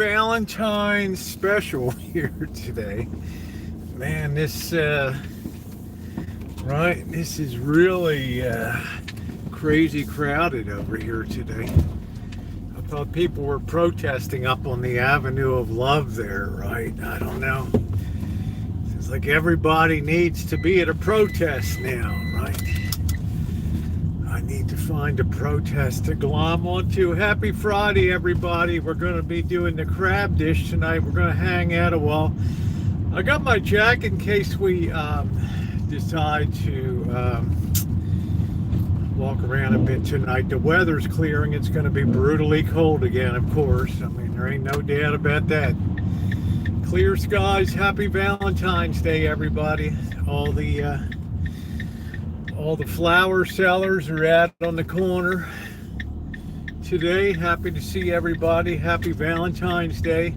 Valentine special here today. Man, this is really crazy crowded over here today. I thought people were protesting up on the Avenue of Love there, right? I don't know. It's like everybody needs to be at a protest now, right? I need to find a protest to glom onto. Happy Friday, everybody. We're going to be doing the crab dish tonight. We're going to hang out a while. I got my jacket in case we decide to walk around a bit tonight. The weather's clearing. It's going to be brutally cold again, of course. I mean, there ain't no doubt about that. Clear skies. Happy Valentine's Day, everybody. All the flower sellers are out on the corner today. Happy to see everybody. Happy Valentine's Day.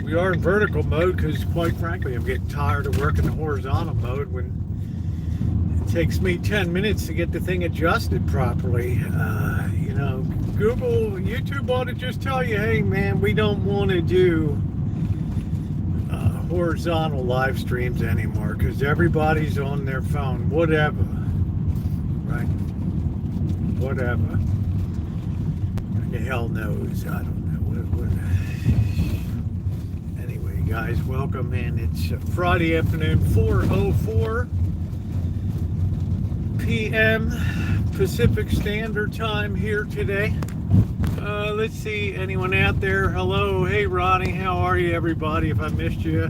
We are in vertical mode because, quite frankly, I'm getting tired of working the horizontal mode when it takes me 10 minutes to get the thing adjusted properly. YouTube ought to just tell you, hey, man, we don't want to do horizontal live streams anymore because everybody's on their phone. Whatever. Right? Whatever. The hell knows. I don't know. Anyway, guys, welcome in. It's Friday afternoon, 4:04 p.m. Pacific Standard Time here today. Let's see, anyone out there? Hello, hey Ronnie, how are you, everybody? If I missed you,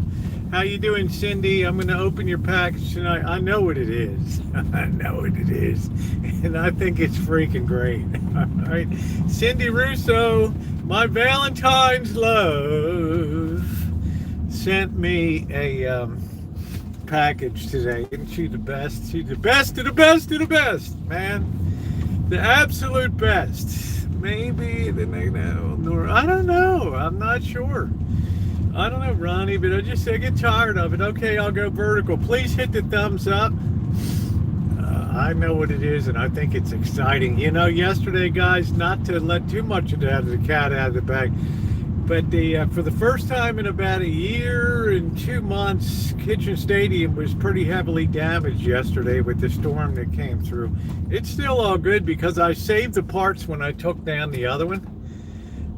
how you doing, Cindy? I'm going to open your package tonight. I know what it is. I know what it is, and I think it's freaking great. All right, Cindy Russo, my Valentine's love, sent me a package today. Isn't she the best? She's the best of the best of the best, man. The absolute best. Maybe the next, I don't know. I'm not sure. I don't know, Ronnie, but I get tired of it. Okay, I'll go vertical. Please hit the thumbs up. I know what it is, and I think it's exciting. You know, yesterday, guys, not to let too much of the cat out of the bag, but for the first time in about a year and 2 months, Kitchen Stadium was pretty heavily damaged yesterday with the storm that came through. It's still all good because I saved the parts when I took down the other one.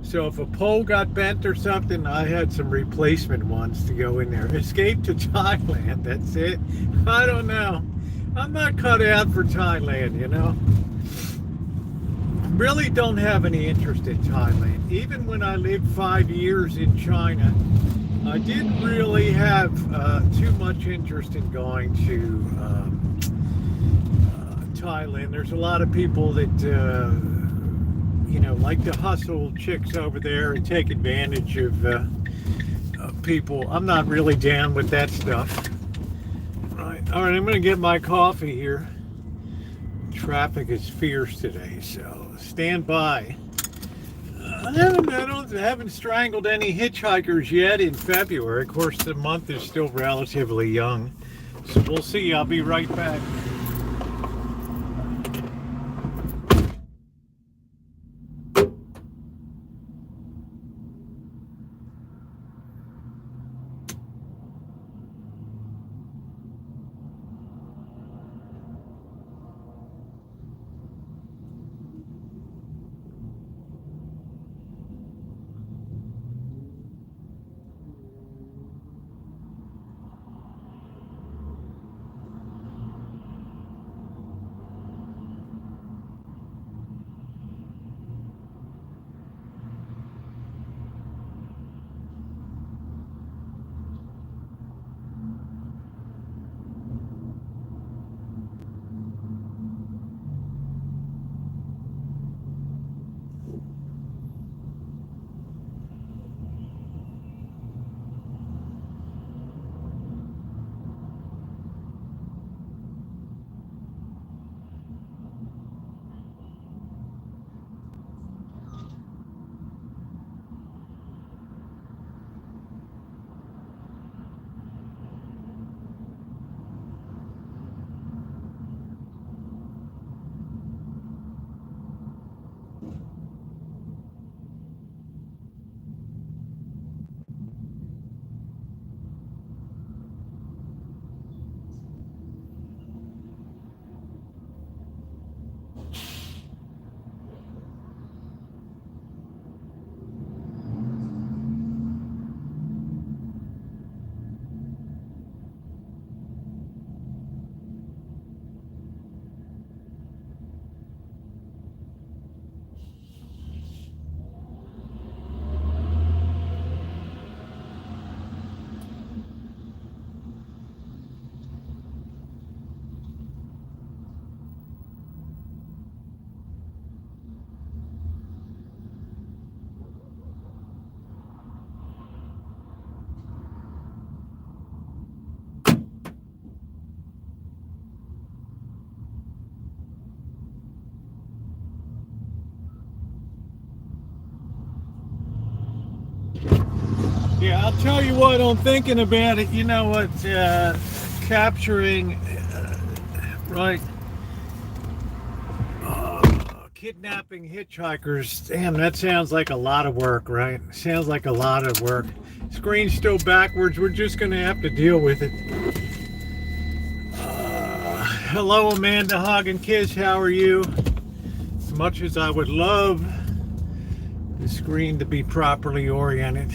So if a pole got bent or something, I had some replacement ones to go in there. Escape to Thailand, that's it. I don't know. I'm not cut out for Thailand, you know. Really don't have any interest in Thailand. Even when I lived 5 years in China, I didn't really have too much interest in going to Thailand. There's a lot of people that like to hustle chicks over there and take advantage of people. I'm not really down with that stuff. All right, I'm going to get my coffee here. Traffic is fierce today, so stand by. I haven't strangled any hitchhikers yet in February. Of course, the month is still relatively young, so we'll see. I'll be right back. Yeah, I'll tell you what, I'm thinking about it. You know what? Capturing, right? Kidnapping hitchhikers. Damn, that sounds like a lot of work, right? Sounds like a lot of work. Screen's still backwards. We're just going to have to deal with it. Hello, Amanda Hagen Kiss. How are you? As much as I would love the screen to be properly oriented,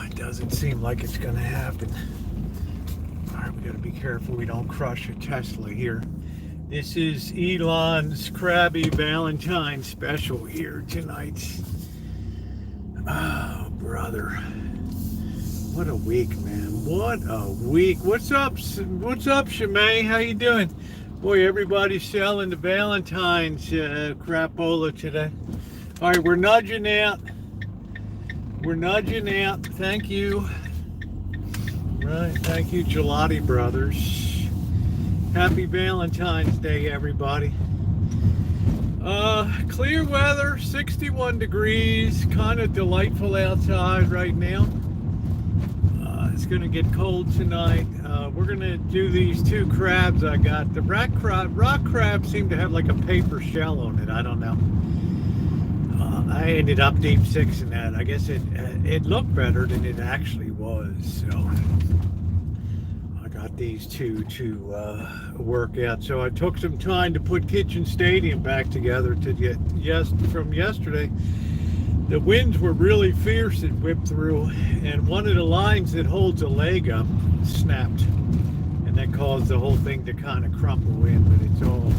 it doesn't seem like it's going to happen. All right, we got to be careful we don't crush a Tesla here. This is Elon's Crabby Valentine special here tonight. Oh, brother. What a week, man. What a week. What's up, Shemay? How you doing? Boy, everybody's selling the Valentine's crapola today. All right, we're nudging out. We're nudging out. Thank you. Right, thank you, Gelati Brothers. Happy Valentine's Day, everybody. Clear weather, 61 degrees, kind of delightful outside right now. It's going to get cold tonight. We're going to do these two crabs I got. The rock crab seemed to have like a paper shell on it. I don't know. I ended up deep sixing that. I guess it looked better than it actually was. So got these two to work out. So I took some time to put Kitchen Stadium back together to get from yesterday. The winds were really fierce. It whipped through, and one of the lines that holds a leg up snapped, and that caused the whole thing to kind of crumple in. But it's all,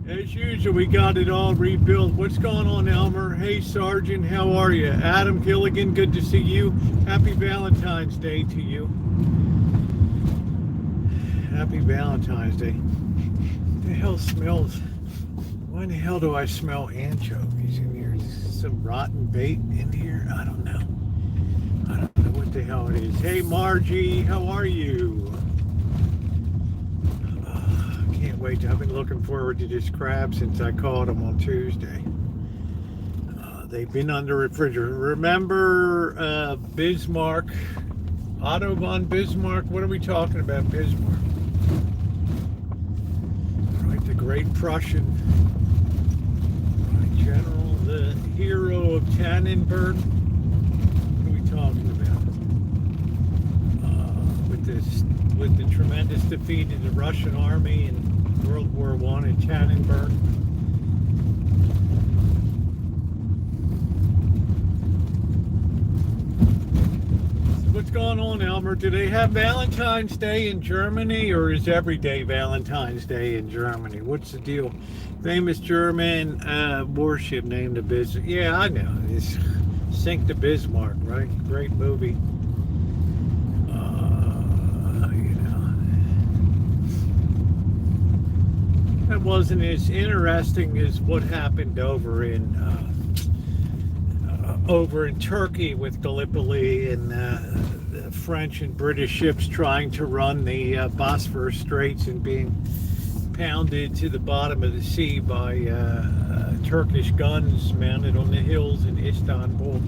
as usual, we got it all rebuilt. What's going on, Elmer? Hey, Sergeant, how are you? Adam Gilligan, good to see you. Happy Valentine's Day to you. Happy Valentine's Day. What the hell smells? Why in the hell do I smell anchovies in here? Is some rotten bait in here? I don't know. I don't know what the hell it is. Hey, Margie, how are you? Can't wait. I've been looking forward to this crab since I caught them on Tuesday. They've been under refrigerator. Remember Bismarck? Otto von Bismarck? What are we talking about, Bismarck? The great Prussian, general, the hero of Tannenberg. What are we talking about? With the tremendous defeat of the Russian army in World War I at Tannenberg. What's going on, Elmer? Do they have Valentine's Day in Germany, or is every day Valentine's Day in Germany? What's the deal? Famous German warship named the Bismarck. Yeah, I know. It's Sink the Bismarck, right? Great movie. That wasn't as interesting as what happened over in Turkey with Gallipoli and the French and British ships trying to run the Bosphorus Straits and being pounded to the bottom of the sea by Turkish guns mounted on the hills in Istanbul.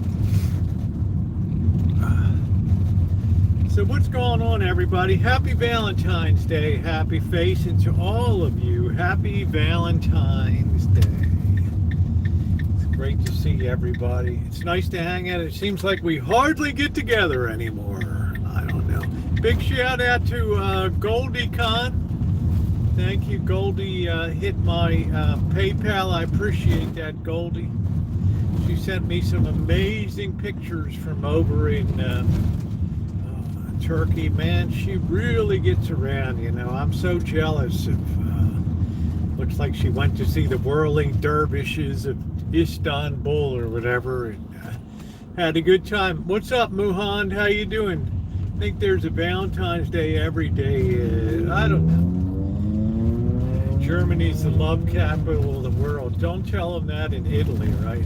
So what's going on, everybody? Happy Valentine's Day. Happy facing to all of you. Happy Valentine's Day. Great to see everybody. It's nice to hang out. It seems like we hardly get together anymore. I don't know. Big shout out to Goldie Con. Thank you, Goldie. Hit my PayPal. I appreciate that, Goldie. She sent me some amazing pictures from over in Turkey. Man, she really gets around, you know. I'm so jealous of looks like she went to see the whirling dervishes of Istanbul or whatever, and had a good time. What's up, Muhand? How you doing? I think there's a Valentine's Day every day. I don't know. Germany's the love capital of the world. Don't tell them that in Italy, right?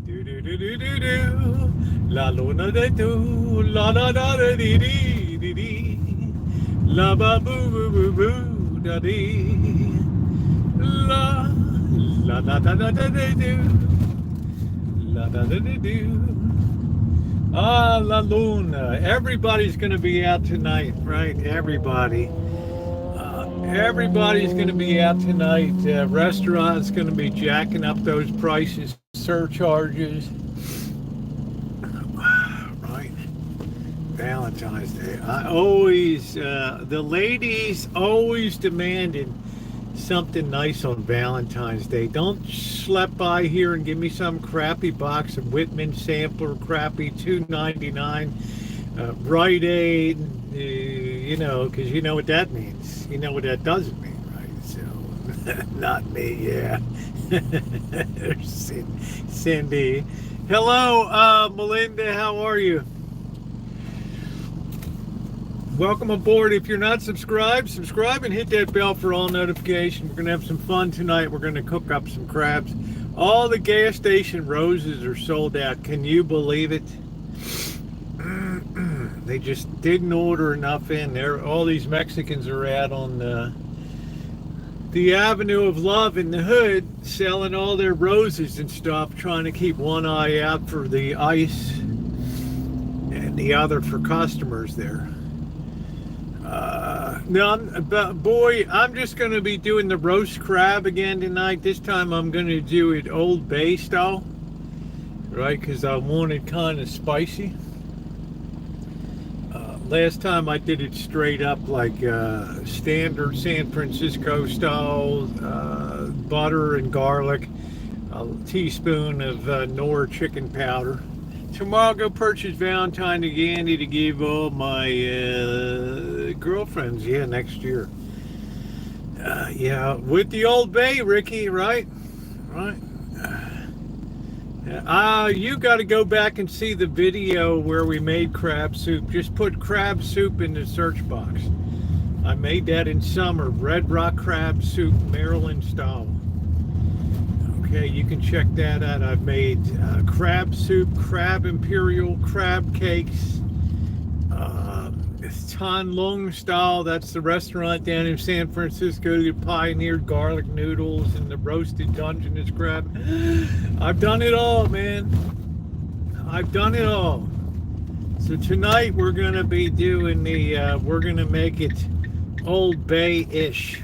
Do do do do do do. La luna de do. La da da da dee dee dee dee. La ba boo boo boo boo da dee. La la da da da da da do. La Ah, La Luna. Everybody's going to be out tonight, right? Everybody's going to be out tonight. Restaurants going to be jacking up those prices, surcharges. Right. Valentine's Day. The ladies always demanded something nice on Valentine's Day. Don't schlep by here and give me some crappy box of Whitman sampler crappy $2.99 Rite Aid, because you know what that means. You know what that doesn't mean, right? So, not me, yeah. Cindy. Hello, Melinda, how are you? Welcome aboard. If you're not subscribed, subscribe and hit that bell for all notifications. We're going to have some fun tonight. We're going to cook up some crabs. All the gas station roses are sold out. Can you believe it? They just didn't order enough in there. All these Mexicans are out on the Avenue of Love in the hood selling all their roses and stuff, trying to keep one eye out for the ice and the other for customers there. I'm just going to be doing the roast crab again tonight. This time I'm going to do it Old Bay style, right? Because I want it kind of spicy. Last time I did it straight up like standard San Francisco style, butter and garlic, a teaspoon of Knorr chicken powder. Tomorrow I'll go purchase Valentine candy to give all my girlfriends, next year. With the Old Bay, Ricky, right? You got to go back and see the video where we made crab soup. Just put crab soup in the search box. I made that in summer. Red Rock crab soup, Maryland style. Okay, you can check that out. I've made crab soup, crab imperial, crab cakes. It's Tan Long style. That's the restaurant down in San Francisco that pioneered garlic noodles and the roasted Dungeness crab. I've done it all, man. I've done it all. So tonight we're going to be doing we're going to make it Old Bay-ish.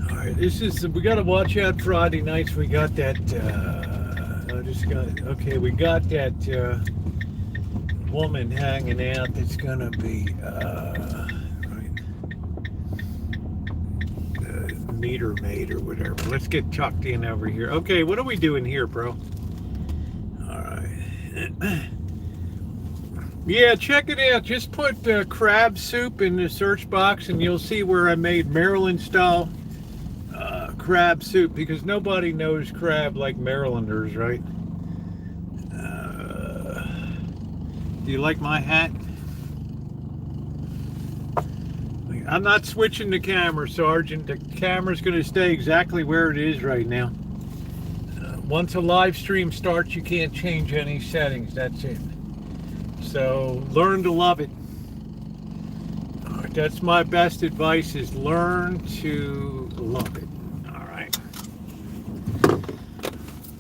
All right, we got to watch out Friday nights. We got that, we got that, woman hanging out that's gonna be meter maid or whatever. Let's get tucked in over here. Okay, what are we doing here, bro? All right. Yeah, check it out. Just put crab soup in the search box and you'll see where I made Maryland style crab soup, because nobody knows crab like Marylanders, right? Do you like my hat? I'm not switching the camera, Sergeant. The camera's going to stay exactly where it is right now. Once a live stream starts, you can't change any settings. That's it. So learn to love it. All right, that's my best advice, is learn to love it. All right.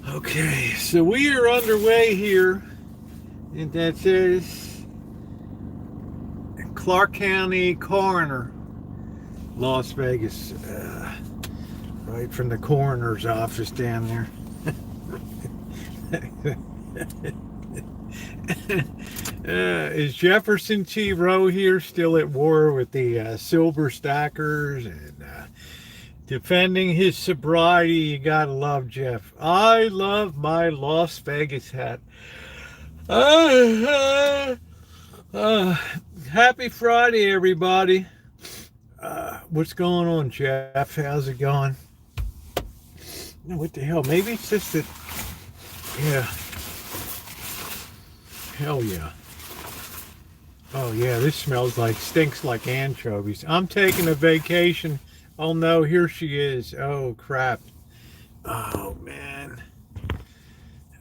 Okay, so we are underway here. And that says Clark County Coroner, Las Vegas, right from the coroner's office down there. Is Jefferson T. Rowe here still at war with the Silver Stackers and defending his sobriety? You gotta love Jeff. I love my Las Vegas hat. Happy Friday, everybody. What's going on, Jeff? How's it going? What the hell? Maybe it's just that. Yeah. Hell yeah. Oh yeah, this stinks like anchovies. I'm taking a vacation. Oh no, here she is. Oh crap. Oh man.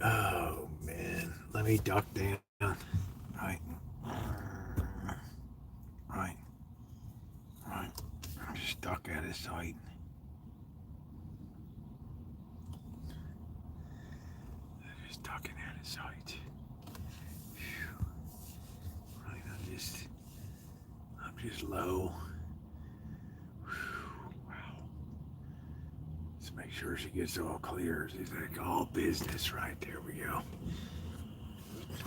Oh man. Let me duck down. Right. I'm stuck at his height. Just fucking out of sight. Right, I'm just low. Wow. Let's make sure she gets all clear. She's like all business right there. We go.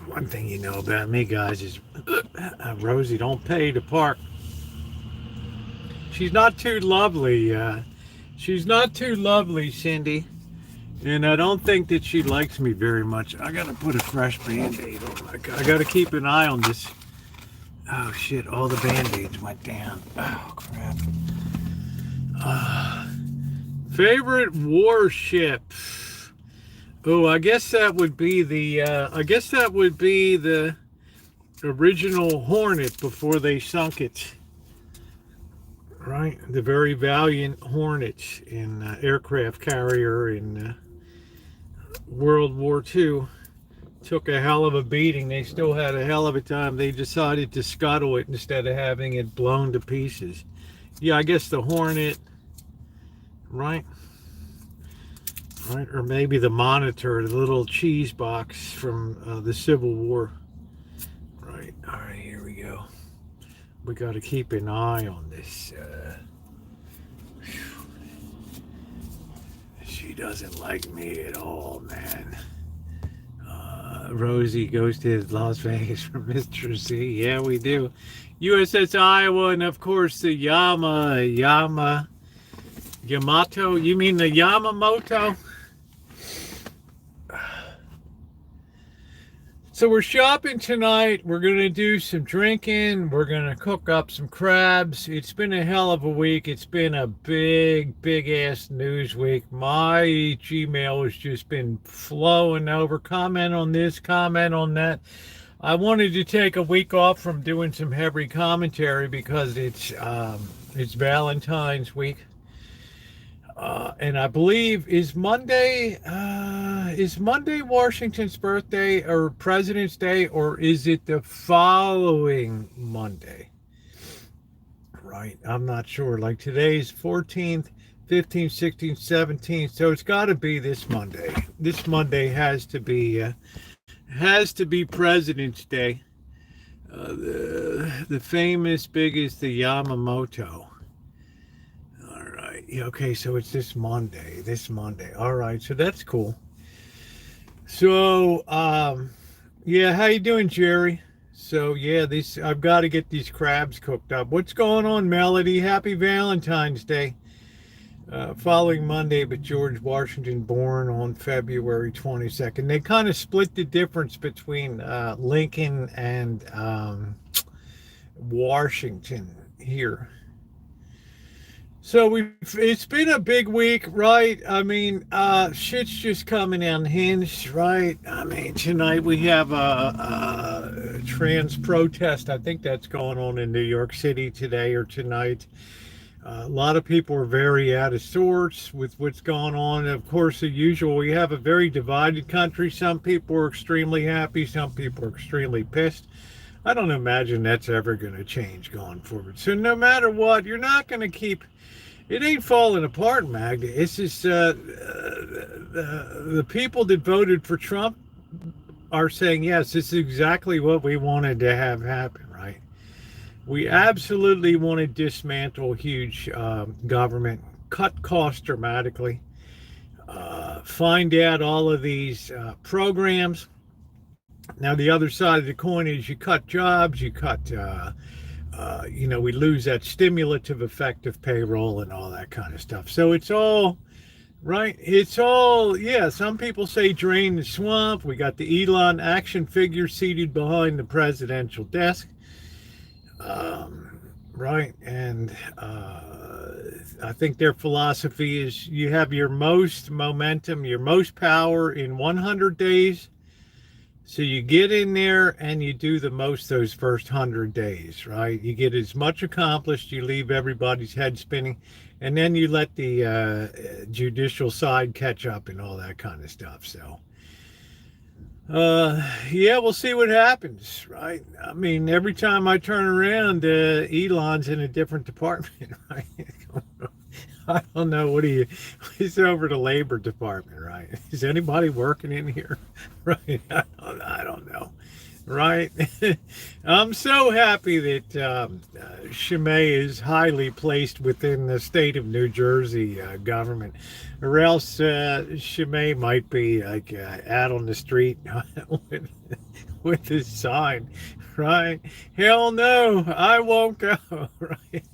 One thing you know about me, guys, is Rosie don't pay to park. She's not too lovely. She's not too lovely, Cindy. And I don't think that she likes me very much. I gotta put a fresh Band-Aid on. I gotta keep an eye on this. Oh shit, all the Band-Aids went down. Oh crap. Favorite warship? Oh, I guess that would be the original Hornet before they sunk it. Right, the very valiant Hornet in aircraft carrier in World War II. Took a hell of a beating. They still had a hell of a time. They decided to scuttle it instead of having it blown to pieces. Yeah, I guess the Hornet, right? Right, or maybe the Monitor, the little cheese box from the Civil War. Right, all right, here we go. We got to keep an eye on this. She doesn't like me at all, man. Rosie goes to Las Vegas for Mr. C. Yeah, we do. USS Iowa, and of course the Yamato. You mean the Yamamoto? So we're shopping tonight. We're going to do some drinking. We're going to cook up some crabs. It's been a hell of a week. It's been a big ass news week. My Gmail has just been flowing over. Comment on this, comment on that. I wanted to take a week off from doing some heavy commentary because it's Valentine's week. And I believe is Monday Washington's birthday or President's Day, or is it the following Monday? Right, I'm not sure. Like today's 14th, 15th, 16th, 17th, so it's got to be this Monday. This Monday has to be President's Day. The famous biggest, the Yamamoto. Okay, so it's this Monday. All right, so that's cool. So, yeah, how you doing, Jerry? So, yeah, I've got to get these crabs cooked up. What's going on, Melody? Happy Valentine's Day. Following Monday, but George Washington born on February 22nd. They kind of split the difference between Lincoln and Washington here. So it's been a big week, right? I mean, shit's just coming unhinged, right? I mean, tonight we have a trans protest. I think that's going on in New York City today or tonight. A lot of people are very out of sorts with what's going on. Of course, as usual, we have a very divided country. Some people are extremely happy. Some people are extremely pissed. I don't imagine that's ever going to change going forward. So no matter what, you're not going to keep... It ain't falling apart, Magda. It's just the people that voted for Trump are saying, yes, this is exactly what we wanted to have happen, right? We absolutely want to dismantle huge government, cut costs dramatically, find out all of these programs. Now, the other side of the coin is you cut jobs, you cut... we lose that stimulative effect of payroll and all that kind of stuff. So it's all, right? It's all, yeah, some people say drain the swamp. We got the Elon action figure seated behind the presidential desk. Right? And I think their philosophy is you have your most momentum, your most power in 100 days. So you get in there and you do the most those first 100 days, right? You get as much accomplished, you leave everybody's head spinning, and then you let the judicial side catch up and all that kind of stuff. So, yeah, we'll see what happens, right? I mean, every time I turn around, Elon's in a different department, right? I don't know. What do you? He's over the labor department, right? Is anybody working in here? Right? I don't know. Right? I'm so happy that Chimay is highly placed within the state of New Jersey government, or else Chimay might be like out on the street with, with his sign, right? Hell no, I won't go, right?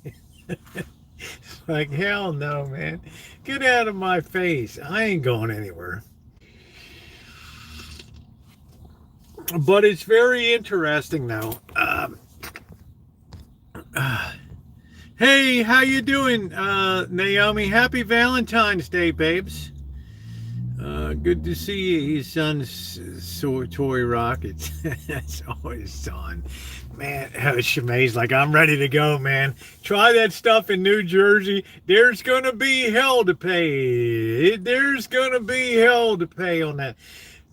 Like, hell no, man. Get out of my face. I ain't going anywhere. But it's very interesting, though. Hey, how you doing, Naomi? Happy Valentine's Day, babes. Good to see you, his son's toy rockets. That's always on. Man, Shamay's like, I'm ready to go, man. Try that stuff in New Jersey. There's going to be hell to pay. There's going to be hell to pay on that.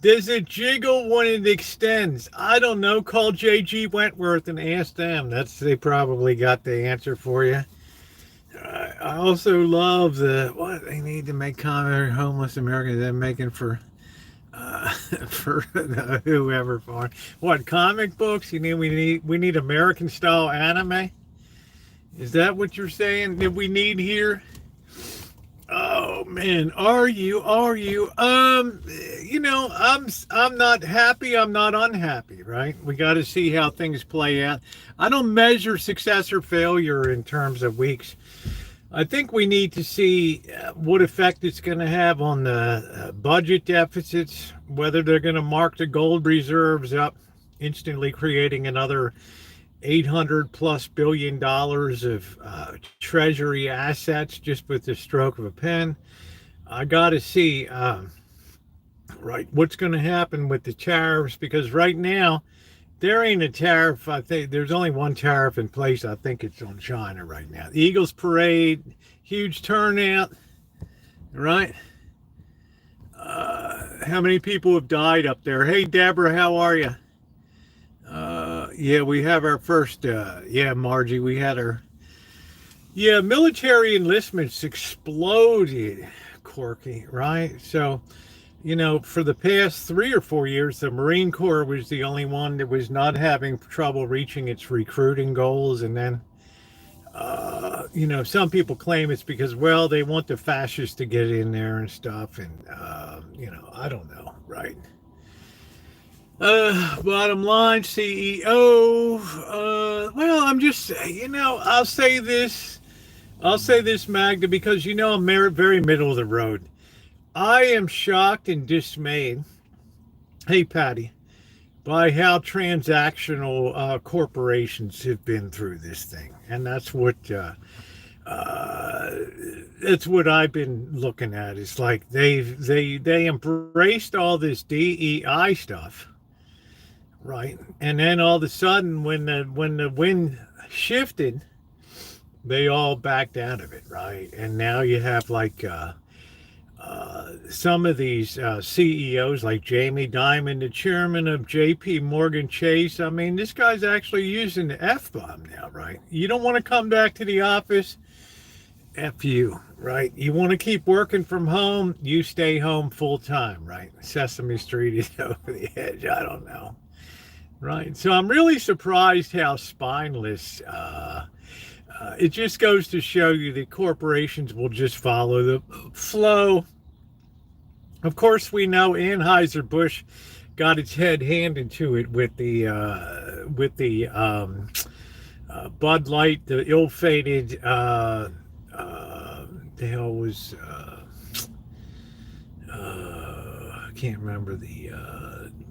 Does it jiggle when it extends? I don't know. Call J.G. Wentworth and ask them. They probably got the answer for you. I also love what they need to make comment homeless Americans. They're making for whoever for what comic books. You mean we need American style anime? Is that what you're saying that we need here? Oh man, are you? I'm not happy. I'm not unhappy, right? We got to see how things play out. I don't measure success or failure in terms of weeks. I think we need to see what effect it's going to have on the budget deficits, whether they're going to mark the gold reserves up, instantly creating another $800+ billion of treasury assets just with the stroke of a pen. I got to see right what's going to happen with the tariffs, because right now there ain't a tariff. I think there's only one tariff in place. I think it's on China right now. The Eagles Parade, huge turnout, right? How many people have died up there? Hey, Deborah, how are you? Yeah, we have our first, Margie, we had our, military enlistments exploded, Corky, right? So, for the past 3 or 4 years, the Marine Corps was the only one that was not having trouble reaching its recruiting goals. And then, some people claim it's because, well, they want the fascists to get in there and stuff. And, I don't know, right? Bottom line, CEO. Well, I'm just, I'll say this, Magda, because, I'm very middle of the road. I am shocked and dismayed, hey Patty, by how transactional corporations have been through this thing, and that's what I've been looking at. It's like they embraced all this DEI stuff, right? And then all of a sudden, when the wind shifted, they all backed out of it, right? And now you have like. Some of these CEOs like Jamie Dimon, the chairman of JP Morgan Chase. I mean, this guy's actually using the F-bomb now, right? You don't want to come back to the office, F you, right? You want to keep working from home, you stay home full time, right? Sesame Street is over the edge, I don't know, right? So I'm really surprised how spineless it just goes to show you that corporations will just follow the flow. Of course, we know Anheuser-Busch got its head handed to it with the Bud Light, the ill-fated, the hell was, I can't remember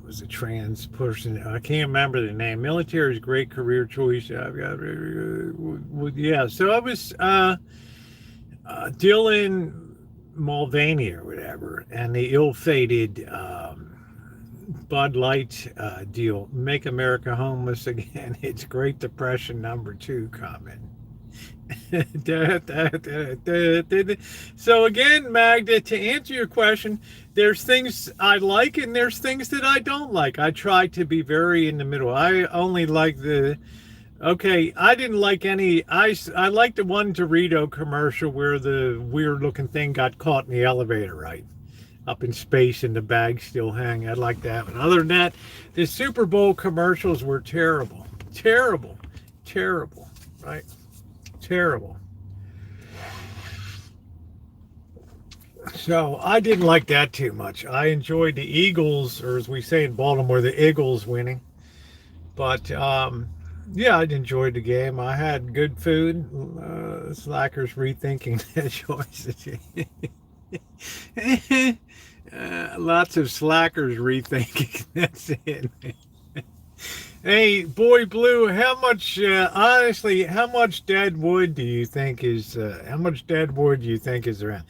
was a trans person. I can't remember the name. Military is a great career choice. I've got, so I was Dylan Mulvaney or whatever, and the ill-fated Bud Light deal, Make America Homeless Again. It's Great Depression #2 comment. So again, Magda, to answer your question, there's things I like and there's things that I don't like. I try to be very in the middle. I only like the Okay, I didn't like any. I liked the one Dorito commercial where the weird looking thing got caught in the elevator, right? Up in space and the bag still hang. I like that one. Other than that, the Super Bowl commercials were terrible. Terrible. Terrible. Right? Terrible. So I didn't like that too much. I enjoyed the Eagles, or as we say in Baltimore, the Eagles winning. But yeah, I enjoyed the game. I had good food. Slackers rethinking their choices. Lots of slackers rethinking. That's it. Hey, boy, Blue. How much? Honestly, how much dead wood do you think is? How much dead wood do you think is around?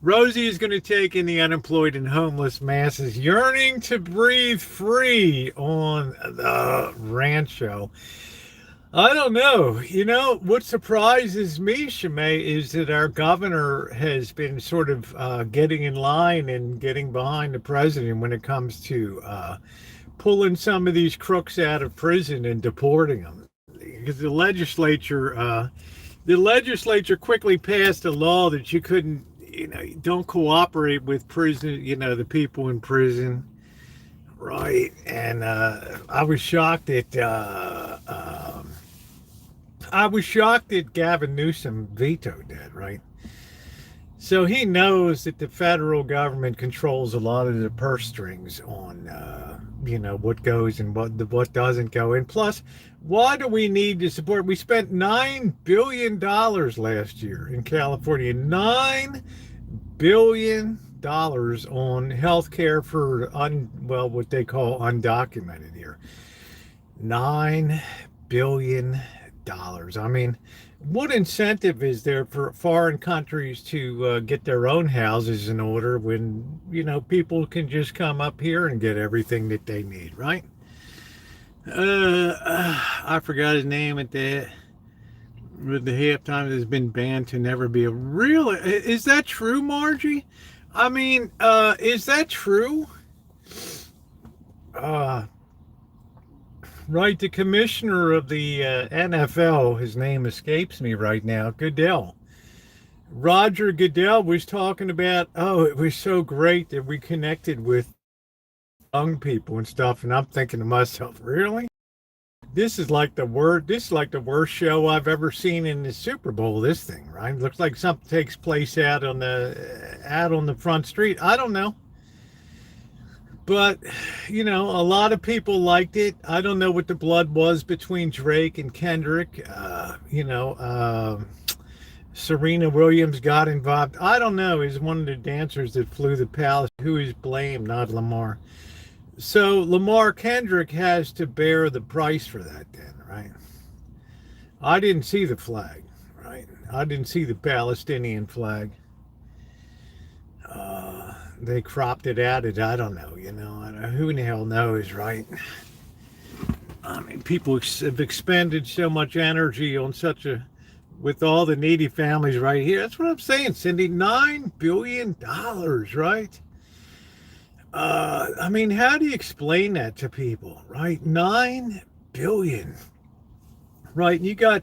Rosie is going to take in the unemployed and homeless masses yearning to breathe free on the Rancho. I don't know. What surprises me, Shimei, is that our governor has been sort of getting in line and getting behind the president when it comes to pulling some of these crooks out of prison and deporting them. Because the legislature quickly passed a law that you couldn't, you don't cooperate with prison, the people in prison, right? And I was shocked that Gavin Newsom vetoed that, right? So he knows that the federal government controls a lot of the purse strings on, what goes and what doesn't go. And plus, why do we need to support? We spent $9 billion last year in California. $9 billion on health care for what they call undocumented here. $9 billion. I mean, what incentive is there for foreign countries to get their own houses in order when, people can just come up here and get everything that they need, right? I forgot his name at the halftime has been banned to never be a real. Is that true, Margie? I mean, is that true? Uh, Right, the commissioner of the NFL, his name escapes me right now, Goodell. Roger Goodell was talking about, oh, it was so great that we connected with young people and stuff. And I'm thinking to myself, really? This is like the worst show I've ever seen in the Super Bowl, this thing, right? Looks like something takes place out on the front street. I don't know. But, a lot of people liked it. I don't know what the blood was between Drake and Kendrick. Serena Williams got involved. I don't know. He's one of the dancers that flew the palace. Who is blamed, not Lamar. So Lamar Kendrick has to bear the price for that then, right? I didn't see the flag, right? I didn't see the Palestinian flag. They cropped it out. I don't know, who in the hell knows, right? I mean, people have expended so much energy on with all the needy families right here. That's what I'm saying, Cindy. $9 billion, right? I mean, how do you explain that to people, right? 9 billion, right? You got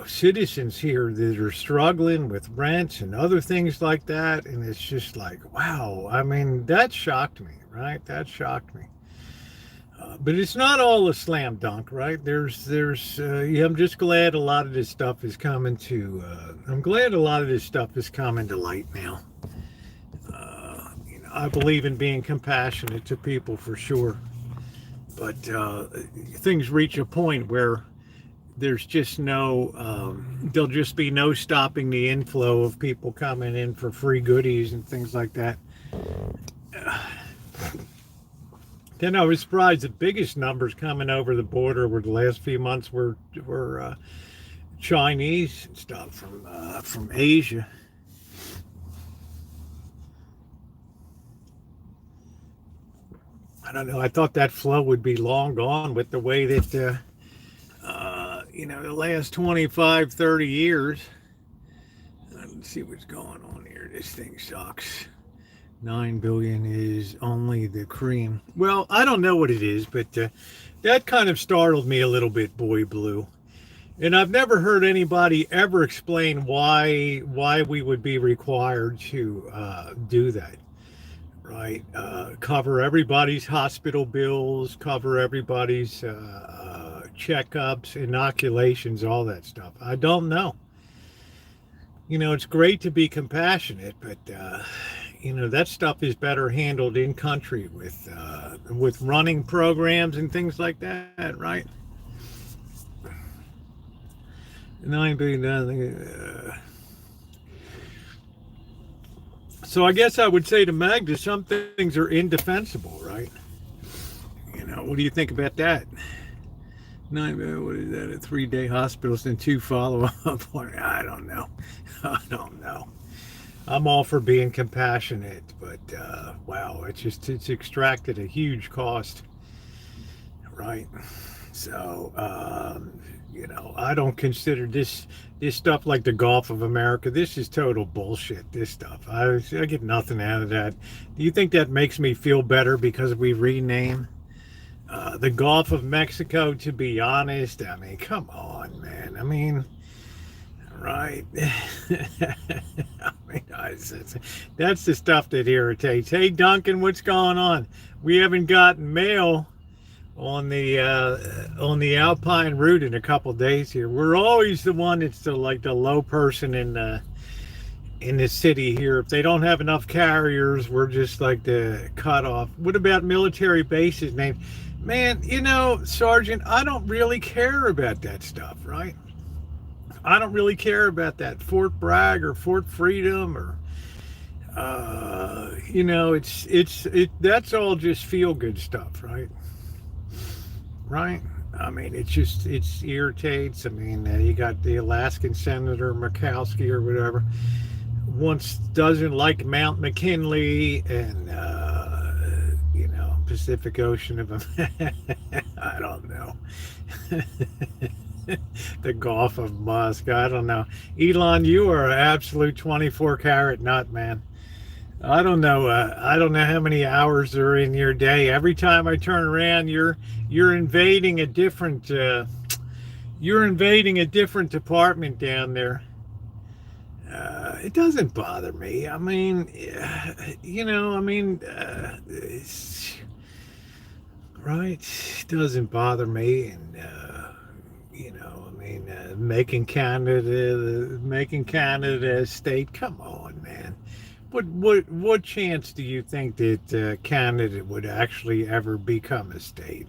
citizens here that are struggling with rents and other things like that. And it's just like, wow. I mean, that shocked me, right? That shocked me. But it's not all a slam dunk, right? Yeah, I'm just glad a lot of this stuff is coming to, I'm glad a lot of this stuff is coming to light now. I believe in being compassionate to people for sure. But things reach a point where there's just there'll just be no stopping the inflow of people coming in for free goodies and things like that. Then I was surprised the biggest numbers coming over the border were the last few months were Chinese and stuff from Asia. I don't know. I thought that flow would be long gone with the way that the last 25, 30 years. Let's see what's going on here. This thing sucks. 9 billion is only the cream. Well, I don't know what it is, but that kind of startled me a little bit, Boy Blue. And I've never heard anybody ever explain why we would be required to do that, right? Cover everybody's hospital bills, cover everybody's checkups, inoculations, all that stuff. I don't know. It's great to be compassionate, but that stuff is better handled in country with running programs and things like that, right? 9 billion. So I guess I would say to Magda, some things are indefensible, right? What do you think about that? 9 billion. What is that? A 3-day hospitals and 2 follow-up. I don't know. I don't know. I'm all for being compassionate, but wow, it's extracted a huge cost, right? So I don't consider this stuff like the Gulf of America. This is total bullshit. This stuff, I get nothing out of that. Do you think that makes me feel better because we rename the Gulf of Mexico? To be honest, I mean, come on, man. I mean, right? I mean, that's the stuff that irritates. Hey, Duncan, what's going on? We haven't gotten mail on the Alpine route in a couple days here. We're always the one that's the low person in the city here. If they don't have enough carriers, we're just like the cutoff. What about military bases named? Man, Sergeant, I don't really care about that stuff, right? I don't really care about that Fort Bragg or Fort Freedom or that's all just feel good stuff, right? Right? I mean, it irritates. I mean, you got the Alaskan Senator Murkowski or whatever once doesn't like Mount McKinley and Pacific Ocean of I don't know. The Gulf of Musk. I don't know. Elon, you are an absolute 24 karat nut, man. I don't know. I don't know how many hours are in your day. Every time I turn around, you're invading a different department down there. It doesn't bother me. I mean, right? It doesn't bother me, and making Canada a state. Come on, man. What chance do you think that Canada would actually ever become a state?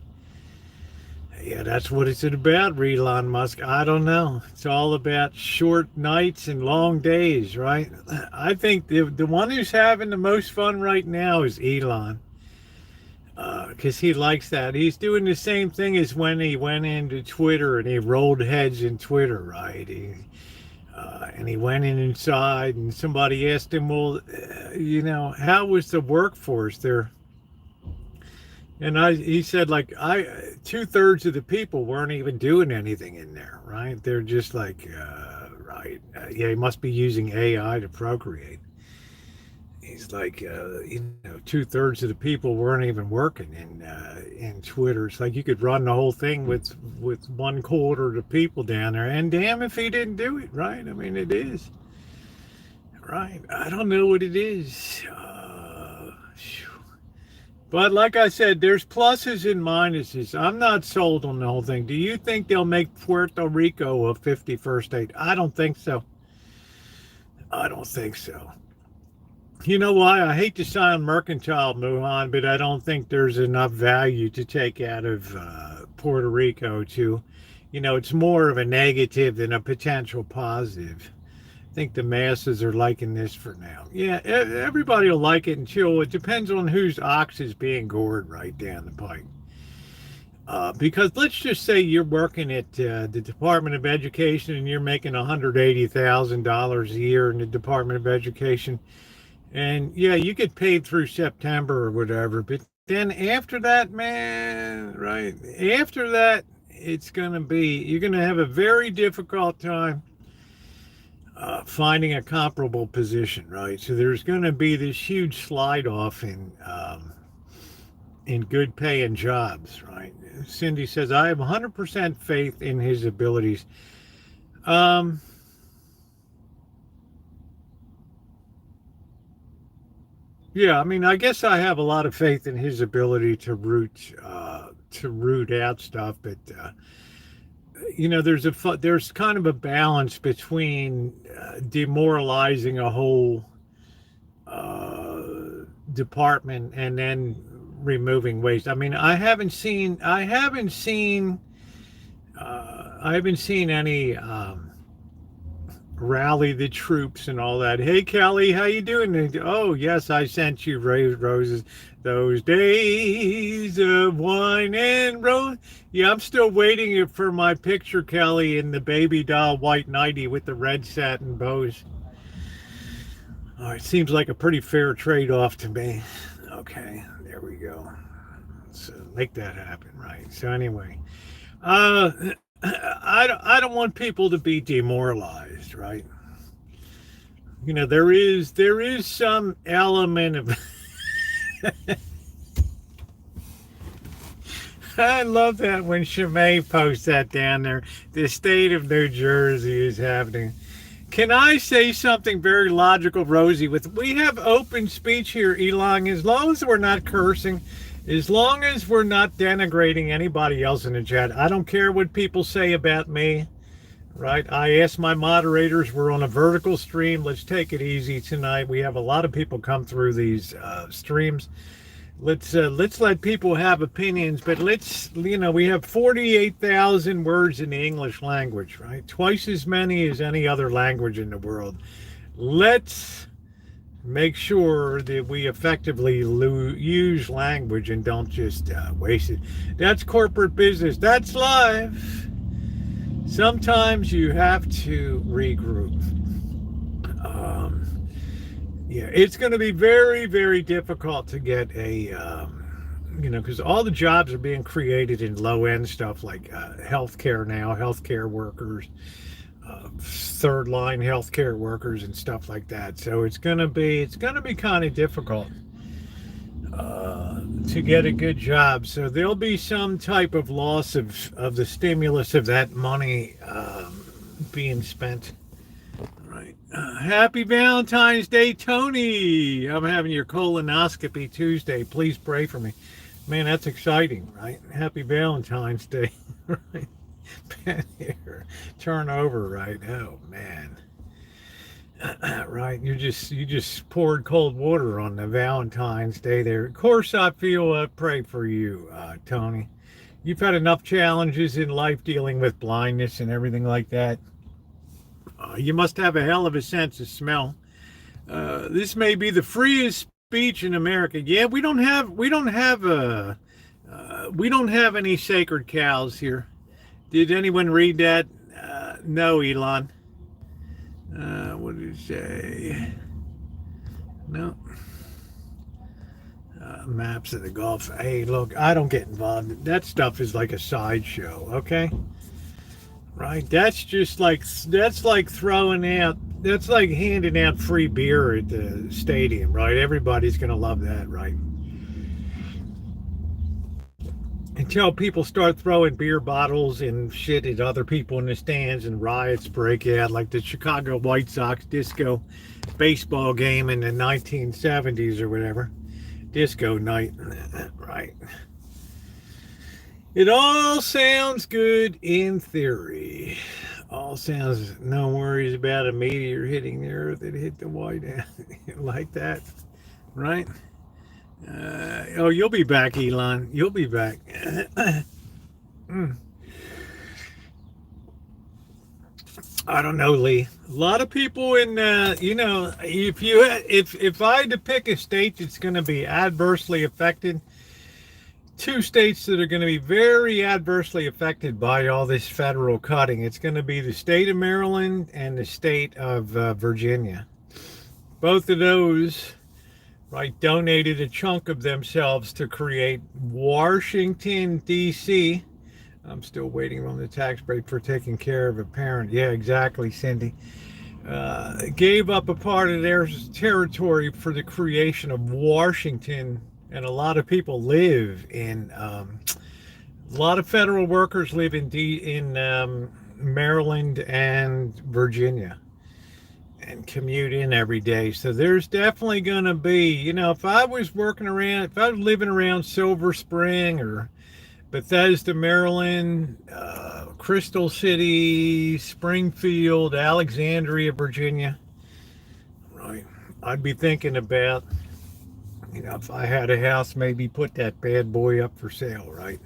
Yeah, that's what it's about, Elon Musk. I don't know. It's all about short nights and long days, right? I think the one who's having the most fun right now is Elon. Because he likes that. He's doing the same thing as when he went into Twitter and he rolled heads in Twitter, right? And he went inside and somebody asked him, well, how was the workforce there? And he said, 2/3 of the people weren't even doing anything in there, right? They're just right. Yeah, he must be using AI to procreate. He's like, 2/3 of the people weren't even working in Twitter. It's like you could run the whole thing with 1/4 of the people down there. And damn if he didn't do it, right? I mean, it is. Right. I don't know what it is. But like I said, there's pluses and minuses. I'm not sold on the whole thing. Do you think they'll make Puerto Rico a 51st state? I don't think so. I don't think so. You know why? I hate to sound mercantile, Muhan, but I don't think there's enough value to take out of Puerto Rico to, it's more of a negative than a potential positive. I think the masses are liking this for now. Yeah, everybody will like it until it depends on whose ox is being gored right down the pike. Because let's just say you're working at the Department of Education and you're making $180,000 a year in the Department of Education. And yeah, you get paid through September or whatever. But then after that, man, right? After that, you're going to have a very difficult time finding a comparable position, right? So there's going to be this huge slide off in good paying jobs, right? Cindy says, I have 100% faith in his abilities. Um, yeah, I mean, I guess I have a lot of faith in his ability to root out stuff, but there's kind of a balance between demoralizing a whole department and then removing waste. I mean, I haven't seen any rally the troops and all that. Hey, Kelly, how you doing? Oh, yes, I sent you roses. Those days of wine and rose. Yeah, I'm still waiting for my picture, Kelly, in the baby doll white nightie with the red satin bows. Oh, it seems like a pretty fair trade-off to me. Okay, there we go. So make that happen, right? So anyway, uh, I don't want people to be demoralized, right? There is some element of I love that when Shimei posts that down there. The state of New Jersey is happening. Can I say something very logical, Rosie? We have open speech here, Elon, as long as we're not cursing, as long as we're not denigrating anybody else in the chat. I don't care what people say about me, right? I asked my moderators, we're on a vertical stream. Let's take it easy tonight. We have a lot of people come through these streams. Let's let people have opinions, but we have 48,000 words in the English language, right? Twice as many as any other language in the world. Let's make sure that we effectively use language and don't just waste it. That's corporate business. That's life. Sometimes you have to regroup. Yeah, it's going to be very, very difficult to get because all the jobs are being created in low-end stuff like healthcare now, healthcare workers, third-line healthcare workers, and stuff like that. So it's going to be kind of difficult to get a good job. So there'll be some type of loss of the stimulus of that money being spent. Happy Valentine's Day, Tony. I'm having your colonoscopy Tuesday. Please pray for me. Man, that's exciting, right? Happy Valentine's Day, right? Here, turn over, right? Oh man, right? You just poured cold water on the Valentine's Day there. Of course, I feel pray for you, Tony. You've had enough challenges in life dealing with blindness and everything like that. You must have a hell of a sense of smell. This may be the freest speech in America. Yeah, we don't have any sacred cows here. Did anyone read that? No, Elon. What did it say? No. Maps of the Gulf. Hey, look, I don't get involved. That stuff is like a sideshow, okay? Right, that's like handing out free beer at the stadium, right? Everybody's gonna love that, right? Until people start throwing beer bottles and shit at other people in the stands and riots break out, like the Chicago White Sox disco baseball game in the 1970s or whatever. Disco night, right? It all sounds good in theory. All sounds, no worries about a meteor hitting the earth that hit the White House like that, right? You'll be back, Elon. You'll be back. I don't know, Lee. A lot of people in, if I had to pick a state that's going to be adversely affected, two states that are going to be very adversely affected by all this federal cutting. It's going to be the state of Maryland and the state of Virginia. Both of those, right, donated a chunk of themselves to create Washington, D.C. I'm still waiting on the tax break for taking care of a parent. Yeah, exactly, Cindy. gave up a part of their territory for the creation of Washington, and a lot of people live in. A lot of federal workers live in Maryland and Virginia, and commute in every day. So there's definitely going to be, if I was if I was living around Silver Spring or Bethesda, Maryland, Crystal City, Springfield, Alexandria, Virginia, right? I'd be thinking about, if I had a house, maybe put that bad boy up for sale, right?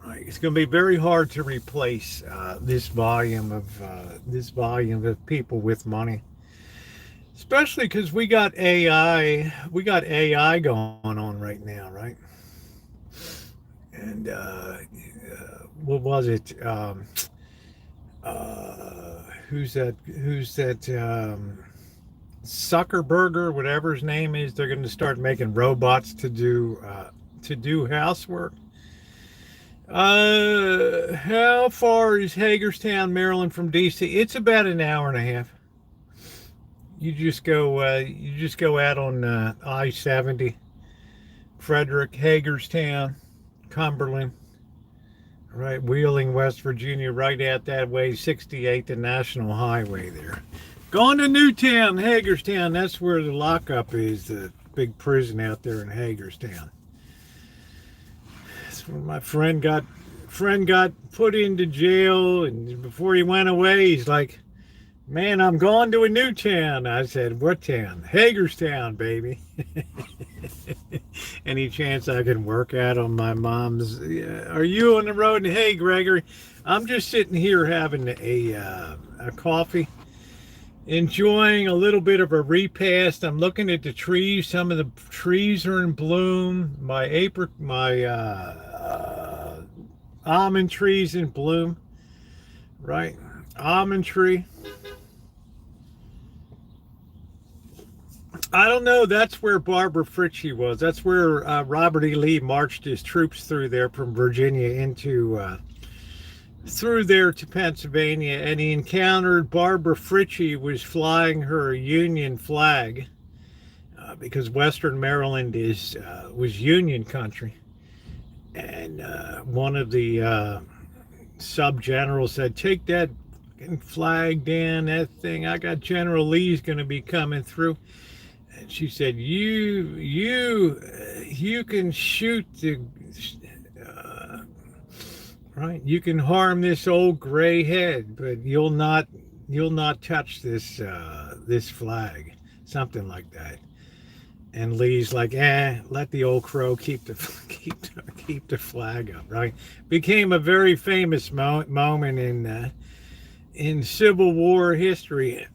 Right. It's going to be very hard to replace this volume of people with money, especially because we got AI. We got AI going on right now, right? And what was it? Who's that? Zuckerberger, whatever his name is. They're going to start making robots to do housework. How far is Hagerstown, Maryland from DC? It's about an hour and a half. You just go out on I-70, Frederick, Hagerstown, Cumberland, right? Wheeling, West Virginia, right out that way, 68, the National Highway there. Going to Newtown, Hagerstown. That's where the lockup is, the big prison out there in Hagerstown. When my friend got put into jail, and before he went away, he's like, "Man, I'm going to a new town." I said, "What town?" "Hagerstown, baby." Any chance I can work out on my mom's? Are you on the road? Hey, Gregory, I'm just sitting here having a coffee, enjoying a little bit of a repast. I'm looking at the trees. Some of the trees are in bloom. My almond trees in bloom, right? Almond tree. I don't know. That's where Barbara Fritchie was. That's where Robert E. Lee marched his troops through there from Virginia through there to Pennsylvania, and he encountered Barbara Fritchie was flying her Union flag because Western Maryland was Union country. And one of the sub-generals said, "Take that flag down, that thing. I got General Lee's going to be coming through." And she said, you can shoot right. You can harm this old gray head, but you'll not touch this flag." Something like that. And Lee's like, let the old crow keep the flag up, right? Became a very famous moment in Civil War history.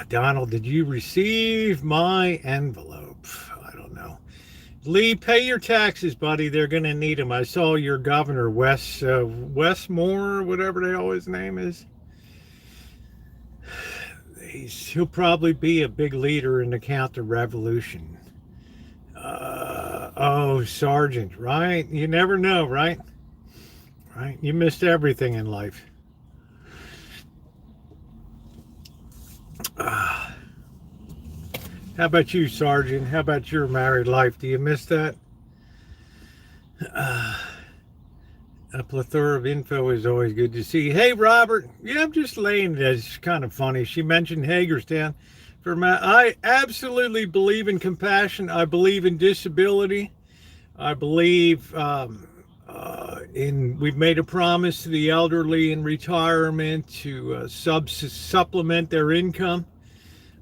Donald, did you receive my envelope? I don't know. Lee, pay your taxes, buddy. They're going to need them. I saw your governor, Westmore, whatever the hell his name is. He'll probably be a big leader in the counter-revolution. Sergeant, right? You never know, right? Right? You missed everything in life. How about you, Sergeant? How about your married life? Do you miss that? A plethora of info is always good to see. Hey, Robert. Yeah, I'm just laying it. It's kind of funny. She mentioned Hagerstown. I absolutely believe in compassion. I believe in disability. I believe we've made a promise to the elderly in retirement to supplement their income.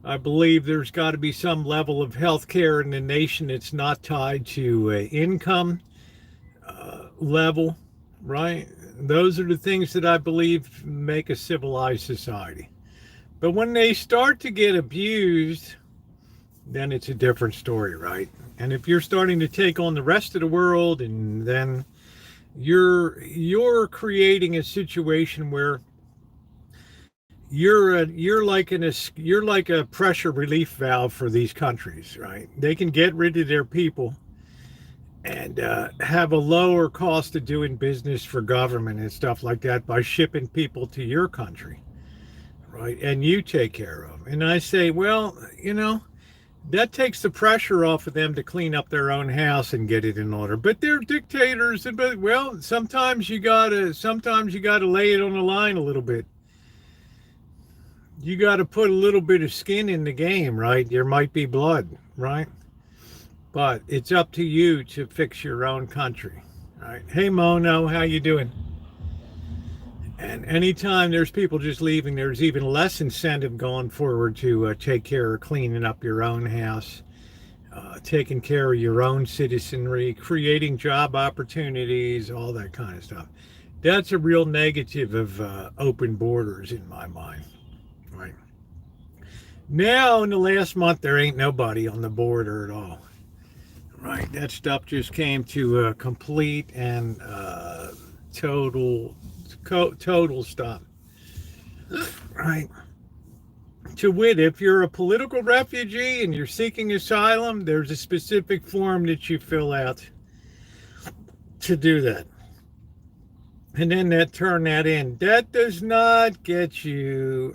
I believe there's got to be some level of health care in the nation that's not tied to income level, right? Those are the things that I believe make a civilized society. But when they start to get abused, then it's a different story, right? And if you're starting to take on the rest of the world, and then you're creating a situation where you're like a pressure relief valve for these countries, right? They can get rid of their people, and have a lower cost of doing business for government and stuff like that by shipping people to your country, right? And you take care of them. And I say, well, that takes the pressure off of them to clean up their own house and get it in order. But they're dictators, but well, sometimes you gotta lay it on the line a little bit. You got to put a little bit of skin in the game, right? There might be blood, right? But it's up to you to fix your own country, right? Hey, Mono, how you doing? And anytime there's people just leaving, there's even less incentive going forward to take care of cleaning up your own house, taking care of your own citizenry, creating job opportunities, all that kind of stuff. That's a real negative of open borders in my mind, right? Now, in the last month, there ain't nobody on the border at all, right? That stuff just came to a complete and total stop, right? To wit, if you're a political refugee and you're seeking asylum, there's a specific form that you fill out to do that. And then turn that in. That does not get you,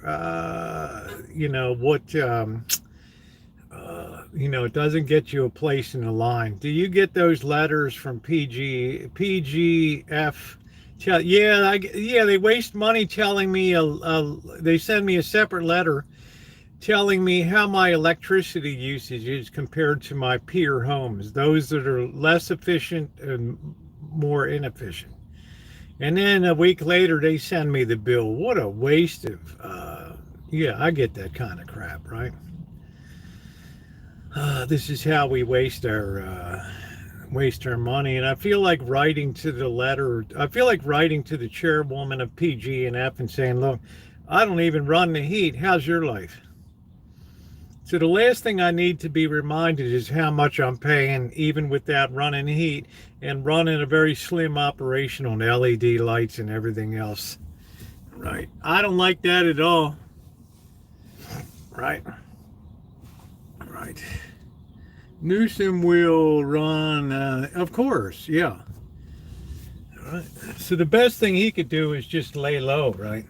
it doesn't get you a place in the line. Do you get those letters from PGF? They waste money telling me, they send me a separate letter telling me how my electricity usage is compared to my peer homes, those that are less efficient and more inefficient. And then a week later, they send me the bill. What a waste of, I get that kind of crap, right? This is how we waste our money. And I feel like writing to the chairwoman of PG&F and saying, look, I don't even run the heat. How's your life? So the last thing I need to be reminded is how much I'm paying, even without running heat and running a very slim operation on LED lights and everything else. Right. I don't like that at all. Right. Right. Newsom will run, of course, yeah. Right. So the best thing he could do is just lay low, right?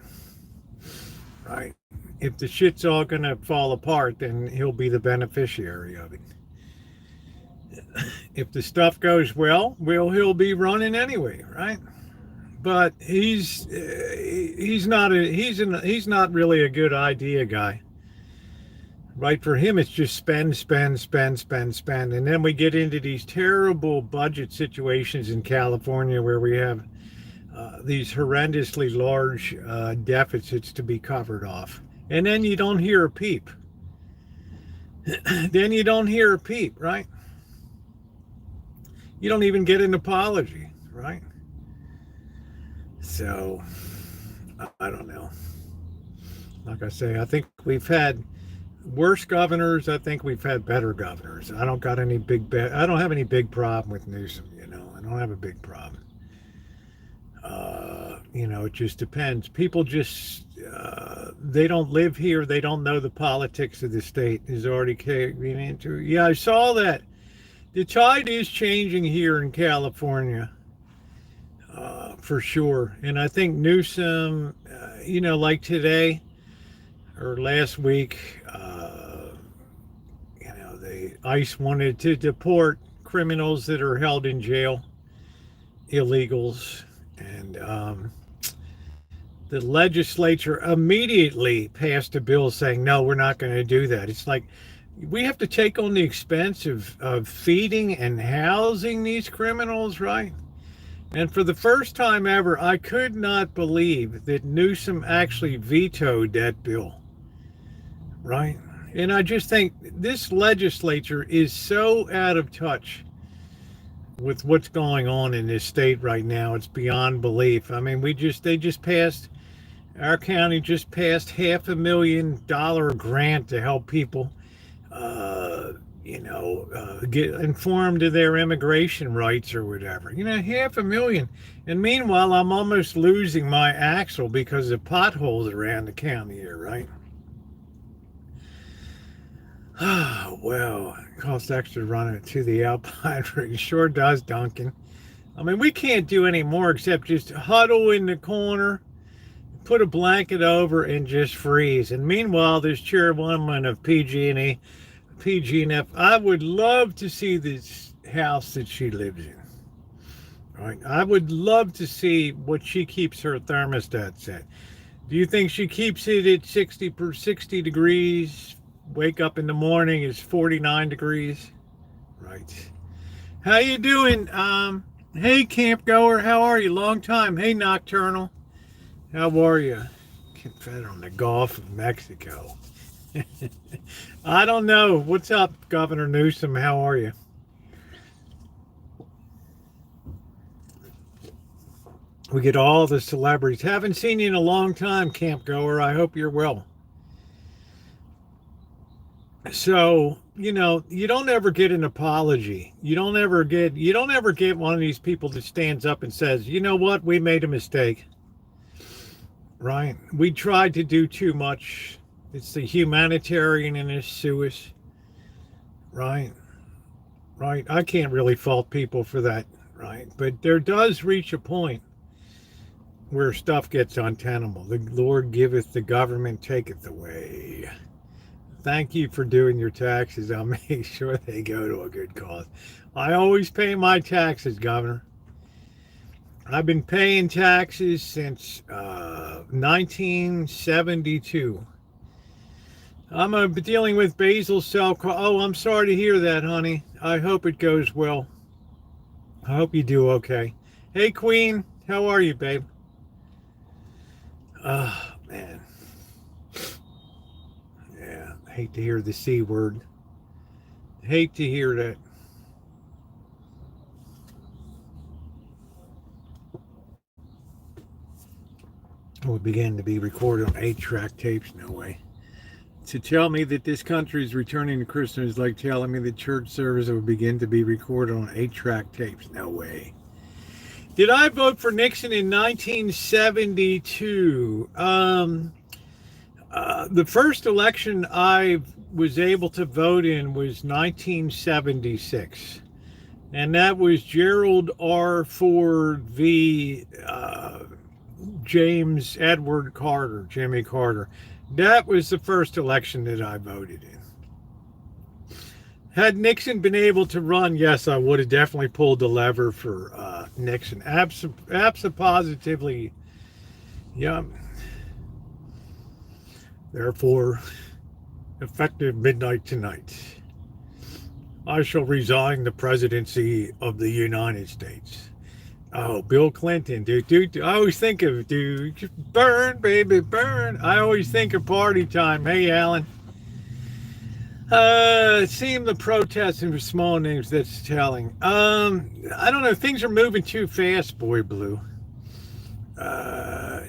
Right. If the shit's all going to fall apart, then he'll be the beneficiary of it. If the stuff goes well, he'll be running anyway, right? But he's not really a good idea guy. Right? For him, it's just spend. And then we get into these terrible budget situations in California where we have these horrendously large deficits to be covered off. And then you don't hear a peep. Right? You don't even get an apology, right? So, I don't know. Like I say, I think we've had worse governors. I think we've had better governors. I don't have any big problem with Newsom, I don't have a big problem. It just depends. People just, they don't live here. They don't know the politics of the state. Is already getting into it. Yeah, I saw that. The tide is changing here in California, for sure. And I think Newsom, like today or last week, the ICE wanted to deport criminals that are held in jail, illegals, and the legislature immediately passed a bill saying, no, we're not going to do that. It's like, we have to take on the expense of feeding and housing these criminals, right? And for the first time ever, I could not believe that Newsom actually vetoed that bill, right? And I just think this legislature is so out of touch with what's going on in this state right now. It's beyond belief. I mean, our county just passed $500,000 grant to help people get informed of their immigration rights or whatever. $500,000. And meanwhile, I'm almost losing my axle because of potholes around the county here, right? Well, it costs extra to run it to the Alpine. It sure does, Duncan. I mean, we can't do any more except just huddle in the corner, put a blanket over, and just freeze. And meanwhile, this chairwoman of PG&E, PG&F, I would love to see this house that she lives in. Right? I would love to see what she keeps her thermostat set. Do you think she keeps it at 60 degrees? Wake up in the morning is 49 degrees. Right. How you doing? Hey, camp goer. How are you? Long time. Hey, Nocturnal. How are you? Confederate on the Gulf of Mexico. I don't know. What's up, Governor Newsom? How are you? We get all the celebrities. Haven't seen you in a long time, camp goer. I hope you're well. So, you know, you don't ever get an apology. You don't ever get one of these people that stands up and says, you know what, we made a mistake. Right? We tried to do too much. It's the humanitarian in this Suez. Right? Right? I can't really fault people for that, right? But there does reach a point where stuff gets untenable. The Lord giveth, the government taketh away. Thank you for doing your taxes. I'll make sure they go to a good cause. I always pay my taxes, Governor. I've been paying taxes since 1972. I'm dealing with basal cell. Oh, I'm sorry to hear that, honey. I hope it goes well. I hope you do okay. Hey, Queen. How are you, babe? Oh, man. Yeah, hate to hear the C word. Hate to hear that. We began to be recorded on 8-track tapes. No way. To tell me that this country is returning to Christmas is like telling me the church service will begin to be recorded on 8-track tapes. No way. Did I vote for Nixon in 1972? The first election I was able to vote in was 1976. And that was Gerald R. Ford v. James Edward Carter, Jimmy Carter. That was the first election that I voted in. Had Nixon been able to run, yes, I would have definitely pulled the lever for Nixon. Positively, yeah. Therefore, effective midnight tonight, I shall resign the presidency of the United States. Oh, Bill Clinton, dude. I always think of, burn, baby, burn. I always think of party time. Hey, Alan. Seeing the protests and small names, that's telling. I don't know. Things are moving too fast, Boy Blue.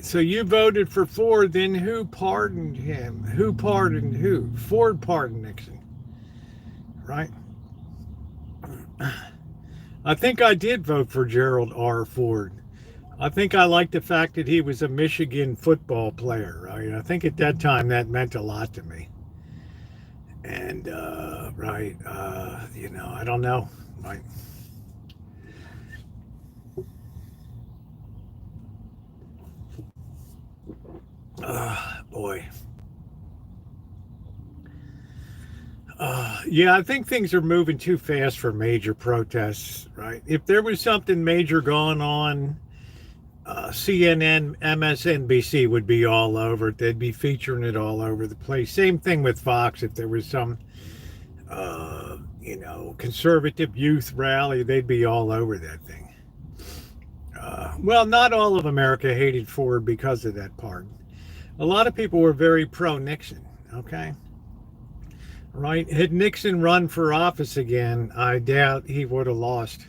So you voted for Ford, then who pardoned him? Who pardoned who? Ford pardoned Nixon, right? I think I did vote for Gerald R. Ford. I think I liked the fact that he was a Michigan football player, right? I think at that time that meant a lot to me. And, right, I don't know, right? Boy. Yeah, I think things are moving too fast for major protests, right? If there was something major going on, CNN, MSNBC would be all over it. They'd be featuring it all over the place. Same thing with Fox. If there was some, conservative youth rally, they'd be all over that thing. Well, not all of America hated Ford because of that part. A lot of people were very pro-Nixon, okay? Right? Had Nixon run for office again, I doubt he would have lost.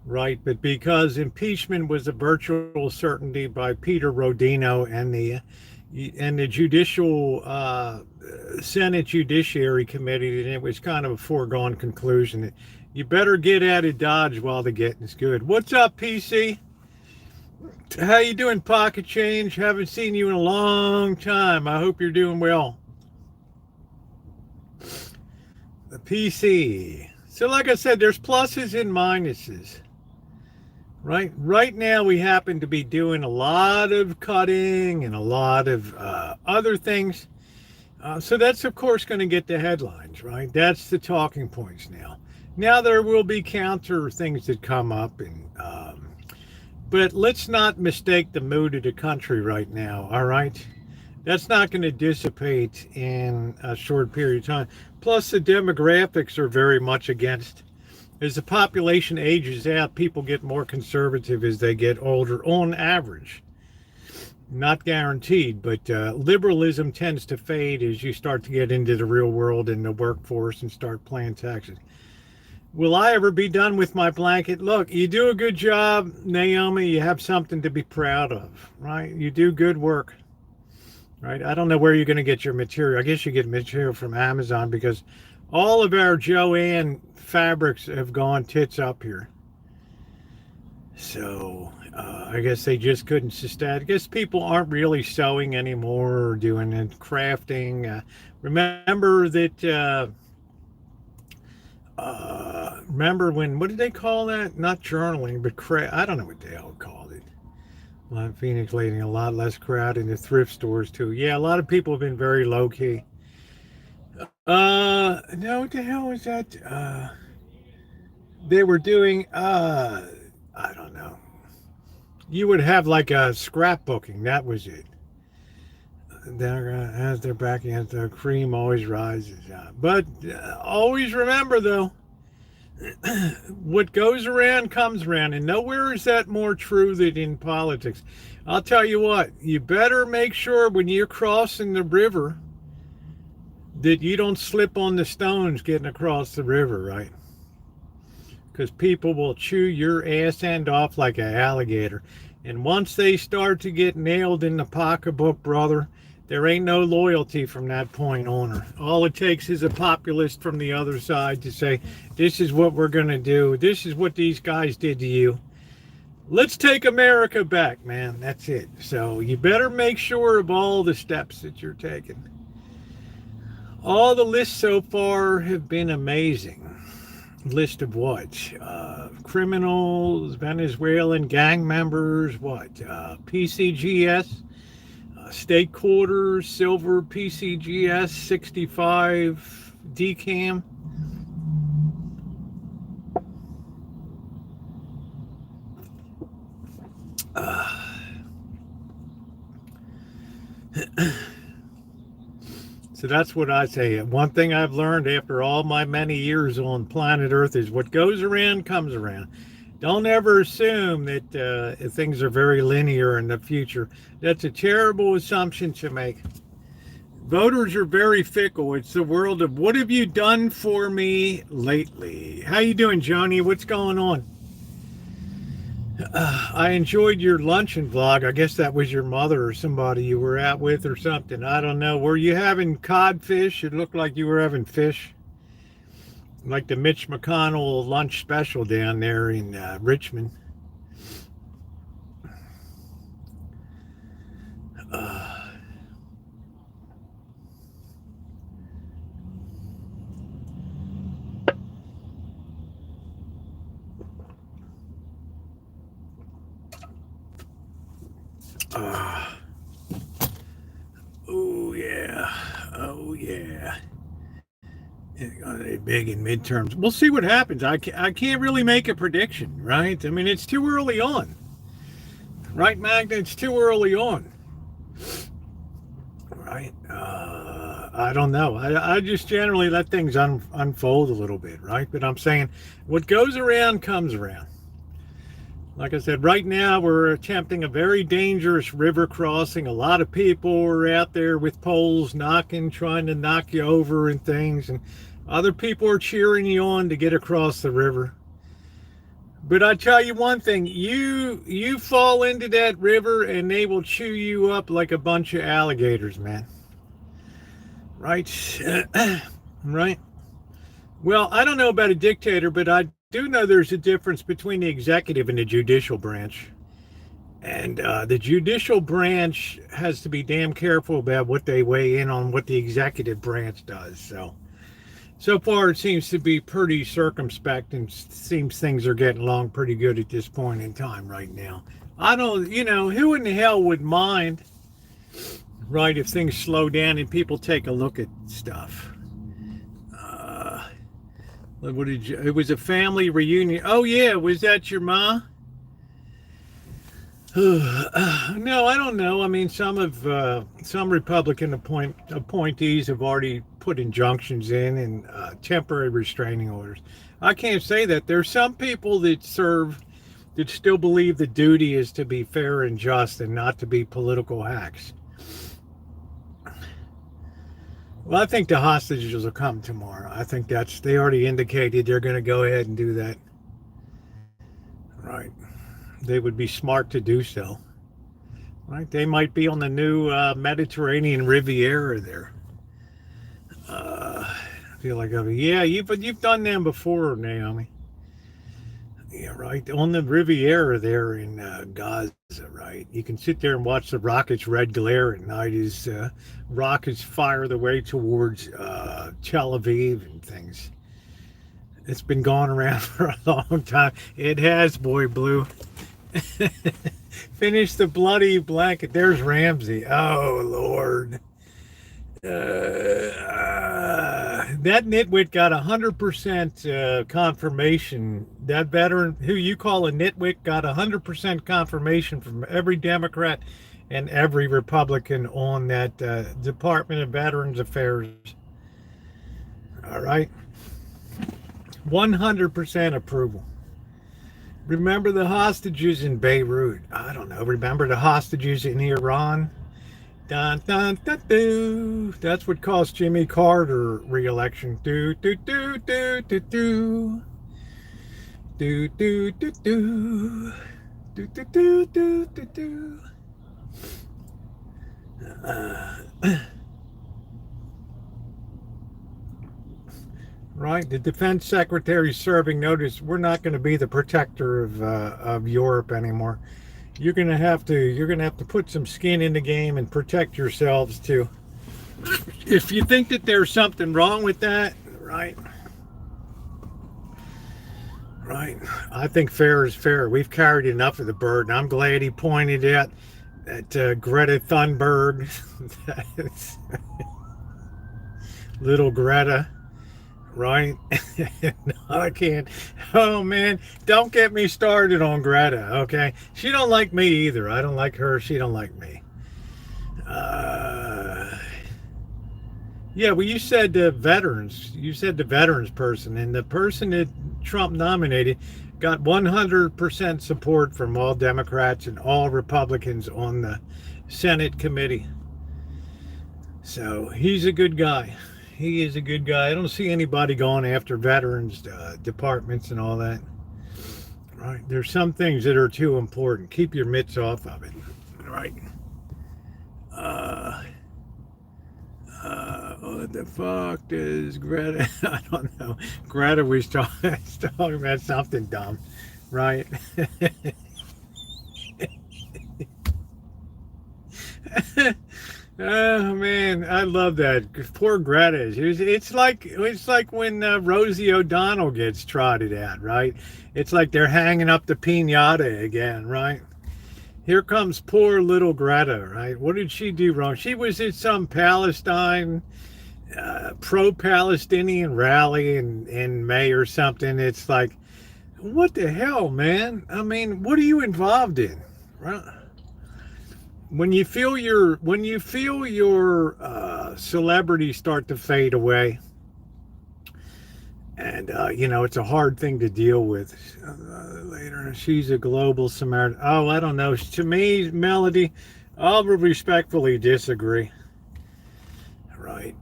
Right? But because impeachment was a virtual certainty by Peter Rodino and the judicial Senate Judiciary Committee, and it was kind of a foregone conclusion that you better get out of Dodge while the getting's good. What's up, PC? How you doing, Pocket Change? Haven't seen you in a long time. I hope you're doing well. The PC. So like I said, there's pluses and minuses. Right now we happen to be doing a lot of cutting and a lot of other things. So that's of course going to get the headlines, right? That's the talking points now. Now there will be counter things that come up, but let's not mistake the mood of the country right now. All right, that's not going to dissipate in a short period of time. Plus, the demographics are very much against. As the population ages out, people get more conservative as they get older on average. Not guaranteed, but liberalism tends to fade as you start to get into the real world and the workforce and start paying taxes. Will I ever be done with my blanket? Look, you do a good job, Naomi. You have something to be proud of, right? You do good work, right? I don't know where you're going to get your material. I guess you get material from Amazon because all of our Joanne fabrics have gone tits up here. So I guess they just couldn't sustain. I guess people aren't really sewing anymore or doing it, crafting. Remember that, remember when, what did they call that? Not journaling, but I don't know what they all called it. Well, Phoenix leading a lot less crowd in the thrift stores too. Yeah, a lot of people have been very low key. No, what the hell was that? They were doing, I don't know. You would have like a scrapbooking. That was it. As they're back against the cream always rises. But always remember though, what goes around comes around, and nowhere is that more true than in politics. I'll tell you what, you better make sure when you're crossing the river that you don't slip on the stones getting across the river, right? Because people will chew your ass end off like an alligator. And once they start to get nailed in the pocketbook, brother, there ain't no loyalty from that point on. All it takes is a populist from the other side to say, this is what we're going to do. This is what these guys did to you. Let's take America back, man. That's it. So you better make sure of all the steps that you're taking. All the lists so far have been amazing. List of what? Criminals, Venezuelan gang members, what? PCGS, state quarters, silver PCGS, 65 decam. So that's what I say. One thing I've learned after all my many years on planet Earth is what goes around comes around. Don't ever assume that things are very linear in the future. That's a terrible assumption to make. Voters are very fickle. It's the world of what have you done for me lately? How you doing, Joni? What's going on? I enjoyed your luncheon vlog. I guess that was your mother or somebody you were out with or something. I don't know. Were you having codfish? It looked like you were having fish. Like the Mitch McConnell lunch special down there in Richmond. Oh yeah, oh yeah. Big in midterms. We'll see what happens. I can't really make a prediction, right? I mean, it's too early on, right, Magda? It's too early on, right? I don't know. I just generally let things unfold a little bit, right? But I'm saying what goes around comes around. Like I said, right now we're attempting a very dangerous river crossing. A lot of people are out there with poles knocking, trying to knock you over and things. And other people are cheering you on to get across the river. But I tell you one thing, you fall into that river and they will chew you up like a bunch of alligators, man. Right? Right? Well, I don't know about a dictator, but I do know there's a difference between the executive and the judicial branch. And the judicial branch has to be damn careful about what they weigh in on what the executive branch does. So So far, it seems to be pretty circumspect, and seems things are getting along pretty good at this point in time right now. I don't, who in the hell would mind, right, if things slow down and people take a look at stuff? Uh, what did you? It was a family reunion. Oh yeah, was that your ma? No, I don't know. I mean, some Republican appointees have already put injunctions in and temporary restraining orders. I can't say that. There's some people that still believe the duty is to be fair and just and not to be political hacks. Well, I think the hostages will come tomorrow. I think they already indicated they're going to go ahead and do that. Right. They would be smart to do so. Right, they might be on the new Mediterranean Riviera there. I feel like yeah, you've done them before, Naomi. Yeah, right on the Riviera there in Gaza. Right, you can sit there and watch the rockets' red glare at night as rockets fire their way towards Tel Aviv and things. It's been going around for a long time. It has, boy blue. Finish the bloody blanket. There's Ramsey. Oh, Lord. That nitwit got 100% confirmation. That veteran who you call a nitwit got 100% confirmation from every Democrat and every Republican on that Department of Veterans Affairs. All right. 100% approval. Remember the hostages in Beirut? I don't know. Remember the hostages in Iran? Dun, dun, dun, dun. That's what cost Jimmy Carter re-election. Do, do, do, do, do, do. Do, do, do, do. Do, do, do, do, do, do. Right, the defense secretary serving notice. We're not going to be the protector of Europe anymore. You're going to have to put some skin in the game and protect yourselves too. If you think that there's something wrong with that, right? Right. I think fair is fair. We've carried enough of the burden. I'm glad he pointed out that Greta Thunberg, little Greta. Right? No, I can't. Oh man, don't get me started on Greta. Okay, she don't like me either. I don't like her. She don't like me. Yeah, well, you said the veterans. You said the veterans person, and the person that Trump nominated got 100% support from all Democrats and all Republicans on the Senate committee. So he's a good guy. He is a good guy. I don't see anybody going after veterans departments and all that. Right? There's some things that are too important. Keep your mitts off of it. Right? What the fuck does Greta? I don't know. Greta was talking about something dumb, right? Oh man, I love that. Poor Greta. It's like when Rosie O'Donnell gets trotted out, right? It's like they're hanging up the piñata again, right? Here comes poor little Greta, right? What did she do wrong? She was at some Palestine, pro-Palestinian rally in May or something. It's like, what the hell, man? I mean, what are you involved in, right? When you feel your celebrity start to fade away, and it's a hard thing to deal with. Later, she's a global Samaritan. Oh, I don't know. To me, Melody, I'll respectfully disagree. Right,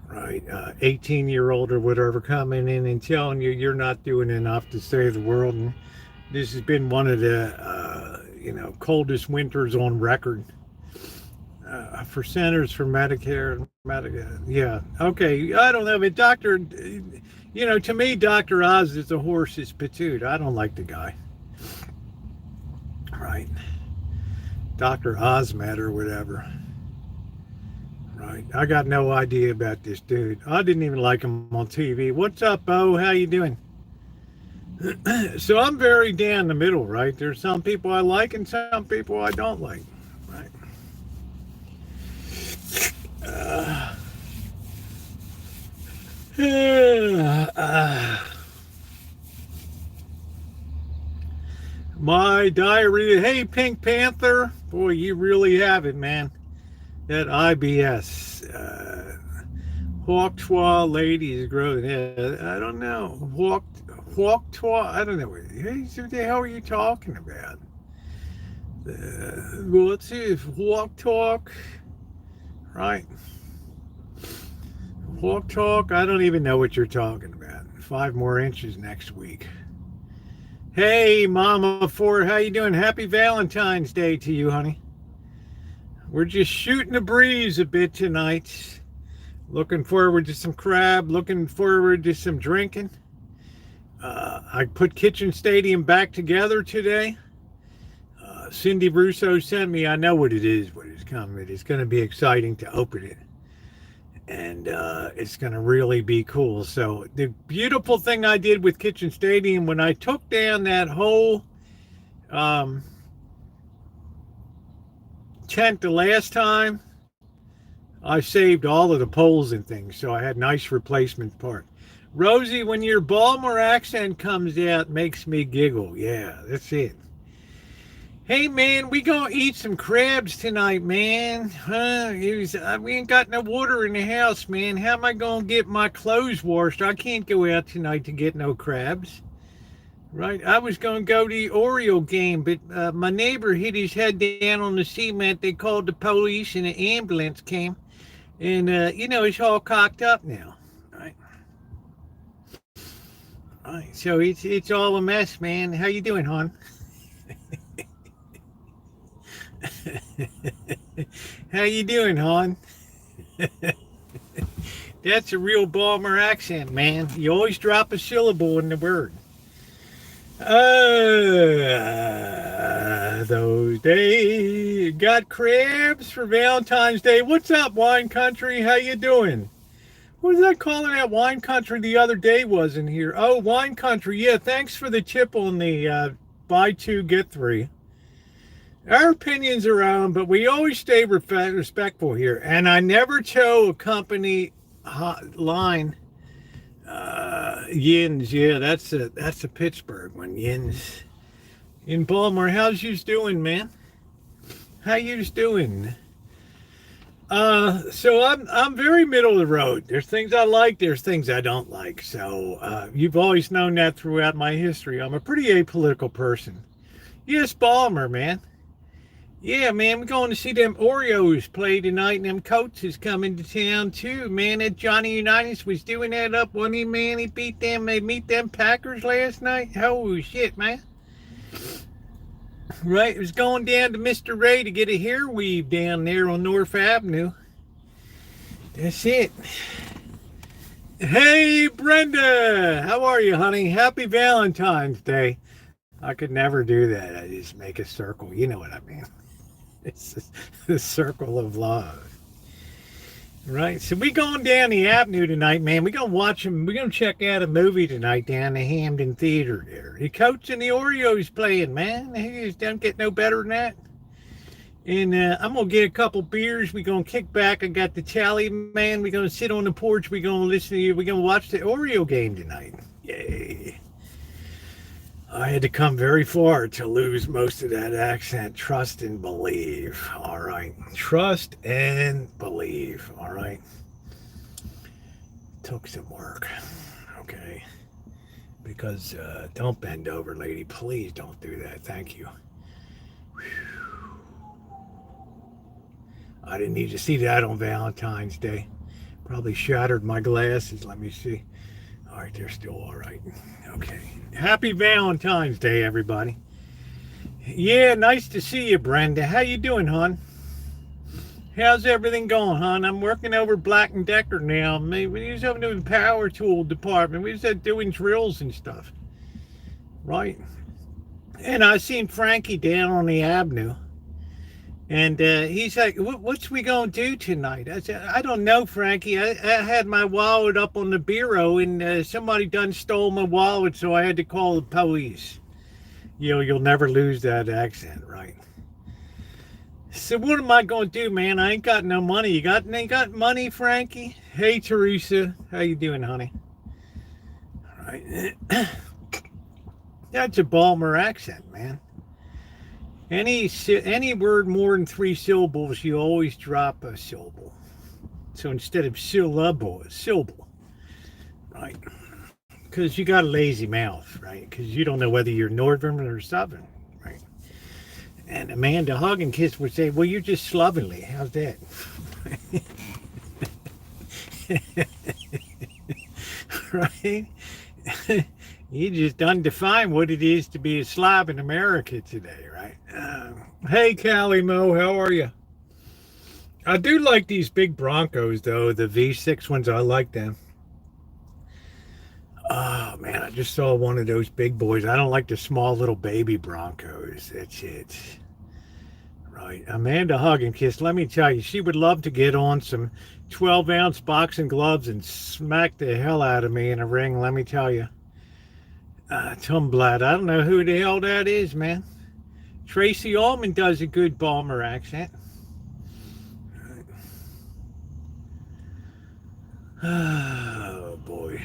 right. 18-year-old or whatever coming in and telling you you're not doing enough to save the world, and this has been one of the coldest winters on record for Centers for Medicare. Yeah, okay. I don't know, but to me, Dr. Oz is a horse's patoot. I don't like the guy. Right. Dr. Ozmet or whatever. Right. I got no idea about this dude. I didn't even like him on TV. What's up, Bo? How you doing? So I'm very down the middle, right? There's some people I like and some people I don't like. Right. Uh, my diarrhea. Hey, Pink Panther. Boy, you really have it, man. That IBS. Hawk Twa ladies growing. I don't know. Hawk Twa. I don't know. What the hell are you talking about? Well, let's see if Walk Talk. Right. Walk Talk. I don't even know what you're talking about. 5 more inches next week. Hey, Mama Ford, how you doing? Happy Valentine's Day to you, honey. We're just shooting the breeze a bit tonight. Looking forward to some crab. Looking forward to some drinking. I put Kitchen Stadium back together today. Cindy Russo sent me. I know what it is. What is coming. It's going to be exciting to open it. And it's going to really be cool. So the beautiful thing I did with Kitchen Stadium, when I took down that whole tent the last time, I saved all of the poles and things. So I had nice replacement part. Rosie, when your Baltimore accent comes out, it makes me giggle. Yeah, that's it. Hey, man, we gonna eat some crabs tonight, man. We ain't got no water in the house, man. How am I gonna get my clothes washed? I can't go out tonight to get no crabs. Right? I was gonna go to the Oriole game, but my neighbor hit his head down on the cement. They called the police and the ambulance came. And, it's all cocked up now. Right? Right. So it's all a mess, man. How you doing, hon? How you doing, hon? That's a real Baltimore accent, man. You always drop a syllable in the word. Those days. Got crabs for Valentine's Day. What's up, Wine Country? How you doing? What was I calling that Wine Country the other day wasn't here? Oh, Wine Country. Yeah, thanks for the tip on the buy 2, get 3. Our opinions are on, but we always stay respectful here. And I never chose a company line. Yins, yeah, that's a Pittsburgh one. Yins. In Baltimore, how's yous doing, man? How yous doing? So I'm very middle of the road. There's things I like, there's things I don't like. So you've always known that throughout my history. I'm a pretty apolitical person. Yes, Baltimore, man. Yeah, man, we're going to see them Oreos play tonight, and them Coats is coming to town too, man. That Johnny Unitas was doing that up, wasn't he, man? He beat them, they beat them Packers last night. Oh shit, man. Right, it was going down to Mr. Ray to get a hair weave down there on North Avenue. That's it. Hey, Brenda, how are you, honey? Happy Valentine's Day. I could never do that. I just make a circle. You know what I mean. It's the circle of love. Right. So we going down the avenue tonight, man. We're going to watch them. We're going to check out a movie tonight down the Hamden Theater there. The Coach and the Oreos playing, man. They just don't get no better than that. And I'm going to get a couple beers. We're going to kick back. I got the tally, man. We're going to sit on the porch. We're going to listen to you. We're going to watch the Oreo game tonight. Yay. I had to come very far to lose most of that accent. Trust and believe. All right. Trust and believe. All right. Took some work. Okay. Because don't bend over, lady. Please don't do that. Thank you. Whew. I didn't need to see that on Valentine's Day. Probably shattered my glasses. Let me see. All right, they're still all right. Okay. Happy Valentine's Day, everybody. Yeah, nice to see you, Brenda. How you doing, hon? How's everything going, hon? I'm working over Black & Decker now. We was over to the power tool department. We was doing drills and stuff. Right? And I seen Frankie down on the avenue. And he's like, what's we going to do tonight? I said, I don't know, Frankie. I had my wallet up on the bureau, and somebody done stole my wallet, so I had to call the police. You'll never lose that accent, right? So what am I going to do, man? I ain't got no money. Ain't got money, Frankie? Hey, Teresa. How you doing, honey? All right. That's a Baltimore accent, man. Any word more than 3 syllables, you always drop a syllable. So instead of syllable, syllable, right? Because you got a lazy mouth, right? Because you don't know whether you're northern or southern, right? And Amanda Hug and Kiss would say, well, you're just slovenly. How's that? Right? You just undefine what it is to be a slob in America today, right? Hey, Callie Mo, how are you? I do like these big Broncos, though. The V6 ones, I like them. Oh, man, I just saw one of those big boys. I don't like the small little baby Broncos. That's it. Right. Amanda Hug and Kiss, let me tell you, she would love to get on some 12-ounce boxing gloves and smack the hell out of me in a ring, let me tell you. Tumblad, I don't know who the hell that is, man. Tracy Allman does a good Balmer accent. Oh, boy.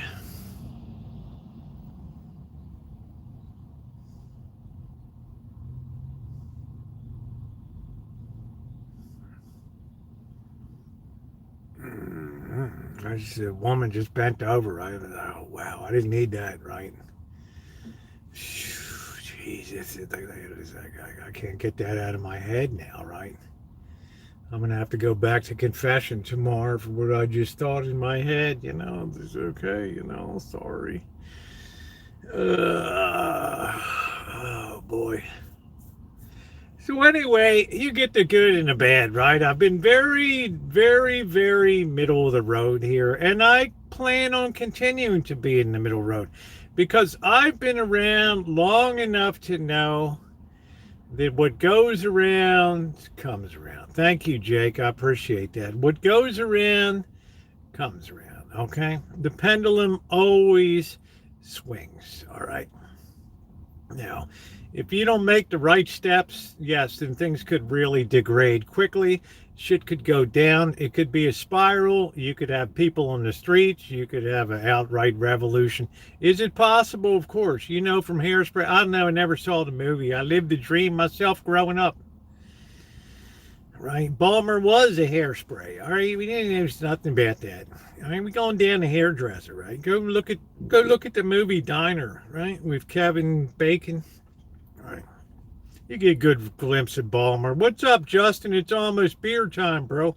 A woman just bent over. Oh, wow, I didn't need that, right? Jesus, I can't get that out of my head now, right? I'm going to have to go back to confession tomorrow for what I just thought in my head. It's okay, sorry. Oh, boy. So anyway, you get the good and the bad, right? I've been very, very, very middle of the road here, and I plan on continuing to be in the middle road because I've been around long enough to know that what goes around comes around. Thank you, Jake. I appreciate that. What goes around comes around, okay? The pendulum always swings, all right? Now, if you don't make the right steps, yes, then things could really degrade quickly. Shit could go down. It could be a spiral. You could have people on the streets. You could have an outright revolution. Is it possible? Of course. From Hairspray. I don't know. I never saw the movie. I lived the dream myself growing up. Right? Balmer was a hairspray. All right, we didn't. There's nothing about that. I mean, we're going down the hairdresser, right? Go look at the movie Diner, right? With Kevin Bacon. All right. You get a good glimpse of Balmer. What's up, Justin? It's almost beer time, bro.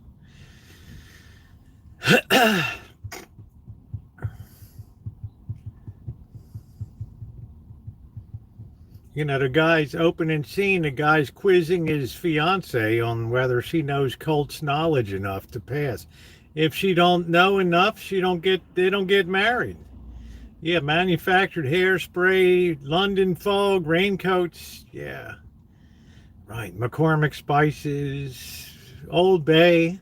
The guy's opening scene, the guy's quizzing his fiance on whether she knows Colt's knowledge enough to pass. If she don't know enough, they don't get married. Yeah, manufactured hairspray, London fog, raincoats. Yeah. Right. McCormick Spices, Old Bay.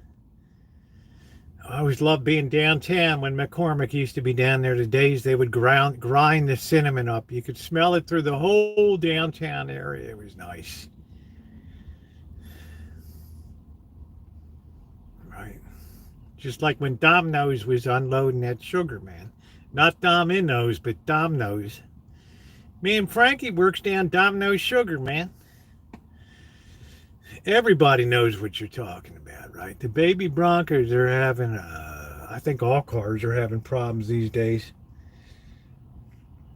I always loved being downtown when McCormick used to be down there. The days they would grind the cinnamon up. You could smell it through the whole downtown area. It was nice. Right. Just like when Domino's was unloading that sugar, man. Not Domino's, but Domino's. Me and Frankie works down Domino's sugar, man. Everybody knows what you're talking about, right? The baby Broncos are having, I think all cars are having problems these days.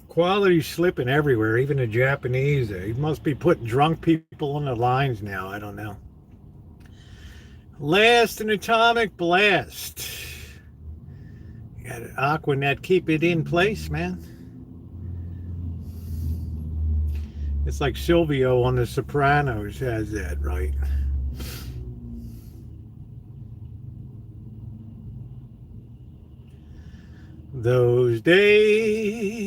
Quality's slipping everywhere, even the Japanese. They must be putting drunk people on the lines now. I don't know. Last an atomic blast. You got an Aquanet, keep it in place, man. It's like Silvio on The Sopranos has that, right? Those days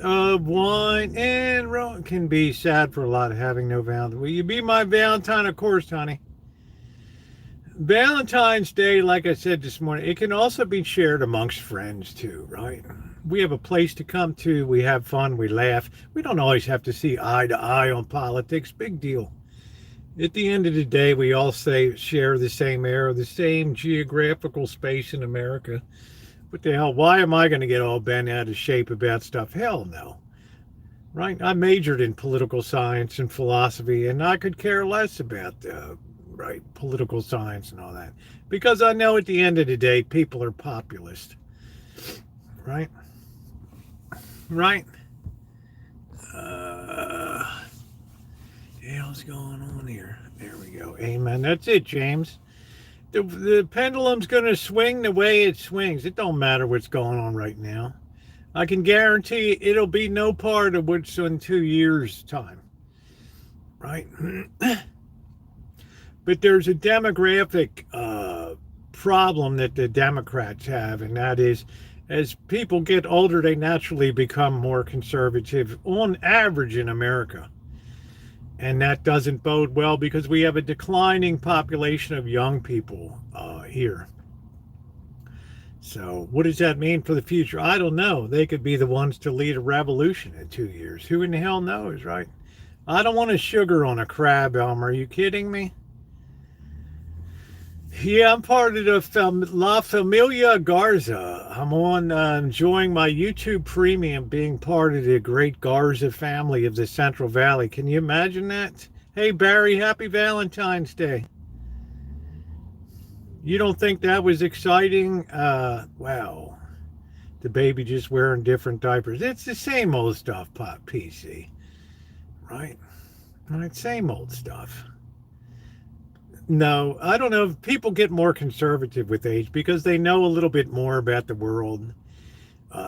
of wine and rum can be sad for a lot, having no Valentine. Will you be my Valentine? Of course, honey. Valentine's Day, like I said this morning, it can also be shared amongst friends too, right? We have a place to come to. We have fun. We laugh. We don't always have to see eye to eye on politics. Big deal. At the end of the day, we all share the same air, the same geographical space in America. What the hell? Why am I going to get all bent out of shape about stuff? Hell no. Right? I majored in political science and philosophy, and I could care less about political science and all that, because I know at the end of the day, people are populist. Right? The hell's going on here? There we go. Amen. That's it, James. The pendulum's going to swing the way it swings. It don't matter what's going on right now. I can guarantee it'll be no part of what's in 2 years' time. Right? But there's a demographic problem that the Democrats have, and that is, as people get older, they naturally become more conservative on average in America. And that doesn't bode well because we have a declining population of young people here. So what does that mean for the future? I don't know. They could be the ones to lead a revolution in 2 years. Who in the hell knows, right? I don't want to sugar on a crab, Elmer. Are you kidding me? Yeah, I'm part of the La Familia Garza. I'm on enjoying my YouTube premium, being part of the great Garza family of the Central Valley. Can you imagine that? Hey, Barry, happy Valentine's Day. You don't think that was exciting? Wow. The baby just wearing different diapers. It's the same old stuff, Pop PC. Right? Same old stuff. No, I don't know. People get more conservative with age because they know a little bit more about the world.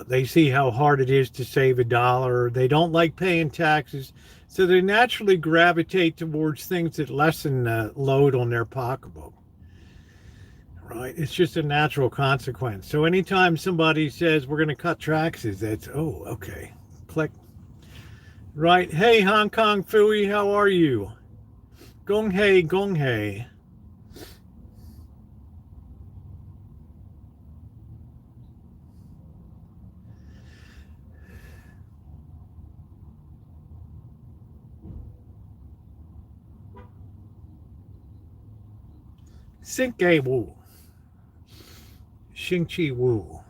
They see how hard it is to save a dollar. They don't like paying taxes. So they naturally gravitate towards things that lessen the load on their pocketbook. Right? It's just a natural consequence. So anytime somebody says we're going to cut taxes, that's, oh, okay. Click. Right. Hey, Hong Kong Fooey, how are you? Gong hei, gong hei. Sinke Wu. Xing Chi Wu.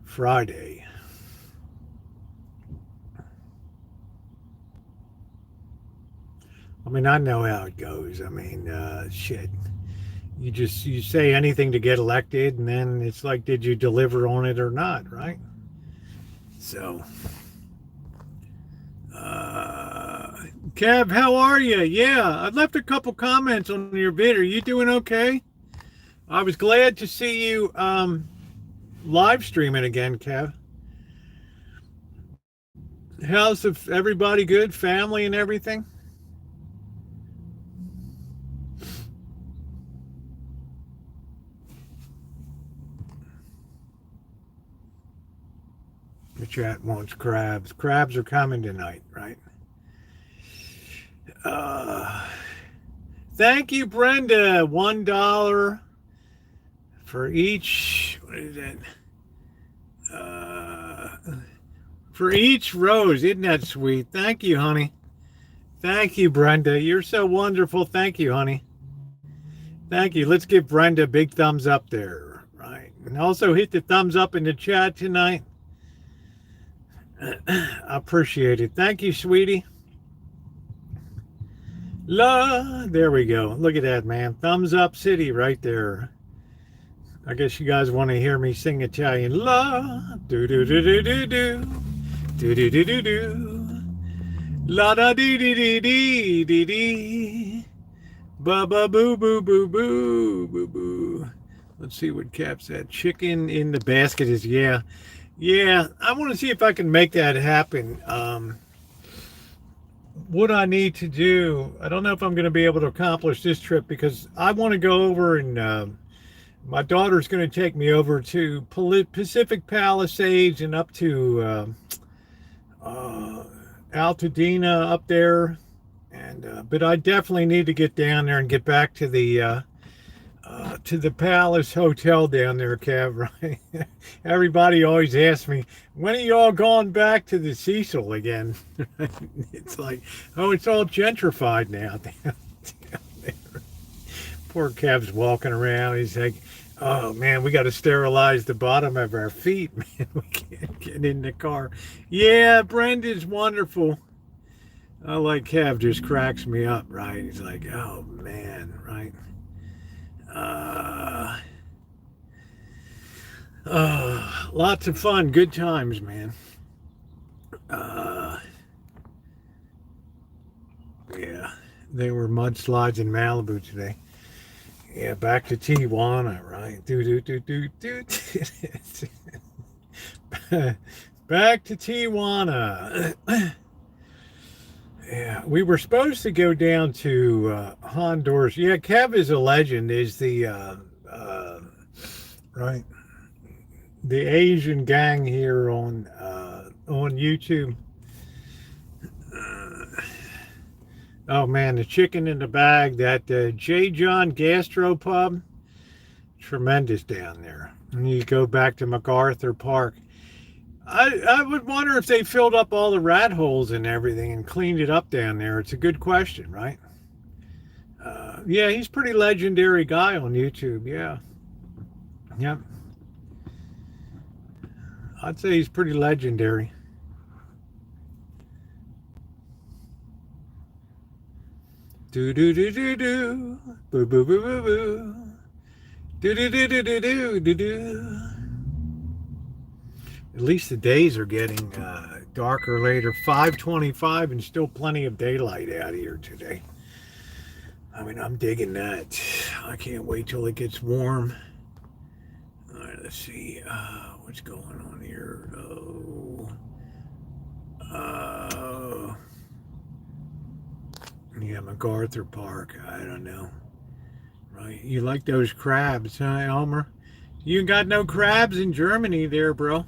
Friday. I mean, I know how it goes. I mean, shit. You say anything to get elected, and then it's like, did you deliver on it or not, right? So, Kev, how are you? Yeah, I left a couple comments on your vid. Are you doing okay? I was glad to see you live streaming again, Kev. How's everybody good? Family and everything? The chat wants crabs. Crabs are coming tonight, right? Thank you, Brenda. $1 for each. What is it? For each rose. Isn't that sweet? Thank you, honey. Thank you, Brenda. You're so wonderful. Thank you, honey. Thank you. Let's give Brenda a big thumbs up there, right? And also hit the thumbs up in the chat tonight. I appreciate it. Thank you, sweetie. There we go. Look at that, man. Thumbs up city right there. I guess you guys want to hear me sing Italian. Do do do do do do do do do do do la da dee dee dee dee dee dee ba ba boo boo boo boo boo boo. Let's see what Cap said. Chicken in the basket is yeah. I want to see if I can make that happen. What I need to do, I don't know if I'm going to be able to accomplish this trip because I want to go over and My daughter's going to take me over to Pacific Palisades and up to Altadena up there. And but I definitely need to get down there and get back to the Palace Hotel down there, Kev, right? Everybody always asks me, when are you all going back to the Cecil again? It's like, oh, it's all gentrified now down there. Poor Kev's walking around. He's like, oh, man, we got to sterilize the bottom of our feet, man. We can't get in the car. Yeah, Brenda's wonderful. I like Kev, just cracks me up, right? He's like, oh, man, right? Lots of fun, good times, man. Yeah, there were mudslides in Malibu today. Yeah, back to Tijuana, right? Back to Tijuana. Yeah, we were supposed to go down to Honduras. Yeah, Kev is a legend. Is the right the Asian gang here on YouTube. Oh man, the chicken in the bag. That J. John Gastropub, tremendous down there. And you go back to MacArthur Park. I would wonder if they filled up all the rat holes and everything and cleaned it up down there. It's a good question, right? Yeah, he's a pretty legendary guy on YouTube. Yeah. Yep. I'd say he's pretty legendary. Do do do do do. Boo boo boo boo boo. Do do do do do do do do. At least the days are getting darker later. 5:25 and still plenty of daylight out here today. I mean, I'm digging that. I can't wait till it gets warm. All right, let's see what's going on here. Yeah, MacArthur Park. I don't know. Right, you like those crabs, huh, Elmer? You got no crabs in Germany there, bro.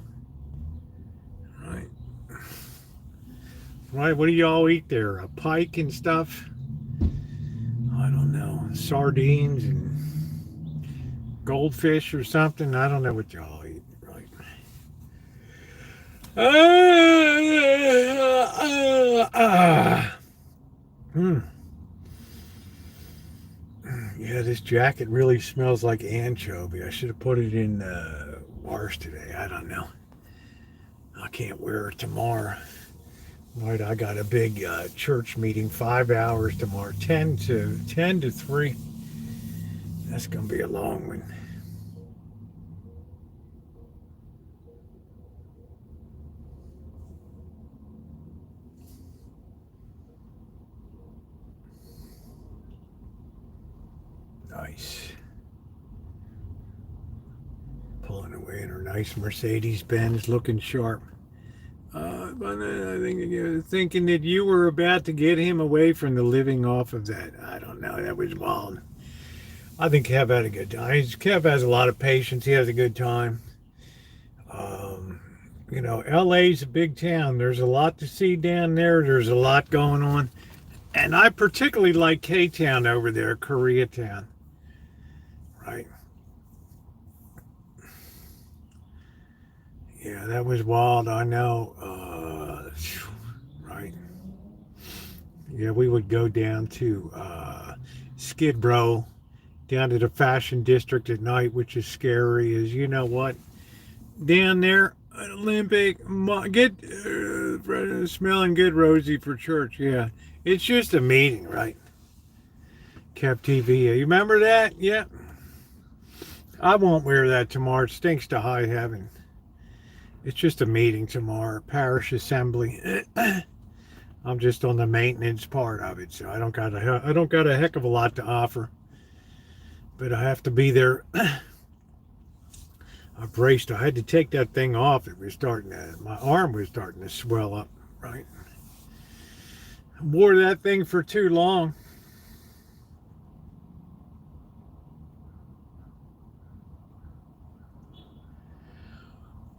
Right, what do y'all eat there? A pike and stuff? I don't know. Sardines and goldfish or something? I don't know what y'all eat. Right. Yeah, this jacket really smells like anchovy. I should have put it in wash today. I don't know. I can't wear it tomorrow. Right, I got a big church meeting, 5 hours tomorrow, 10 to 3. That's gonna be a long one. Nice. Pulling away in her nice Mercedes Benz, looking sharp. But I think you're thinking that you were about to get him away from the living off of that. I don't know. That was wild. I think Kev had a good time. Kev has a lot of patience. He has a good time. You know, LA's a big town. There's a lot to see down there. There's a lot going on. And I particularly like K-Town over there, Koreatown. Right. Yeah, that was wild. I know. Right. Yeah, we would go down to Skid Row, down to the Fashion District at night, which is scary. Is you know what? Down there, Olympic, get smelling good, Rosie, for church. Yeah, it's just a meeting, right? Cap TV. You remember that? Yeah. I won't wear that tomorrow. It stinks to high heaven. It's just a meeting tomorrow, parish assembly. I'm just on the maintenance part of it, so I don't got a heck of a lot to offer. But I have to be there. I braced. I had to take that thing off. It was my arm was starting to swell up, right? I wore that thing for too long.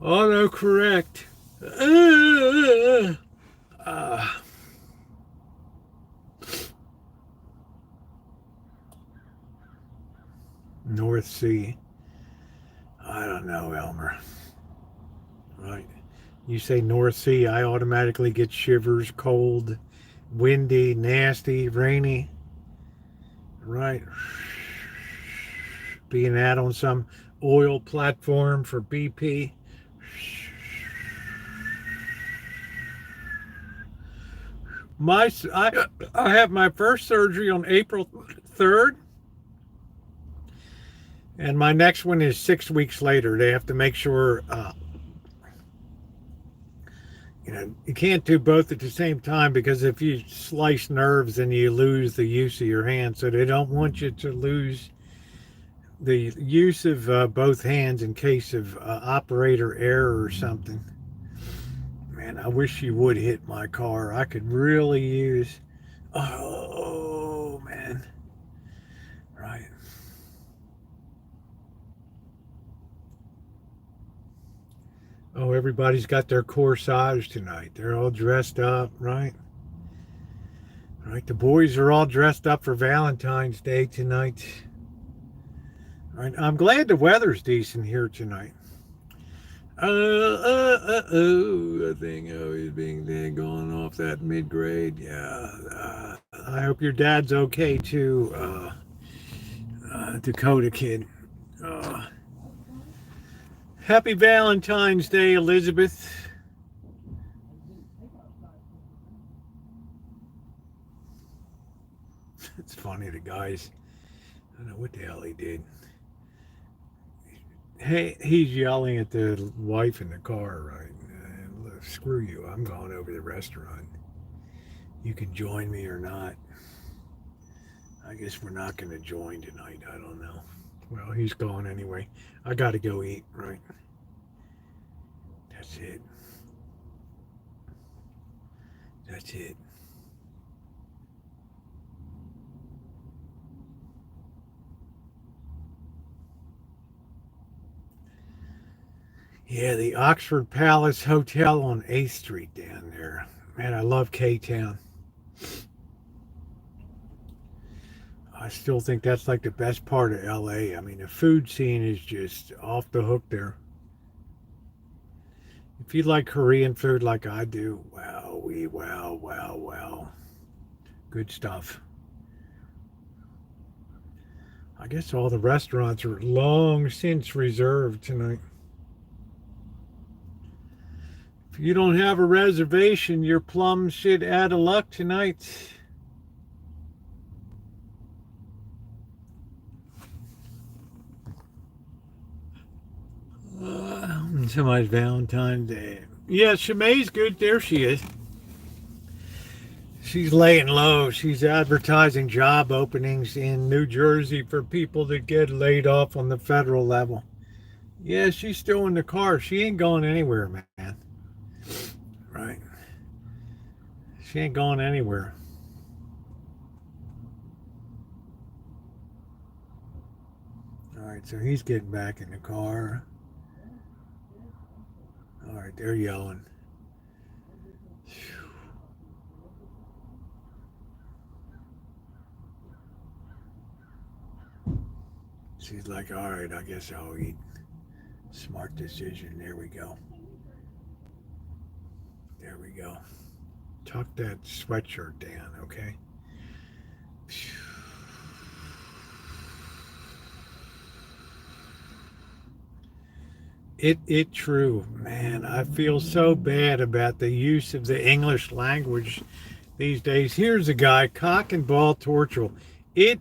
Autocorrect. Uh, uh, North Sea. I don't know, Elmer. Right. You say North Sea, I automatically get shivers, cold, windy, nasty, rainy. Right. Being out on some oil platform for BP. I have my first surgery on April 3rd, and my next one is 6 weeks later. They have to make sure, you can't do both at the same time because if you slice nerves, then you lose the use of your hand. So they don't want you to lose the use of both hands in case of operator error or something. Man, I wish you would hit my car. I could really use. Oh, man. Right. Oh, everybody's got their corsage tonight. They're all dressed up, right? Right. The boys are all dressed up for Valentine's Day tonight. Right. I'm glad the weather's decent here tonight. I think I was being there going off that mid grade. Yeah. I hope your dad's okay too, Dakota kid. Uh, Happy Valentine's Day, Elizabeth. It's funny, the guys, I don't know what the hell he did. Hey, he's yelling at the wife in the car, right? Screw you, I'm going over to the restaurant. You can join me or not. I guess we're not going to join tonight. I don't know. Well, he's gone anyway. I got to go eat, right? That's it. That's it. Yeah, the Oxford Palace Hotel on 8th Street down there. Man, I love K-Town. I still think that's like the best part of LA. I mean, the food scene is just off the hook there. If you like Korean food like I do, wow, wow. Good stuff. I guess all the restaurants are long since reserved tonight. If you don't have a reservation, your plums should add a luck tonight. Somebody's Valentine's Day. Yeah, Shemai's good. There she is. She's laying low. She's advertising job openings in New Jersey for people that get laid off on the federal level. Yeah, she's still in the car. She ain't going anywhere, man. Right. She ain't going anywhere. All right, so he's getting back in the car. All right, they're yelling. She's like, all right, I guess I'll eat. Smart decision. There we go. There we go. Tuck that sweatshirt down, okay? It true, man. I feel so bad about the use of the English language these days. Here's a guy, cock and ball torture. It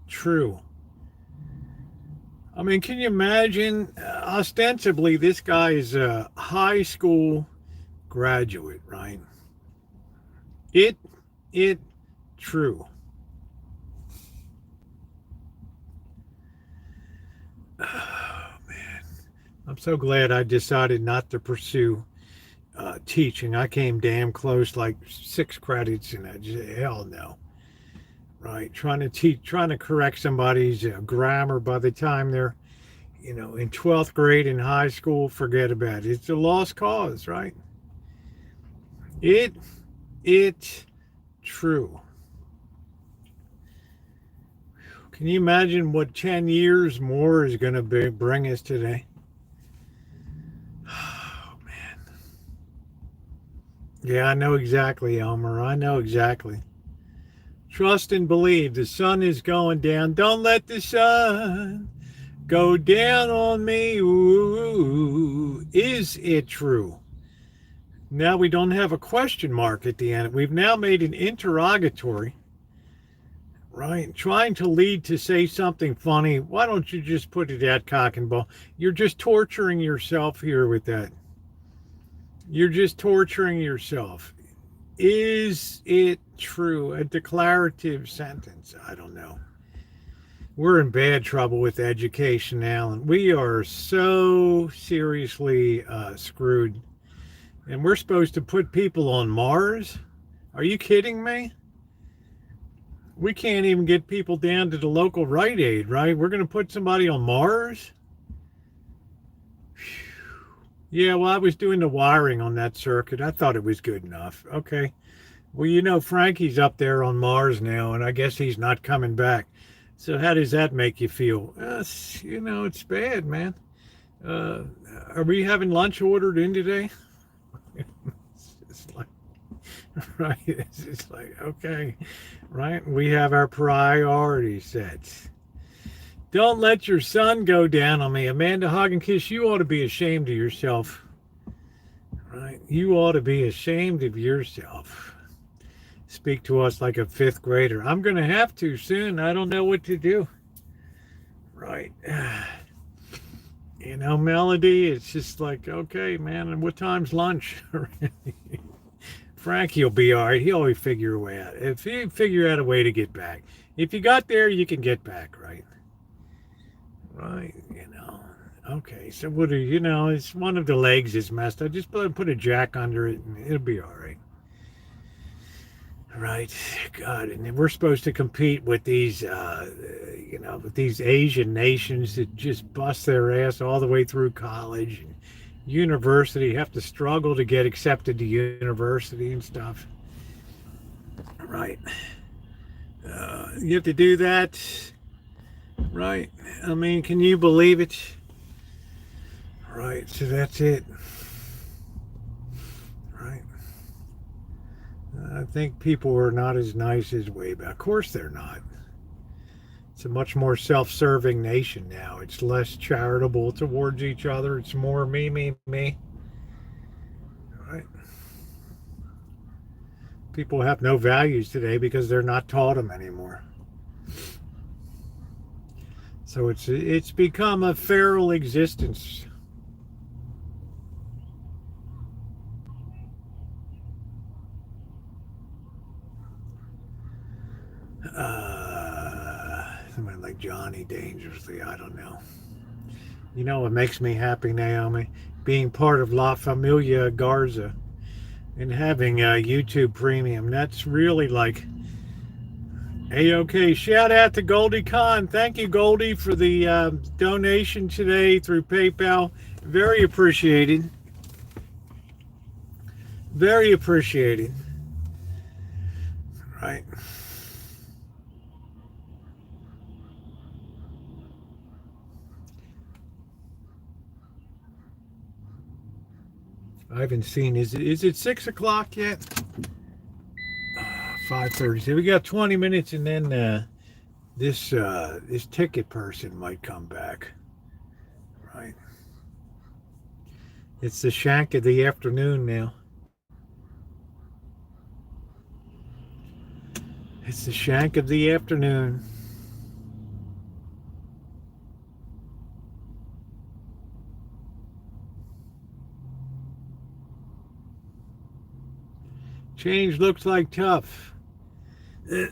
true. I mean, can you imagine? Ostensibly, this guy is a high school graduate, right? It true. Oh man, I'm so glad I decided not to pursue teaching. I came damn close, like 6 credits, and I just hell no. Right, trying to correct somebody's grammar by the time they're in 12th grade in high school, forget about it. It's a lost cause, right? It's true. Can you imagine what 10 years more is going to bring us today? Oh, man. Yeah, I know exactly, Elmer. I know exactly. Trust and believe. The sun is going down. Don't let the sun go down on me. Ooh, is it true? Now we don't have a question mark at the end. We've now made an interrogatory, right? Trying to lead to say something funny. Why don't you just put it at cock and ball? You're just torturing yourself here with that. You're just torturing yourself. Is it true? A declarative sentence. I don't know. We're in bad trouble with education, Alan. We are so seriously screwed. And we're supposed to put people on Mars? Are you kidding me? We can't even get people down to the local Rite Aid, right? We're going to put somebody on Mars? Yeah, well, I was doing the wiring on that circuit. I thought it was good enough. Okay. Well, Frankie's up there on Mars now, and I guess he's not coming back. So how does that make you feel? It's bad, man. Are we having lunch ordered in today? It's just like, right? It's just like, okay, right? We have our priority sets. Don't let your sun go down on me. Amanda Hogginkiss, you ought to be ashamed of yourself. Right? You ought to be ashamed of yourself. Speak to us like a fifth grader. I'm going to have to soon. I don't know what to do. Right. Melody, it's just like, okay, man, and what time's lunch? Frankie will be all right. He'll always figure a way out. If he figure out a way to get back. If you got there, you can get back, right? Right, Okay, so what it's one of the legs is messed. I just put a jack under it and it'll be all right. Right, God, and we're supposed to compete with these, with these Asian nations that just bust their ass all the way through college and university, have to struggle to get accepted to university and stuff. Right, you have to do that. Right. I mean, can you believe it? Right. So that's it. Right. I think people are not as nice as way back. Of course they're not. It's a much more self-serving nation now. It's less charitable towards each other. It's more me, me, me. Right. People have no values today because they're not taught them anymore. So it's become a feral existence. Somebody like Johnny Dangerously, I don't know. You know what makes me happy, Naomi? Being part of La Familia Garza and having a YouTube Premium. That's really like A-OK. Shout out to Goldie Khan. Thank you, Goldie, for the donation today through PayPal. Very appreciated. Very appreciated. Right. I haven't seen. Is it 6 o'clock yet? 5:30. So we got 20 minutes, and then this ticket person might come back. Right. It's the shank of the afternoon now. It's the shank of the afternoon. Change looks like tough.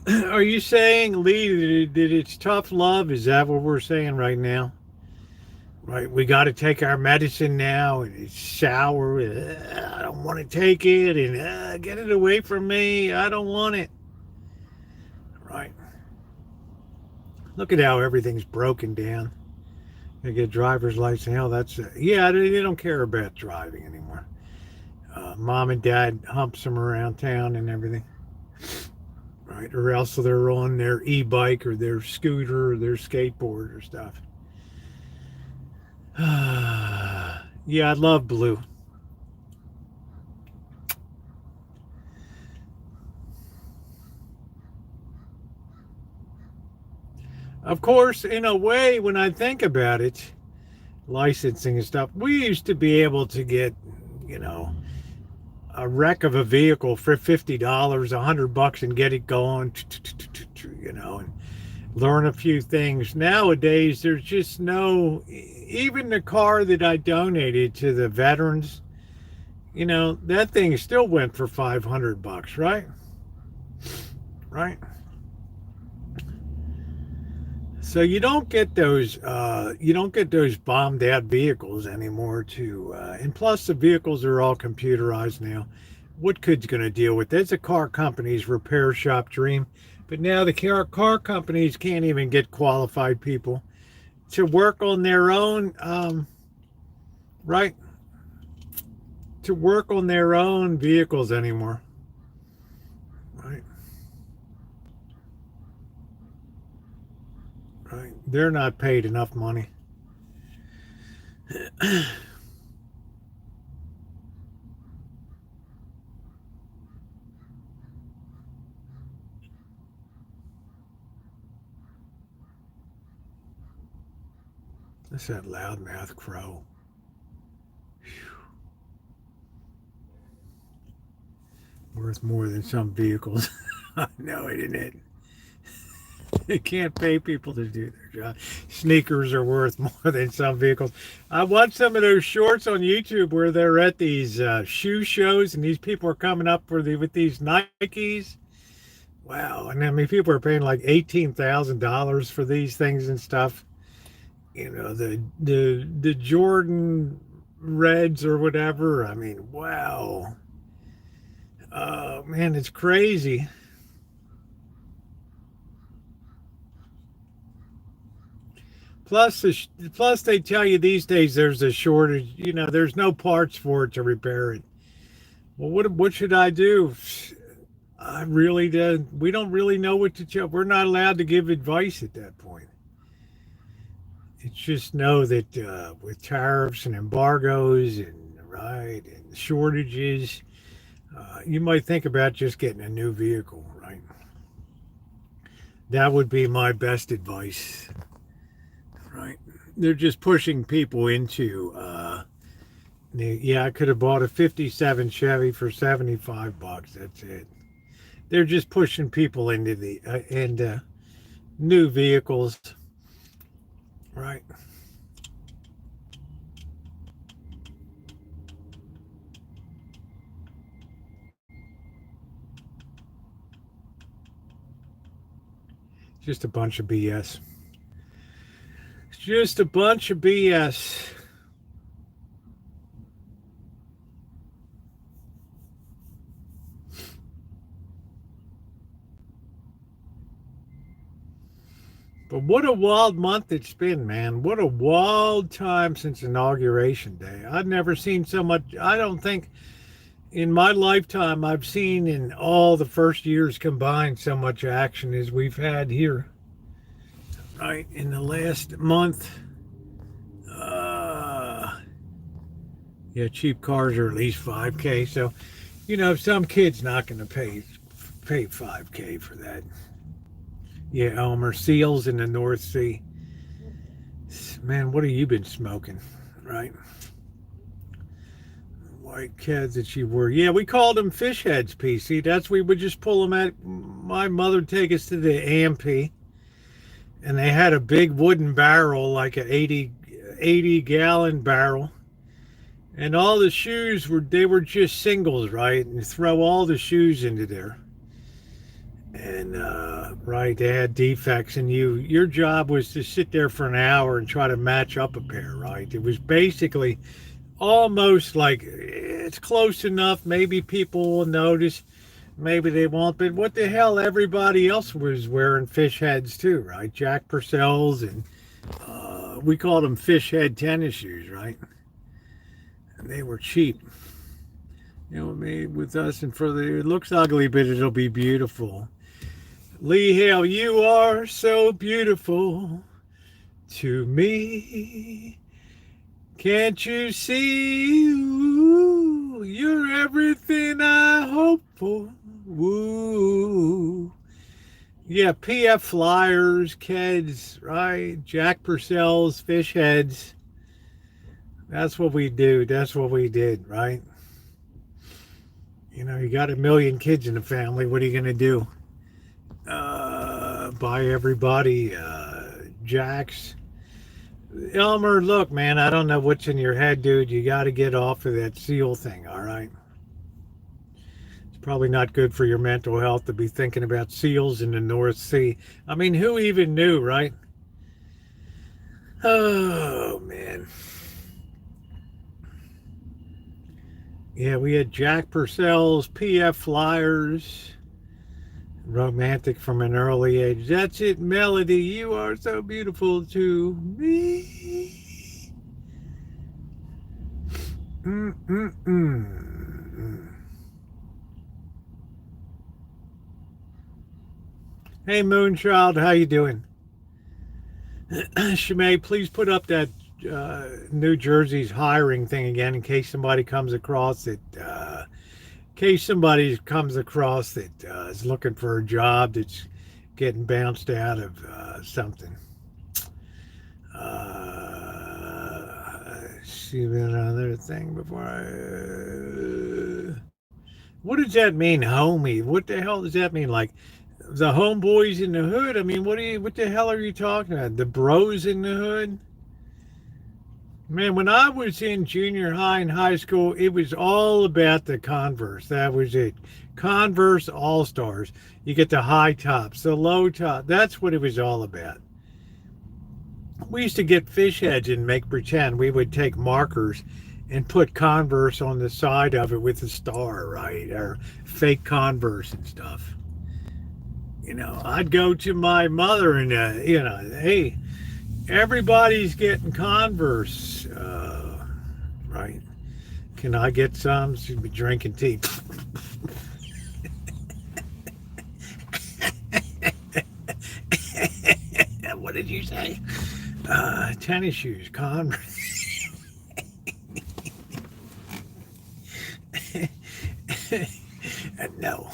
Are you saying, Lee, that it's tough love? Is that what we're saying right now? Right, we got to take our medicine now, and it's sour. I don't want to take it, and get it away from me. I don't want it. Right. Look at how everything's broken down. They get driver's license. Hell, that's yeah. They don't care about driving anymore. Mom and dad humps them around town and everything, right? Or else they're on their e-bike or their scooter or their skateboard or stuff. Yeah, I love blue. Of course, in a way, when I think about it, licensing and stuff, we used to be able to get, you know, a wreck of a vehicle for $50, $100, and get it going, you know, and learn a few things. Nowadays, there's just no, even the car that I donated to the veterans, you know, that thing still went for $500, right? Right. So you don't get those bombed out vehicles anymore. And plus the vehicles are all computerized now. What kid's going to deal with? That's a car company's repair shop dream, but now the car companies can't even get qualified people to work on their own, right? To work on their own vehicles anymore, right? Right? They're not paid enough money. That's that loudmouth crow. Worth more than some vehicles. I know it, isn't it? They can't pay people to do their job. Sneakers are worth more than some vehicles. I watched some of those shorts on YouTube where they're at these shoe shows, and these people are coming up with these Nikes. Wow, and I mean, people are paying like $18,000 for these things and stuff. You know, the Jordan Reds or whatever. I mean, wow. Man, it's crazy. Plus, plus they tell you these days there's a shortage. You know, there's no parts for it to repair it. Well, what should I do? I really did. We don't really know what to tell. We're not allowed to give advice at that point. It's just know that with tariffs and embargoes and right and shortages, you might think about just getting a new vehicle. Right. That would be my best advice. Right. They're just pushing people into. Yeah, I could have bought a '57 Chevy for $75. That's it. They're just pushing people into the into new vehicles. Right. Just a bunch of BS. It's just a bunch of BS. But what a wild month it's been, man. What a wild time since Inauguration Day. I've never seen so much. I don't think in my lifetime I've seen in all the first years combined so much action as we've had here. Right in the last month. Yeah, cheap cars are at least 5K. So, you know, some kid's not going to pay 5K for that. Yeah, Elmer Seals in the North Sea. Man, what have you been smoking? Right? White kids that you were. Yeah, we called them fish heads, PC. That's we would just pull them at. My mother would take us to the AMP, and they had a big wooden barrel, like an 80 gallon barrel. And all the shoes they were just singles, right? And throw all the shoes into there. And right, they had defects, and your job was to sit there for an hour and try to match up a pair, right? It was basically almost like it's close enough. Maybe people will notice, maybe they won't. But what the hell? Everybody else was wearing fish heads too, right? Jack Purcells and We called them fish head tennis shoes, right? And they were cheap. Made with us and for the. It looks ugly, but it'll be beautiful. Lee Hale, you are so beautiful to me. Can't you see? Ooh, you're everything I hope for. Ooh. Yeah, PF Flyers, Keds, right? Jack Purcell's, fish heads. That's what we do. That's what we did, right? You got a million kids in the family. What are you going to do? Buy everybody Jacks. Elmer, look, man, I don't know what's in your head, dude. You got to get off of that seal thing, all right? It's probably not good for your mental health to be thinking about seals in the North Sea. I mean, who even knew, right? Oh, man. Yeah, we had Jack Purcell's, PF Flyers, romantic from an early age. That's it, Melody. You are so beautiful to me. Hey, Moonchild, how you doing? Shimei, please put up that New Jersey's hiring thing again in case somebody comes across it. In case somebody comes across that is looking for a job that's getting bounced out of something. See another thing before I. What does that mean, homie? What the hell does that mean? Like the homeboys in the hood? I mean, what the hell are you talking about? The bros in the hood? Man, when I was in junior high and high school, it was all about the Converse. That was it. Converse All-Stars. You get the high tops, the low top. That's what it was all about. We used to get fish heads and make pretend. We would take markers and put Converse on the side of it with a star, right? Or fake Converse and stuff. I'd go to my mother and, hey, everybody's getting Converse, right? Can I get some? She'd be drinking tea. What did you say? Tennis shoes, Converse. No.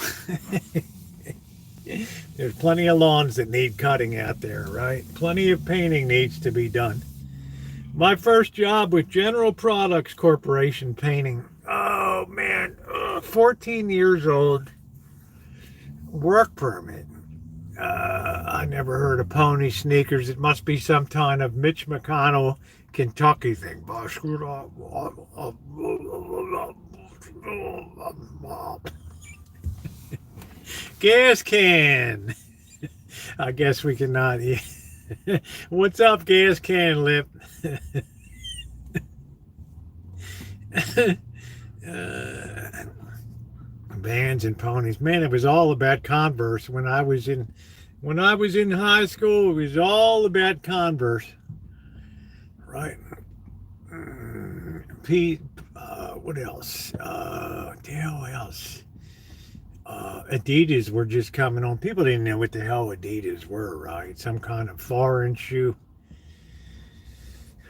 There's plenty of lawns that need cutting out there, right? Plenty of painting needs to be done. My first job with General Products Corporation painting. Oh, man. 14 years old. Work permit. I never heard of pony sneakers. It must be some kind of Mitch McConnell, Kentucky thing. Gas can. I guess we cannot. Yeah. What's up, gas can lip? Bands and ponies. Man, it was all about Converse when I was in high school. It was all about Converse. Right. Pete, what else? The hell else? Adidas were just coming on. People didn't know what the hell Adidas were, right? Some kind of foreign shoe.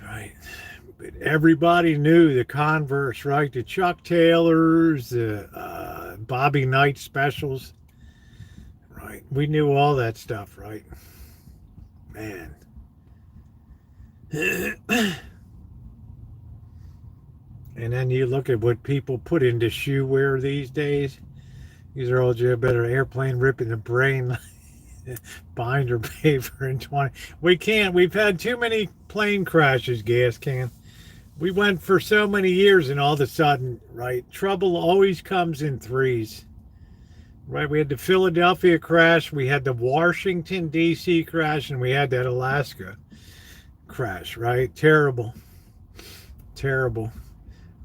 Right. But everybody knew the Converse, right? The Chuck Taylors, the Bobby Knight specials. Right. We knew all that stuff, right? Man. And then you look at what people put into shoe wear these days. These are all just better airplane ripping the brain binder paper in 20. We can't. We've had too many plane crashes, gas can. We went for so many years and all of a sudden, right, trouble always comes in threes. Right, we had the Philadelphia crash, we had the Washington, D.C. crash, and we had that Alaska crash, right? Terrible. Terrible.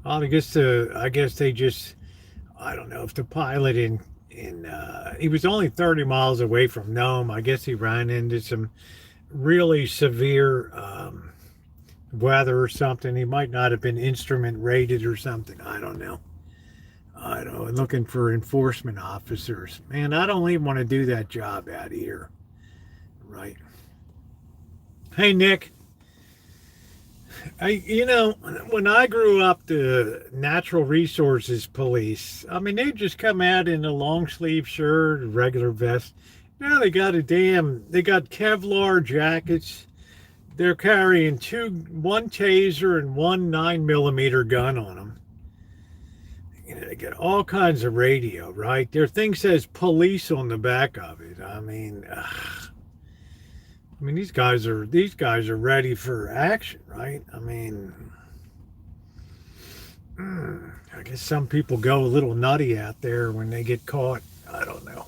I guess they just, I don't know if the pilot he was only 30 miles away from Nome. I guess he ran into some really severe weather or something. He might not have been instrument rated or something. I don't know. I don't know. Looking for enforcement officers. Man, I don't even want to do that job out here. Right. Hey, Nick. When I grew up, the natural resources police, I mean, they just come out in a long sleeve shirt, a regular vest. Now they got Kevlar jackets. They're carrying one taser and one 9mm gun on them. They get all kinds of radio, right? Their thing says police on the back of it. These guys are ready for action, right? I guess some people go a little nutty out there when they get caught. I don't know.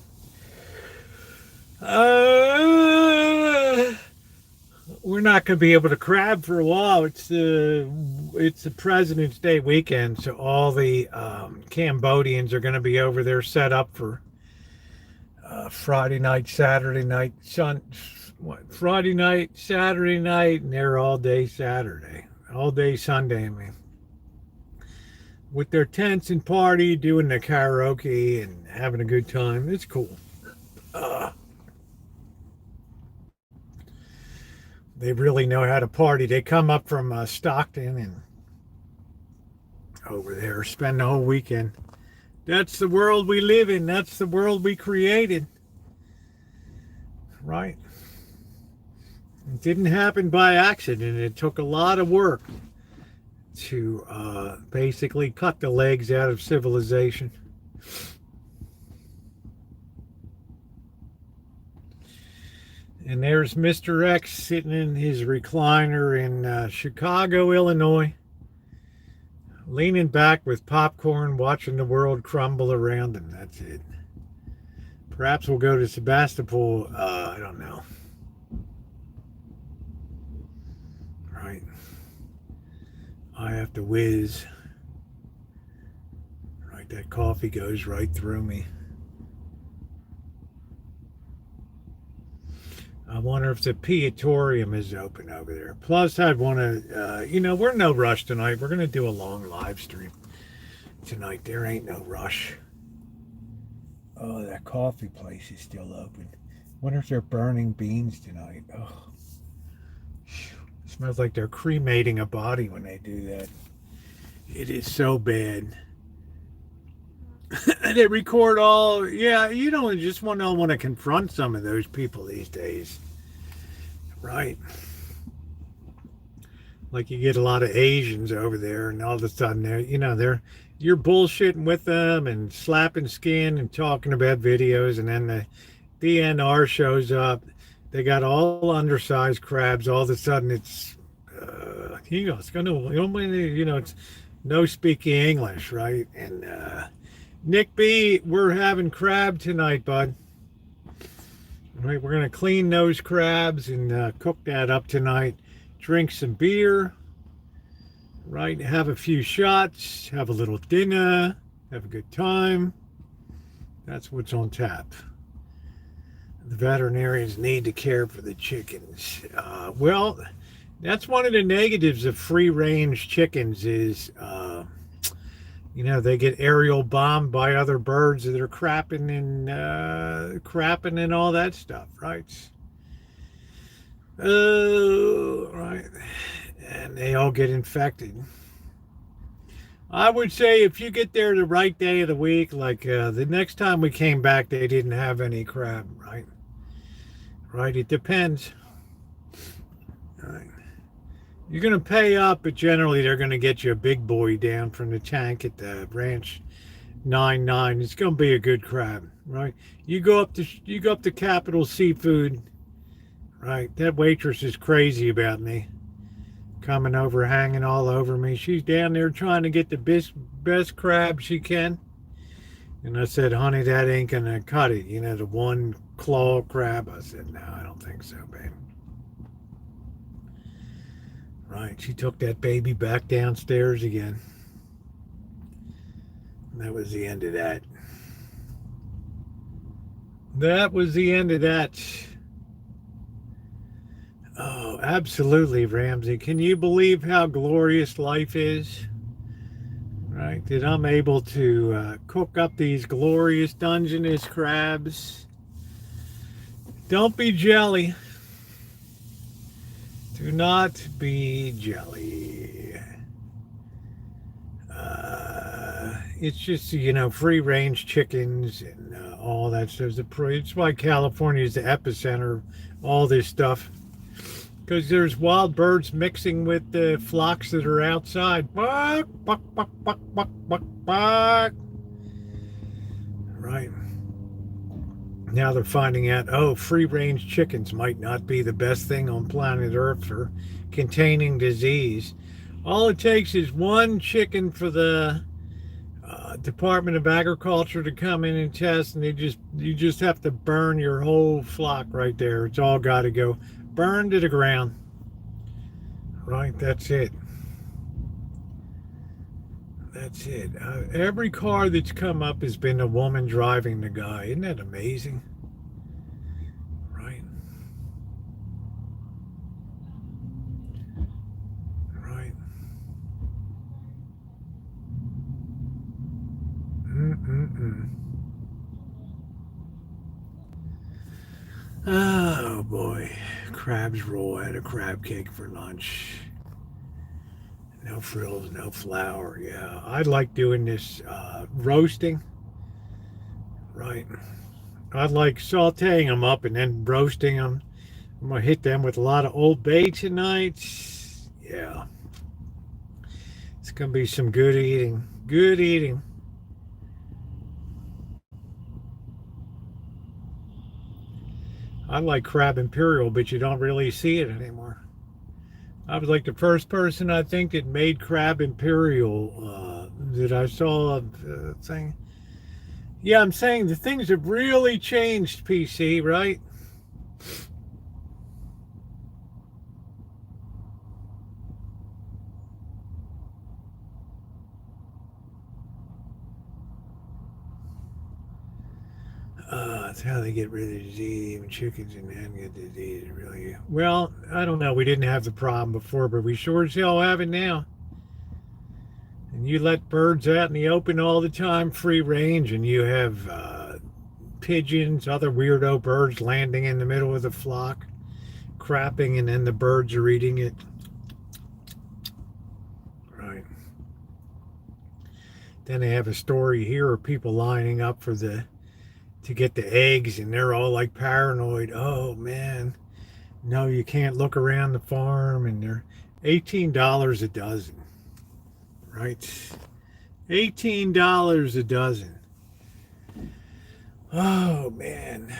We're not going to be able to crab for a while. It's the President's Day weekend, so all the Cambodians are going to be over there set up for Friday night, Saturday night, Friday night, Saturday night, and they're all day Saturday, all day Sunday. With their tents and party, doing the karaoke and having a good time. It's cool. They really know how to party. They come up from Stockton and over there, spend the whole weekend. That's the world we live in. That's the world we created. Right? It didn't happen by accident. It took a lot of work to basically cut the legs out of civilization. And there's Mr. X sitting in his recliner in Chicago, Illinois, leaning back with popcorn, watching the world crumble around him. That's it. Perhaps we'll go to Sebastopol. I don't know. Right. I have to whiz. Right, that coffee goes right through me. I wonder if the Piatorium is open over there. Plus, I'd want to, we're in no rush tonight. We're going to do a long live stream tonight. There ain't no rush. Oh, that coffee place is still open. Wonder if they're burning beans tonight. Oh, smells like they're cremating a body when they do that. It is so bad. They record all, yeah, you don't just want to confront some of those people these days. Right. Like you get a lot of Asians over there and all of a sudden you're bullshitting with them and slapping skin and talking about videos, and then the DNR shows up. They got all undersized crabs. All of a sudden it's it's no speaking English, right? And Nick B, we're having crab tonight, bud. All right, we're going to clean those crabs and cook that up tonight. Drink some beer, right? Have a few shots, have a little dinner, have a good time. That's what's on tap. The veterinarians need to care for the chickens. Well, that's one of the negatives of free-range chickens is they get aerial bombed by other birds that are crapping and all that stuff, right? Right. And they all get infected. I would say if you get there the right day of the week, like the next time we came back, they didn't have any crab, right? Right, it depends. All right. You're going to pay up, but generally they're going to get you a big boy down from the tank at the Ranch 99. It's going to be a good crab, right? You go up to Capital Seafood, right? That waitress is crazy about me, coming over, hanging all over me. She's down there trying to get the best crab she can. And I said, honey, that ain't going to cut it. The one claw crab. I said, no, I don't think so, babe. Right, she took that baby back downstairs again. And that was the end of that. That was the end of that. Oh, absolutely, Ramsey. Can you believe how glorious life is? Right? That I'm able to cook up these glorious Dungeness crabs. Don't be jelly. Do not be jelly. It's just, free range chickens and all that stuff. It's why California is the epicenter of all this stuff. Because there's wild birds mixing with the flocks that are outside. Buck, buck, buck, buck, buck, buck, buck. Right. Now they're finding out, oh, free range chickens might not be the best thing on planet Earth for containing disease. All it takes is one chicken for the Department of Agriculture to come in and test, and you just have to burn your whole flock right there. It's all got to go burn to the ground. Right, that's it. That's it. Every car that's come up has been a woman driving the guy. Isn't that amazing? Right. Right. Mm-mm-mm. Oh boy, crabs roll. I had a crab cake for lunch. No frills, no flour. Yeah, I like doing this roasting. Right. I like sauteing them up and then roasting them. I'm gonna hit them with a lot of Old Bay tonight. Yeah, it's gonna be some good eating. Good eating. I like crab imperial, but you don't really see it anymore. I was like the first person I think that made crab imperial that I saw a thing. Yeah, I'm saying the things have really changed, PC, right? It's how they get rid of the disease. Even chickens and men get the disease. Really? Well, I don't know. We didn't have the problem before, but we sure as hell have it now. And you let birds out in the open all the time, free range, and you have pigeons, other weirdo birds landing in the middle of the flock, crapping, and then the birds are eating it. Right. Then they have a story here of people lining up to get the eggs, and they're all like paranoid. Oh man, no, you can't look around the farm, and they're $18 a dozen. Right. $18 a dozen. Oh man.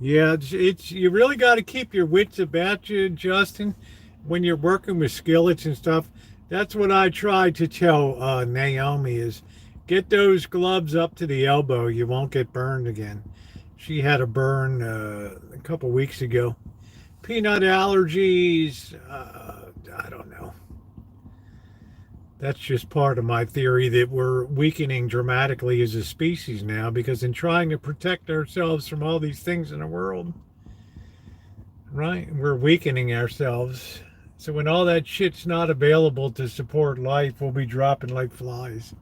Yeah, it's you really got to keep your wits about you, Justin, when you're working with skillets and stuff. That's what I try to tell Naomi is get those gloves up to the elbow. You won't get burned again. She had a burn a couple weeks ago. Peanut allergies. I don't know. That's just part of my theory that we're weakening dramatically as a species now because in trying to protect ourselves from all these things in the world, right, we're weakening ourselves. So when all that shit's not available to support life, we'll be dropping like flies.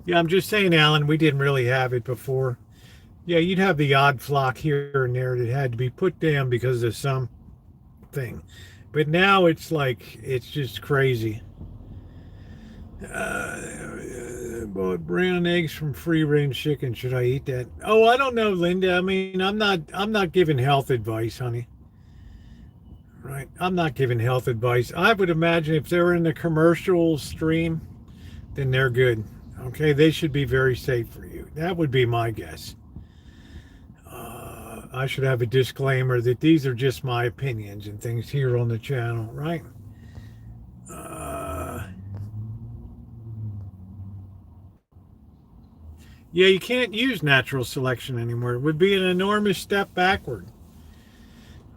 Yeah, I'm just saying, Alan, we didn't really have it before. Yeah, you'd have the odd flock here and there that had to be put down because of something. But now it's like, it's just crazy. Bought brown eggs from free range chicken. Should I eat that? Oh, I don't know, Linda. I mean, I'm not giving health advice, honey. Right? I'm not giving health advice. I would imagine if they're in the commercial stream, then they're good. Okay, they should be very safe for you. That would be my guess. I should have a disclaimer that these are just my opinions and things here on the channel, right? Yeah, you can't use natural selection anymore. It would be an enormous step backward,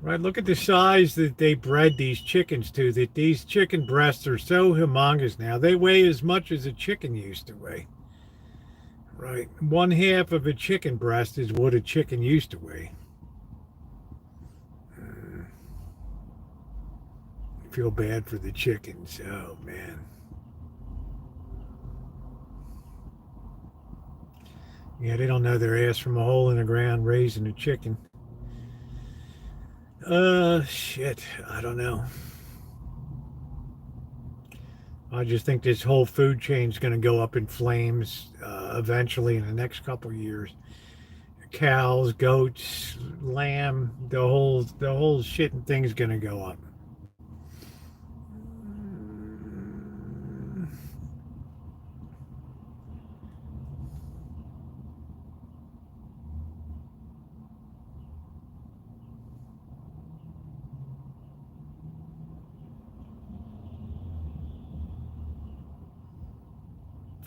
Right, look at the size that they bred these chickens to, that these chicken breasts are so humongous now. They weigh as much as a chicken used to weigh. Right, one half of a chicken breast is what a chicken used to weigh. Feel bad for the chickens. Oh, man. Yeah, they don't know their ass from a hole in the ground raising a chicken. Shit. I don't know. I just think this whole food chain is going to go up in flames eventually in the next couple of years. Cows, goats, lamb, the whole shit and thing's going to go up.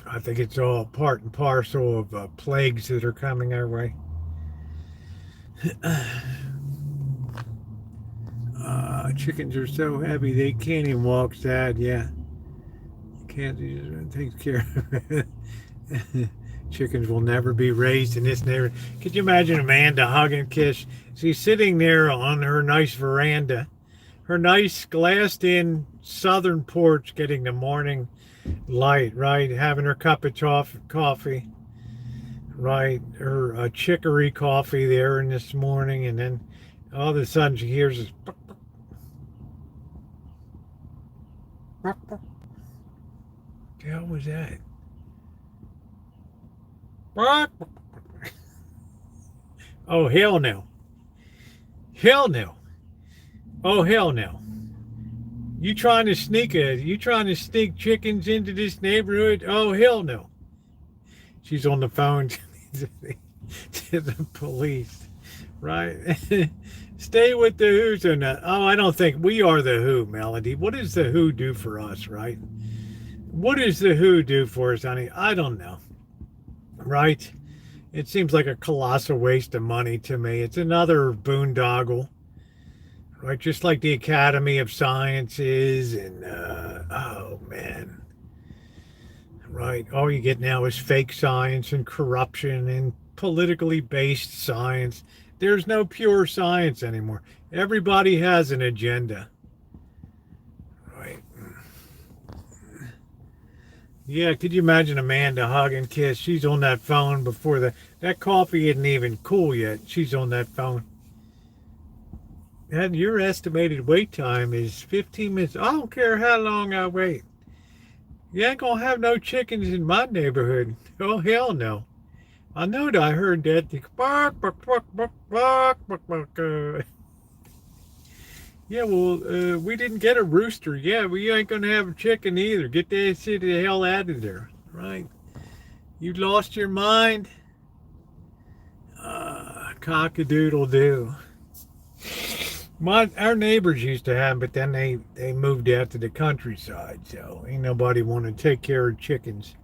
I think it's all part and parcel of plagues that are coming our way. Chickens are so heavy they can't even walk sad. Yeah, you can't. You just take care of it. Chickens will never be raised in this neighborhood. Could you imagine Amanda hugging Kish? She's sitting there on her nice veranda, her nice glassed-in southern porch, getting the morning light, right? Having her cup of coffee, right? Her chicory coffee there in this morning, and then all of a sudden she hears this. What the hell was that? Oh, hell no. Hell no. Oh, hell no. You trying to sneak chickens into this neighborhood? Oh, hell no. She's on the phone to the police, right? Stay with the Who's or not. Oh, I don't think we are the Who, Melody. What does the Who do for us, right? What does the Who do for us, honey? I don't know, right? It seems like a colossal waste of money to me. It's another boondoggle, right? Just like the Academy of Sciences and, oh, man. Right. All you get now is fake science and corruption and politically based science. There's no pure science anymore. Everybody has an agenda. Right. Yeah, could you imagine Amanda hug and kiss? She's on that phone before that coffee isn't even cool yet. She's on that phone. And your estimated wait time is 15 minutes. I don't care how long I wait. You ain't gonna have no chickens in my neighborhood. Oh, hell no. I know that I heard that. Bark, bark, bark, bark, bark, bark, bark. Yeah, well, we didn't get a rooster. Yeah, we ain't gonna have a chicken either. Get that shit the hell out of there, right? You lost your mind? Cock-a-doodle-doo. Our neighbors used to have, but then they moved out to the countryside, so ain't nobody want to take care of chickens.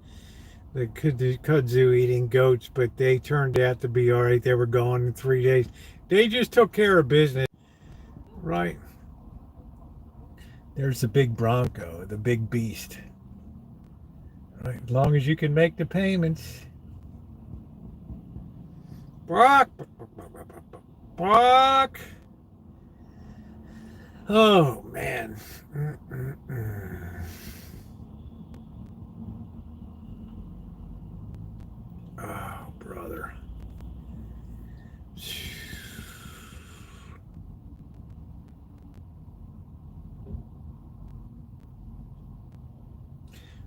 The kudzu eating goats, but they turned out to be all right. They were gone in 3 days. They just took care of business, right? There's the big bronco, the big beast. Right, as long as you can make the payments. Brock, Brock. Oh, man. Oh, brother.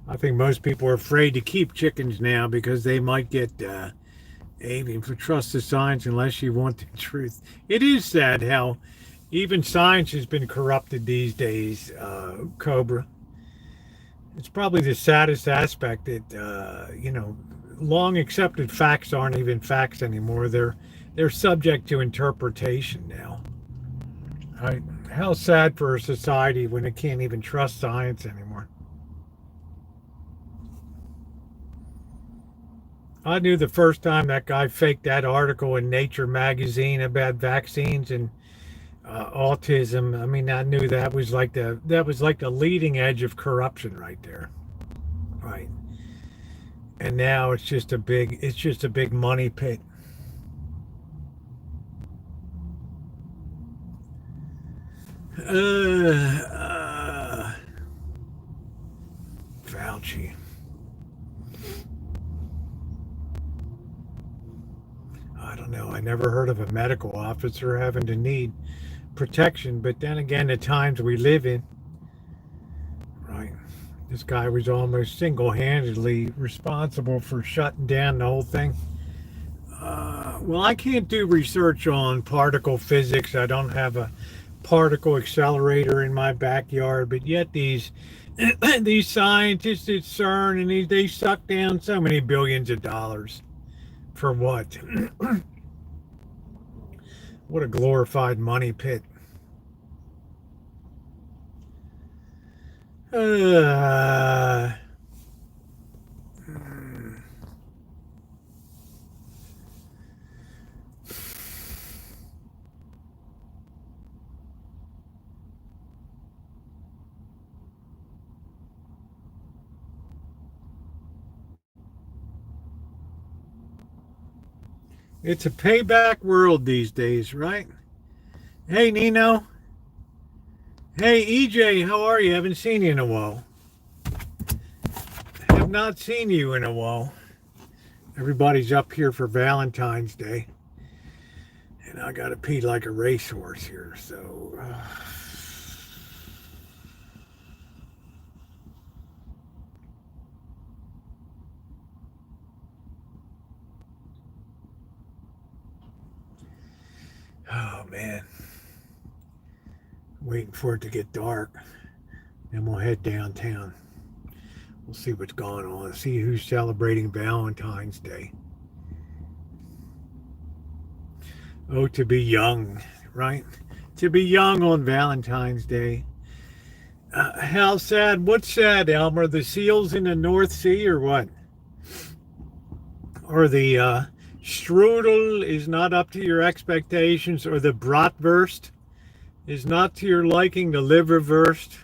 I think most people are afraid to keep chickens now because they might get aiming for trust the science unless you want the truth. It is sad how even science has been corrupted these days, Cobra. It's probably the saddest aspect that, long accepted facts aren't even facts anymore. They're subject to interpretation now. Right? How sad for a society when it can't even trust science anymore. I knew the first time that guy faked that article in Nature magazine about vaccines, and autism. I mean, I knew that was like the leading edge of corruption right there, right? And now it's just a big money pit. Uh, Fauci. I don't know. I never heard of a medical officer having to need protection, but then again, the times we live in, right? This guy was almost single-handedly responsible for shutting down the whole thing. Well, I can't do research on particle physics. I don't have a particle accelerator in my backyard, but yet these these scientists at CERN and they suck down so many billions of dollars for what? What a glorified money pit. Uh, it's a payback world these days, right? Hey, Nino. Hey, EJ, how are you? Haven't seen you in a while. Have not seen you in a while. Everybody's up here for Valentine's Day. And I got to pee like a racehorse here, so. Oh, man. Waiting for it to get dark. Then we'll head downtown. We'll see what's going on. See who's celebrating Valentine's Day. Oh, to be young, right? To be young on Valentine's Day. How sad? What's sad, Elmer? The seals in the North Sea or what? Or the strudel is not up to your expectations, or the bratwurst is not to your liking, the liverwurst,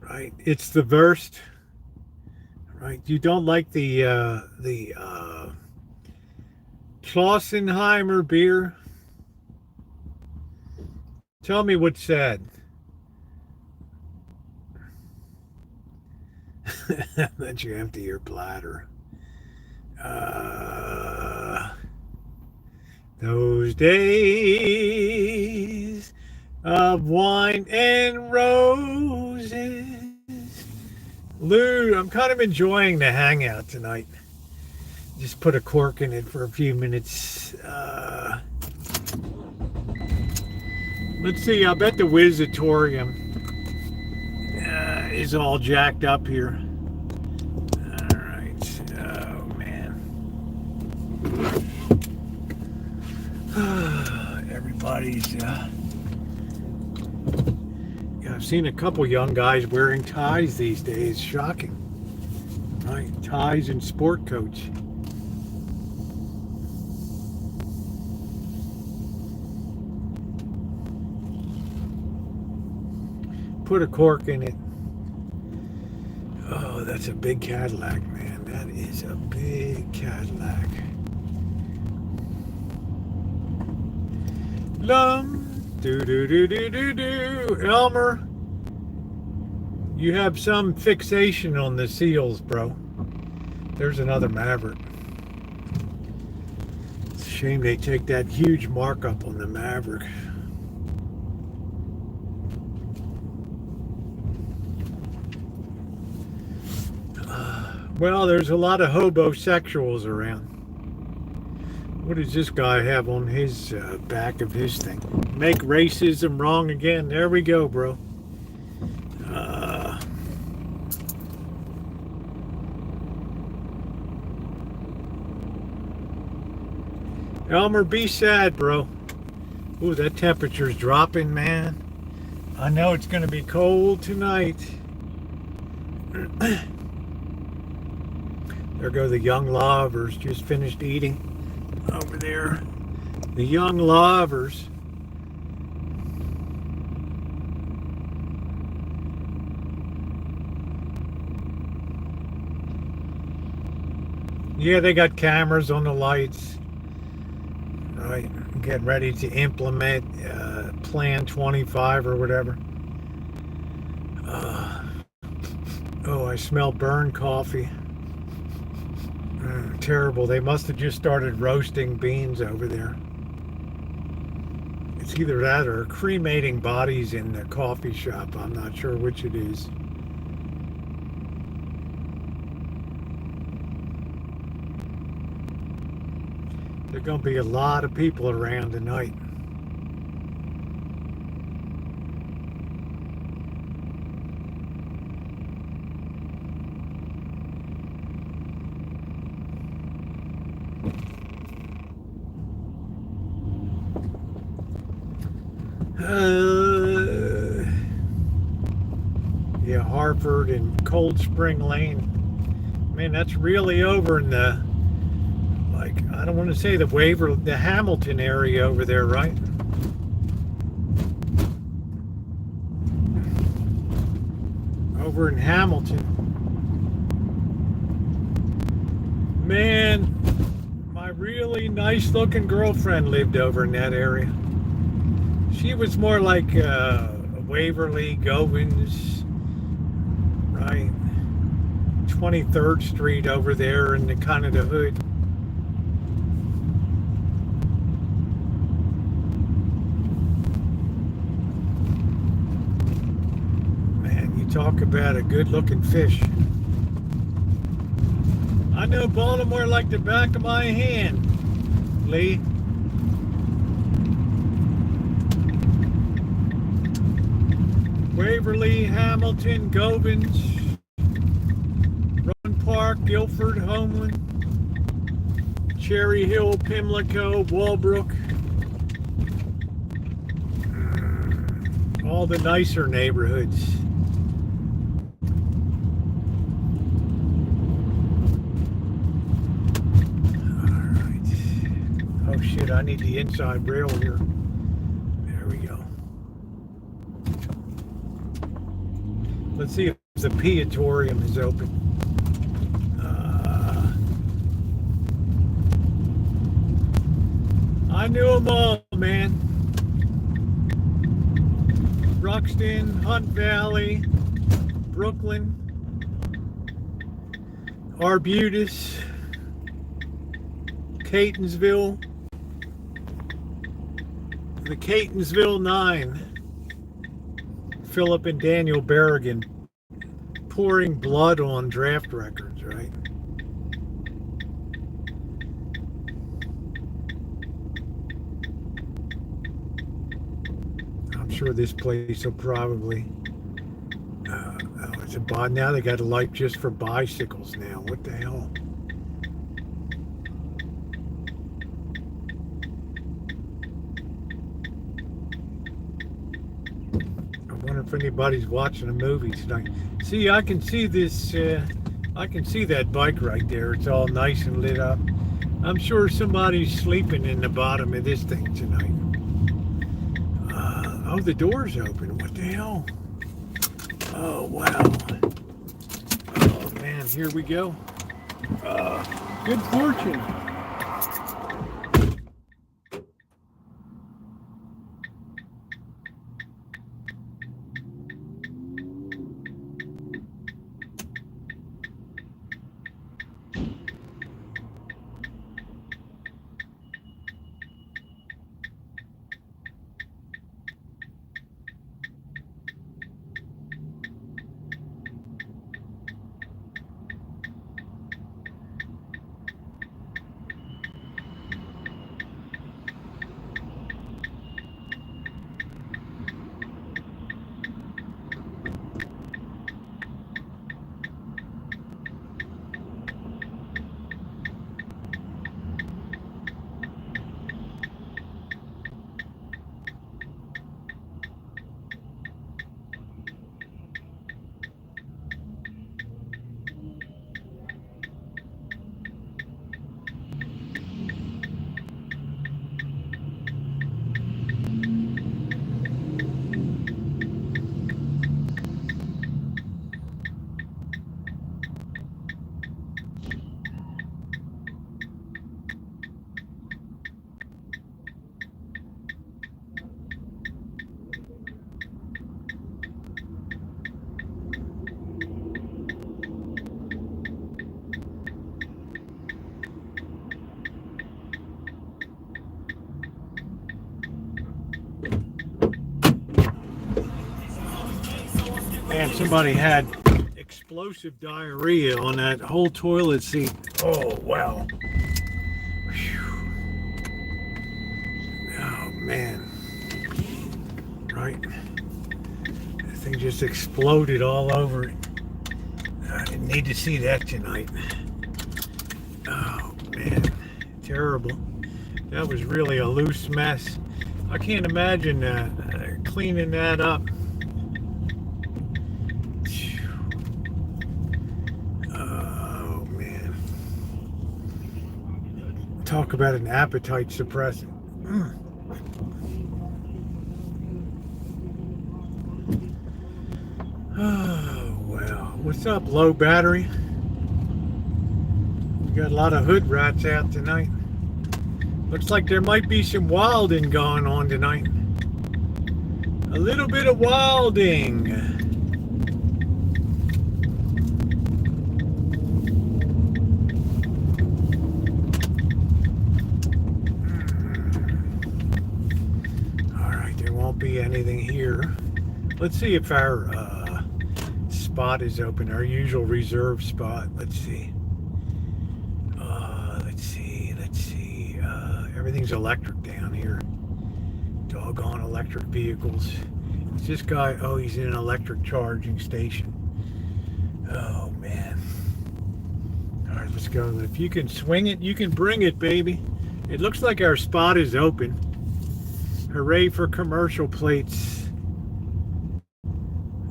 right? It's the wurst, right? You don't like the Klausenheimer beer? Tell me what's sad. Let you empty your bladder. Those days of wine and roses. Lou, I'm kind of enjoying the hangout tonight. Just put a cork in it for a few minutes. Let's see, I bet the Wizzatorium is all jacked up here. All right. Oh, man. Everybody's... I've seen a couple young guys wearing ties these days. Shocking. Right? Ties and sport coats. Put a cork in it. Oh, that's a big Cadillac, man. That is a big Cadillac. Do do do do do do. Elmer, you have some fixation on the seals, bro. There's another Maverick. It's a shame they take that huge markup on the Maverick. Well, there's a lot of hobosexuals around. What does this guy have on his back of his thing? Make racism wrong again. There we go, bro. Elmer, be sad, bro. Ooh, that temperature's dropping, man. I know it's going to be cold tonight. There go the young lovers, just finished eating over there. The young lovers. Yeah, they got cameras on the lights. Right. Getting ready to implement Plan 25 or whatever. Uh, oh, I smell burned coffee. Terrible. They must have just started roasting beans over there. It's either that or cremating bodies in the coffee shop. I'm not sure which it is. There's going to be a lot of people around tonight. Yeah, Hartford and Cold Spring Lane. Man, that's really over in the, like, I don't want to say the Hamilton area over there, right? Over in Hamilton. Man, my really nice looking girlfriend lived over in that area. She was more like Waverly, Govins, right? 23rd Street over there in the kind of the hood. Man, you talk about a good looking fish. I know Baltimore like the back of my hand, Lee. Waverly, Hamilton, Govins, Run Park, Guilford, Homeland, Cherry Hill, Pimlico, Walbrook. All the nicer neighborhoods. Oh shit, I need the inside rail here. There we go. Let's see if the Piatorium is open. I knew them all, man. Ruxton, Hunt Valley, Brooklyn, Arbutus, Catonsville, the Catonsville Nine, Philip and Daniel Berrigan pouring blood on draft records, right? I'm sure this place will probably, oh, it's a bod now. They got a light just for bicycles now. What the hell? I wonder if anybody's watching a movie tonight. See, I can see this. I can see that bike right there. It's all nice and lit up. I'm sure somebody's sleeping in the bottom of this thing tonight. Oh, the door's open. What the hell? Oh, wow. Oh, man, here we go. Good fortune. Man, somebody had explosive diarrhea on that whole toilet seat. Oh, wow. Whew. Oh, man. Right. That thing just exploded all over it. I didn't need to see that tonight. Oh, man. Terrible. That was really a loose mess. I can't imagine cleaning that up. Oh, man. Talk about an appetite suppressant. Oh, well. What's up, low battery? We got a lot of hood rats out tonight. Looks like there might be some wilding going on tonight. A little bit of wilding. All right, there won't be anything here. Let's see if our spot is open, our usual reserve spot. Let's see. Everything's electric down here. Doggone electric vehicles. Is this guy? Oh, he's in an electric charging station. Oh, man. All right, let's go. If you can swing it, you can bring it, baby. It looks like our spot is open. Hooray for commercial plates.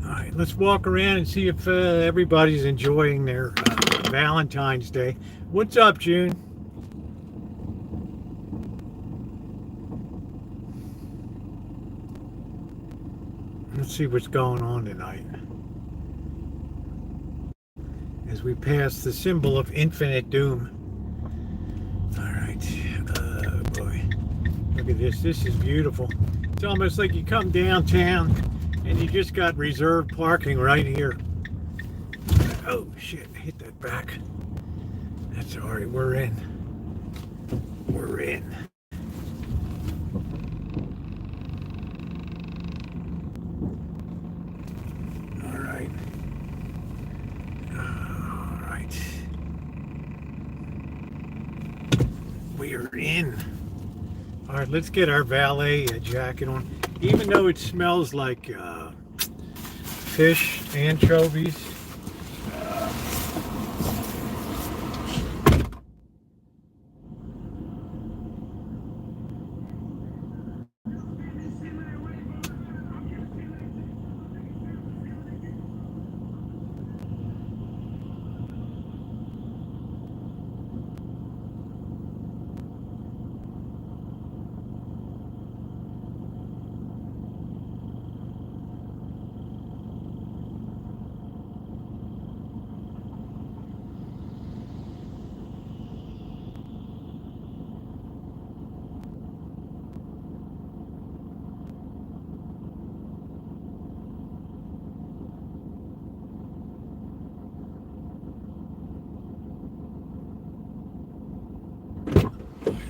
All right, let's walk around and see if everybody's enjoying their Valentine's Day. What's up, June? Let's see what's going on tonight. As we pass the symbol of infinite doom. All right. Boy. Look at this. This is beautiful. It's almost like you come downtown and you just got reserved parking right here. Oh, shit. Hit that back. That's all right. We're in. We're in. We're in. All right, let's get our valet jacket on. Even though it smells like fish, anchovies.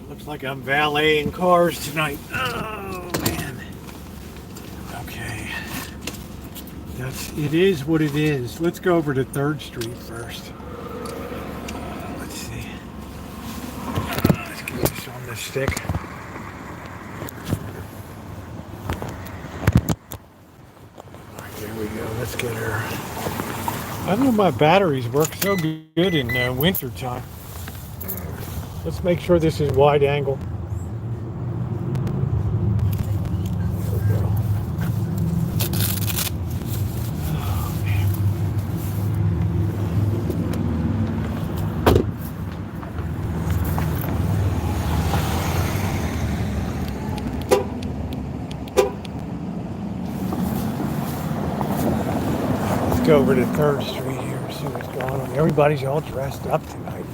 Looks like I'm valeting cars tonight. Oh, man. Okay. It is what it is. Let's go over to 3rd Street first. Let's see. Let's get this on the stick. All right, there we go. Let's get her. I know my batteries work so good in winter time. Let's make sure this is wide angle. There we go. Oh, man. Let's go over to 3rd Street here and see what's going on. Everybody's all dressed up tonight.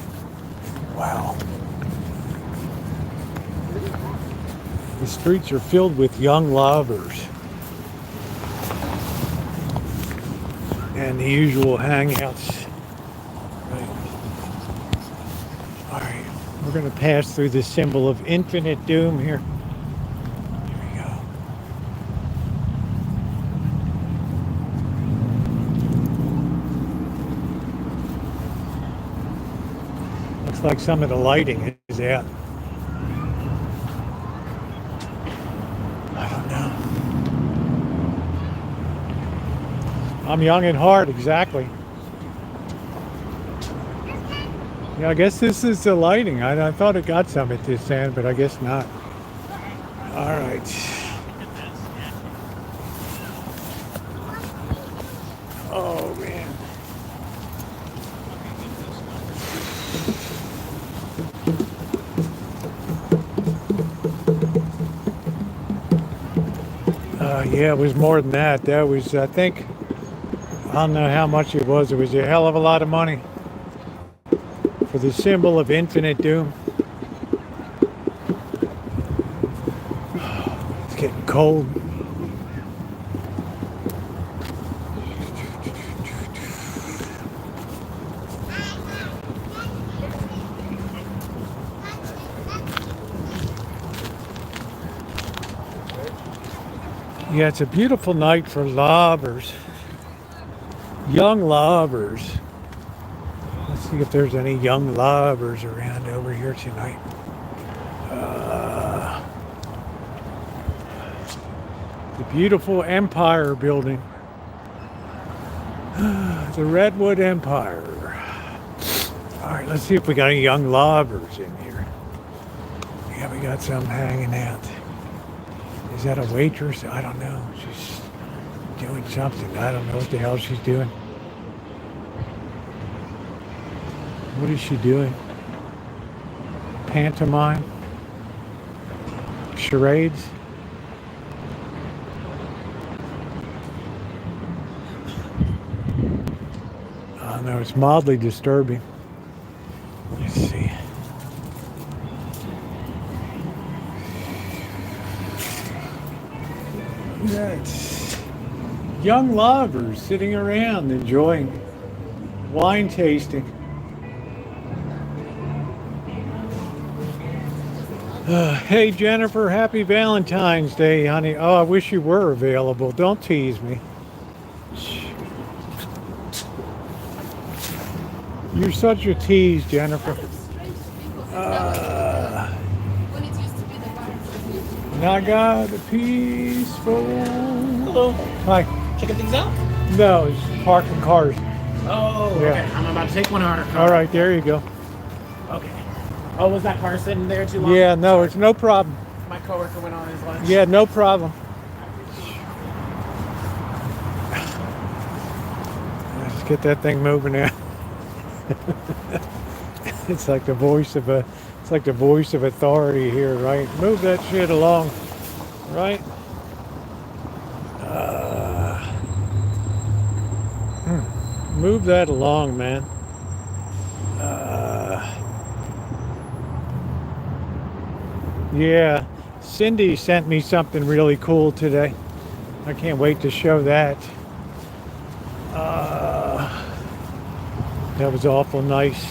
Wow. The streets are filled with young lovers and the usual hangouts. Right. All right, we're going to pass through the symbol of infinite doom here. Here we go. Looks like some of the lighting is out. I don't know. I'm young and hard, exactly. Yeah, I guess this is the lighting. I thought it got some at this end, but I guess not. All right. Oh, man. Yeah, it was more than that. That was, I think, I don't know how much it was. It was a hell of a lot of money for the symbol of infinite doom. It's getting cold. Yeah, it's a beautiful night for lovers. Young lovers. Let's see if there's any young lovers around over here tonight. The beautiful Empire building. The Redwood Empire. All right, let's see if we got any young lovers in here. Yeah, we got some hanging out. Is that a waitress? I don't know. She's doing something. I don't know what the hell she's doing. What is she doing? Pantomime? Charades? I don't know. It's mildly disturbing. Let's see. It's young lovers sitting around enjoying wine tasting. Hey Jennifer, happy Valentine's Day, honey. Oh, I wish you were available. Don't tease me. You're such a tease, Jennifer. And I got a peaceful. Hello. Hi. Checking things out? No, it's parking cars. Oh, Yeah. okay. I'm about to take one of our cars. All right, there you go. Okay. Oh, was that car sitting there too long? Yeah, no, it's no problem. My coworker went on his lunch. Yeah, no problem. Let's get that thing moving now. It's like the voice of authority here, right? Move that shit along, right? Move that along, man. Yeah, Cindy sent me something really cool today. I can't wait to show that. That was awful nice.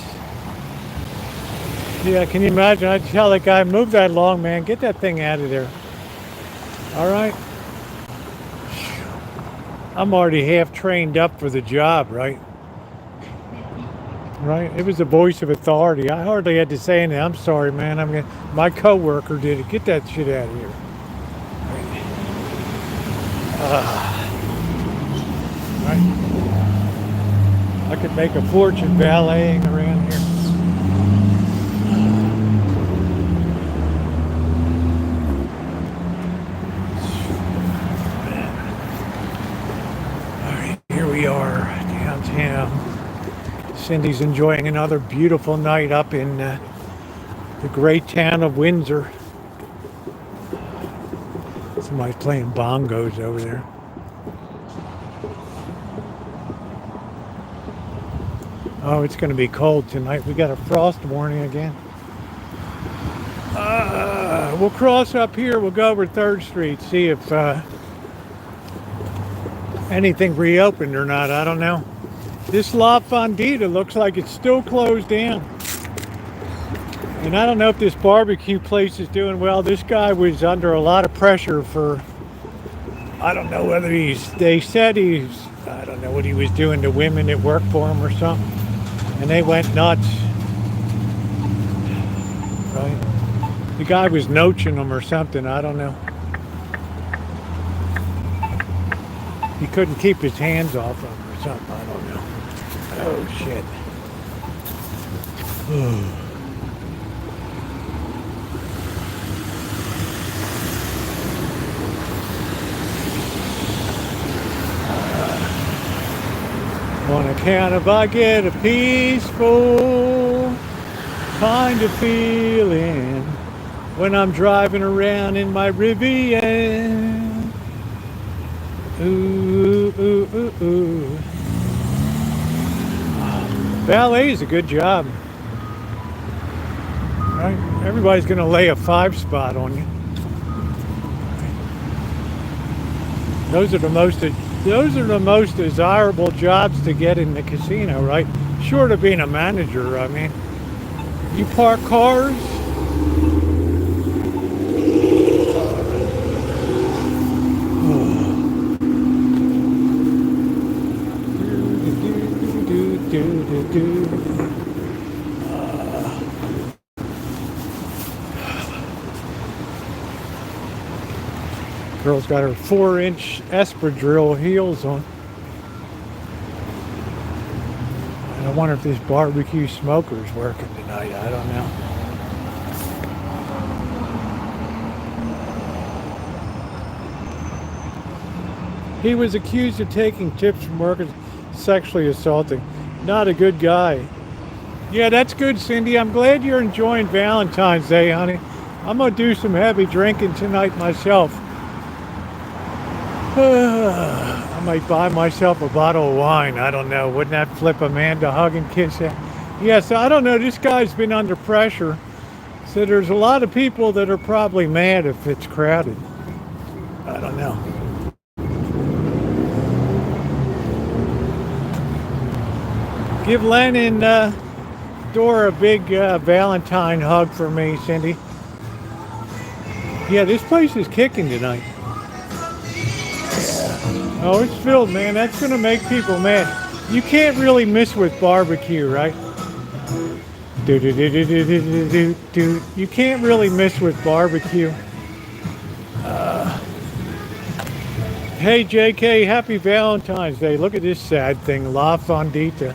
Yeah, can you imagine? I'd tell that guy, move that along, man. Get that thing out of there. All right? I'm already half trained up for the job, right? Right? It was the voice of authority. I hardly had to say anything. I'm sorry, man. My coworker did it. Get that shit out of here. Right? I could make a fortune valeting around here. All right, here we are downtown. Cindy's enjoying another beautiful night up in the great town of Windsor. Somebody's playing bongos over there. Oh, it's going to be cold tonight. We got a frost warning again. We'll cross up here. We'll go over 3rd Street, see if anything reopened or not. I don't know. This La Fondita looks like it's still closed down. And I don't know if this barbecue place is doing well. This guy was under a lot of pressure for, I don't know whether they said I don't know what he was doing to women that work for him or something. And they went nuts. right? The guy was noaching him or something, I don't know. He couldn't keep his hands off him or something, I don't know. Oh, shit. On account of I get a peaceful kind of feeling when I'm driving around in my Rivian. Ooh, ooh, ooh, ooh. Valet is a good job. Right? Everybody's going to lay a 5 spot on you. Those are the most desirable jobs to get in the casino, right? Short of being a manager, I mean. You park cars. Girl's got her 4-inch espadrille heels on. And I wonder if this barbecue smoker's working tonight. I don't know. He was accused of taking tips from workers, sexually assaulting. Not a good guy. Yeah, that's good, Cindy. I'm glad you're enjoying Valentine's Day, honey. I'm going to do some heavy drinking tonight myself. I might buy myself a bottle of wine. I don't know. Wouldn't that flip a man to hug and kiss him? Yes, I don't know. This guy's been under pressure. So there's a lot of people that are probably mad if it's crowded. I don't know. Give Len and Dora a big Valentine hug for me, Cindy. Yeah, this place is kicking tonight. Oh, it's filled, man. That's going to make people mad. You can't really miss with barbecue, right? You can't really miss with barbecue. Hey, JK, happy Valentine's Day. Look at this sad thing, La Fondita.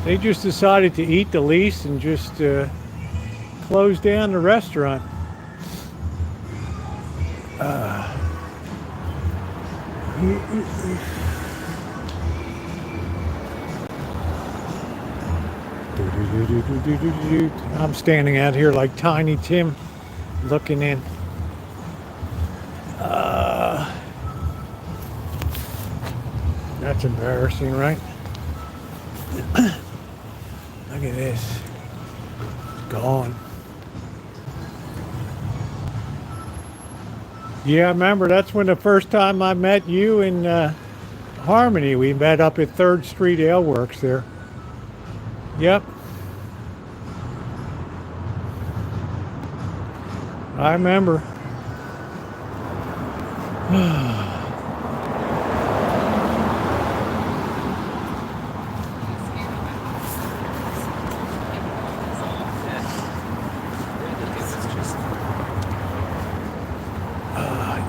They just decided to eat the lease and just close down the restaurant. I'm standing out here like Tiny Tim looking in. That's embarrassing, right? Look at this. It's gone. Yeah, I remember that's when the first time I met you in Harmony. We met up at 3rd Street Ale Works there. Yep. I remember.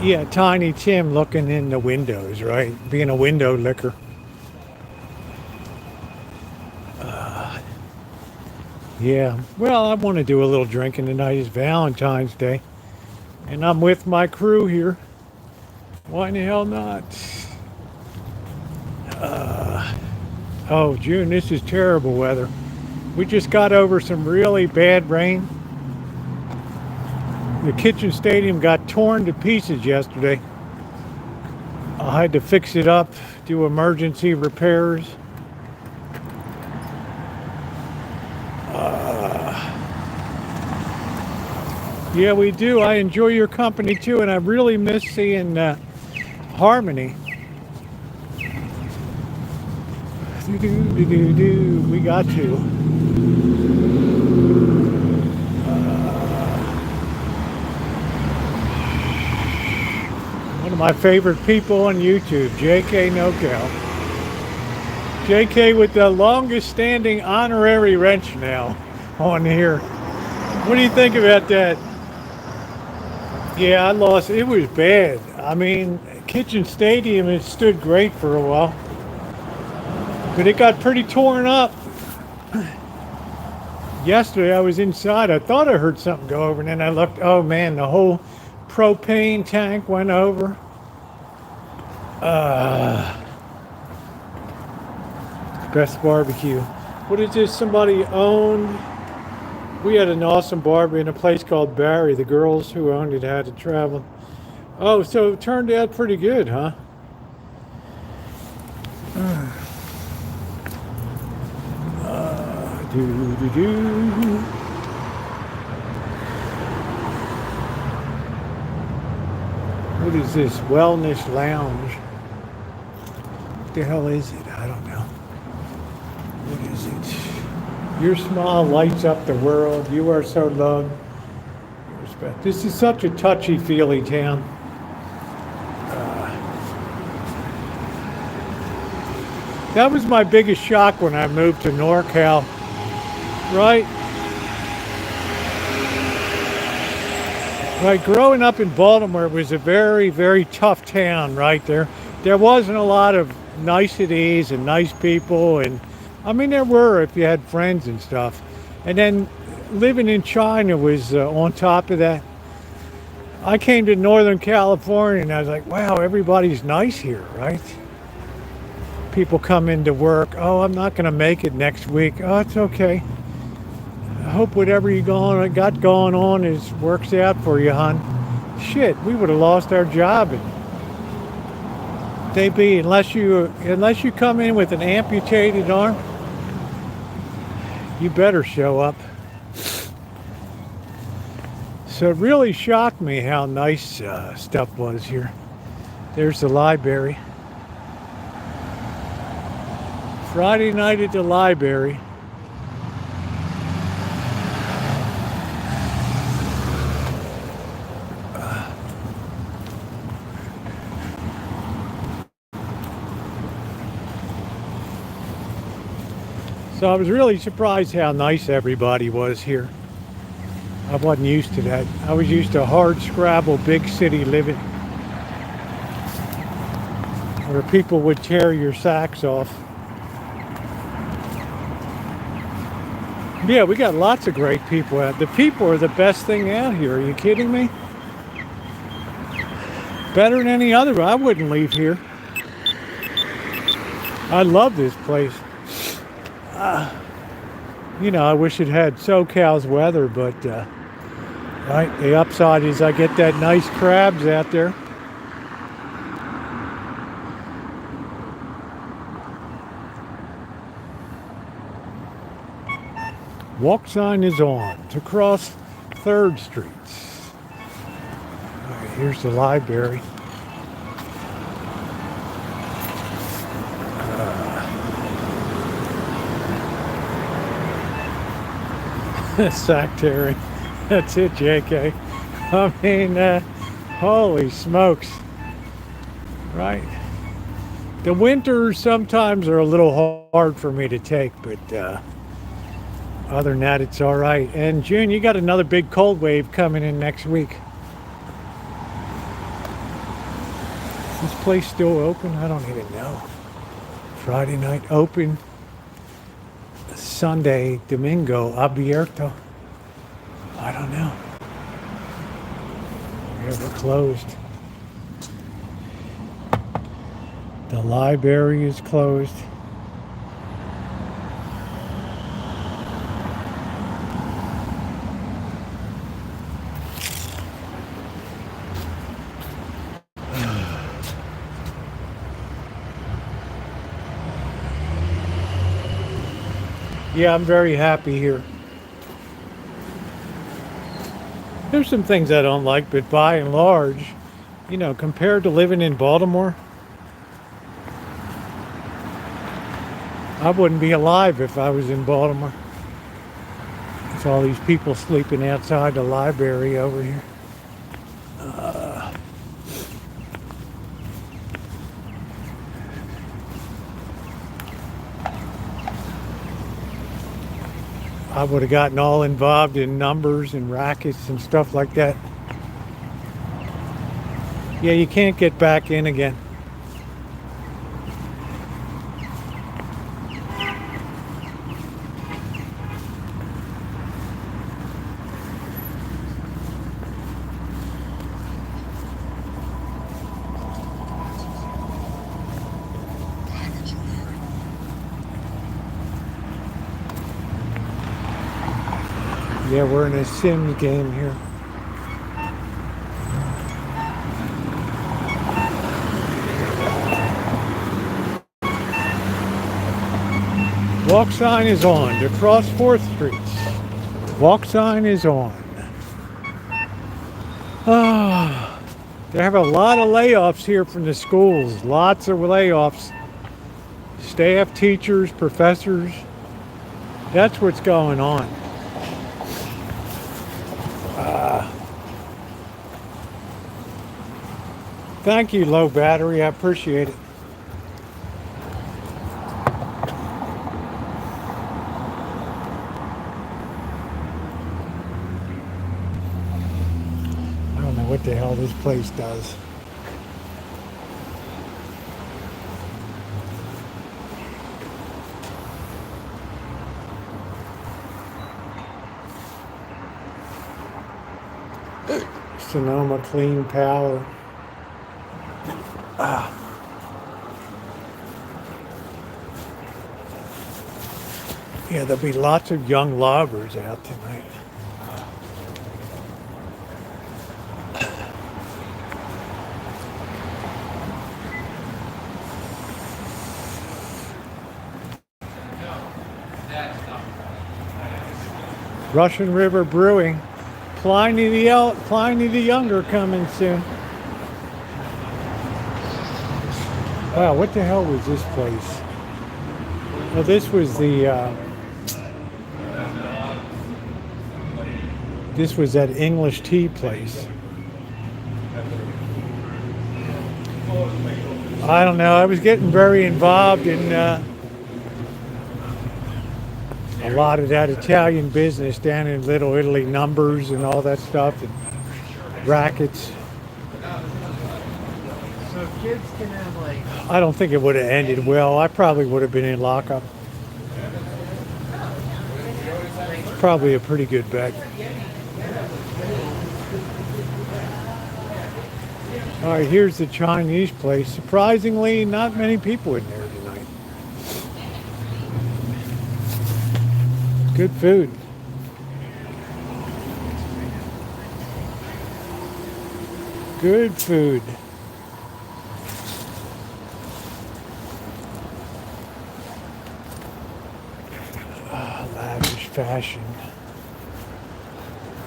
Yeah, Tiny Tim looking in the windows, right? Being a window licker. Yeah, well, I want to do a little drinking tonight. It's Valentine's Day. And I'm with my crew here. Why in the hell not? Oh, June, this is terrible weather. We just got over some really bad rain. The kitchen stadium got torn to pieces yesterday. I had to fix it up, do emergency repairs. Yeah, we do. I enjoy your company too, and I really miss seeing Harmony. We got to. One of my favorite people on YouTube, JK NoCal. JK with the longest standing honorary wrench now on here. What do you think about that? Yeah, I lost. It was bad. I mean, Kitchen Stadium, it stood great for a while. But it got pretty torn up. Yesterday I was inside. I thought I heard something go over, and then I looked. Oh man, the whole propane tank went over. Best barbecue. What is this? Somebody owned. We had an awesome barbecue in a place called Barry. The girls who owned it had to travel. Oh, so it turned out pretty good, huh? What is this? Wellness Lounge. What the hell is it? I don't know. What is it? Your smile lights up the world. You are so loved. This is such a touchy-feely town. That was my biggest shock when I moved to NorCal, right? Right, growing up in Baltimore was a very, very tough town, right? There wasn't a lot of niceties and nice people, and I mean there were if you had friends and stuff. And then living in China was on top of that. I came to Northern California and I was like, wow, everybody's nice here, right? People come into work. Oh, I'm not going to make it next week. Oh, it's okay. I hope whatever you got going on works out for you, hon. Shit, we would have lost our job. Unless you come in with an amputated arm, you better show up. So it really shocked me how nice stuff was here. There's the library. Friday night at the library. So I was really surprised how nice everybody was here. I wasn't used to that. I was used to hard scrabble, big city living, where people would tear your socks off. Yeah, we got lots of great people out. The people are the best thing out here. Are you kidding me? Better than any other. I wouldn't leave here. I love this place. You know, I wish it had SoCal's weather, but right, the upside is I get that nice crabs out there. Walk sign is on to cross 3rd Street. All right, here's the library. Sack Terry. That's it, JK. I mean, holy smokes. Right. The winters sometimes are a little hard for me to take, but other than that, it's all right. And June, you got another big cold wave coming in next week. Is this place still open? I don't even know. Friday night open. Sunday, Domingo, abierto. I don't know. Yeah, we're closed. The library is closed. Yeah, I'm very happy here. There's some things I don't like, but by and large, you know, compared to living in Baltimore, I wouldn't be alive if I was in Baltimore. There's all these people sleeping outside the library over here. I would have gotten all involved in numbers and rackets and stuff like that. Yeah, you can't get back in again. Yeah, we're in a Sims game here. Walk sign is on to cross 4th Street. Walk sign is on. Ah, they have a lot of layoffs here from the schools. Lots of layoffs. Staff, teachers, professors. That's what's going on. Thank you, low battery. I appreciate it. I don't know what the hell this place does. Sonoma Clean Power. Yeah, there'll be lots of young loggers out tonight. Russian River Brewing. Pliny the Younger coming soon. Wow, what the hell was this place? Well, this was this was that English tea place. I don't know. I was getting very involved in a lot of that Italian business down in Little Italy, numbers and all that stuff, and rackets. So kids can have like. I don't think it would have ended well. I probably would have been in lockup. Probably a pretty good bet. All right, here's the Chinese place. Surprisingly, not many people in there tonight. Good food. Good food. Lavish fashion.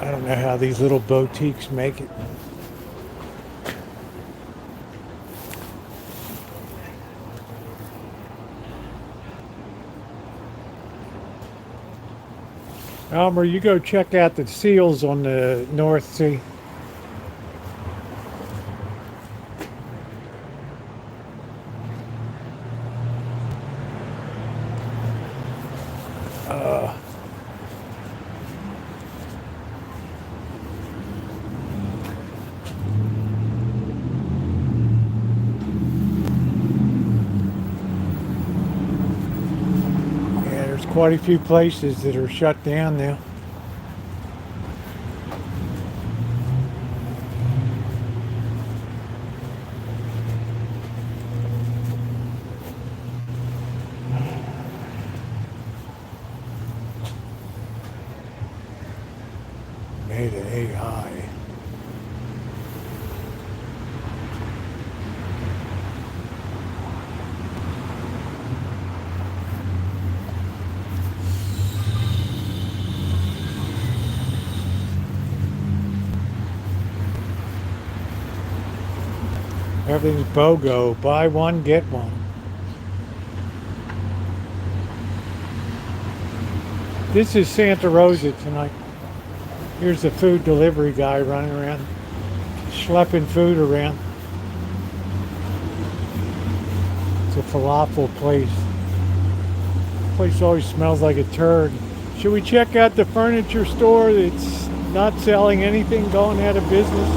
I don't know how these little boutiques make it. Elmer, you go check out the seals on the North Sea. Quite a few places that are shut down now. Made an AI. Everything's BOGO. Buy one, get one. This is Santa Rosa tonight. Here's the food delivery guy running around, schlepping food around. It's a falafel place. The place always smells like a turd. Should we check out the furniture store that's not selling anything, going out of business?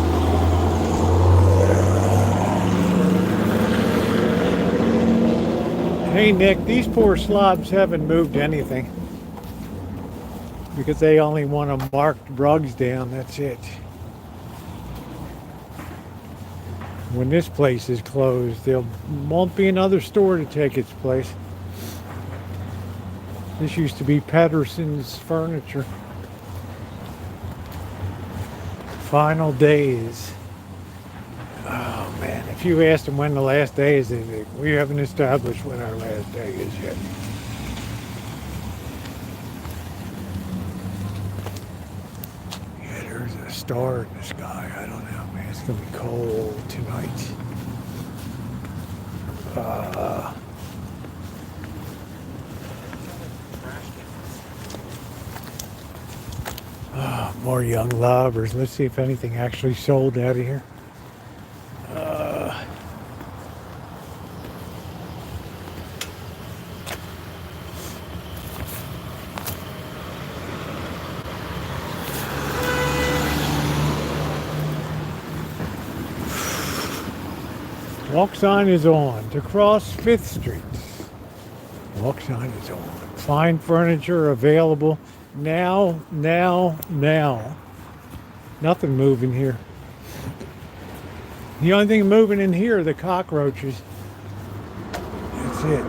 Hey Nick, these poor slobs haven't moved anything because they only want to mark rugs down, that's it. When this place is closed, there won't be another store to take its place. This used to be Patterson's Furniture. Final days. Oh man, if you asked them when the last day is, they think, we haven't established when our last day is yet. Yeah, there's a star in the sky. I don't know, man. It's gonna be cold tonight. More young lovers. Let's see if anything actually sold out of here. Walk sign is on to cross 5th Street. Walk sign is on. Fine furniture available now. Nothing moving here. The only thing moving in here are the cockroaches. That's it.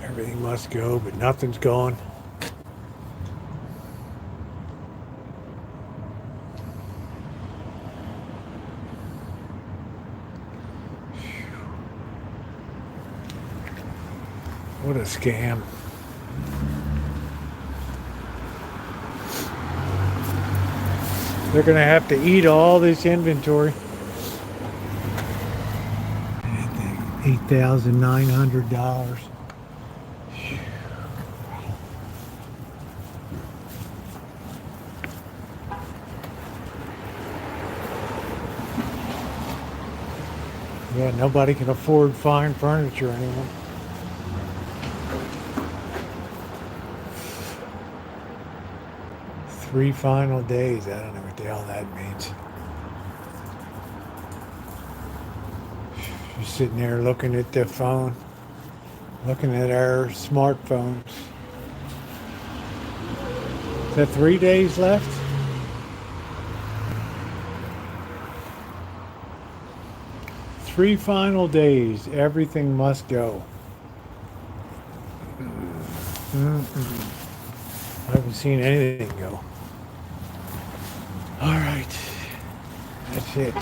Everything must go, but nothing's gone. What a scam. They're going to have to eat all this inventory. $8,900. Yeah, nobody can afford fine furniture anymore. Three final days. I don't know what the hell that means. You're sitting there looking at the phone, looking at our smartphones. Is that 3 days left? Three final days. Everything must go. I haven't seen anything go. All right. That's it.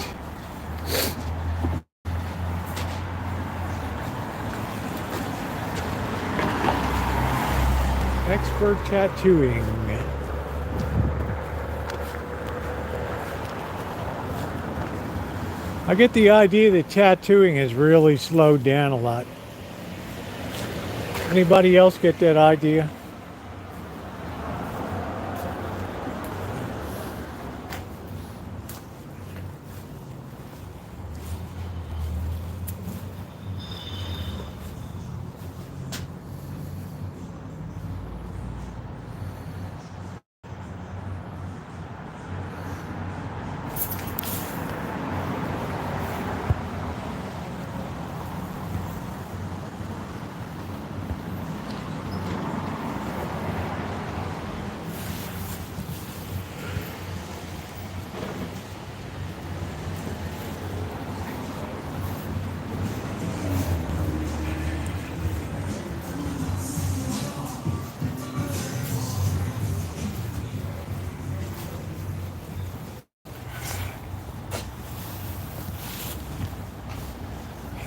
Expert tattooing. I get the idea that tattooing has really slowed down a lot. Anybody else get that idea?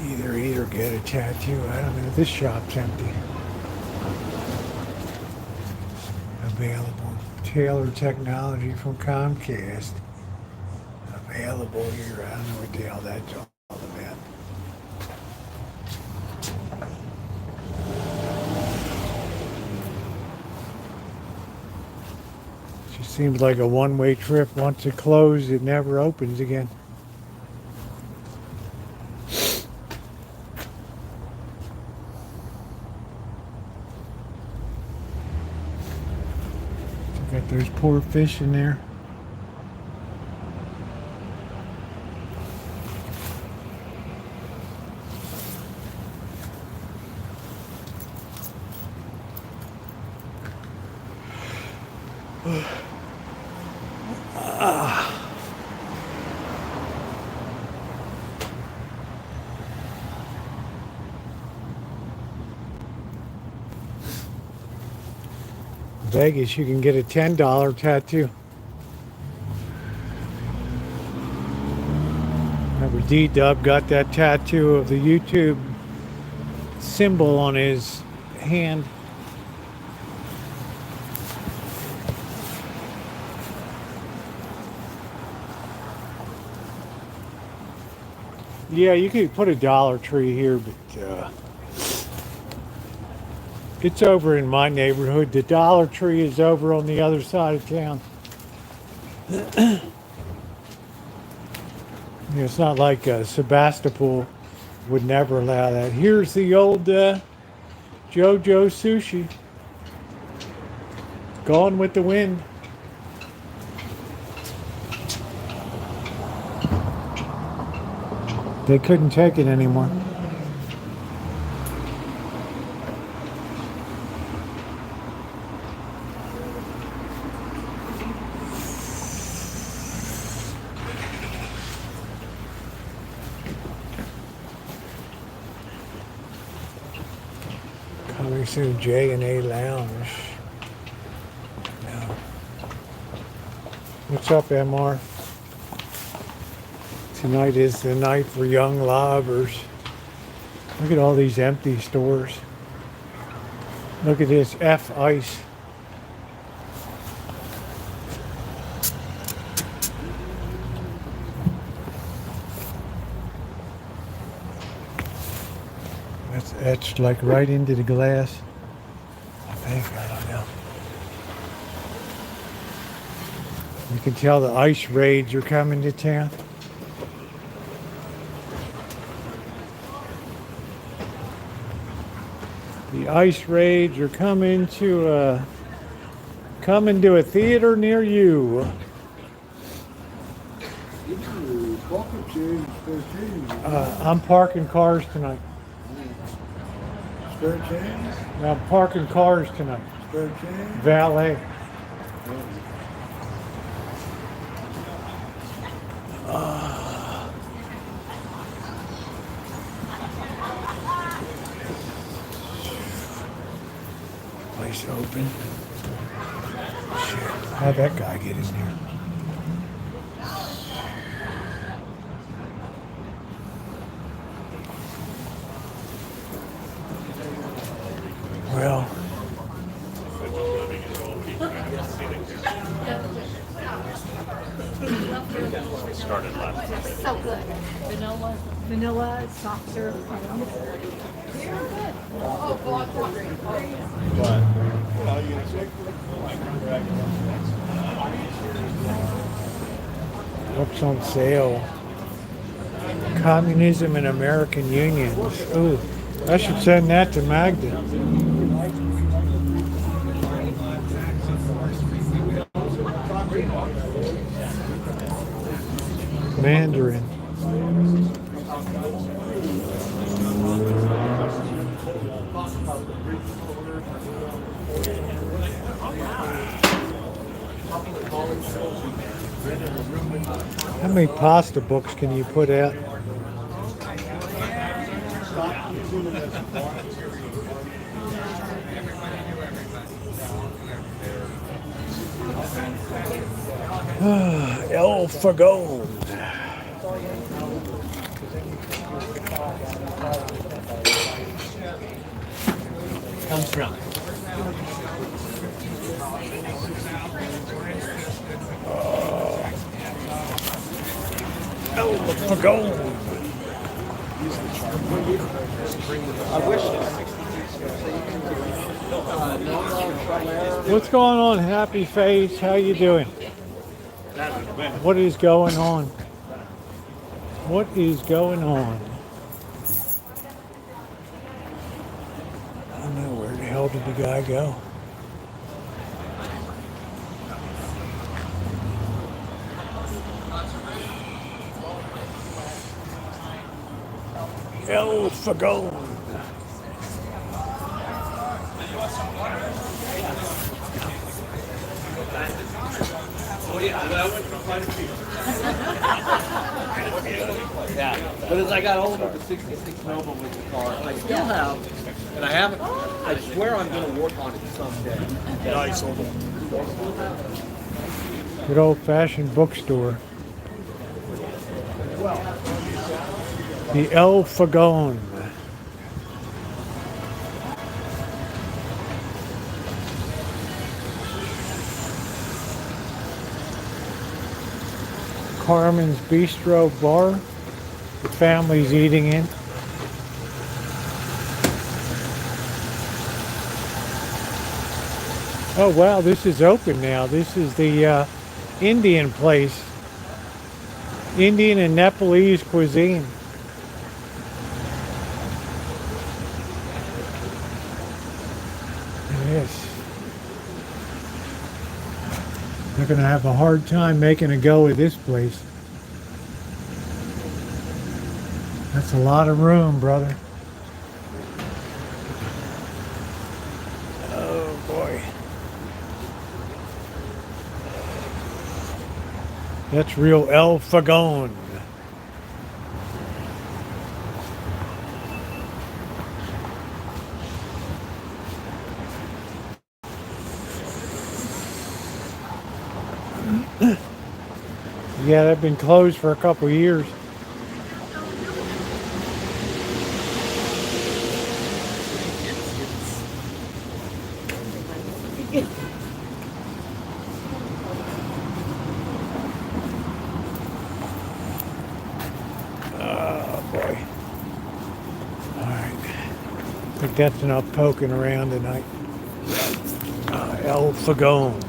Either eat or get a tattoo. I don't know. This shop's empty. Available. Taylor technology from Comcast. Available here. I don't know what the hell that's all about. Seems like a one-way trip. Once it closed, it never opens again. Got those poor fish in there. Vegas, you can get a $10 tattoo. Remember, D-Dub got that tattoo of the YouTube symbol on his hand. Yeah, you could put a Dollar Tree here, but it's over in my neighborhood. The Dollar Tree is over on the other side of town. It's not like Sebastopol would never allow that. Here's the old JoJo Sushi. Gone with the wind. They couldn't take it anymore. Coming soon, J&A Lounge. Now, what's up, MR? Tonight is the night for young lovers. Look at all these empty stores. Look at this F Ice. That's etched like right into the glass. I think, I don't know. You can tell the ice raids are coming to town. The ice raids are coming to a theater near you. I'm parking cars tonight. Spare change? I'm parking cars tonight. Spare change? Valet. Place open. Shit. How'd that guy get in here? Well, started last. So good. Vanilla, soft serve. books on sale. Communism and American Unions. Ooh, I should send that to Magda. Mandarin. How many pasta books can you put out? El Fagone. Comes from. El Fagone. I wish it's 62. What's going on, Happy Face? How you doing? What is going on? What is going on? I don't know, where the hell did the guy go? El Fagone. Yeah, but as I got older, the 66 Nova was the car I still have, and I haven't. I swear I'm going to work on it someday. Nice. Good old-fashioned bookstore. The El Fagone. Carmen's Bistro Bar. The family's eating in. Oh wow, this is open now. This is the Indian place. Indian and Nepalese cuisine. Yes. They're going to have a hard time making a go of this place. That's a lot of room, brother. Oh, boy. That's real El Fagone. Yeah, they've been closed for a couple of years. Oh boy. Alright. I think that's enough poking around tonight. El Fagone.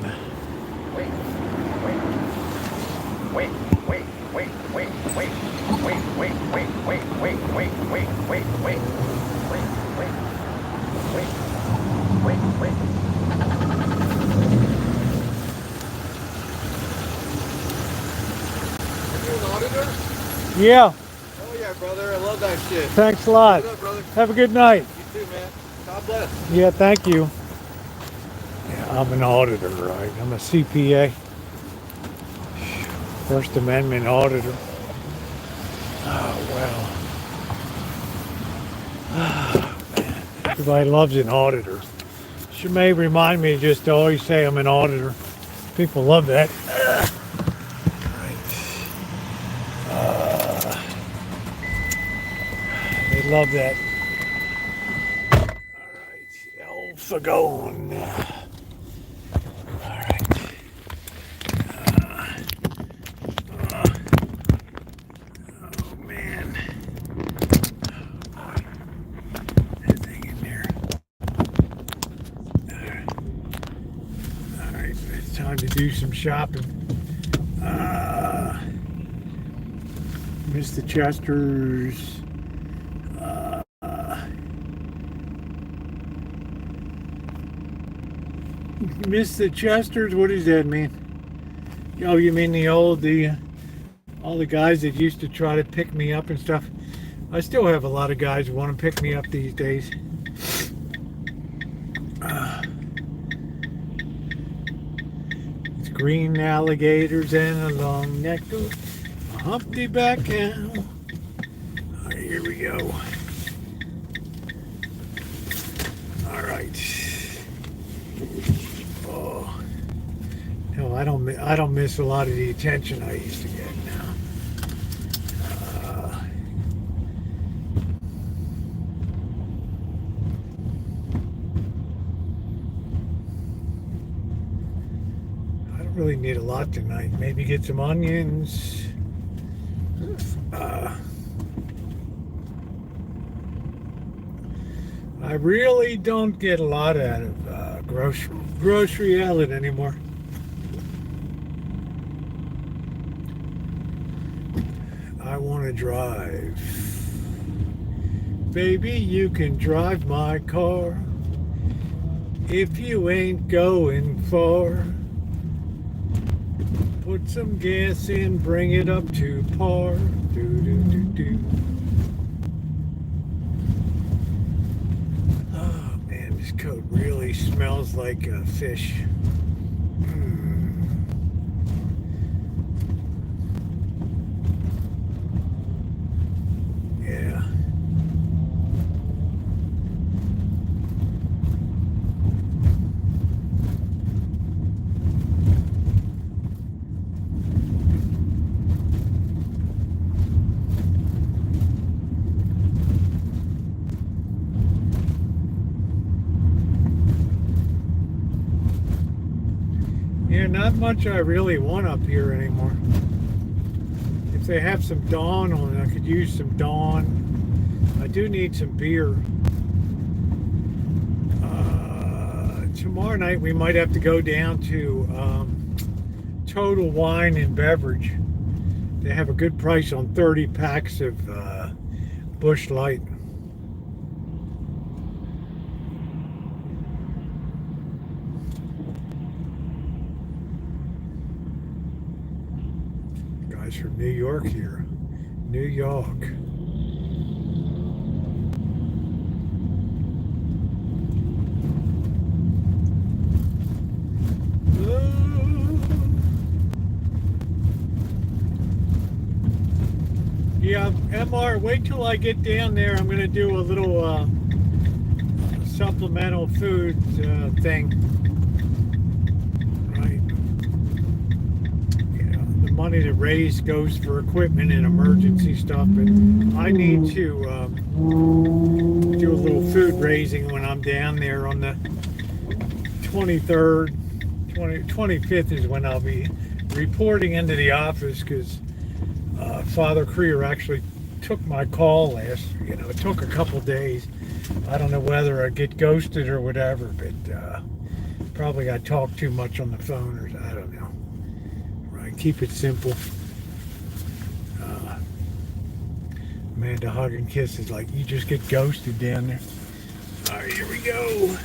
Yeah. Oh yeah, brother. I love that shit. Thanks a lot. What's up, brother? Have a good night. You too, man. God bless. Yeah, thank you. Yeah, I'm an auditor, right? I'm a CPA. First Amendment auditor. Oh, well. Oh, man. Everybody loves an auditor. She may remind me just to always say I'm an auditor. People love that. They love that. All right, El Fagone. All right. Oh man. Boy. That thing in there. All right, it's time to do some shopping. Mr. Chester's. Mr. Chester's, what does that mean? Oh, you mean all the guys that used to try to pick me up and stuff? I still have a lot of guys who want to pick me up these days. It's green alligators and a long neck, a humpty back cow. All right, here we go. All right. Oh, no, I don't miss a lot of the attention I used to get now. I don't really need a lot tonight. Maybe get some onions. I really don't get a lot out of grocery outlet anymore. I want to drive. Baby, you can drive my car if you ain't going far. Put some gas in, bring it up to par. Do do do do. Oh man, this coat really smells like a fish. Yeah. Yeah, not much I really want up here anymore. If they have some Dawn on it, I could use some Dawn. I do need some beer. Tomorrow night we might have to go down to Total Wine and Beverage. They have a good price on 30 packs of Busch Light. Guys from New York here. New York. Yeah, MR, wait till I get down there. I'm going to do a little supplemental food thing. Right. Yeah, the money to raise goes for equipment and emergency stuff, but I need to do a little food raising when I'm down there on the 23rd. 25th is when I'll be reporting into the office, because Father Creer actually took my call last, it took a couple days. I don't know whether I get ghosted or whatever, but probably I talk too much on the phone, or I don't know. Right, keep it simple. Amanda Hug and Kiss is like, you just get ghosted down there. All right, here we go.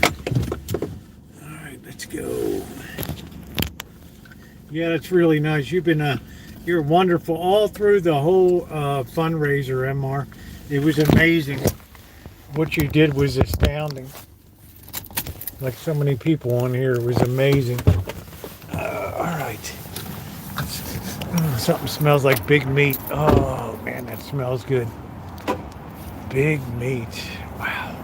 All right, let's go. Yeah, that's really nice. You've been you're wonderful all through the whole fundraiser, MR. It was amazing. What you did was astounding. Like so many people on here, it was amazing. All right. Something smells like big meat. Oh man, that smells good. Big meat. Wow.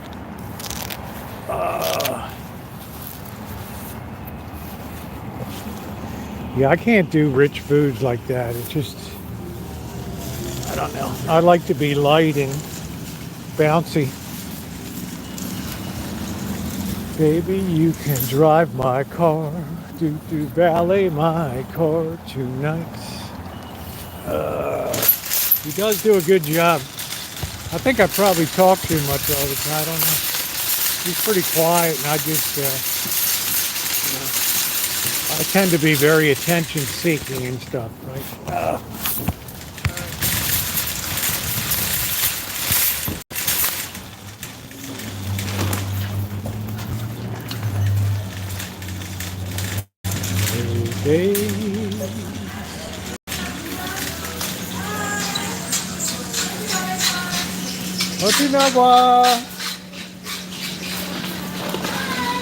Yeah, I can't do rich foods like that. It's just, I don't know. I like to be light and bouncy. Baby, you can drive my car. Do valet my car tonight. He does do a good job. I think I probably talk too much all the time. I don't know. He's pretty quiet, and I just, I tend to be very attention-seeking and stuff, right?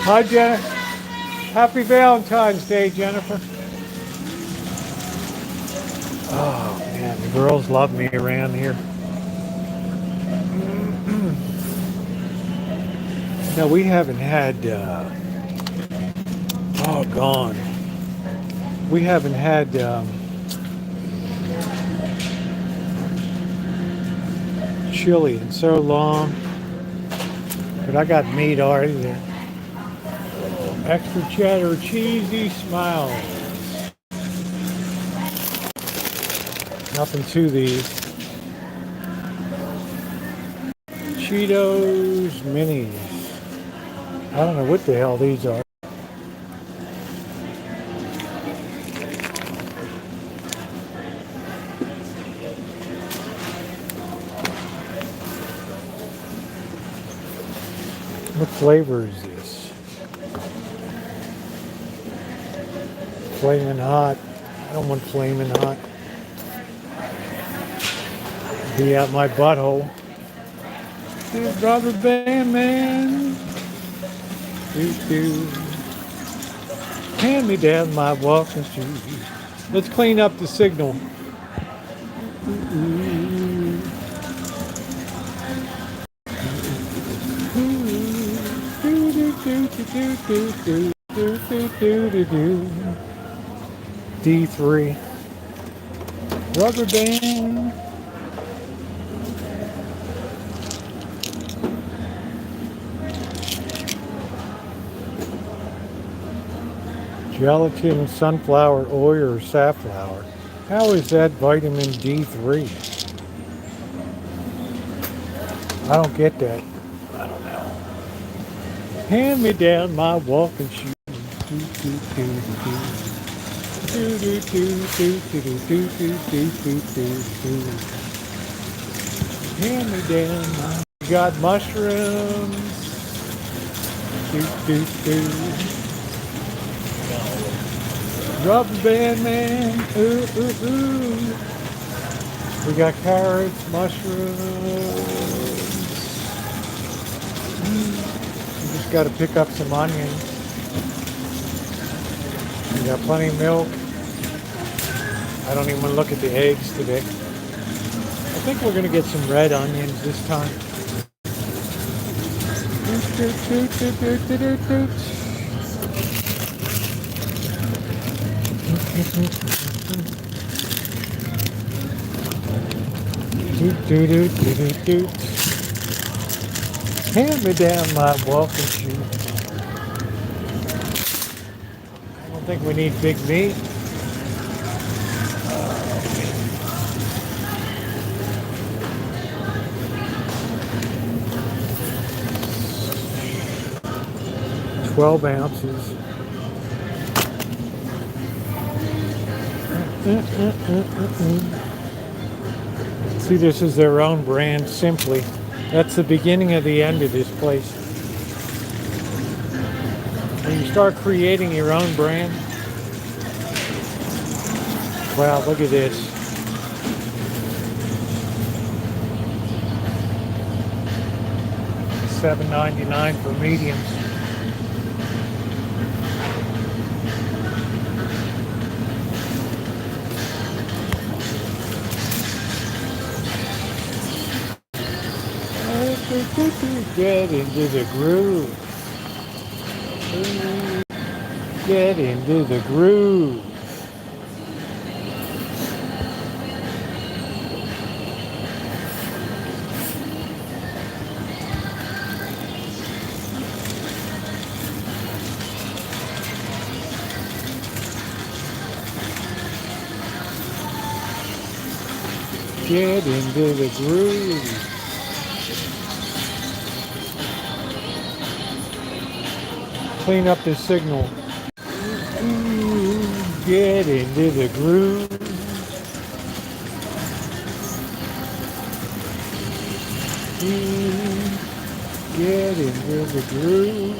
Hi, Jennifer. Happy Valentine's Day, Jennifer. Oh, man, the girls love me around here. No, we haven't had, we haven't had, chili in so long. But I got meat already there. Extra cheddar, cheesy smiles. Nothing to these. Cheetos minis. I don't know what the hell these are. flavor is this? Flaming hot. I don't want flaming hot. Be out my butthole. This rubber band man. Do. Hand me down my walking shoes. Let's clean up the signal. D3. Rubber band. Gelatin, sunflower oil, or safflower. How is that vitamin D3? I don't get that. I don't know. Hand me down my walking shoes. Hand me down my... You got mushrooms. Rubber band man, ooh, ooh, ooh. We got carrots, mushrooms. We just got to pick up some onions. We got plenty of milk. I don't even want to look at the eggs today. I think we're going to get some red onions this time. Hand me down my walking shoe. I don't think we need big meat. Uh, 12 ounces. See, this is their own brand, Simply. That's the beginning of the end of this place. When you start creating your own brand, wow, look at this. $7.99 for mediums. Get into the groove. Get into the groove. Get into the groove. Clean up the signal. Get into the groove. Get into the groove.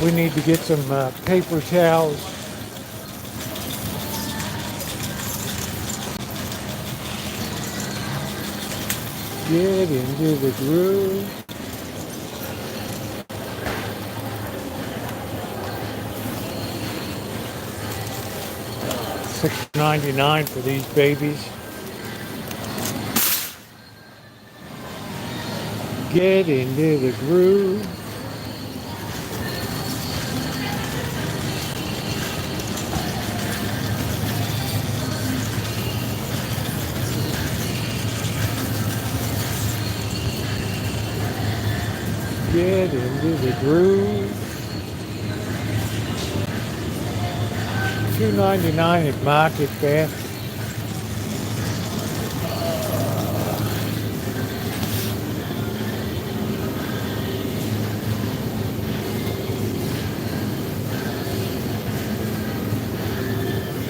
We need to get some paper towels. Get into the groove. $6.99 for these babies. Get into the groove. Get into the groove. $2.99 at Market Basket.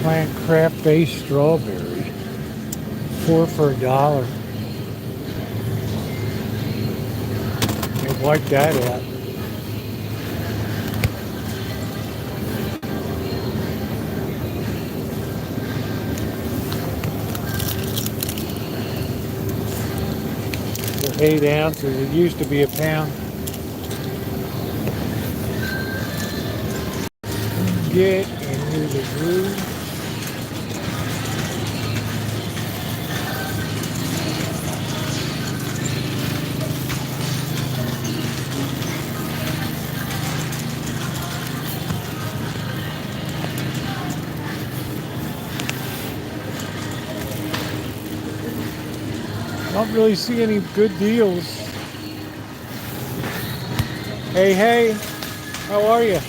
Plant craft-based strawberry. 4 for $1. Wipe that out. For 8 ounces. It used to be a pound. Get into the groove. I don't really see any good deals. Hey, how are you?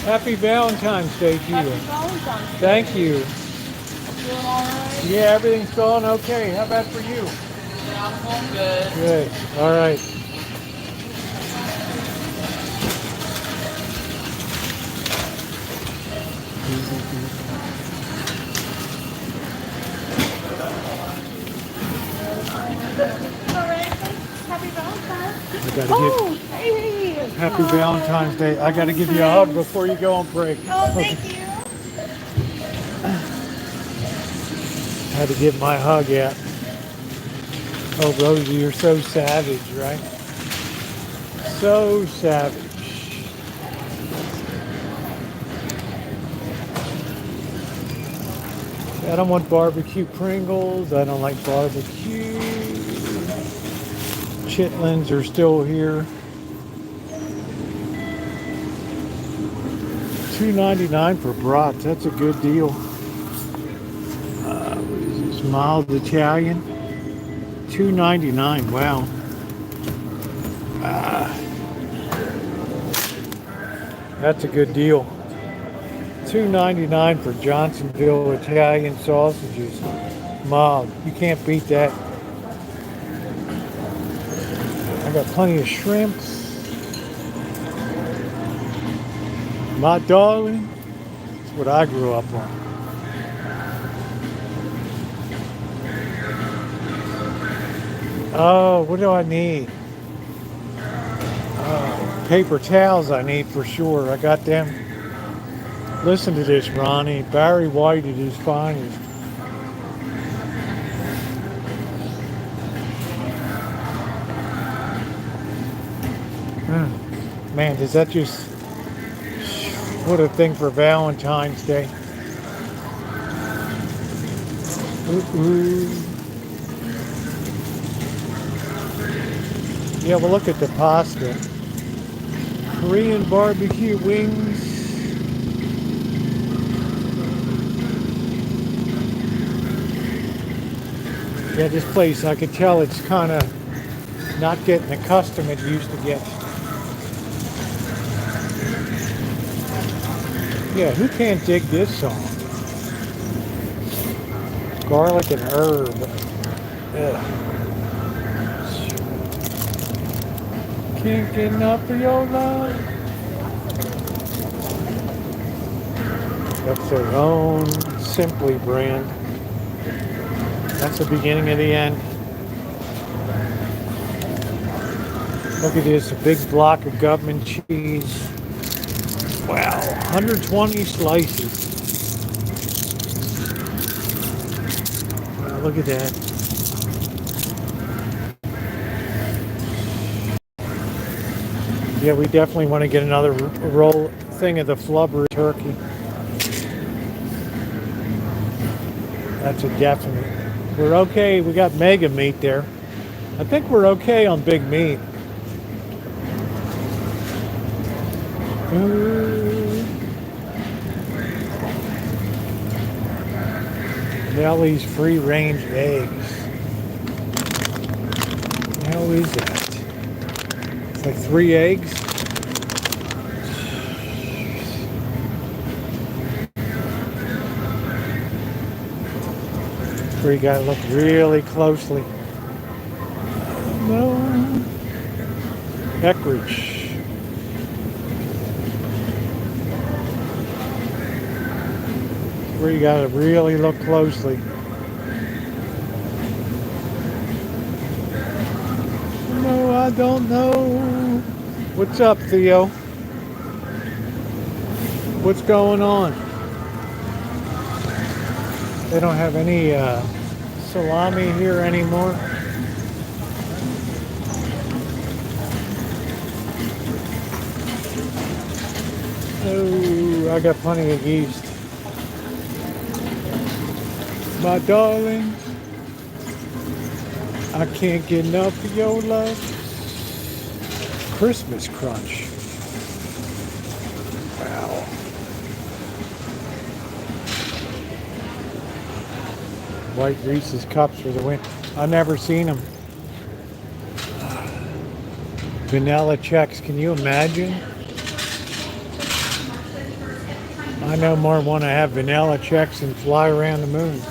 Happy Valentine's Day to you. Happy Valentine's Day. Thank you. Doing all right? Yeah, everything's going okay. How about for you? Yeah, I'm doing good. Good. All right. All right. Happy Valentine's. I gotta Oh, hey. give Happy Valentine's Day. I gotta give you a hug before you go on break. Oh, thank you. Had to give my hug out. Oh, Rosie, you're so savage, right? So savage. I don't want barbecue Pringles. I don't like barbecue. Chitlins are still here. $2.99 for brats. That's a good deal. What is this? Mild Italian. $2.99. Wow. That's a good deal. $2.99 for Johnsonville Italian sausages. Mild. You can't beat that. I got plenty of shrimps. My darling. That's what I grew up on. Oh, what do I need? Paper towels I need for sure. I got them. Listen to this, Ronnie. Barry White at his finest. Man, does that just... What a thing for Valentine's Day. Ooh. Yeah, well, look at the pasta. Korean barbecue wings. Yeah, this place, I could tell it's kind of not getting the custom it used to get. Yeah, who can't dig this song? Garlic and herb. Ugh. Can't get enough of your love. That's their own Simply brand. That's the beginning of the end. Look at this, a big block of government cheese. Wow, 120 slices. Wow, look at that. Yeah, we definitely want to get another roll thing of the flubber turkey. That's a definite. We're okay. We got mega meat there. I think we're okay on big meat. Valley's free-range eggs. What the hell is that? It's like 3 eggs. Where you gotta look really closely. No. Eckridge. where you gotta really look closely. No, I don't know. What's up, Theo? What's going on? They don't have any salami here anymore. Oh, I got plenty of yeast. My darling, I can't get enough of your love. Christmas crunch. Wow. White Reese's cups for the win. I've never seen them. Vanilla checks, can you imagine? I no more want to have vanilla checks and fly around the moon.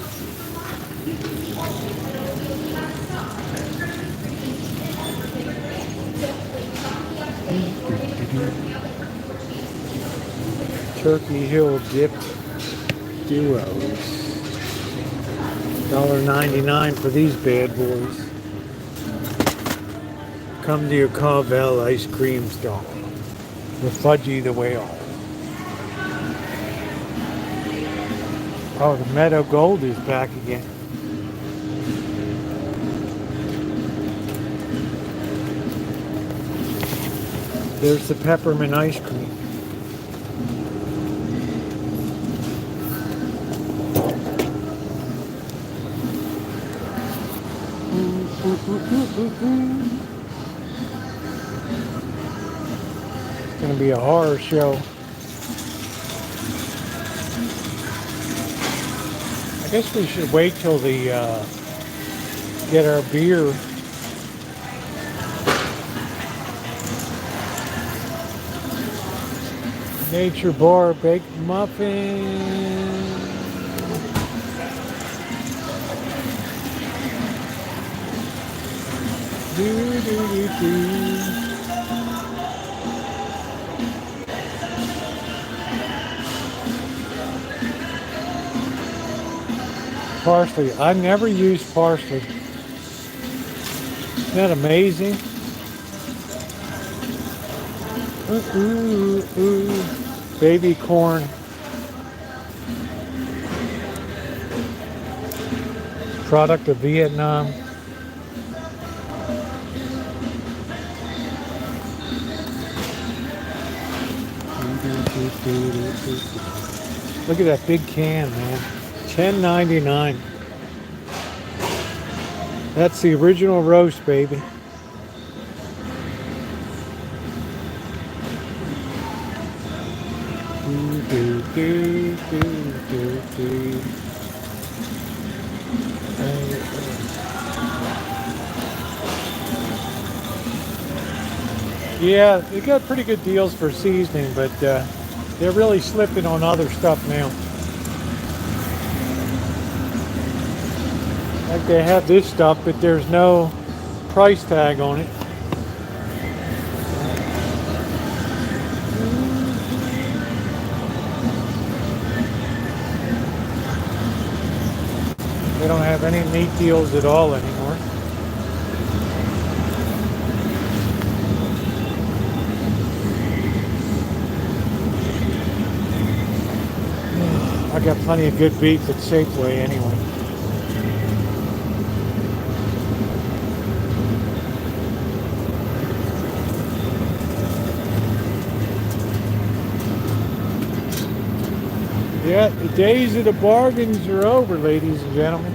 Turkey Hill dipped duos. $1.99 for these bad boys. Come to your Carvel ice cream stall with Fudgy the Whale. Oh, the Meadow Gold is back again. There's the peppermint ice cream. It's gonna be a horror show. I guess we should wait till the get our beer. Nature Bar baked muffin. Do, do, do, do. Parsley. I never used parsley. Isn't that amazing? Ooh, ooh, ooh. Baby corn. Product of Vietnam. Look at that big can, man. $10.99. That's the original roast, baby. Do, do, do, do, do. Yeah, they got pretty good deals for seasoning, but they're really slipping on other stuff now. Like they have this stuff, but there's no price tag on it. They don't have any meat deals at all anymore. I got plenty of good beef at Safeway anyway. Yeah, the days of the bargains are over, ladies and gentlemen.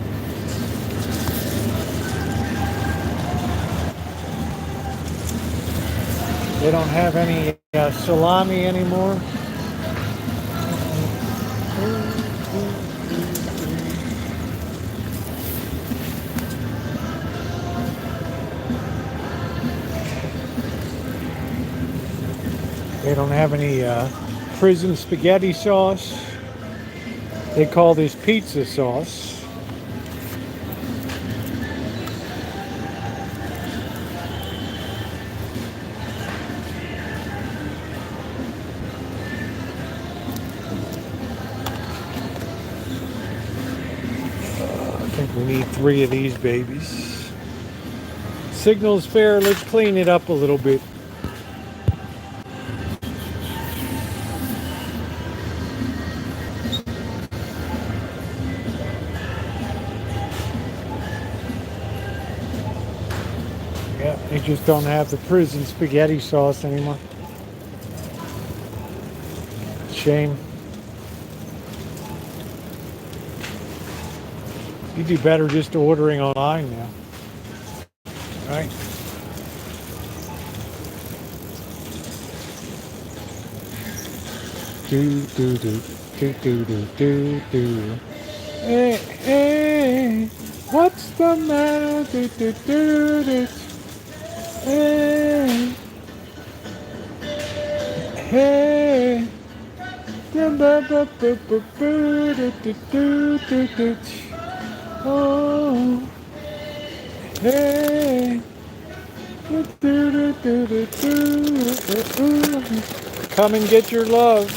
They don't have any salami anymore. They don't have any prison spaghetti sauce. They call this pizza sauce. We need 3 of these babies. Signal's fair. Let's clean it up a little bit. Yeah, they just don't have the prison spaghetti sauce anymore. Shame. You do better just ordering online now. Right? Do. Hey, hey, what's the matter? Hey, hey. Oh, hey. Come and get your love.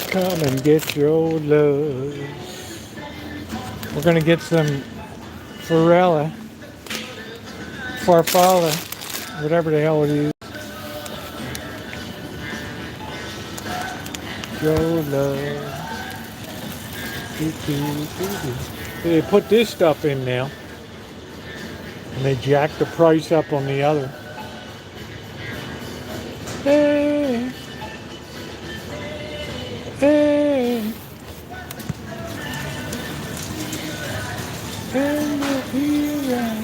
Come and get your love. We're gonna get some farfalla, whatever the hell it is. Your love. They put this stuff in now, and they jacked the price up on the other. Hey, hey, and the hero.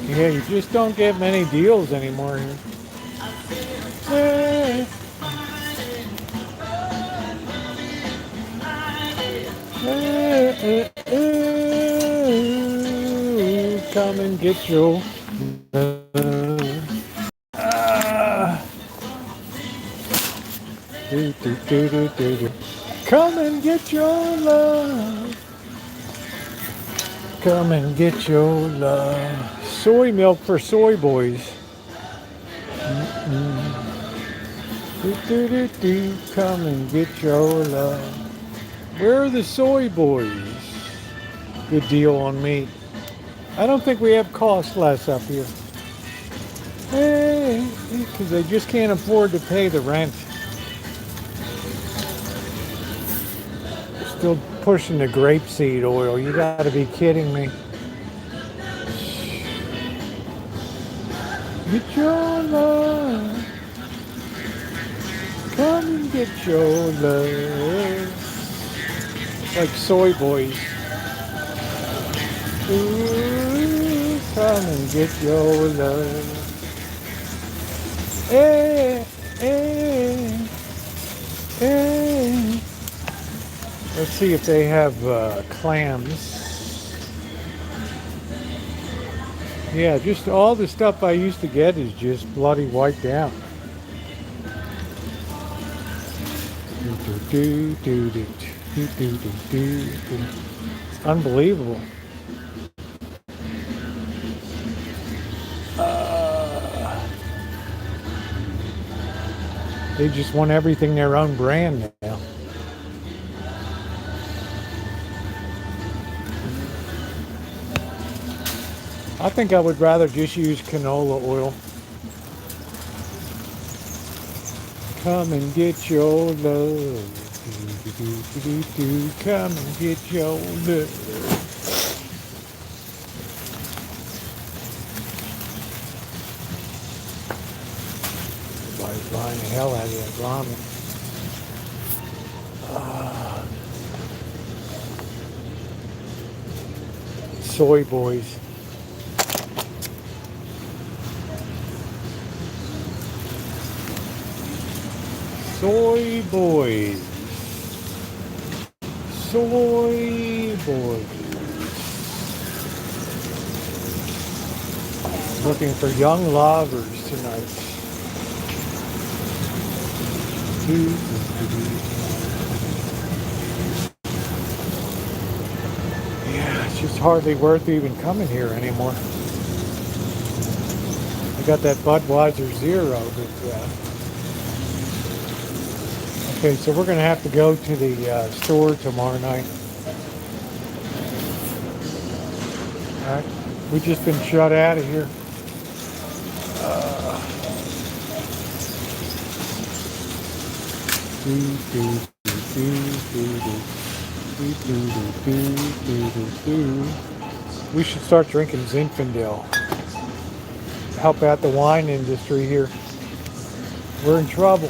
Yeah, you just don't get many deals anymore here. Hey. Come and get your Come and get your love. Come and get your love. Soy milk for soy boys. Come and get your love. Where are the soy boys? Good deal on meat. I don't think we have cost less up here. Hey, because they just can't afford to pay the rent. Still pushing the grapeseed oil. You gotta be kidding me. Get your love. Come and get your love. Like soy boys. Ooh, come and get your love. Hey, hey, hey. Let's see if they have clams. Yeah, just all the stuff I used to get is just bloody wiped out. It's unbelievable. They just want everything their own brand now. I think I would rather just use canola oil. Come and get your love. Come and get your love. Everybody's buying the hell out of that ramen. Soy boys. Soy boys. Soy boys. Looking for young lovers tonight. Yeah, it's just hardly worth even coming here anymore. I got that Budweiser Zero, but Okay, so we're going to have to go to the store tomorrow night. All right, we've just been shut out of here. We should start drinking Zinfandel. Help out the wine industry here. We're in trouble.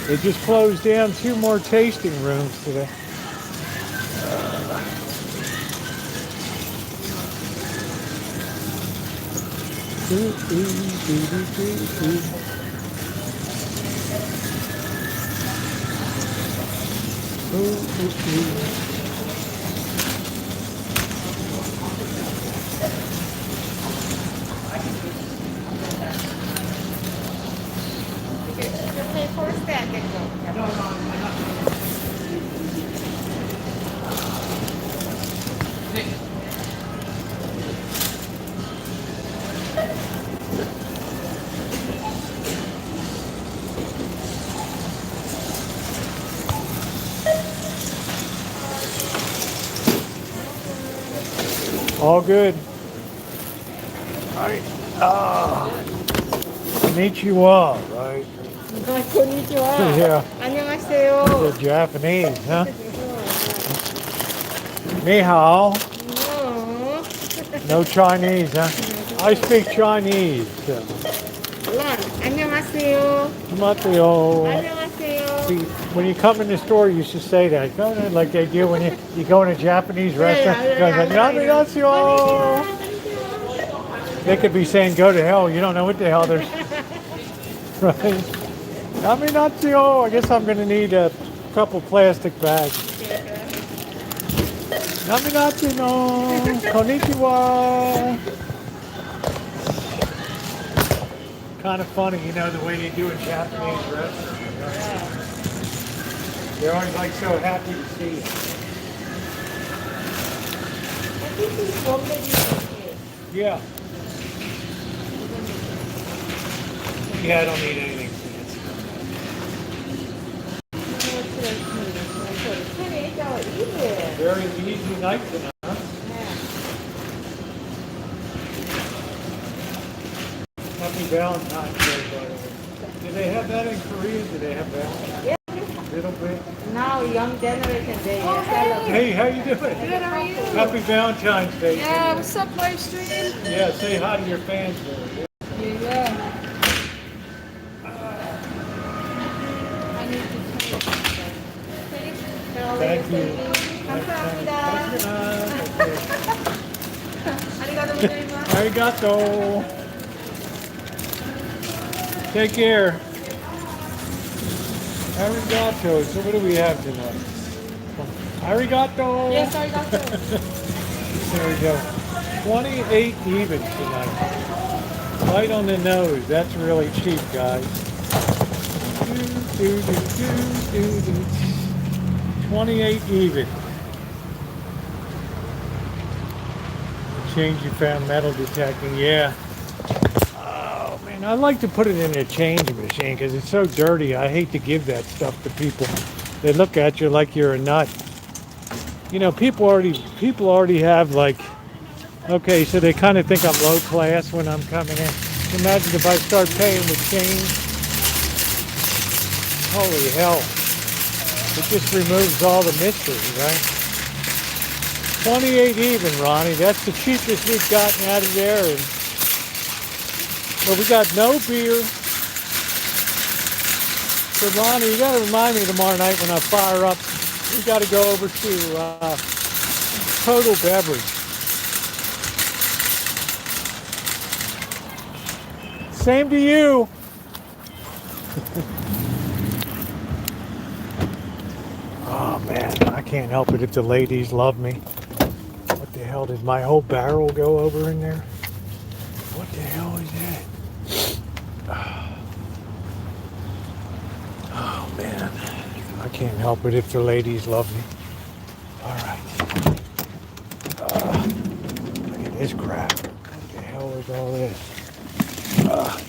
They just closed down 2 more tasting rooms today. All good. Right. Konnichiwa, right? konnichiwa. Yeah. 안녕하세요. The Japanese, huh? Ni hao. No. No Chinese, huh? I speak Chinese. Elon, 안녕하세요. Tomato. 안녕하세요. See, when you come in the store, you should say that. Go ahead, like they do when you go in a Japanese restaurant. Annyeonghaseyo. They could be saying, go to hell. You don't know what the hell they're... Right? Annyeonghaseyo. I guess I'm going to need a couple plastic bags. Annyeonghaseyo. Konnichiwa. Kind of funny, you know, the way they do in Japanese restaurants. They're always like so happy to see you. Yeah. Yeah, I don't need anything fancy. Very easy night tonight, huh? Happy Valentine's Day, by the way. Do they have that in Korea? Do they have Valentine's? Yeah. Little bit. Now young generation they celebrate. Hey, how you doing? Good, how are you? Happy Valentine's Day. Yeah, what's up, Livestream? Yeah, say hi to your fans there. Yeah. I need to Thank you. 감사합니다. 아리가또 고자이마스. Arigato. Take care. Arigato. So what do we have tonight? Arigato. Yes, arigato. There we go. 28 even tonight. Right on the nose. That's really cheap, guys. 28 even. Change you found metal detecting. Yeah. Oh man, I like to put it in a change machine because it's so dirty. I hate to give that stuff to people. They look at you like you're a nut. You know, people already have like, okay, so they kind of think I'm low class when I'm coming in. Imagine if I start paying with change. Holy hell. It just removes all the mystery, right? 28 even, Ronnie. That's the cheapest we've gotten out of there. And, well, we got no beer. So, Ronnie, you got to remind me tomorrow night when I fire up. We got to go over to Total Beverage. Same to you. Oh man, I can't help it if the ladies love me. What the hell, did my whole barrel go over in there? What the hell is that? Oh man, I can't help it if the ladies love me. Alright. Look at this crap. What the hell is all this? Oh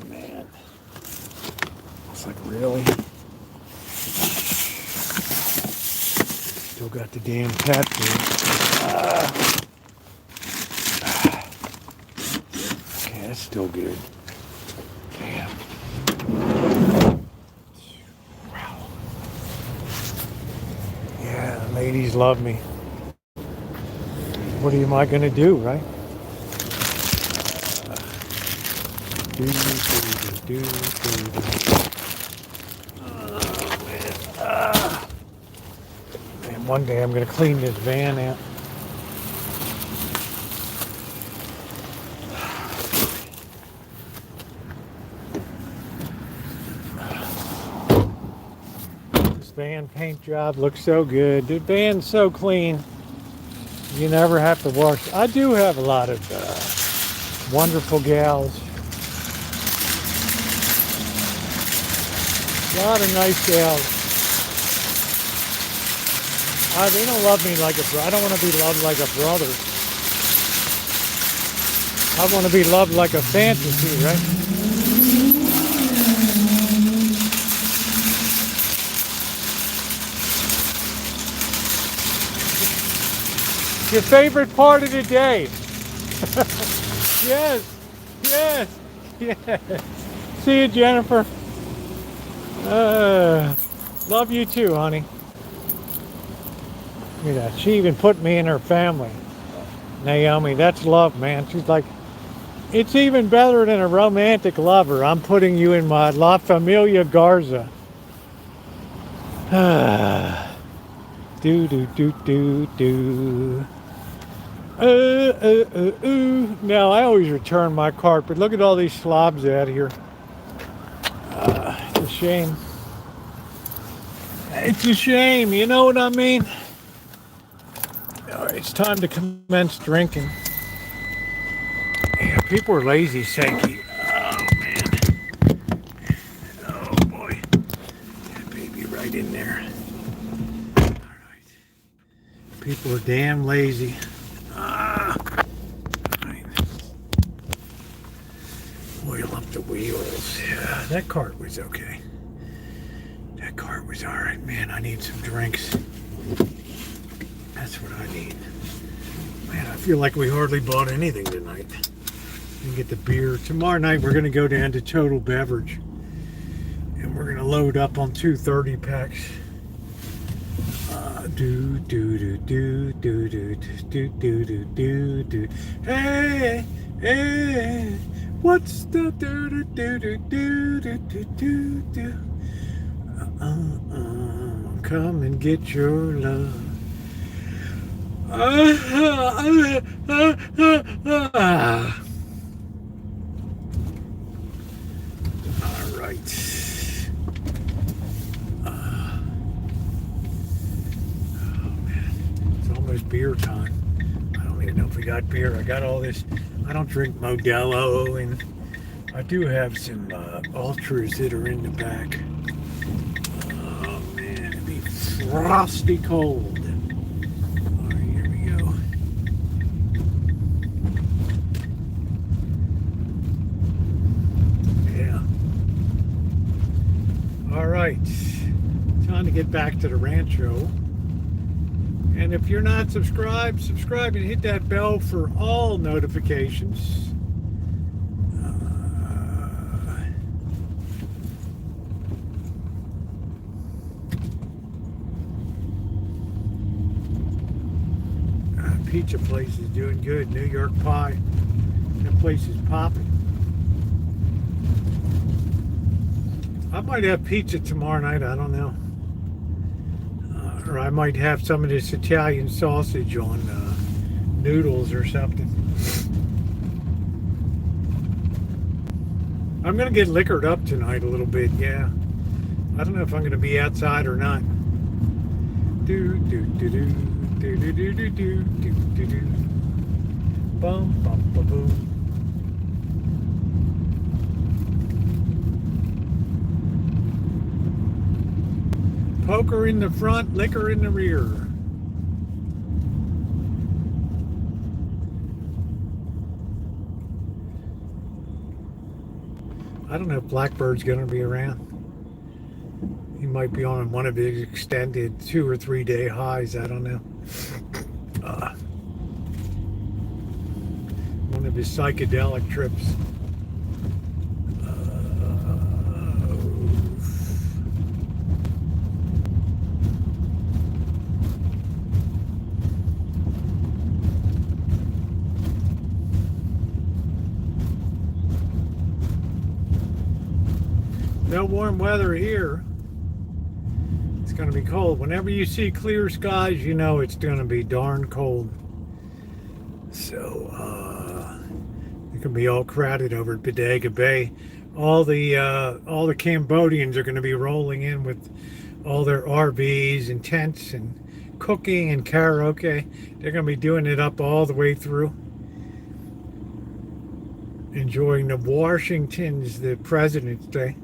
man. really. Still got the damn cat food. Okay, that's still good. Damn. Wow. Yeah, the ladies love me. What am I gonna do, right? Oh, man. And one day I'm gonna clean this van out. This van paint job looks so good. The van's so clean. You never have to wash. I do have a lot of wonderful gals. A lot of nice gals. They don't love me like a brother. I don't want to be loved like a brother. I want to be loved like a fantasy, right? Your favorite part of the day? Yes, yes, yes. See you, Jennifer. Love you too, honey. Look at that. She even put me in her family. Naomi, that's love, man. She's like, it's even better than a romantic lover. I'm putting you in my La Familia Garza. Do do do do do. Now I always return my carpet. Look at all these slobs out here. It's a shame. It's a shame, you know what I mean? All right, it's time to commence drinking. Yeah, people are lazy, Sankey. Oh, man. Oh, boy. That baby right in there. All right. People are damn lazy. Right. Oil up the wheels. Yeah, that cart was okay. That cart was all right, man. I need some drinks. That's what I need. Man, I feel like we hardly bought anything tonight. We get the beer. Tomorrow night we're going to go down to Total Beverage. And we're going to load up on 2 30-packs. Do do do do do do do do do do do. Hey, hey, what's the do do do do do do do do? Come and get your love. All right. Beer time. I don't even know if we got beer. I got all this. I don't drink Modelo, and I do have some ultras that are in the back. Oh man, it'd be frosty cold. All right, here we go. Yeah. All right. Time to get back to the Rancho. And if you're not subscribed, subscribe and hit that bell for all notifications. Pizza place is doing good. New York Pie. That place is popping. I might have pizza tomorrow night. I don't know. Or I might have some of this Italian sausage on noodles or something. I'm going to get liquored up tonight a little bit, yeah. I don't know if I'm going to be outside or not. Do do do do do do do do do do do do. Bum bum ba boom. Poker in the front, liquor in the rear. I don't know if Blackbird's going to be around. He might be on one of his extended 2 or 3 day highs. I don't know. One of his psychedelic trips. No warm weather here. It's going to be cold. Whenever you see clear skies, you know it's going to be darn cold. So, it can be all crowded over at Bodega Bay. All the Cambodians are going to be rolling in with all their RVs and tents and cooking and karaoke. They're going to be doing it up all the way through. Enjoying the Washington's, the President's Day.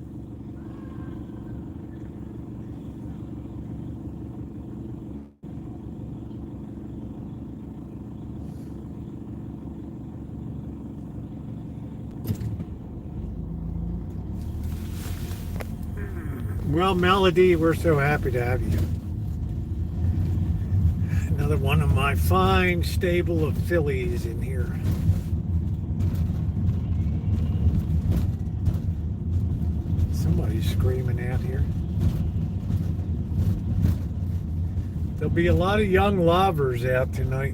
Well, Melody, we're so happy to have you. Another one of my fine stable of fillies in here. Somebody's screaming out here. There'll be a lot of young lovers out tonight.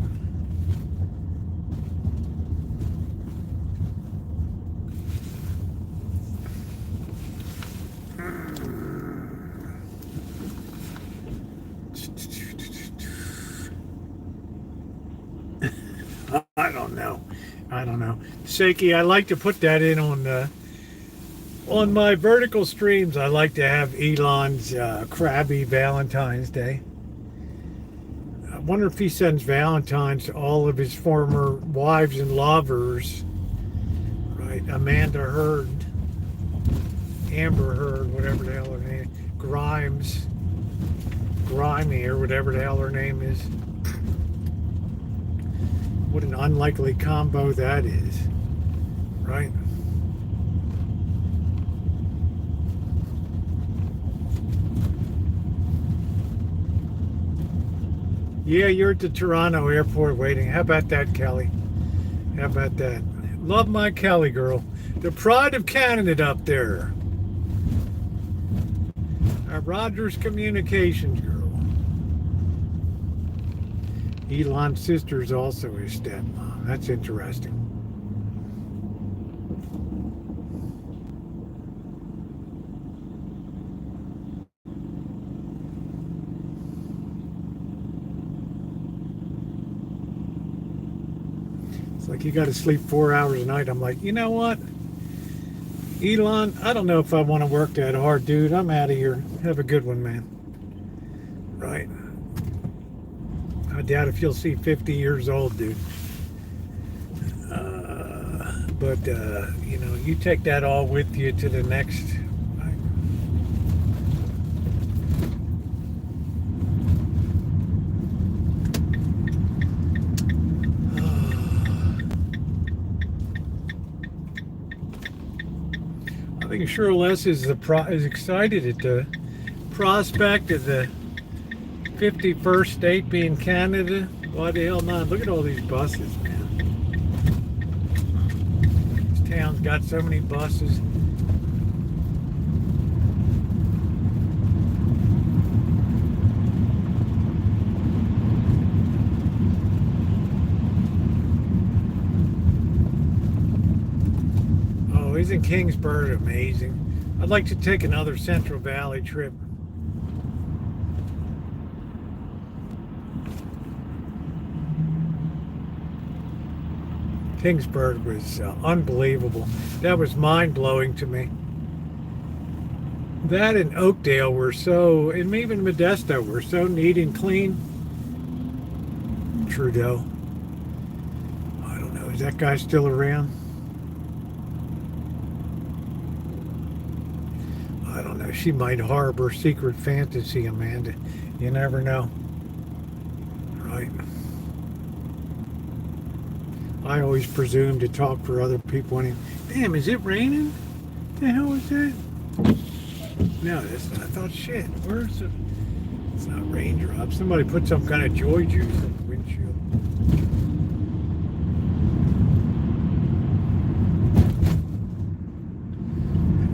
I don't know. Seiki, I like to put that in on my vertical streams. I like to have Elon's Crabby Valentine's Day. I wonder if he sends Valentines to all of his former wives and lovers. Right, Amanda Heard, Amber Heard, whatever the hell her name is, Grimy, or whatever the hell her name is. What an unlikely combo that is, right? Yeah, you're at the Toronto airport waiting. How about that, Kelly? How about that? Love my Kelly girl. The pride of Canada up there. Our Rogers Communications girl. Elon's sister is also his stepmom. That's interesting. It's like you got to sleep 4 hours a night. I'm like, you know what? Elon, I don't know if I want to work that hard, dude. I'm out of here. Have a good one, man. Right. I doubt if you'll see 50 years old, dude. But you know, you take that all with you to the next. I think Cheryl S. is excited at the prospect of the 51st state being Canada. Why the hell not? Look at all these buses, man. This town's got so many buses. Oh, isn't Kingsburg amazing? I'd like to take another Central Valley trip. Kingsburg was unbelievable. That was mind-blowing to me. That and Oakdale were so, and even Modesto were so neat and clean. Trudeau. I don't know, is that guy still around? I don't know, she might harbor secret fantasy, Amanda. You never know. Right? I always presume to talk for other people. Damn, is it raining? What the hell is that? No, that's not. I thought, shit, where's the... It's not raindrops. Somebody put some kind of joy juice in the windshield.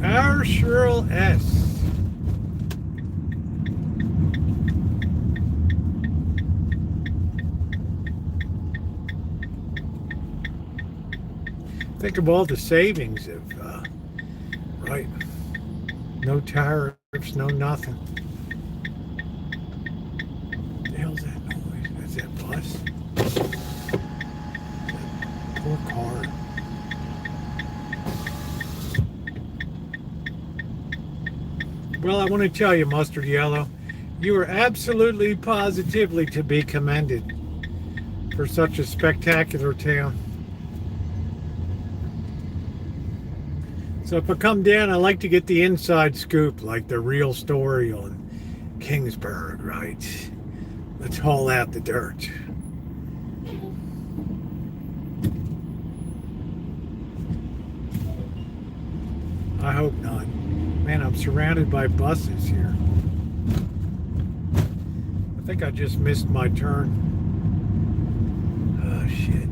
Our Cheryl S. Think of all the savings of, right? No tariffs, no nothing. What the hell's that noise? That's that bus? Poor car. Well, I want to tell you, Mustard Yellow, you are absolutely positively to be commended for such a spectacular town. So if I come down, I like to get the inside scoop, like the real story on Kingsburg, right? Let's haul out the dirt. I hope not. Man, I'm surrounded by buses here. I think I just missed my turn. Oh, shit.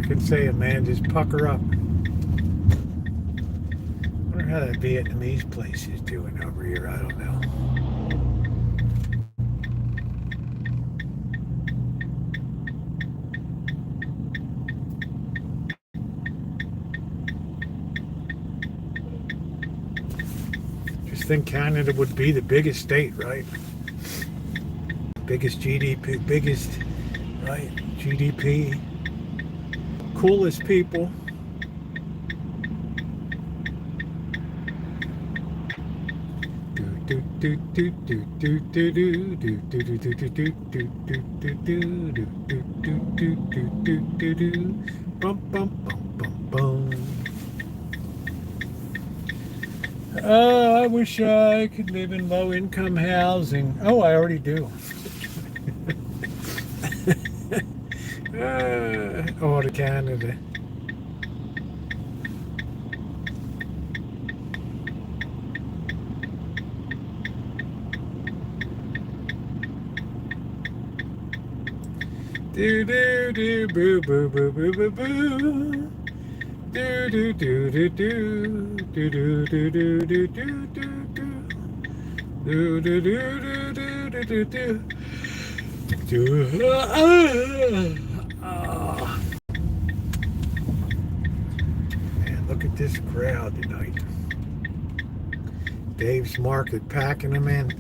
Could say it, man, just pucker up. Wonder how that Vietnamese place is doing over here. I don't know. Just think Canada would be the biggest state, right? Biggest GDP, biggest, right? GDP. Coolest people. Oh, I wish I could live in low-income housing. Oh, I already do. Or to Canada. Do do do boo boo boo boo boo boo. Do do do do do do do do do do do do do do do do do do do. Man, look at this crowd tonight. Dave's Market packing them in.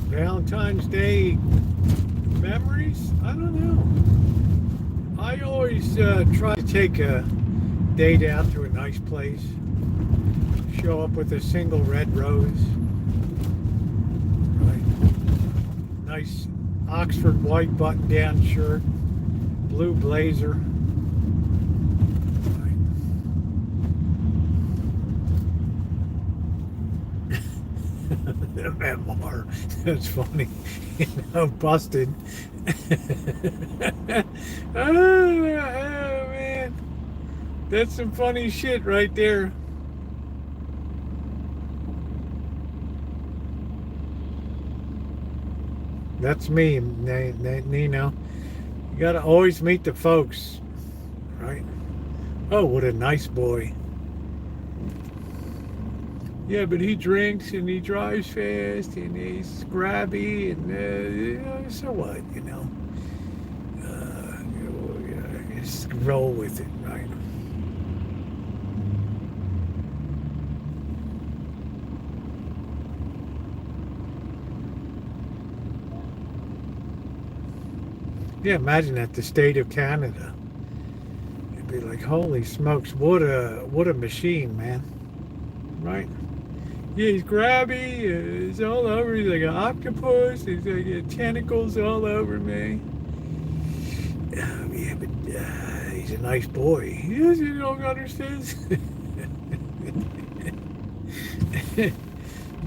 Valentine's Day memories? I don't know. I always try to take a date out to a nice place. Show up with a single red rose. Right. Nice Oxford white button-down shirt. Blue blazer. The memoir. That's funny. Busted. Oh, man. That's some funny shit right there. That's me, Nino. You gotta always meet the folks, right? Oh, what a nice boy. Yeah, but he drinks and he drives fast and he's crabby and so what, you know? just roll with it, right? Yeah, imagine that, the state of Canada. It'd be like, holy smokes, what a machine, man. Right? Yeah, he's grabby, he's all over, he's like an octopus, he's like tentacles all over me. Yeah, but he's a nice boy. Yes, you don't understand.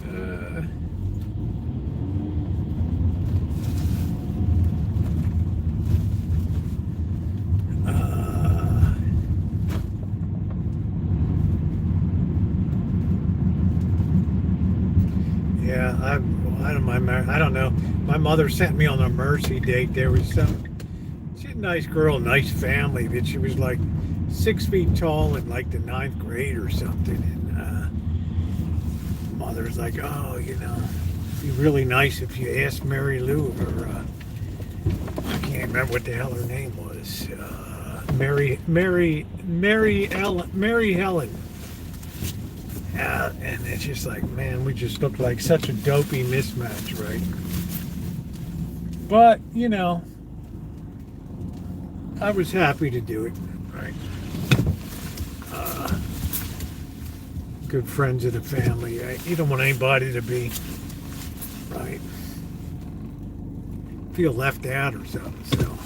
uh, Yeah, I don't know. My mother sent me on a mercy date. There was she's a nice girl, nice family, but she was like 6 feet tall in like the 9th grade or something. And mother's like, oh, it'd be really nice if you asked Mary Lou, or I can't remember what the hell her name was. Mary Helen. And it's just like, man, we just look like such a dopey mismatch, right? But, I was happy to do it, right? Good friends of the family. You don't want anybody to be, right, feel left out or something, so.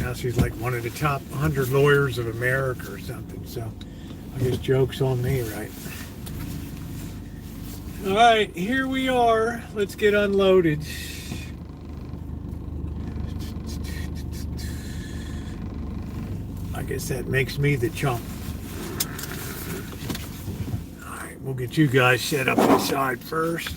Now she's like one of the top 100 lawyers of America or something, so I guess joke's on me, right? All right, here we are. Let's get unloaded. I guess that makes me the chump. All right, we'll get you guys set up inside first.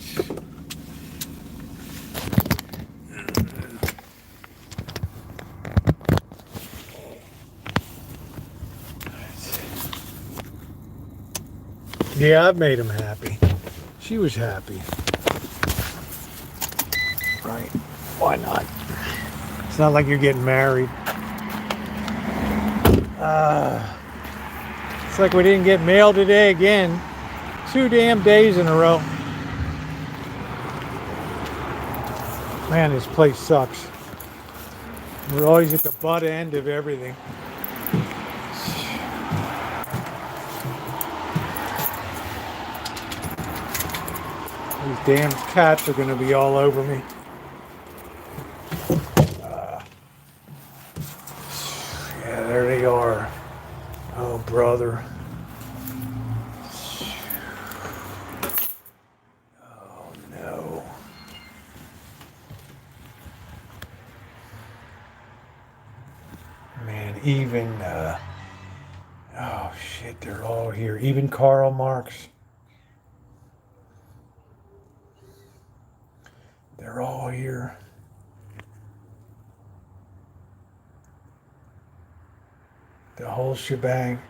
Yeah, I've made him happy. She was happy. Right. Why not? It's not like you're getting married. It's like we didn't get mail today again. 2 damn days in a row. Man, this place sucks. We're always at the butt end of everything. These damn cats are going to be all over me. Yeah, there they are. Oh, brother. Oh, no. Man, even, oh, shit, they're all here. Even Karl Marx. They're all here. The whole shebang.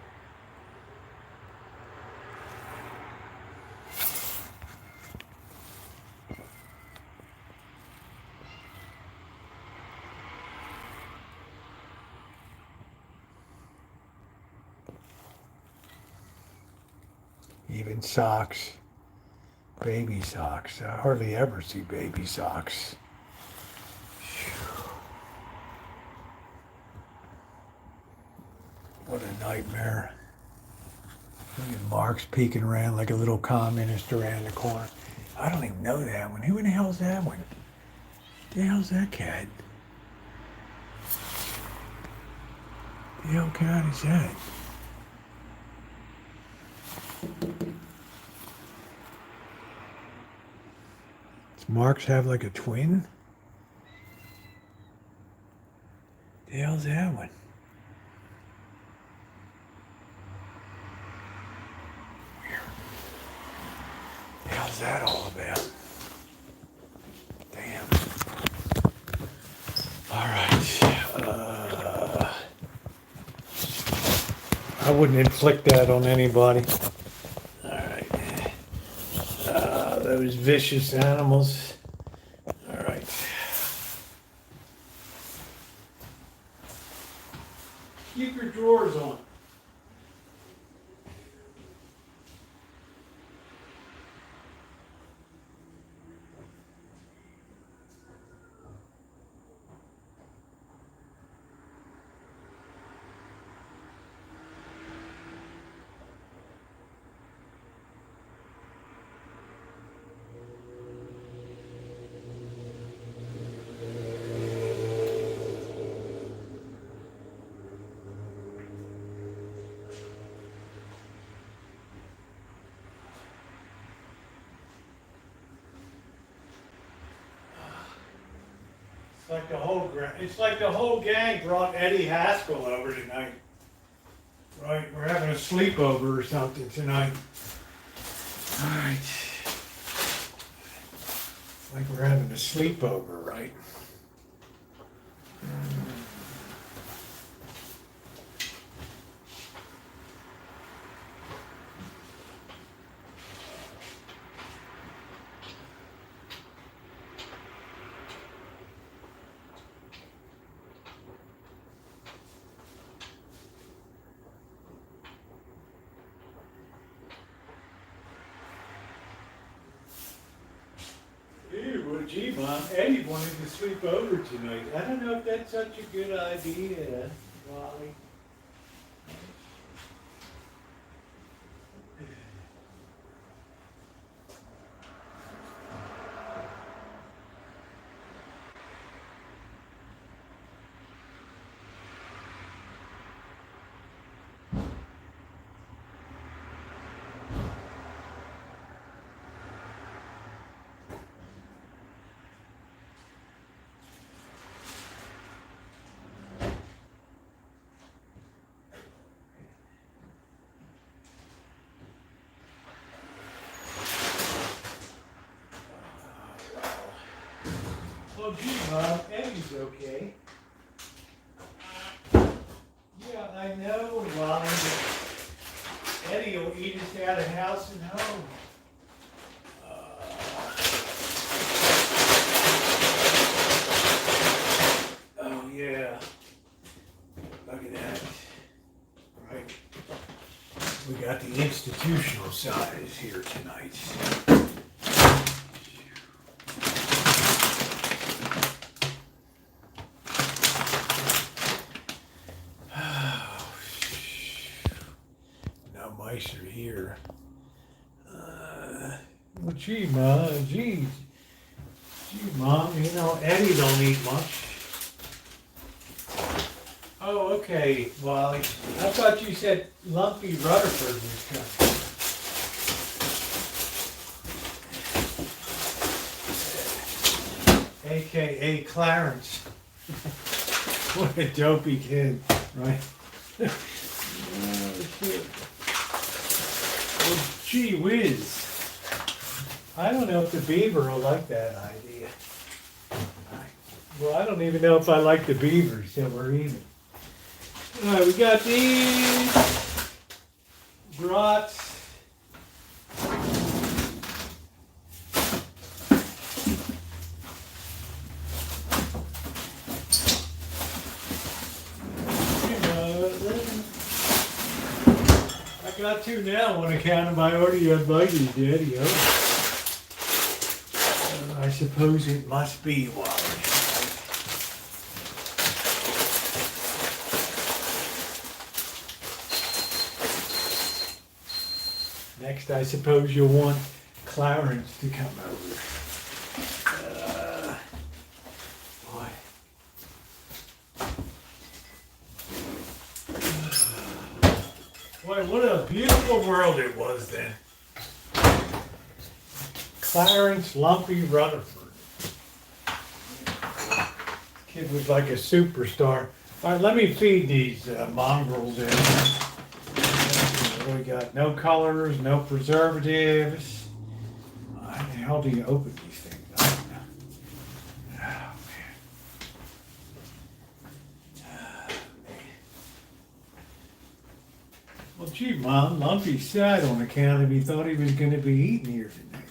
Even socks. Baby socks. I hardly ever see baby socks. What a nightmare. Look at Mark's peeking around like a little communist around the corner. I don't even know that one. Who in the hell's that one? The hell's that cat? The hell cat is that? Does Mark's have like a twin? The hell's that one? The hell's that all about? Damn. All right. I wouldn't inflict that on anybody. All right. those vicious animals. All right. Keep your drawers on. It's like the whole gang brought Eddie Haskell over tonight. Right, we're having a sleepover or something tonight. All right. It's like we're having a sleepover, right? Well, gee, Mom, Eddie wanted to sleep over tonight. I don't know if that's such a good idea, Wally. Well, gee, Mom, Eddie's okay. Yeah, I know, Wally, but Eddie will eat us out of house and home. Oh, yeah. Look at that. Right. We got the institutional size here tonight. Mice are here. Well, gee, Mom, you know, Eddie don't eat much. Oh, okay, Wally. I thought you said Lumpy Rutherford was coming. AKA Clarence. What a dopey kid, right? Oh, shit. Well, gee whiz. I don't know if the beaver will like that idea. Well, I don't even know if I like the beavers that we're eating. All right, we got these brats. I got two now on account of I already invited Daddy over. I suppose it must be Wally. Next, I suppose you'll want Clarence to come over. Boy. Boy, what a beautiful world it was then. Clarence Lumpy Rutherford. Kid was like a superstar. All right, let me feed these mongrels in. We got no colors, no preservatives. How the hell do you open these things? I don't know. Oh, man. Well, gee, Mom, Lumpy sat on account of he thought he was going to be eating here tonight.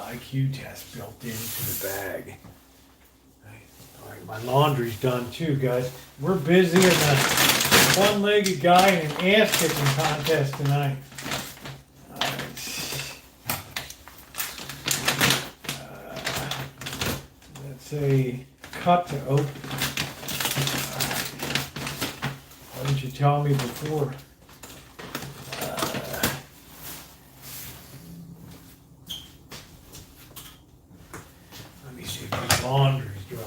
IQ test built into the bag. All right, my laundry's done too, guys. We're busy in the one-legged guy in an ass-kicking contest tonight. All right. Let's say cut to open. Why didn't you tell me before? Let me see if the laundry's dry.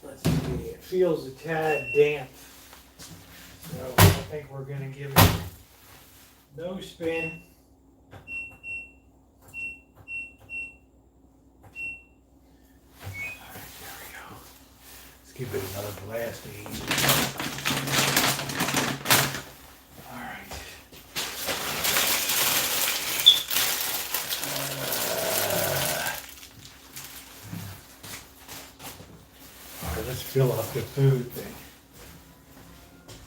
Let's see, it feels a tad damp. So I think we're going to give it no spin. Give it another blast of heat. All right. All right, let's fill up the food thing.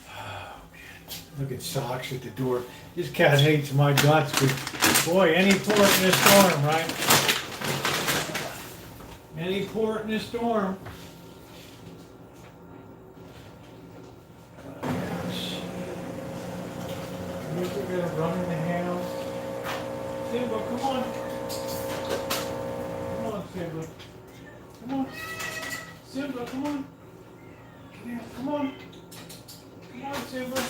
Oh, man. Look at Socks at the door. This cat hates my guts, but boy, any port in a storm, right? Any port in a storm. We're gonna run in the house. Simba, come on. Come on, Simba. Come on. Simba, come on. Yeah, come on. Come on, Simba.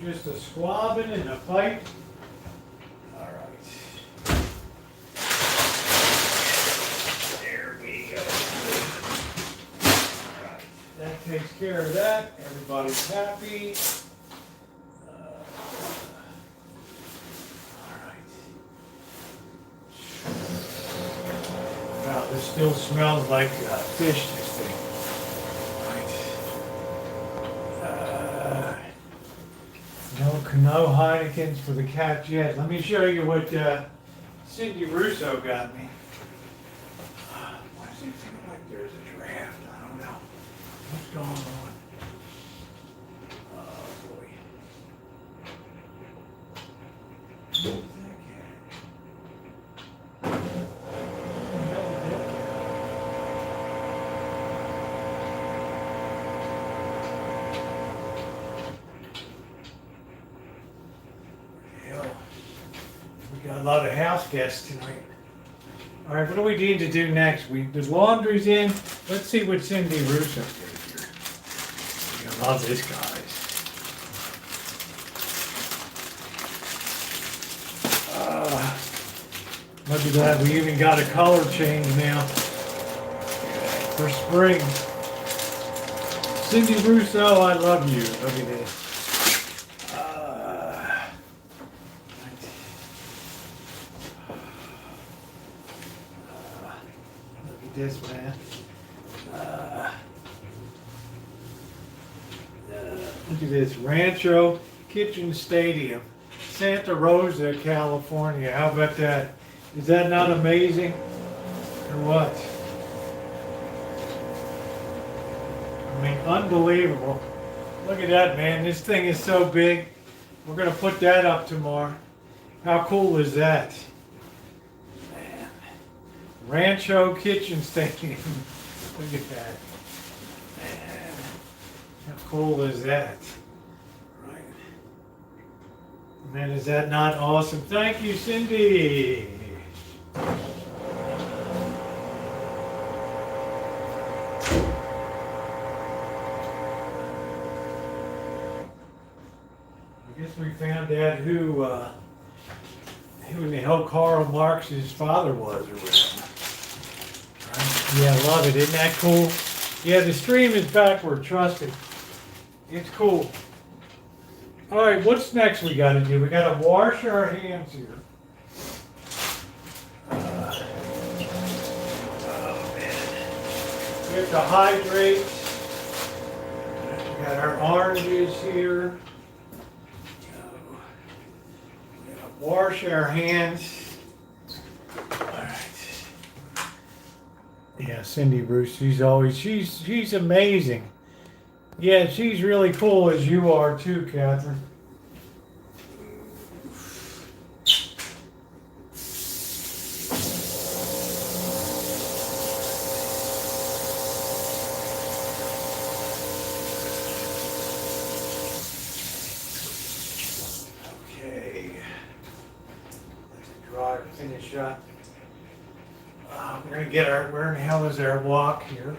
Just a squabbing and a fight. All right. There we go. All right. That takes care of that. Everybody's happy. All right. Wow, this still smells like fish, this thing. No Heinekens for the cat yet. Let me show you what Cindy Russo got me. Why does it feel like there's a draft? I don't know. What's going on? Oh boy. Where's that cat? Where the hell is that cat? Got a lot of house guests tonight. All right, what do we need to do next? The laundry's in. Let's see what Cindy Russo did here. I love this, guys. Look at that. We even got a color change now for spring. Cindy Russo, I love you. Look at this. This man. Look at this Rancho Kitchen Stadium, Santa Rosa, California. How about that? Is that not amazing? Or what? I mean, unbelievable. Look at that, man. This thing is so big. We're going to put that up tomorrow. How cool is that? Rancho Kitchen Stadium. Look at that. Man, how cool is that? Right. Man, is that not awesome? Thank you, Cindy. I guess we found out who in the hell Karl Marx's father was or whatever. Right? Yeah, I love it. Isn't that cool? Yeah, the stream is backward. Trust it. It's cool. All right, what's next we got to do? We got to wash our hands here. Oh, man. We have to hydrate. We got our oranges here. We got to wash our hands. All right. Yeah, Cindy Bruce, she's amazing. Yeah, she's really cool as you are too, Catherine. Okay. Let's dry or finish up. We're gonna get where in the hell is our walk here?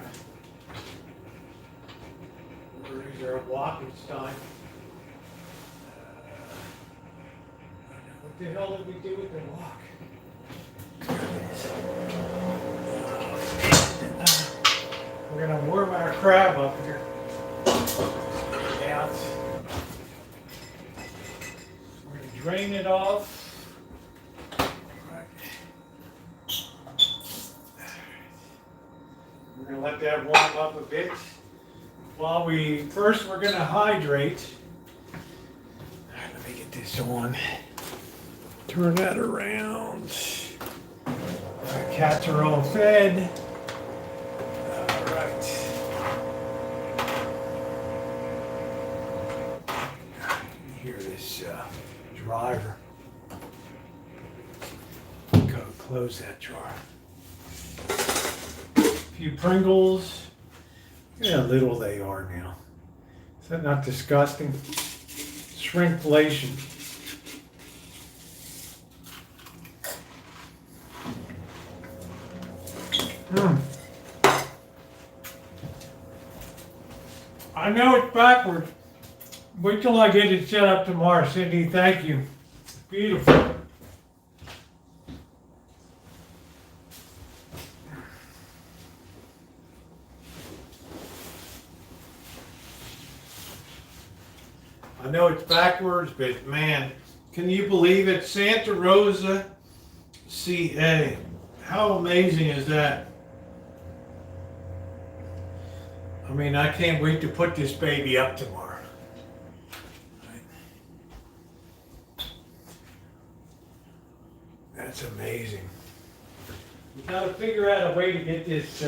Is there a walk? It's time. What the hell did we do with the walk? We're going to warm our crab up here. Out. We're going to drain it off. We're going to let that warm up a bit. While we're going to hydrate. All right, let me get this on. Turn that around. Our cats are all fed. All right. You hear this dryer. Go close that jar. A few Pringles. Look at how little they are now. Is that not disgusting? Shrinkflation. I know it's backward. Wait till I get it set up tomorrow, Cindy. Thank you. Beautiful. I know it's backwards, but man, can you believe it? Santa Rosa, CA. How amazing is that? I mean, I can't wait to put this baby up tomorrow. That's amazing. We've got to figure out a way to get this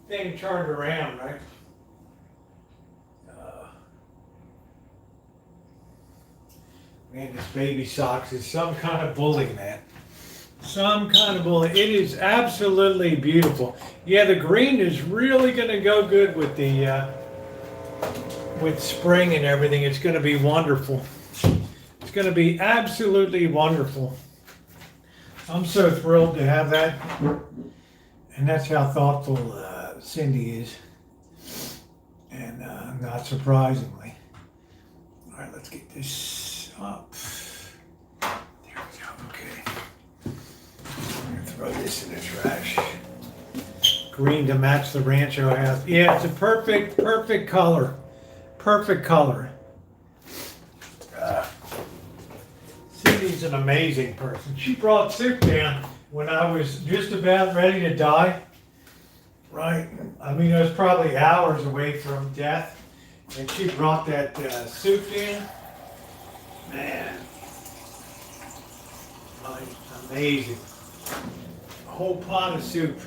thing turned around, right? Man, this baby socks is some kind of bully, man. Some kind of bully. It is absolutely beautiful. Yeah, the green is really going to go good with the with spring and everything. It's going to be wonderful. It's going to be absolutely wonderful. I'm so thrilled to have that. And that's how thoughtful Cindy is. And not surprisingly. All right, let's get this up. There we go. Okay. I'm gonna throw this in the trash. Green to match the Rancho house. Yeah, it's a perfect color. Perfect color. Cindy's an amazing person. She brought soup down when I was just about ready to die. Right? I mean, I was probably hours away from death. And she brought that soup in. Man, amazing. A whole pot of soup.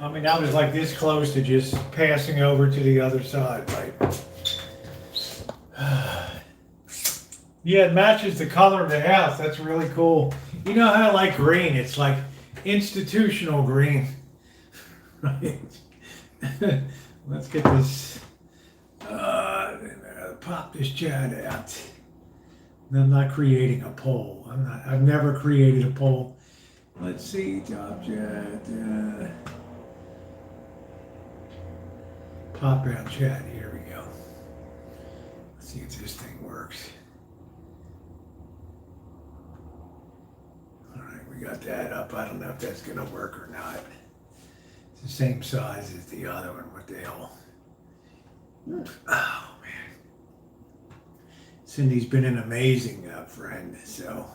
I mean, I was like this close to just passing over to the other side, right? Yeah, it matches the color of the house. That's really cool. You know how I like green? It's like institutional green. Right? Let's get this, pop this chat out. I'm not creating a poll. I've never created a poll. Let's see, top chat. Pop out chat. Here we go. Let's see if this thing works. All right, we got that up. I don't know if that's gonna work or not. It's the same size as the other one. What the hell? Oh man, Cindy's been an amazing friend. So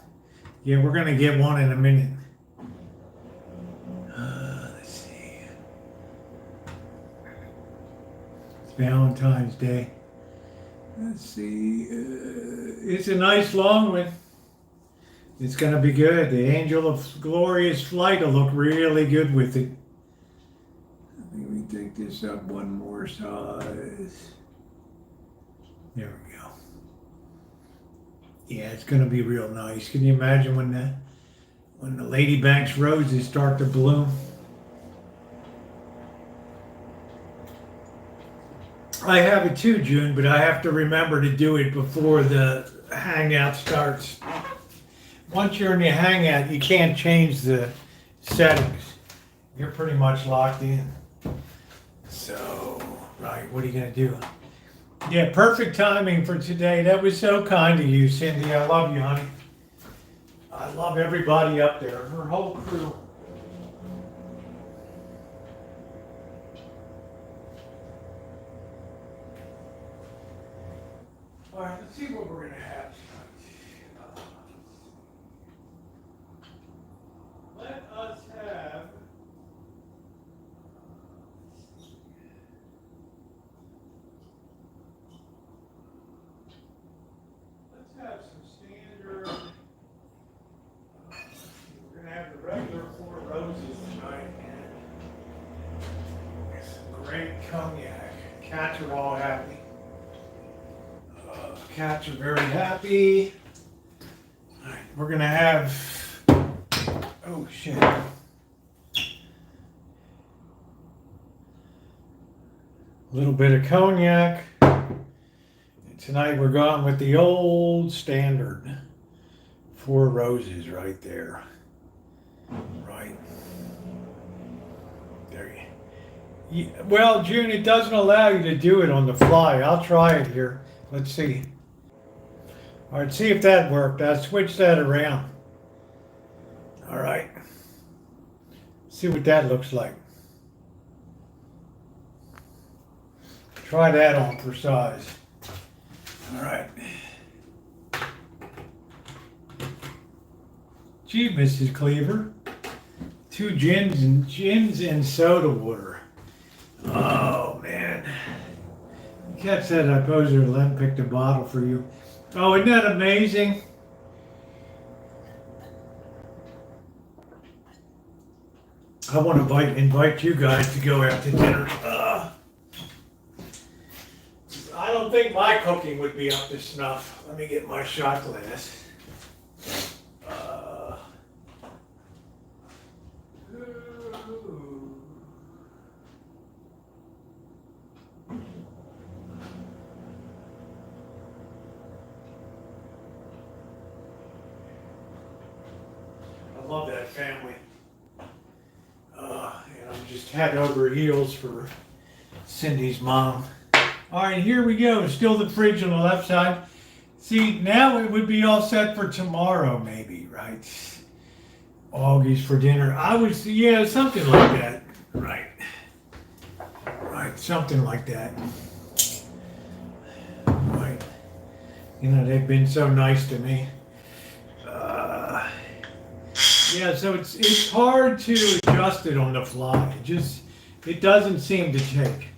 yeah, we're gonna get one in a minute. Let's see. It's Valentine's Day. Let's see. It's a nice long one. It's gonna be good. The Angel of Glorious Flight will look really good with it. Let me take this up one more size. There we go. Yeah, it's gonna be real nice. Can you imagine when the Lady Banks roses start to bloom? I have it too, June, but I have to remember to do it before the hangout starts. Once you're in your hangout, you can't change the settings. You're pretty much locked in. So, right, what are you gonna do? Yeah, perfect timing for today. That was so kind of you, Cindy. I love you, honey. I love everybody up there, her whole crew. All right, let's see what we're gonna have tonight. Let us have. Let's have some standard. We're gonna have the regular 4 roses tonight and some great cognac. Cats are all happy. Cats are very happy. All right, we're gonna have. Oh shit. A little bit of cognac. And tonight we're going with the old standard 4 roses right there. Right. There you. Yeah, well, June, it doesn't allow you to do it on the fly. I'll try it here. Let's see. All right, see if that worked. I'll switch that around. All right. See what that looks like. Try that on for size. All right. Gee, Mrs. Cleaver. 2 gins and soda water. Oh, man. Cat said I posed her Len picked a bottle for you. Oh, isn't that amazing? I want to invite you guys to go out to dinner. I don't think my cooking would be up to snuff. Let me get my shot glass. I love that family. And I'm just head over heels for Cindy's mom. All right, here we go. Still the fridge on the left side. See, now it would be all set for tomorrow, maybe, right? Augies for dinner. Yeah, something like that. Right. Right, something like that. Right. You know, they've been so nice to me. Yeah, so it's hard to adjust it on the fly. It doesn't seem to take.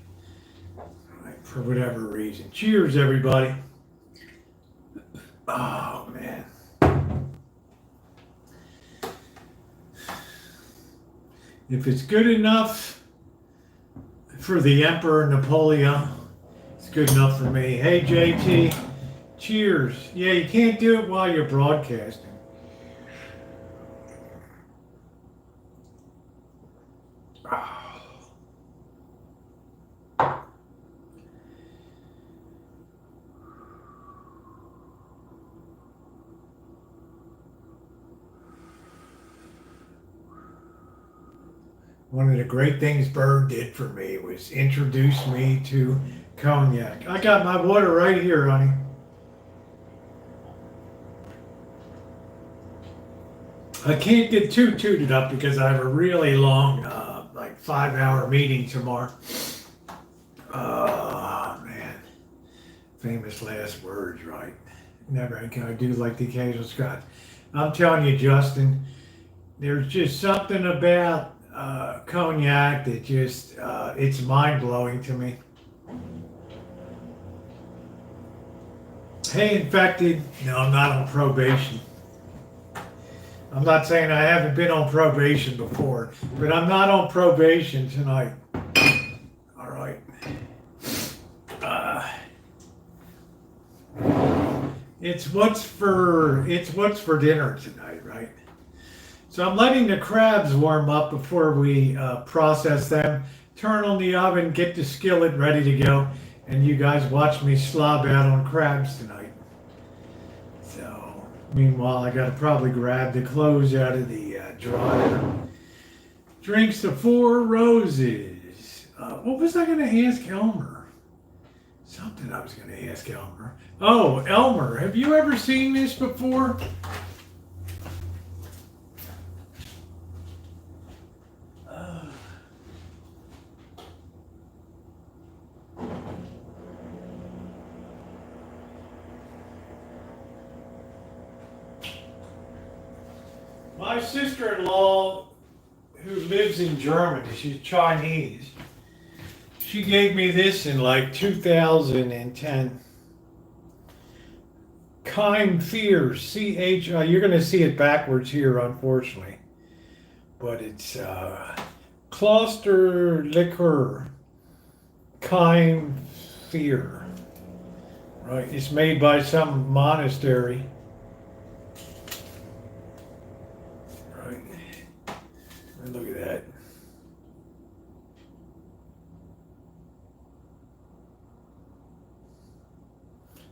Right, for whatever reason. Cheers, everybody. Oh, man. If it's good enough for the Emperor Napoleon, it's good enough for me. Hey, JT, cheers. Yeah, you can't do it while you're broadcasting. One of the great things Bird did for me was introduce me to cognac. I got my water right here, honey. I can't get too tooted up because I have a really long, like 5-hour meeting tomorrow. Oh, man. Famous last words, right? Never can I do like the occasional Scott. I'm telling you, Justin, there's just something about cognac that just, it's mind-blowing to me. Hey, infected. No, I'm not on probation. I'm not saying I haven't been on probation before, but I'm not on probation tonight. All right. It's what's for dinner tonight, right? So I'm letting the crabs warm up before we process them. Turn on the oven, get the skillet ready to go, and you guys watch me slob out on crabs tonight. So, meanwhile, I gotta probably grab the clothes out of the dryer. Drinks the 4 roses. What was I gonna ask Elmer? Something I was gonna ask Elmer. Oh, Elmer, have you ever seen this before? My sister-in-law, who lives in Germany, she's Chinese, she gave me this in like 2010. Kind Fear, C-H-I, you're going to see it backwards here, unfortunately. But it's Kloster Liquor, Kind Fear. Right, it's made by some monastery. Right, look at that.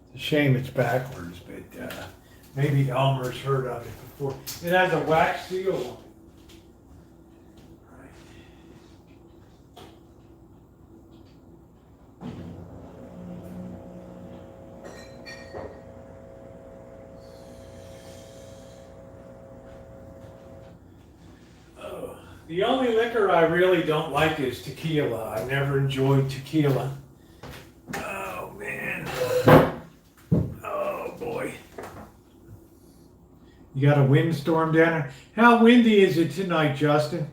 It's a shame it's backwards, but maybe Elmer's heard of it before. It has a wax seal on it. The only liquor I really don't like is tequila. I never enjoyed tequila. Oh, man. Oh, boy. You got a windstorm down there? How windy is it tonight, Justin?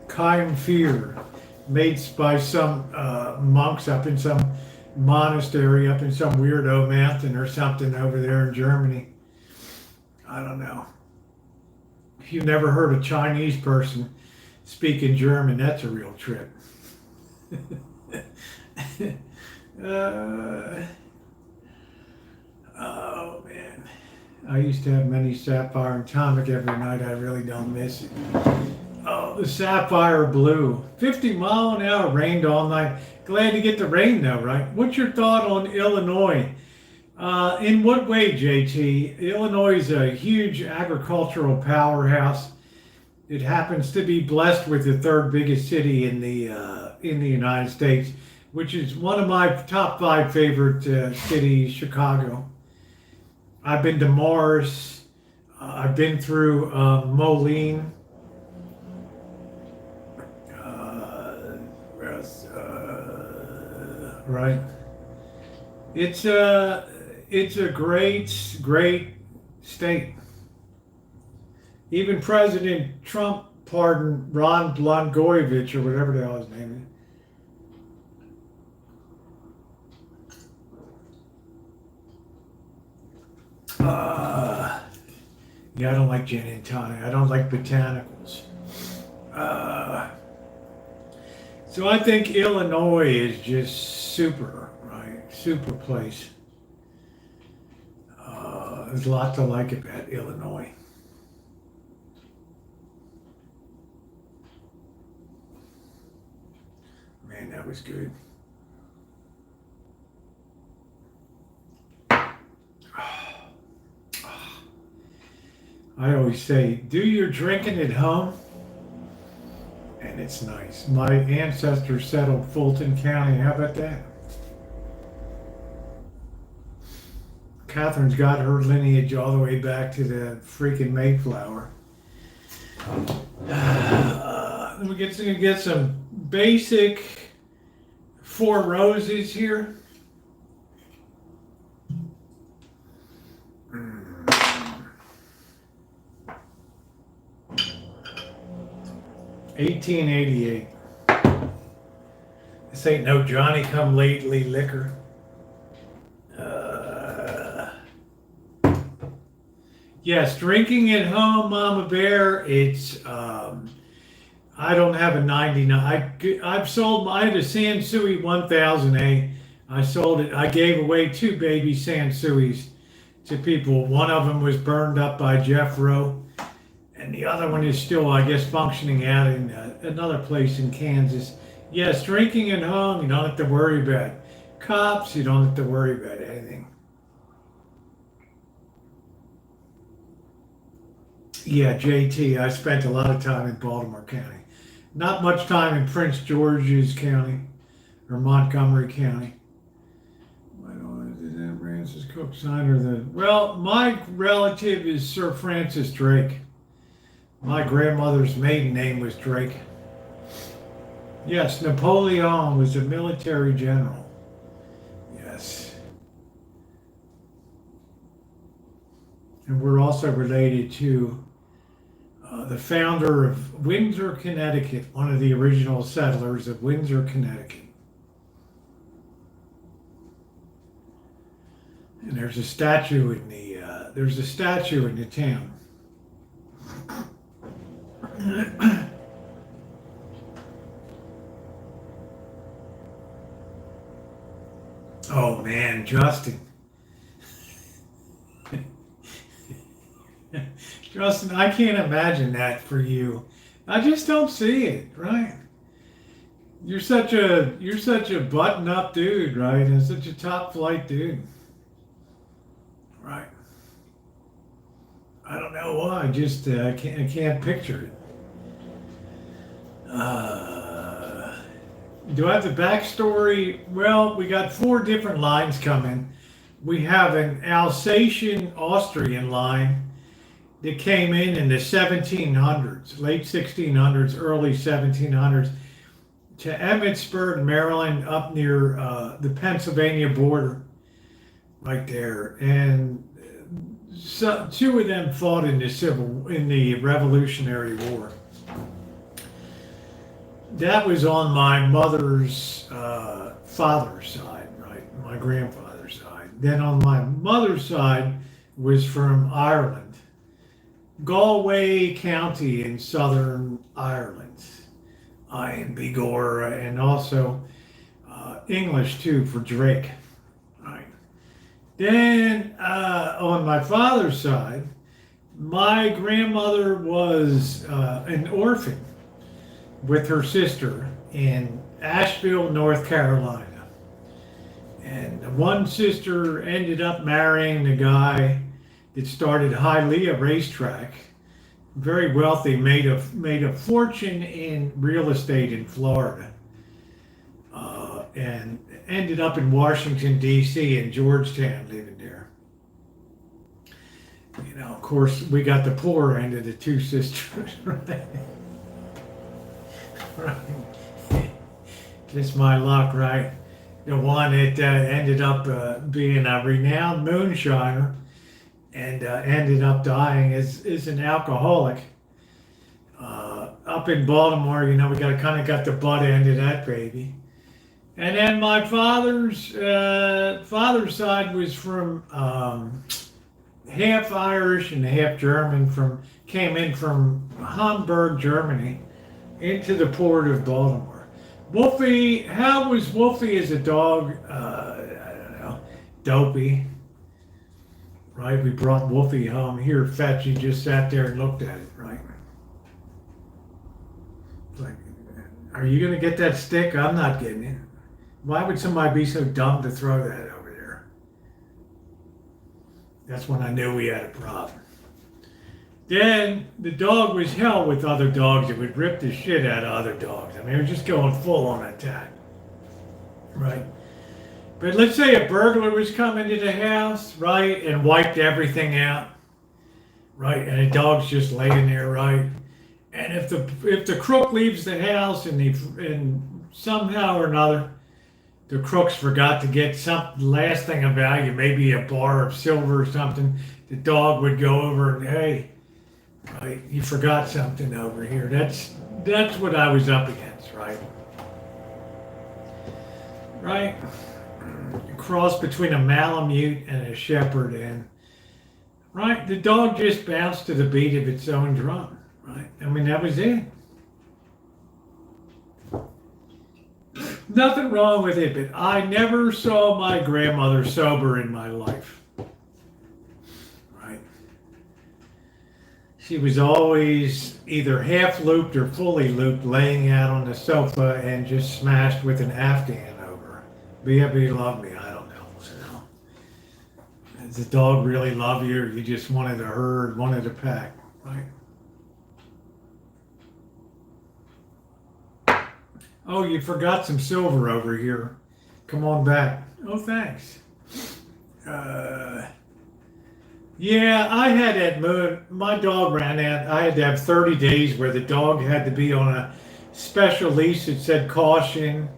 Kind Fear, made by some monks up in some monastery up in some weirdo mountain or something over there in Germany. I don't know. If you've never heard a Chinese person speak in German, that's a real trip. Oh man. I used to have many sapphire and tonic every night. I really don't miss it. Oh, the sapphire blue. 50 mile an hour, rained all night. Glad to get the rain though, right? What's your thought on Illinois? In what way, JT? Illinois is a huge agricultural powerhouse. It happens to be blessed with the 3rd biggest city in the United States, which is one of my top 5 favorite cities, Chicago. I've been to Morris. I've been through Moline. Right. It's a great state. Even President Trump pardoned Ron Blagojevich or whatever the hell his name is. Yeah, I don't like gin and tonic. I don't like botanicals. So I think Illinois is just super, right? Super place. There's a lot to like about Illinois. Man, that was good. I always say, do your drinking at home, and it's nice. My ancestors settled Fulton County. How about that? Catherine's got her lineage all the way back to the freaking Mayflower. We get some basic Four Roses here. 1888. This ain't no Johnny come lately liquor. Yes, drinking at home, Mama Bear. It's I don't have a 99. I've sold. I had a Sansui 1000A. I sold it. I gave away 2 baby Sansuis to people. One of them was burned up by Jeff Rowe. And the other one is still, I guess, functioning out in another place in Kansas. Yes, drinking at home, you don't have to worry about cops. You don't have to worry about anything. Yeah, JT, I spent a lot of time in Baltimore County. Not much time in Prince George's County or Montgomery County. Francis Cook Signer. Well, my relative is Sir Francis Drake. My grandmother's maiden name was Drake. Yes, Napoleon was a military general. Yes. And we're also related to the founder of Windsor, Connecticut, one of the original settlers of Windsor, Connecticut. And there's a statue in the town. Oh man, Justin. Justin, I can't imagine that for you. I just don't see it, right? You're such a button-up dude, right? And such a top flight dude. Right. I don't know why. I can't picture it. Do I have the backstory? Well, we got 4 different lines coming. We have an Alsatian Austrian line that came in the 1700s, late 1600s, early 1700s, to Emmitsburg, Maryland, up near the Pennsylvania border, right there. And so 2 of them fought in the Revolutionary War. That was on my mother's father's side, right? My grandfather's side. Then on my mother's side was from Ireland, Galway County in southern Ireland, in Bigorra, and also English too for Drake, right? Then on my father's side, my grandmother was an orphan with her sister in Asheville, North Carolina. And one sister ended up marrying the guy that started Hialeah Racetrack, very wealthy, made a fortune in real estate in Florida, and ended up in Washington, D.C. and Georgetown, living there. You know, of course, we got the poor end of the 2 sisters, right? Right. Just my luck, right? The one that ended up being a renowned moonshiner and ended up dying is an alcoholic. Up in Baltimore, you know, we kind of got the butt end of that baby. And then my father's side was from half Irish and half German. Came in from Hamburg, Germany, into the port of Baltimore. Wolfy, how was Wolfy as a dog? I don't know, dopey. Right, we brought Wolfy home. Here, Fetchy just sat there and looked at it, right? Like, are you gonna get that stick? I'm not getting it. Why would somebody be so dumb to throw that over there? That's when I knew we had a problem. Then the dog was hell with other dogs. It would rip the shit out of other dogs. I mean, it was just going full on attack. Right? But let's say a burglar was coming to the house, right, and wiped everything out, right, and the dog's just laying there, right, and if the crook leaves the house and somehow or another the crooks forgot to get some last thing of value, maybe a bar of silver or something, the dog would go over and, hey, right, you forgot something over here. That's what I was up against, right? Right? A cross between a Malamute and a Shepherd, and right, the dog just bounced to the beat of its own drum, right? I mean, that was it. Nothing wrong with it, but I never saw my grandmother sober in my life. Right? She was always either half looped or fully looped, laying out on the sofa and just smashed with an Afghan over her. Maybe love me, I don't know. So, does the dog really love you, or you just wanted a herd, wanted a pack, right? Oh, you forgot some silver over here. Come on back. Oh, thanks. Yeah, I had that moon. My dog ran out. I had to have 30 days where the dog had to be on a special leash that said caution,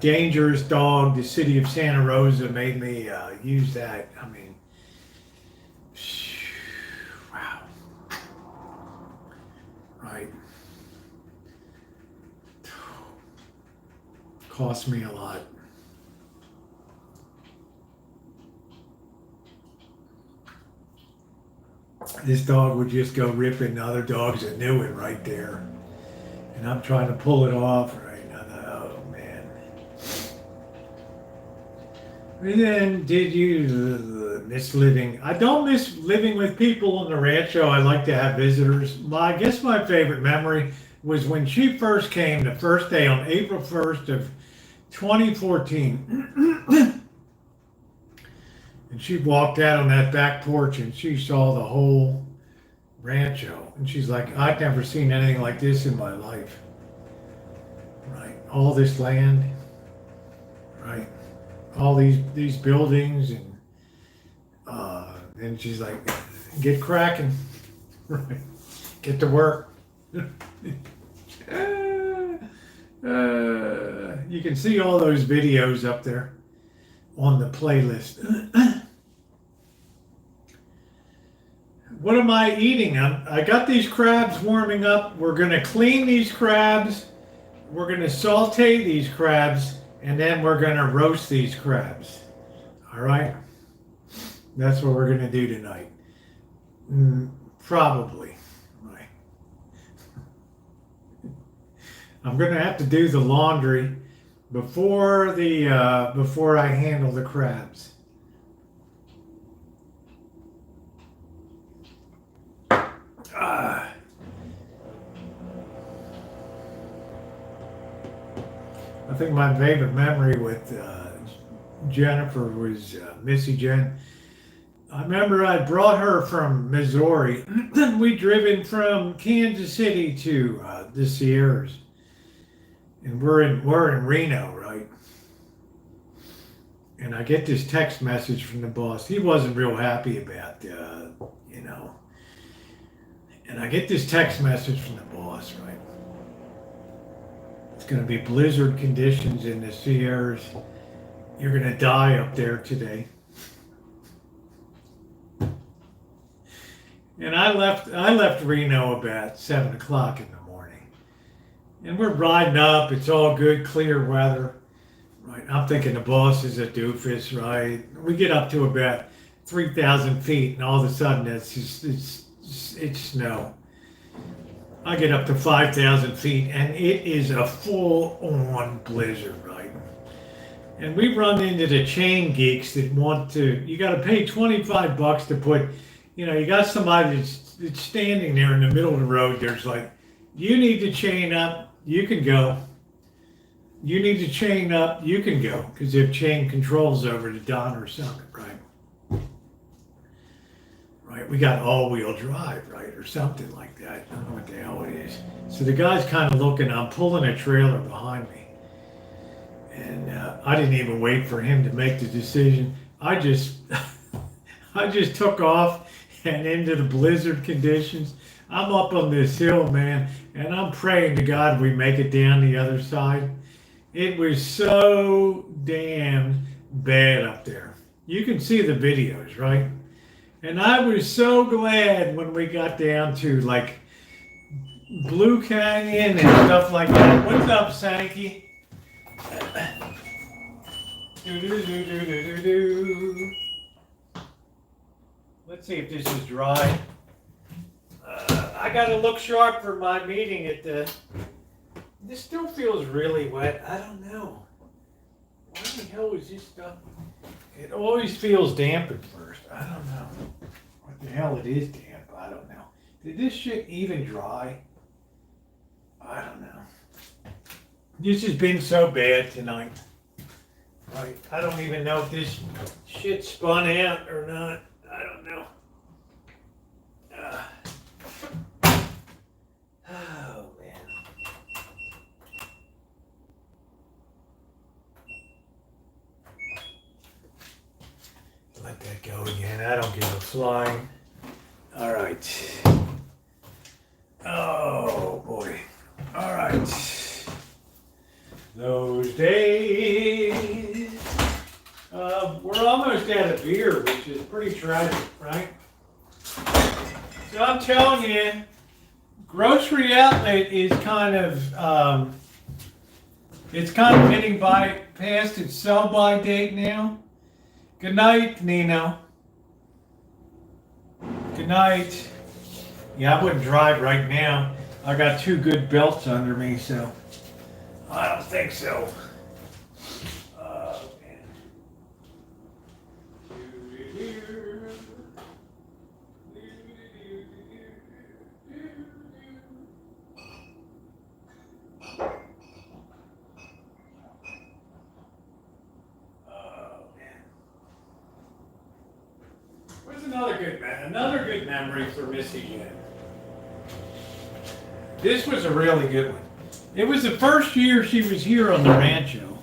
dangerous dog. The city of Santa Rosa made me use that. I mean, wow. Right. Cost me a lot. This dog would just go ripping other dogs that knew it right there. And I'm trying to pull it off right now. Oh, man. And then did you miss living? I don't miss living with people on the Rancho. I like to have visitors. I guess my favorite memory was when she first came the first day on April 1st of 2014. And she walked out on that back porch and she saw the whole Rancho. And she's like, I've never seen anything like this in my life. Right. All this land. Right. All these buildings and she's like, get cracking. Right. Get to work. You can see all those videos up there on the playlist. What am I eating? I got these crabs warming up. We're going to clean these crabs. We're going to saute these crabs. And then we're going to roast these crabs. All right? That's what we're going to do tonight. Probably. Right. I'm going to have to do the laundry before I handle the crabs. I think my favorite memory with Jennifer was Missy Jen. I remember I brought her from Missouri. We'd driven from Kansas City to the Sierras. And we're in Reno, right? And I get this text message from the boss. He wasn't real happy about, And I get this text message from the boss, right? It's going to be blizzard conditions in the Sierras. You're going to die up there today. And I left Reno about 7 o'clock in the morning. And we're riding up. It's all good, clear weather. Right. I'm thinking the boss is a doofus, right? We get up to about 3,000 feet, and all of a sudden it's snow. I get up to 5,000 feet, and it is a full-on blizzard, right? And we run into the chain geeks that want to. You got to pay $25 to put. You got somebody that's standing there in the middle of the road. There's like, you need to chain up. You can go. You need to chain up, you can go, because if chain controls over to Don or something, right? right? We got all-wheel drive, right, or something like that. I don't know what the hell it is. So the guy's kind of looking. I'm pulling a trailer behind me, and I didn't even wait for him to make the decision. I just took off and into the blizzard conditions. I'm up on this hill, man, and I'm praying to God we make it down the other side. It was so damn bad up there. You can see the videos, right? And I was so glad when we got down to like Blue Canyon and stuff like that. What's up, Sankey? Let's see if this is dry. I gotta look sharp for my meeting at the... This still feels really wet. I don't know. Why the hell is this stuff? It always feels damp at first. I don't know. What the hell it is damp? I don't know. Did this shit even dry? I don't know. This has been so bad tonight. Right. I don't even know if this shit spun out or not. I don't know. Oh, man. Let that go again. I don't give a flying. All right. Oh, boy. All right. Those days. We're almost out of beer, which is pretty tragic, right? So I'm telling you, grocery outlet is kind of, it's kind of getting past its sell-by date now. Good night, Nino. Good night. Yeah, I wouldn't drive right now. I got 2 good belts under me, so I don't think so. Another good memory for Missy Jen. This was a really good one. It was the first year she was here on the Rancho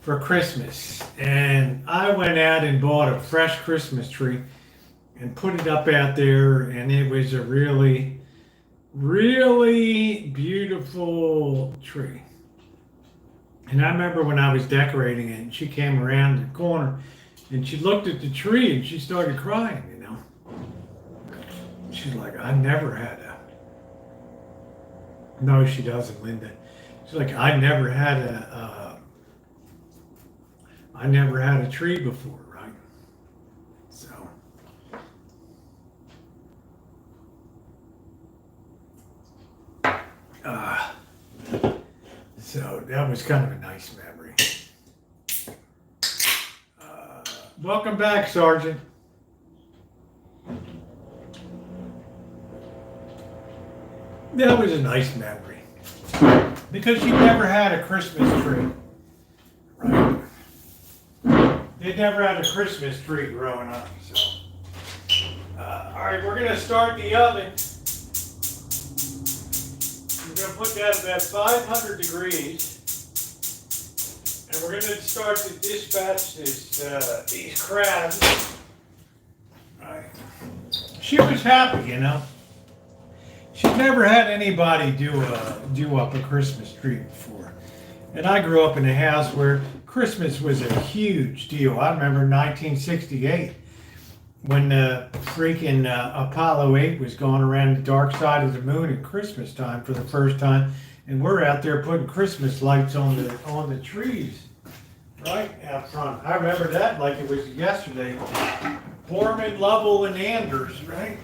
for Christmas, and I went out and bought a fresh Christmas tree and put it up out there, and it was a really, really beautiful tree. And I remember when I was decorating it, and she came around the corner, and she looked at the tree, and she started crying, you know. She's like, I never had a... No, she doesn't, Linda. She's like, I never had a tree before, right? So that was kind of a nice memory. Welcome back, Sergeant. That was a nice memory. Because she never had a Christmas tree. Right? They never had a Christmas tree growing up. So, alright, we're going to start the oven. We're going to put that at about 500 degrees. And we're going to start to dispatch these crabs. Right. She was happy, you know. She'd never had anybody do up a Christmas tree before. And I grew up in a house where Christmas was a huge deal. I remember 1968 when the freaking Apollo 8 was going around the dark side of the moon at Christmas time for the first time. And we're out there putting Christmas lights on the trees right out front. I remember that like it was yesterday. Borman, Lovell, and Anders, right?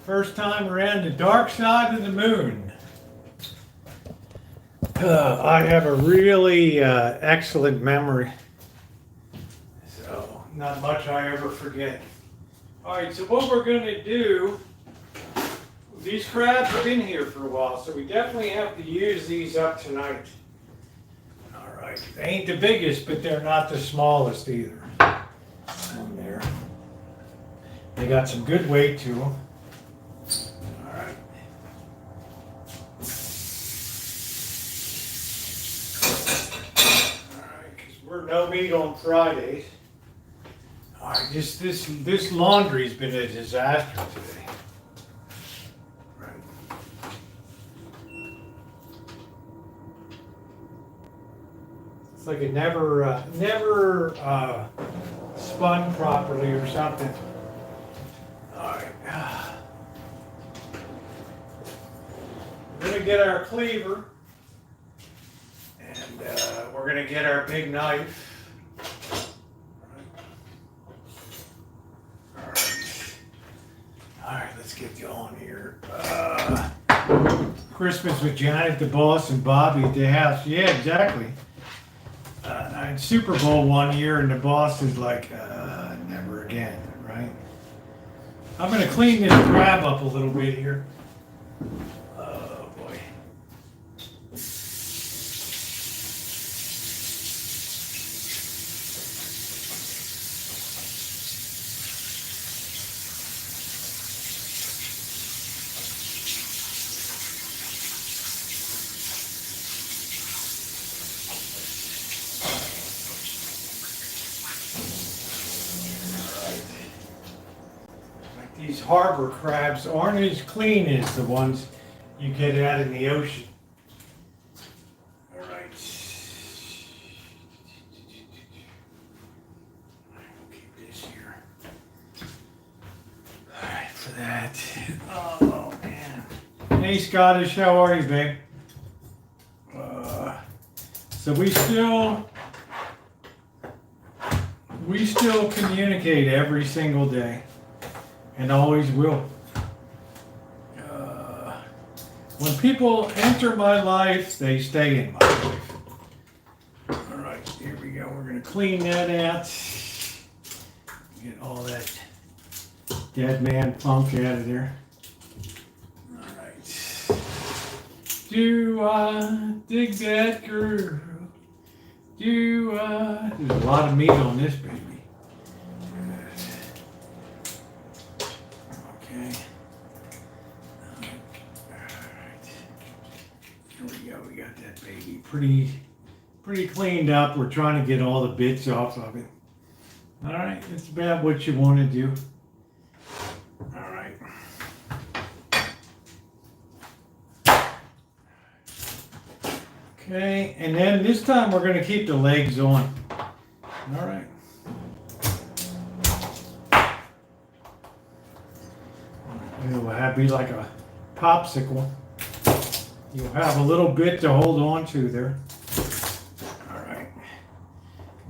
First time around the dark side of the moon. I have a really excellent memory. So, not much I ever forget. Alright, so what we're going to do, these crabs have been here for a while, so we definitely have to use these up tonight. Alright, they ain't the biggest, but they're not the smallest either. They got some good weight to them. All right. All right, 'cause we're no meat on Fridays. All right, just this laundry's been a disaster today. Right. It's like it never spun properly or something. All right. We're gonna get our cleaver, and we're gonna get our big knife. All right, let's get going here. Christmas with Janet, the boss, and Bobby at the house. Yeah, exactly. I had Super Bowl one year, and the boss is like, never again, right? I'm going to clean this crab up a little bit here. Oh, boy. These harbor crabs aren't as clean as the ones you get out in the ocean. All right. I'll keep this here. All right, for that. Oh, man. Hey, Scottish, how are you, babe? So we still communicate every single day. And always will. When people enter my life, they stay in my life. All right, here we go. We're going to clean that out. Get all that dead man funk out of there. All right. Do I dig that girl? Do I? There's a lot of meat on this baby. Pretty cleaned up. We're trying to get all the bits off of it. All right, that's about what you want to do. All right. Okay, and then this time we're going to keep the legs on. All right. It'll be like a popsicle. You'll have a little bit to hold on to there. All right.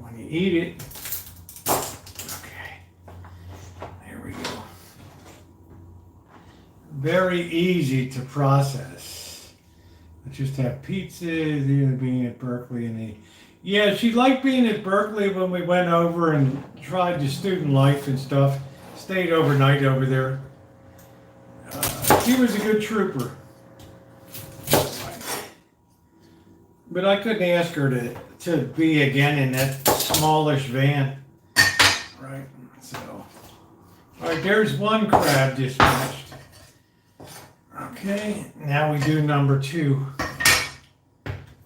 When you eat it, okay. There we go. Very easy to process. I just have pizza, being at Berkeley, and yeah, she liked being at Berkeley when we went over and tried the student life and stuff. Stayed overnight over there. She was a good trooper. But I couldn't ask her to be again in that smallish van. Right, so. All right, there's one crab dispatched. Okay, now we do number 2.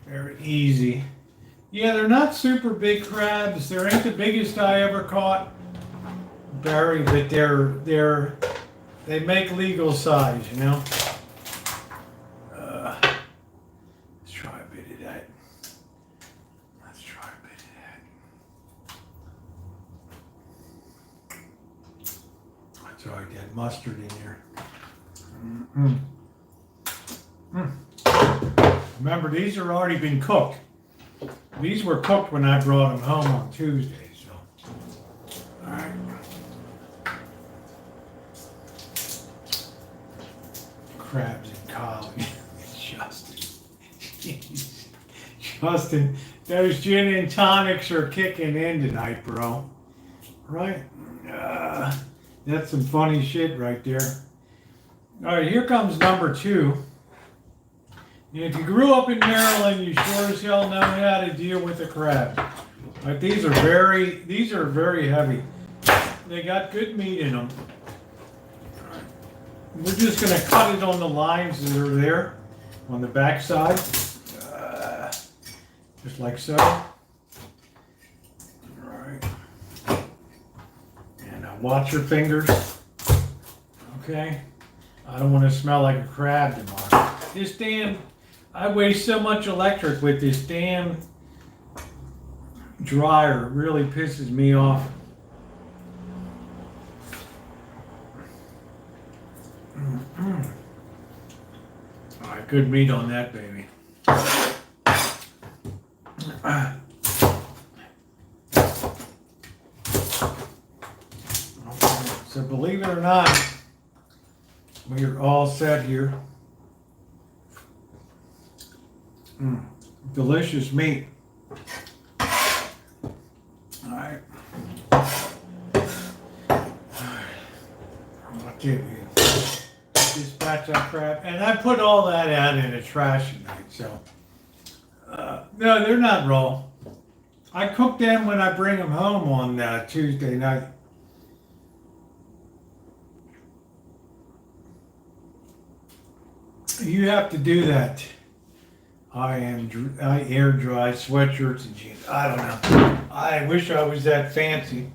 Very easy. Yeah, they're not super big crabs. They ain't the biggest I ever caught, Barry, but they make legal size, you know. Mustard in there. Remember, these are already been cooked. These were cooked when I brought them home on Tuesday. So, all right. Crabs and collie. Justin, those gin and tonics are kicking in tonight, bro. Right? That's some funny shit right there. All right, here comes number 2. And if you grew up in Maryland, you sure as hell know how to deal with a crab. Like these are very heavy. They got good meat in them. We're just going to cut it on the lines that are there on the back side. Just like so. Alright. And watch your fingers. Okay. I don't want to smell like a crab tomorrow. This damn, I waste so much electric with this damn dryer. It really pisses me off. All right, good meat on that baby. Okay, so believe it or not, we are all set here. Delicious meat. All right. I'll give you dispatch that crap, and I put all that out in the trash tonight. So no, they're not raw. I cook them when I bring them home on Tuesday night. You have to do that. I air dry sweatshirts and jeans. I don't know. I wish I was that fancy.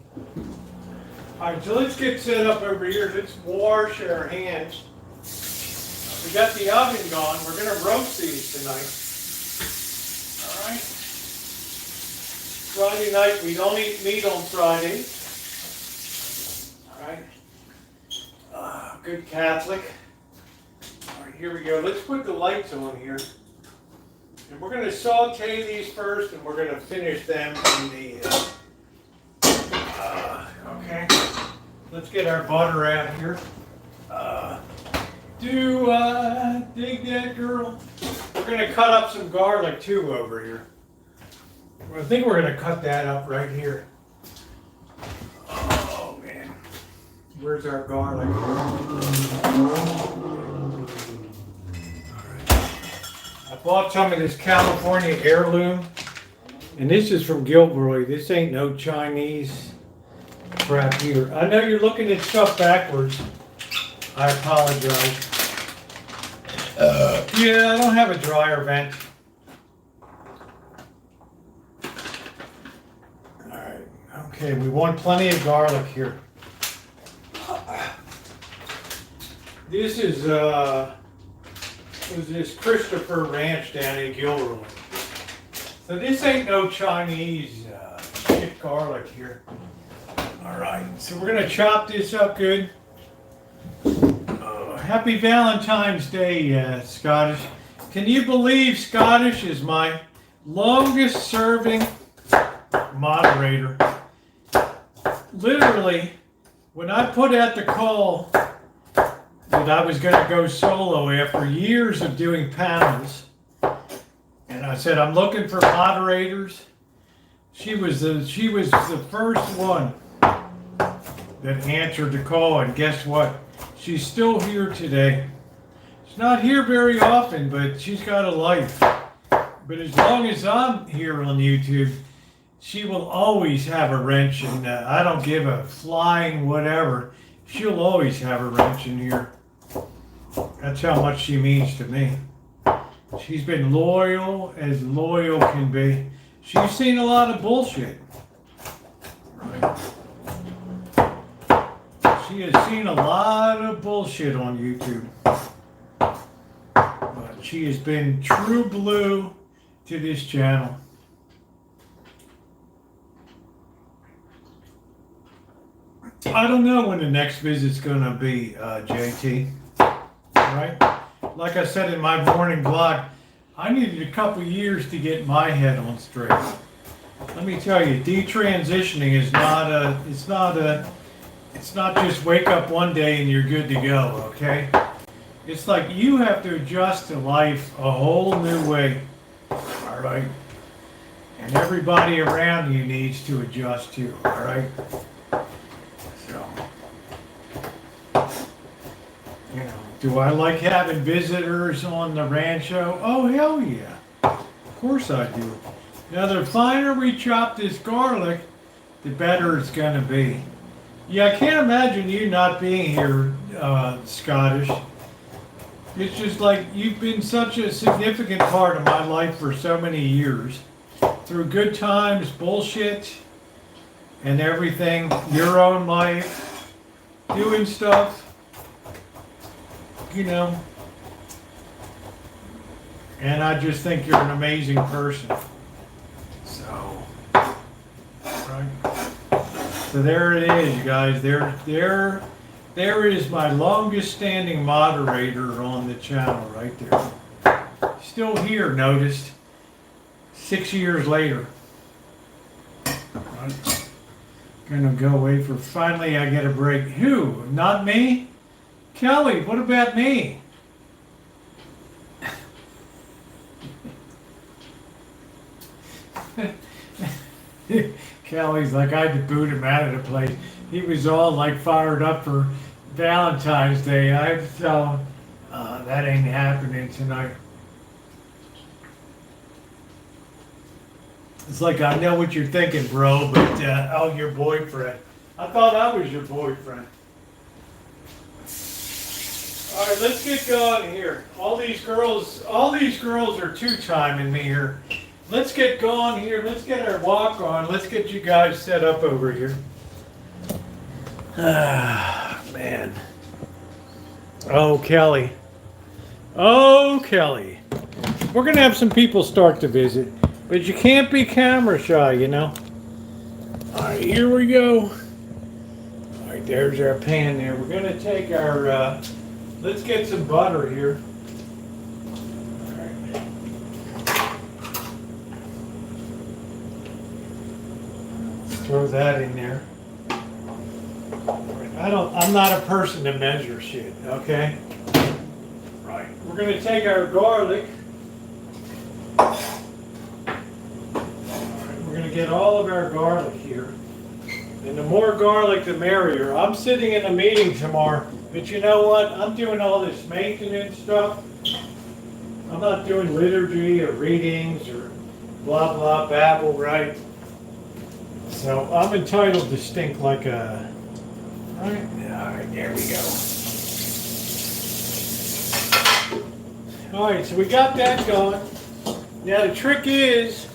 All right, so let's get set up over here. Let's wash our hands. We got the oven going. We're gonna roast these tonight. All right. Friday night, we don't eat meat on Fridays. All right. Good Catholic. All right, here we go. Let's put the lights on here. And we're going to saute these first, and we're going to finish them in the, okay. Let's get our butter out here. Dig that, girl. We're going to cut up some garlic, too, over here. I think we're going to cut that up right here. Oh, man. Where's our garlic? I bought some of this California heirloom, and this is from Gilroy. This ain't no Chinese crap here. I know you're looking at stuff backwards. I apologize. Yeah, I don't have a dryer vent. Alright, okay, we want plenty of garlic here. This is, was this Christopher Ranch down in Gilroy. So this ain't no Chinese shit garlic here. Alright, so we're gonna chop this up good. Happy Valentine's Day, Scottish. Can you believe Scottish is my longest serving moderator? Literally, when I put out the call that I was going to go solo after years of doing panels, and I said, I'm looking for moderators. She was the first one that answered the call, and guess what? She's still here today. She's not here very often, but she's got a life. But as long as I'm here on YouTube, she will always have a wrench, and I don't give a flying whatever. She'll always have a wrench in here. That's how much she means to me. She's been loyal as loyal can be. She's seen a lot of bullshit. Right. She has seen a lot of bullshit on YouTube. But she has been true blue to this channel. I don't know when the next visit's gonna be, JT. Right? Like I said in my morning vlog, I needed a couple years to get my head on straight. Let me tell you, detransitioning is it's not just wake up one day and you're good to go, okay? It's like you have to adjust to life a whole new way, all right? And everybody around you needs to adjust too, all right? So, you know, do I like having visitors on the Rancho? Oh, hell yeah. Of course I do. Now, the finer we chop this garlic, the better it's going to be. Yeah, I can't imagine you not being here, Scottish. It's just like you've been such a significant part of my life for so many years. Through good times, bullshit, and everything, your own life, doing stuff, you know. And I just think you're an amazing person. So, right. So there it is, you guys. There is my longest standing moderator on the channel right there. Still here, noticed. 6 years later. Right. Gonna go away for, finally I get a break. Who? Not me? Kelly, what about me? Kelly's like, I had to boot him out of the place. He was all like fired up for Valentine's Day. I had to tell him, that ain't happening tonight. It's like, I know what you're thinking, bro, but, oh, your boyfriend. I thought I was your boyfriend. All right, let's get going here. All these girls are two-timing me here. Let's get going here. Let's get our walk on. Let's get you guys set up over here. Ah, man. Oh, Kelly. Oh, Kelly. We're going to have some people start to visit, but you can't be camera shy, you know. All right, here we go. All right, there's our pan there. We're going to take our, let's get some butter here. Throw that in there. I'm not a person to measure shit, okay? Right. We're gonna take our garlic. All right, we're gonna get all of our garlic here. And the more garlic, the merrier. I'm sitting in a meeting tomorrow, but you know what? I'm doing all this maintenance stuff. I'm not doing liturgy or readings or blah, blah, babble, right? So I'm entitled to stink like a, right? All right, there we go. All right, so we got that going. Now the trick is,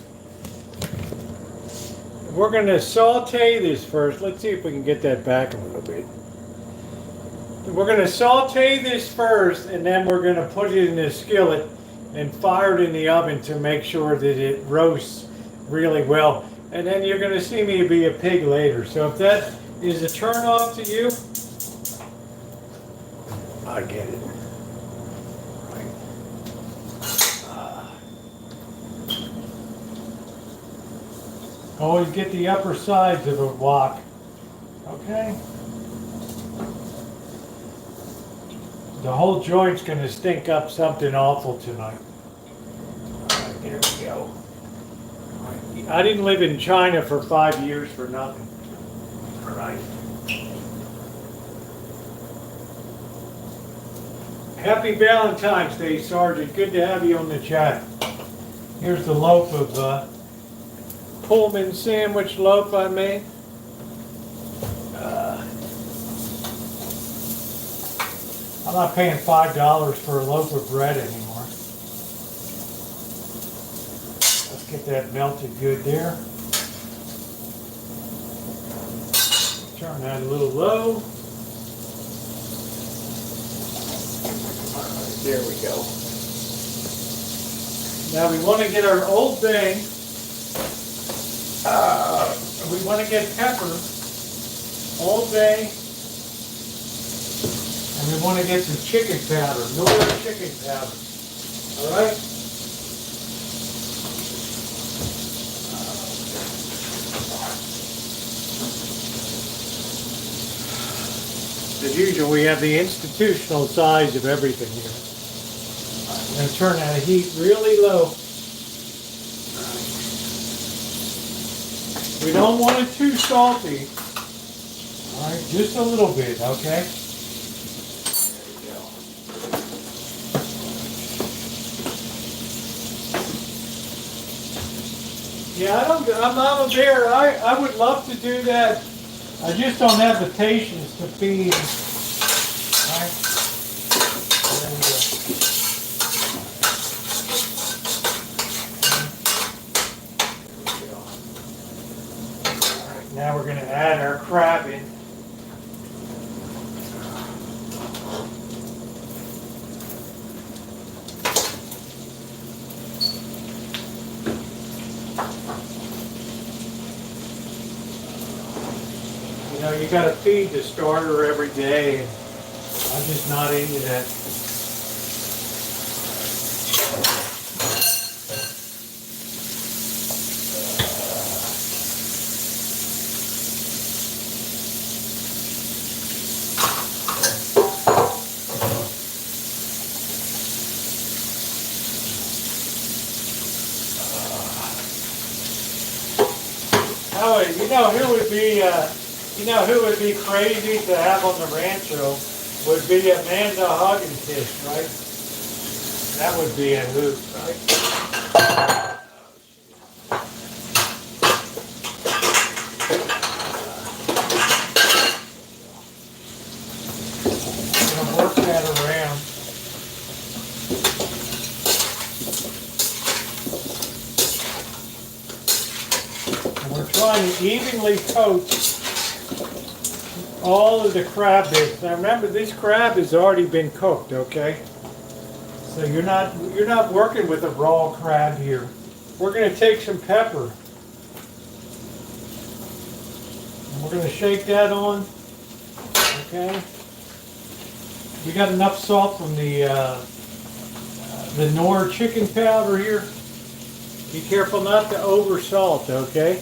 we're gonna saute this first. Let's see if we can get that back a little bit. We're gonna saute this first, and then we're gonna put it in the skillet and fire it in the oven to make sure that it roasts really well. And then you're going to see me be a pig later. So if that is a turn off to you, I get it. Right. Always get the upper sides of a wok. Okay? The whole joint's going to stink up something awful tonight. All right, there we go. I didn't live in China for 5 years for nothing. All right. Happy Valentine's Day, Sergeant. Good to have you on the chat. Here's the loaf of Pullman sandwich loaf I made. I'm not paying $5 for a loaf of bread anymore. Get that melted good there. Turn that a little low. All right, there we go. Now we want to get our Old Bay. We want to get pepper, Old Bay, and we want to get some chicken powder, Nora chicken powder. All right. As usual, we have the institutional size of everything here. I'm going to turn that heat really low. We don't want it too salty. All right, just a little bit, okay? There we go. Yeah, I'm not a bear. I would love to do that I just don't have the patience to feed. Right? Now we're going to add our Crabby. You know, you got to feed the starter every day. I'm just not into that. Oh, you know who would be crazy to have on the Rancho would be Amanda Hugging Fish, right? That would be a hoot, right? I'm gonna work that around. And we're trying to evenly coat all of the crab bits. Now remember, this crab has already been cooked, okay? So you're not working with a raw crab here. We're going to take some pepper. And we're going to shake that on. Okay? We got enough salt from the Knorr chicken powder here. Be careful not to over salt, okay?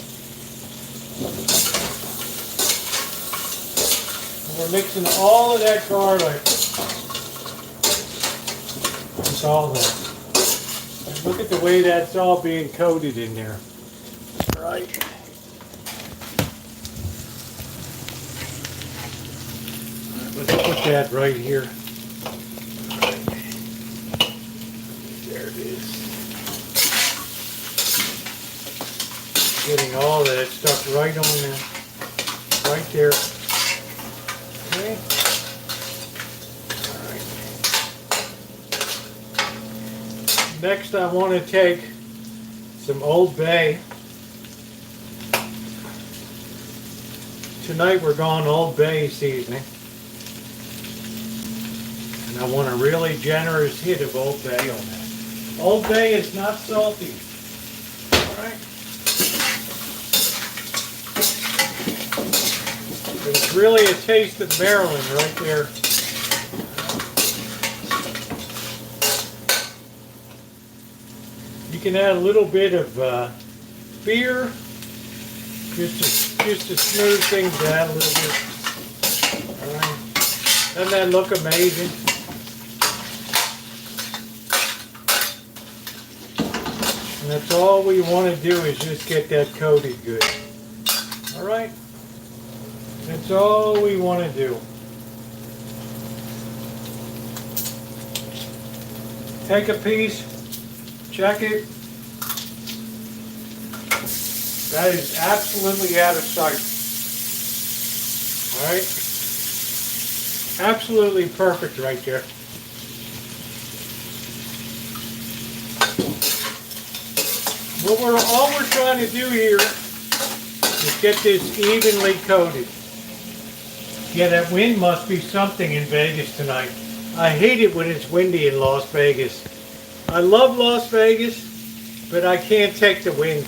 We're mixing all of that garlic with all that. And look at the way that's all being coated in there. Right. Let's put that right here. There it is. Getting all that stuff right on there. Right there. Okay. All right. Next, I want to take some Old Bay. Tonight we're going Old Bay seasoning. And I want a really generous hit of Old Bay on that. Old Bay is not salty. All right. It's really a taste of Maryland right there. You can add a little bit of beer, just to smooth things out a little bit. All right. Doesn't that look amazing? And that's all we want to do is just get that coated good. All right. That's all we want to do. Take a piece, check it. That is absolutely out of sight. All right? Absolutely perfect right there. All we're trying to do here is get this evenly coated. Yeah, that wind must be something in Vegas tonight. I hate it when it's windy in Las Vegas. I love Las Vegas, but I can't take the wind.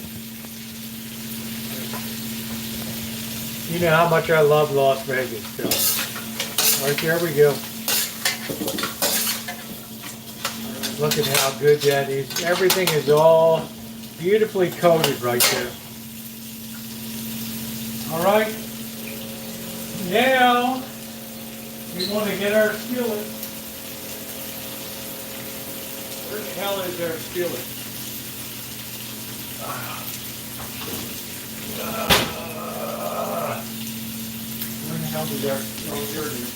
You know how much I love Las Vegas, Phil. All right, there we go. Look at how good that is. Everything is all beautifully coated right there. All right. Now, we want to get our skillet. Where the hell is our skillet? Where the hell is our, oh, here it is.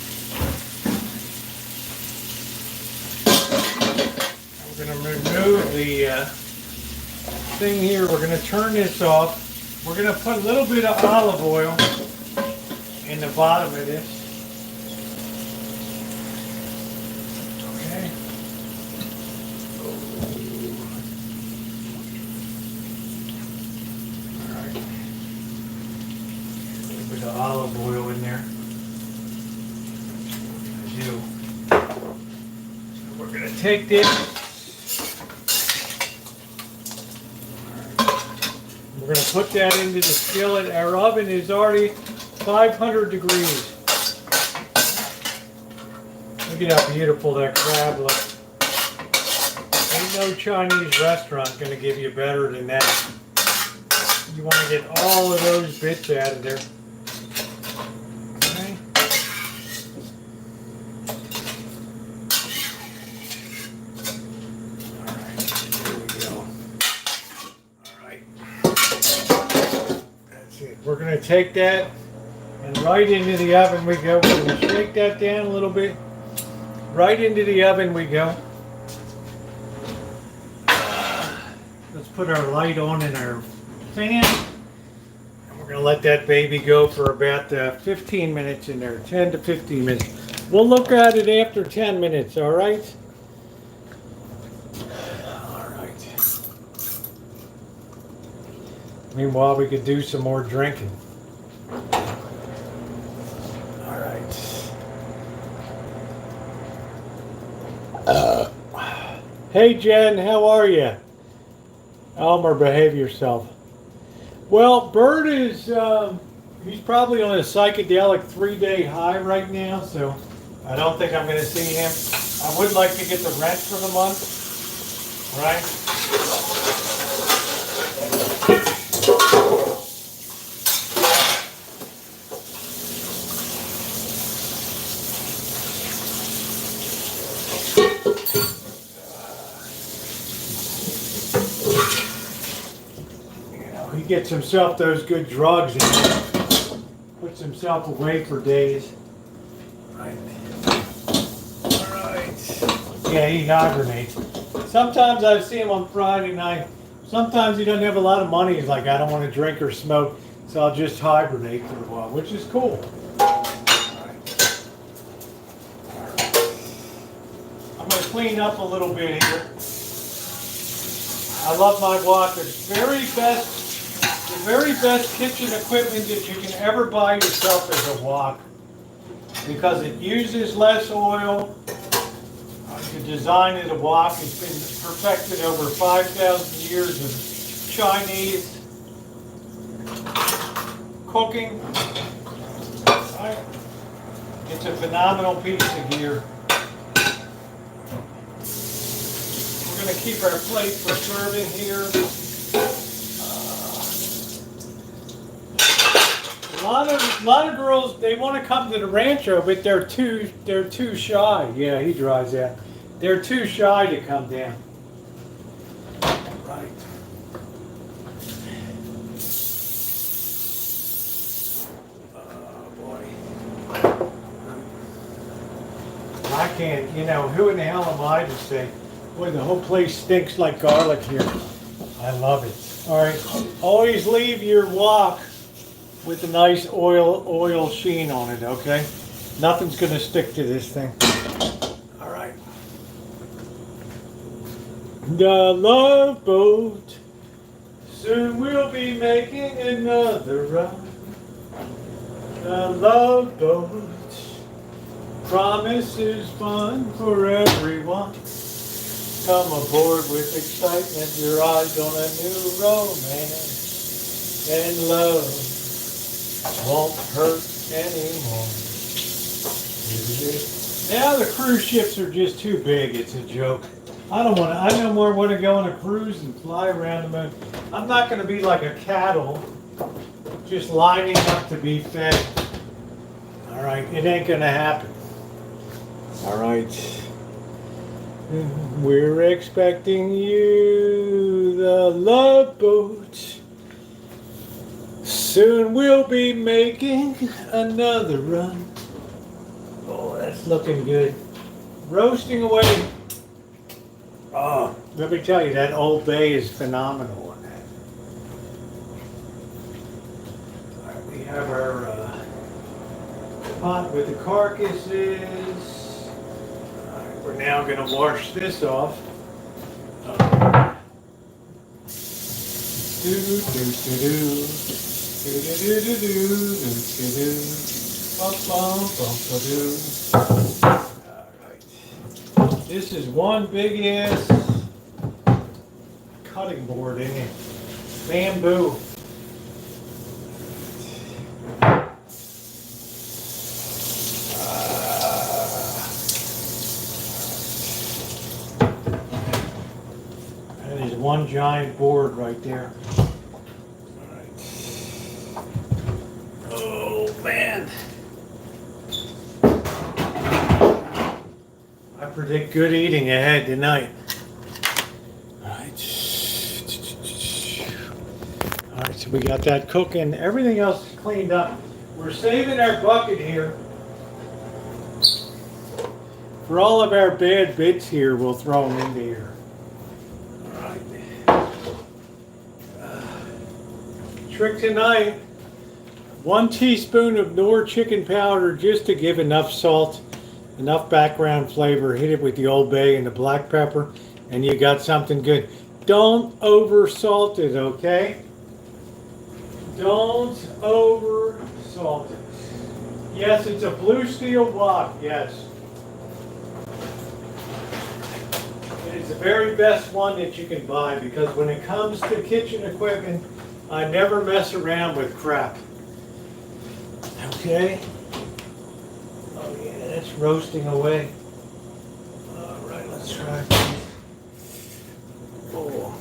We're going to remove the thing here. We're going to turn this off. We're going to put a little bit of olive oil in the bottom of this. Okay. All right. A little bit of olive oil in there. As you. So we're gonna take this. We're going to put that into the skillet. Our oven is already 500 degrees. Look at how beautiful that crab looks. Ain't no Chinese restaurant going to give you better than that. You want to get all of those bits out of there. Okay. All right, here we go. All right. That's it. We're going to take that and right into the oven we go. We're going to shake that down a little bit. Right into the oven we go. Let's put our light on and our fan. And we're going to let that baby go for about 15 minutes in there. 10 to 15 minutes. We'll look at it after 10 minutes, all right? All right. Meanwhile, we could do some more drinking. All right. Hey Jen, how are you? Elmer, behave yourself. Well, Bert is, he's probably on a psychedelic 3-day high right now, so I don't think I'm going to see him. I would like to get the rent for the month, right? He gets himself those good drugs and puts himself away for days. Right. All right. Yeah, he hibernates. Sometimes I see him on Friday night. Sometimes he doesn't have a lot of money. He's like, I don't want to drink or smoke, so I'll just hibernate for a while, which is cool. All right. All right. I'm going to clean up a little bit here. I love my wok. It's the very best kitchen equipment that you can ever buy yourself is a wok, because it uses less oil. The design of the wok has been perfected over 5,000 years of Chinese cooking. Right. It's a phenomenal piece of gear. We're going to keep our plate for serving here. A lot of girls, they want to come to the Rancho, but they're too shy. Yeah, he drives out. They're too shy to come down. Right. Oh boy. I can't, who in the hell am I to say, boy, the whole place stinks like garlic here. I love it. All right. Always leave your wok with a nice oil sheen on it, okay? Nothing's gonna stick to this thing. All right. The Love Boat, soon we'll be making another run. The Love Boat promises fun for everyone. Come aboard with excitement, your eyes on a new romance, and love won't hurt anymore. Now the cruise ships are just too big. It's a joke. I no more want to go on a cruise and fly around the moon. I'm not going to be like a cattle, just lining up to be fed. All right, it ain't going to happen. All right. We're expecting you, the Love Boat. Soon we'll be making another run. Oh, that's looking good. Roasting away. Oh, let me tell you, that Old Bay is phenomenal on that. All right, we have our pot with the carcasses. Alright, we're now going to wash this off. Alright. This is one big ass cutting board in it. Bamboo. That is one giant board right there. Alright. Oh man. I predict good eating ahead tonight. Alright, so we got that cooking. Everything else is cleaned up. We're saving our bucket here. For all of our bad bits here, we'll throw them into here. Alright. Trick tonight. 1 teaspoon of Knorr chicken powder just to give enough salt. Enough background flavor, hit it with the Old Bay and the black pepper, and you got something good. Don't over salt it, okay? Don't over salt it. Yes, it's a blue steel block, yes. It's the very best one that you can buy because when it comes to kitchen equipment, I never mess around with crap. Okay? It's roasting away. All right, let's try. Oh.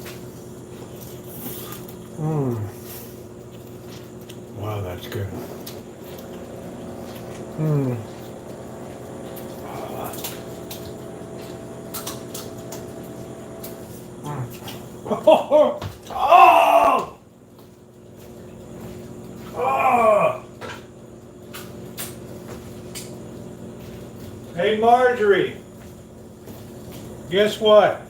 Wow, that's good. Oh! Oh! Oh! Hey Marjorie, guess what?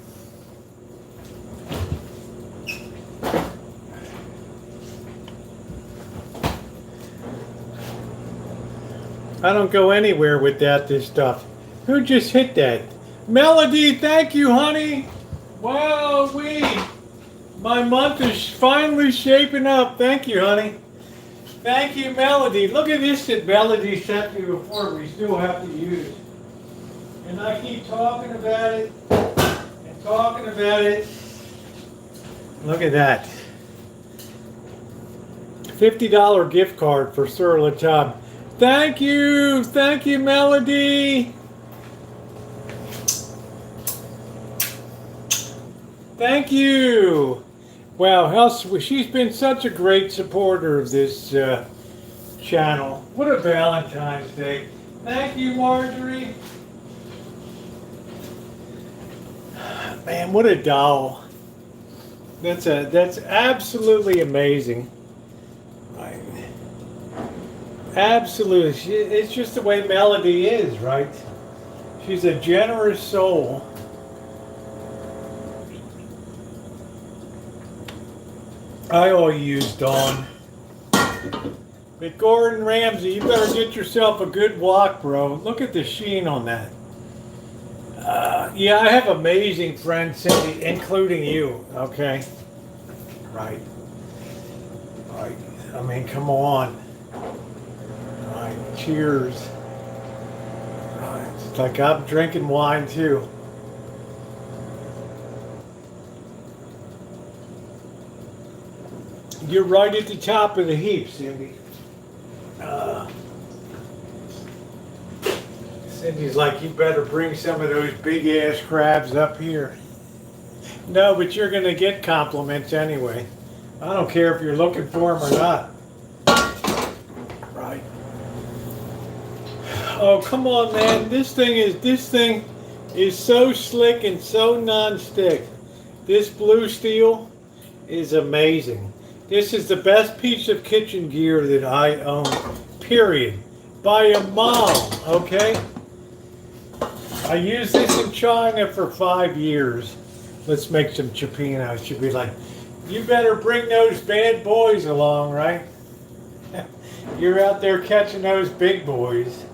I don't go anywhere without this stuff. Who just hit that? Melody, thank you, honey. Wow, my month is finally shaping up. Thank you, honey. Thank you, Melody. Look at this that Melody sent me before we still have to use. And I keep talking about it and talking about it. Look at that. $50 gift card for Sur La Table. Thank you, Melody. Thank you. Wow, she's been such a great supporter of this channel. What a Valentine's Day. Thank you, Marjorie. Man, what a doll. That's absolutely amazing. Right. Absolutely. It's just the way Melody is, right? She's a generous soul. I always use Dawn. But Gordon Ramsay, you better get yourself a good walk, bro. Look at the sheen on that. Yeah, I have amazing friends, Cindy, including you, okay? Right. Right. I mean, come on. Right. Cheers. Right. It's like I'm drinking wine, too. You're right at the top of the heap, Cindy. Cindy's like, you better bring some of those big ass crabs up here. No, but you're going to get compliments anyway. I don't care if you're looking for them or not. Right. Oh, come on, man. This thing is so slick and so non-stick. This blue steel is amazing. This is the best piece of kitchen gear that I own, period. By a mile, okay? I used this in China for 5 years. Let's make some chipina. She'd be like, you better bring those bad boys along, right? You're out there catching those big boys.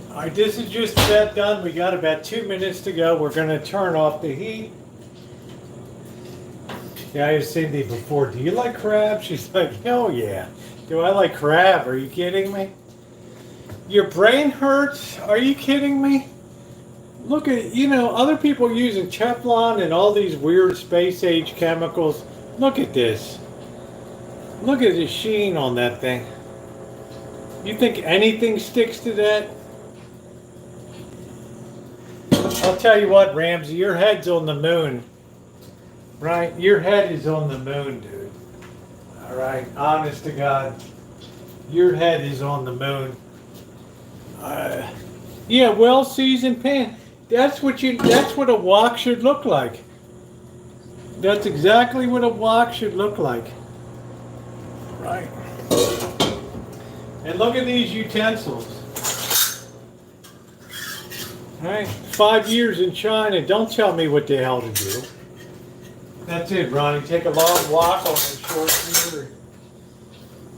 Alright, this is just about done. We got about 2 minutes to go. We're going to turn off the heat. Yeah, I asked Cindy before, do you like crab? She's like, hell yeah. Do I like crab? Are you kidding me? Your brain hurts? Are you kidding me? Look at, other people using Teflon and all these weird space age chemicals. Look at this. Look at the sheen on that thing. You think anything sticks to that? I'll tell you what, Ramsey, your head's on the moon. Right? Your head is on the moon, dude. Alright, honest to God. Your head is on the moon. Yeah, well-seasoned pan. That's what a wok should look like. That's exactly what a wok should look like. Right. And look at these utensils. Right? 5 years in China. Don't tell me what the hell to do. That's it, Ronnie. Take a long walk on that short finger.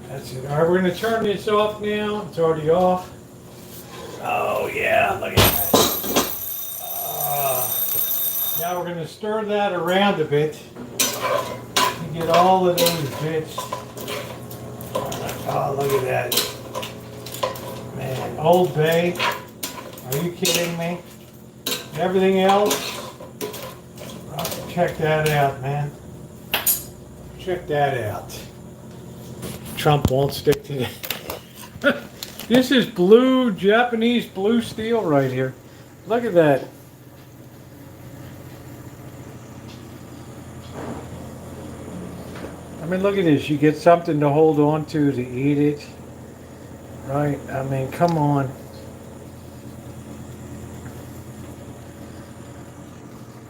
That's it. All right, we're going to turn this off now. It's already off. Oh, yeah. Look at that. Now we're going to stir that around a bit to get all of those bits. Oh, look at that. Man, Old Bay. Are you kidding me? Everything else? Check that out, man. Check that out. Trump won't stick to it. This is blue, Japanese blue steel right here. Look at that. I mean, look at this. You get something to hold on to eat it. Right? I mean, come on.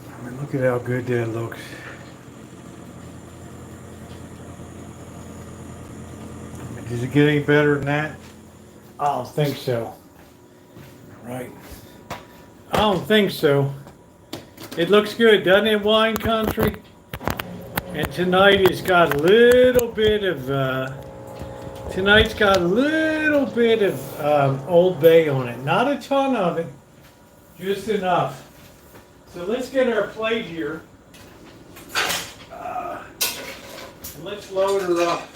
I mean, look at how good that looks. I mean, does it get any better than that? I don't think so. Right? I don't think so. It looks good, doesn't it, wine country? And tonight it's got a little bit of Old Bay on it. Not a ton of it, just enough. So let's get our plate here. And let's load her up.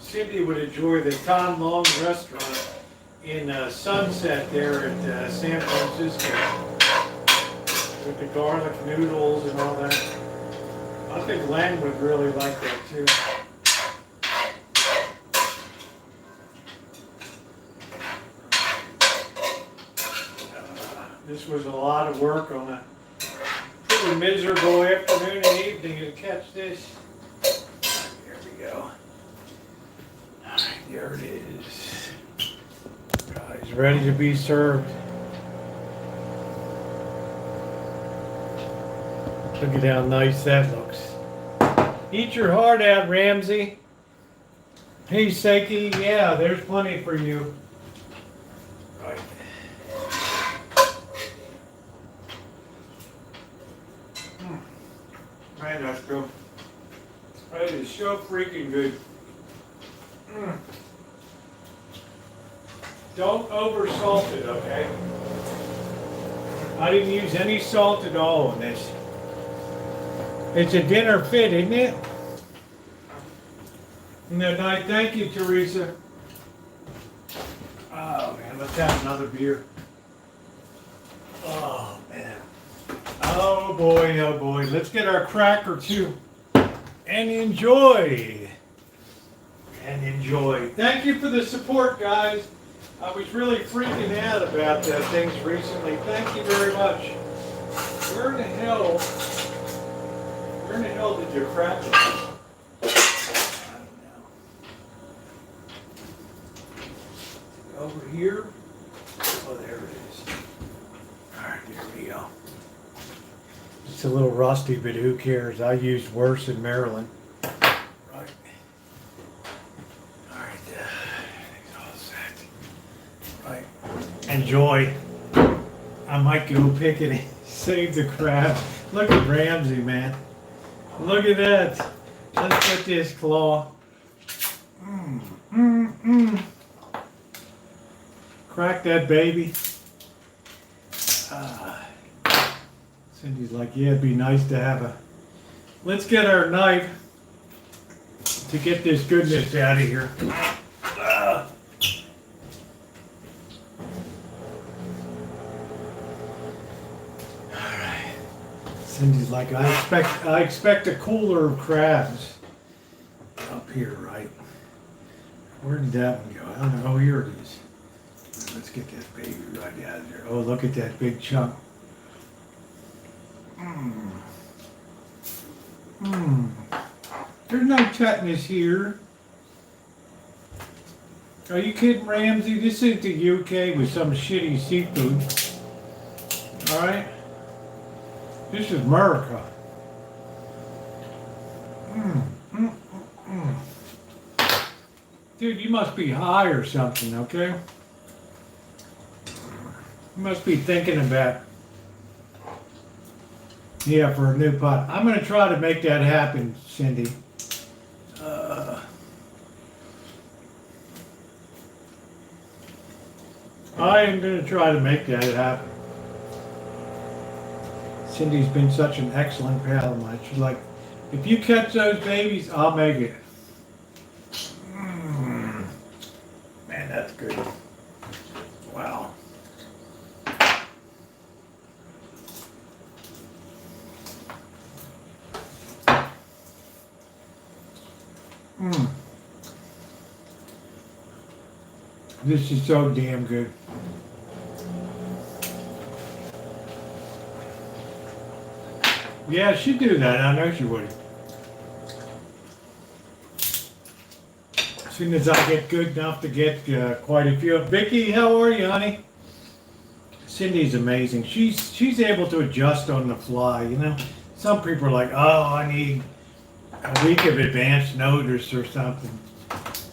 Cindy would enjoy the Tom Long restaurant in Sunset there at San Francisco with the garlic noodles and all that. I think Len would really like that too. This was a lot of work on a pretty miserable afternoon and evening to catch this. Here we go. There it is. Guys, ready to be served. Look at how nice that looks. Eat your heart out, Ramsey. Hey, Seiki. Yeah, there's plenty for you. Right. Man, that's good. That is so freaking good. Don't over salt it, okay? I didn't use any salt at all in this. It's a dinner fit, isn't it? No, thank you, Teresa. Oh man, let's have another beer. Oh man. Oh boy, oh boy. Let's get our cracker too. And enjoy. Thank you for the support, guys. I was really freaking out about things recently. Thank you very much. Where in the hell did your cracker go? I don't know. Over here? Oh, there it is. Alright, there we go. It's a little rusty, but who cares? I used worse in Maryland. enjoy. I might go pick it and save the crab. Look at Ramsey, man. Look at that. Let's get this claw. Crack that baby. Cindy's like, yeah, it'd be nice to have a... Let's get our knife to get this goodness out of here. Alright. Cindy's like, I expect a cooler of crabs up here, right? Where did that one go? I don't know. Oh, here it is. Let's get that baby right out of there. Oh, look at that big chunk. There's no tetanus here. Are you kidding, Ramsey? This ain't the UK with some shitty seafood. Alright? This is America. Dude, you must be high or something, okay? You must be thinking about, yeah, for a new pot. I'm going to try to make that happen, Cindy. I am going to try to make that happen. Cindy's been such an excellent pal of mine. She's like, if you catch those babies, I'll make it. Man, that's good. Wow. This is so damn good. Yeah, she'd do that. I know she would. As soon as I get good enough to get quite a few. Vicky, how are you, honey? Cindy's amazing. She's able to adjust on the fly, you know. Some people are like, oh, I need a week of advance notice or something.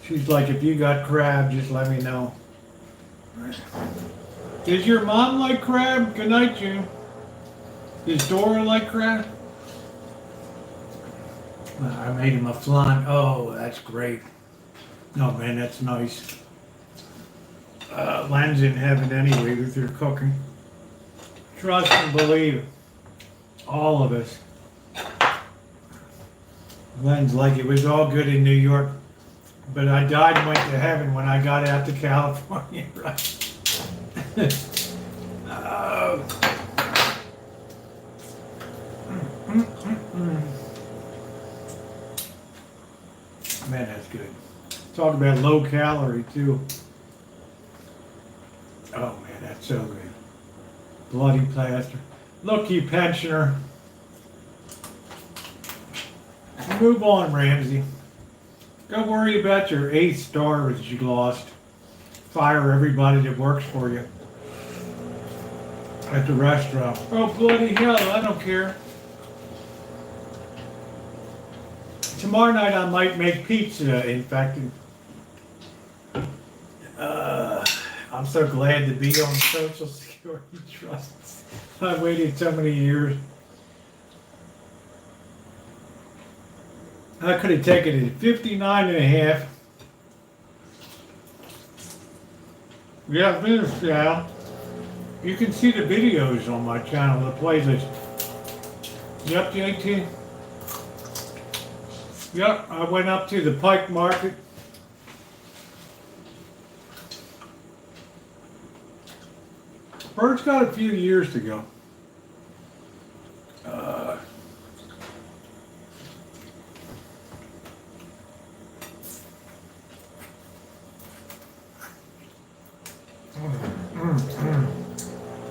She's like, if you got crab, just let me know. Does your mom like crab? Good night, June. Does Dora like crab? I made him a flan. Oh, that's great. No, man, that's nice. Len's in heaven anyway with your cooking. Trust and believe. All of us. Len's like, it was all good in New York, but I died and went to heaven when I got out to California, right? Man, that's good. Talk about low calorie too. Oh man, that's so good. Bloody plaster. Look, you pensioner. Move on, Ramsey. Don't worry about your 8 stars you lost. Fire everybody that works for you at the restaurant. Oh, bloody hell, I don't care. Tomorrow night I might make pizza, in fact. I'm so glad to be on Social Security Trust. I waited so many years. I could have taken it at 59 and a half. Yeah, business style. You can see the videos on my channel, the playlist. Yep, JT. Yep, I went up to the Pike Market. Bert's got a few years to go.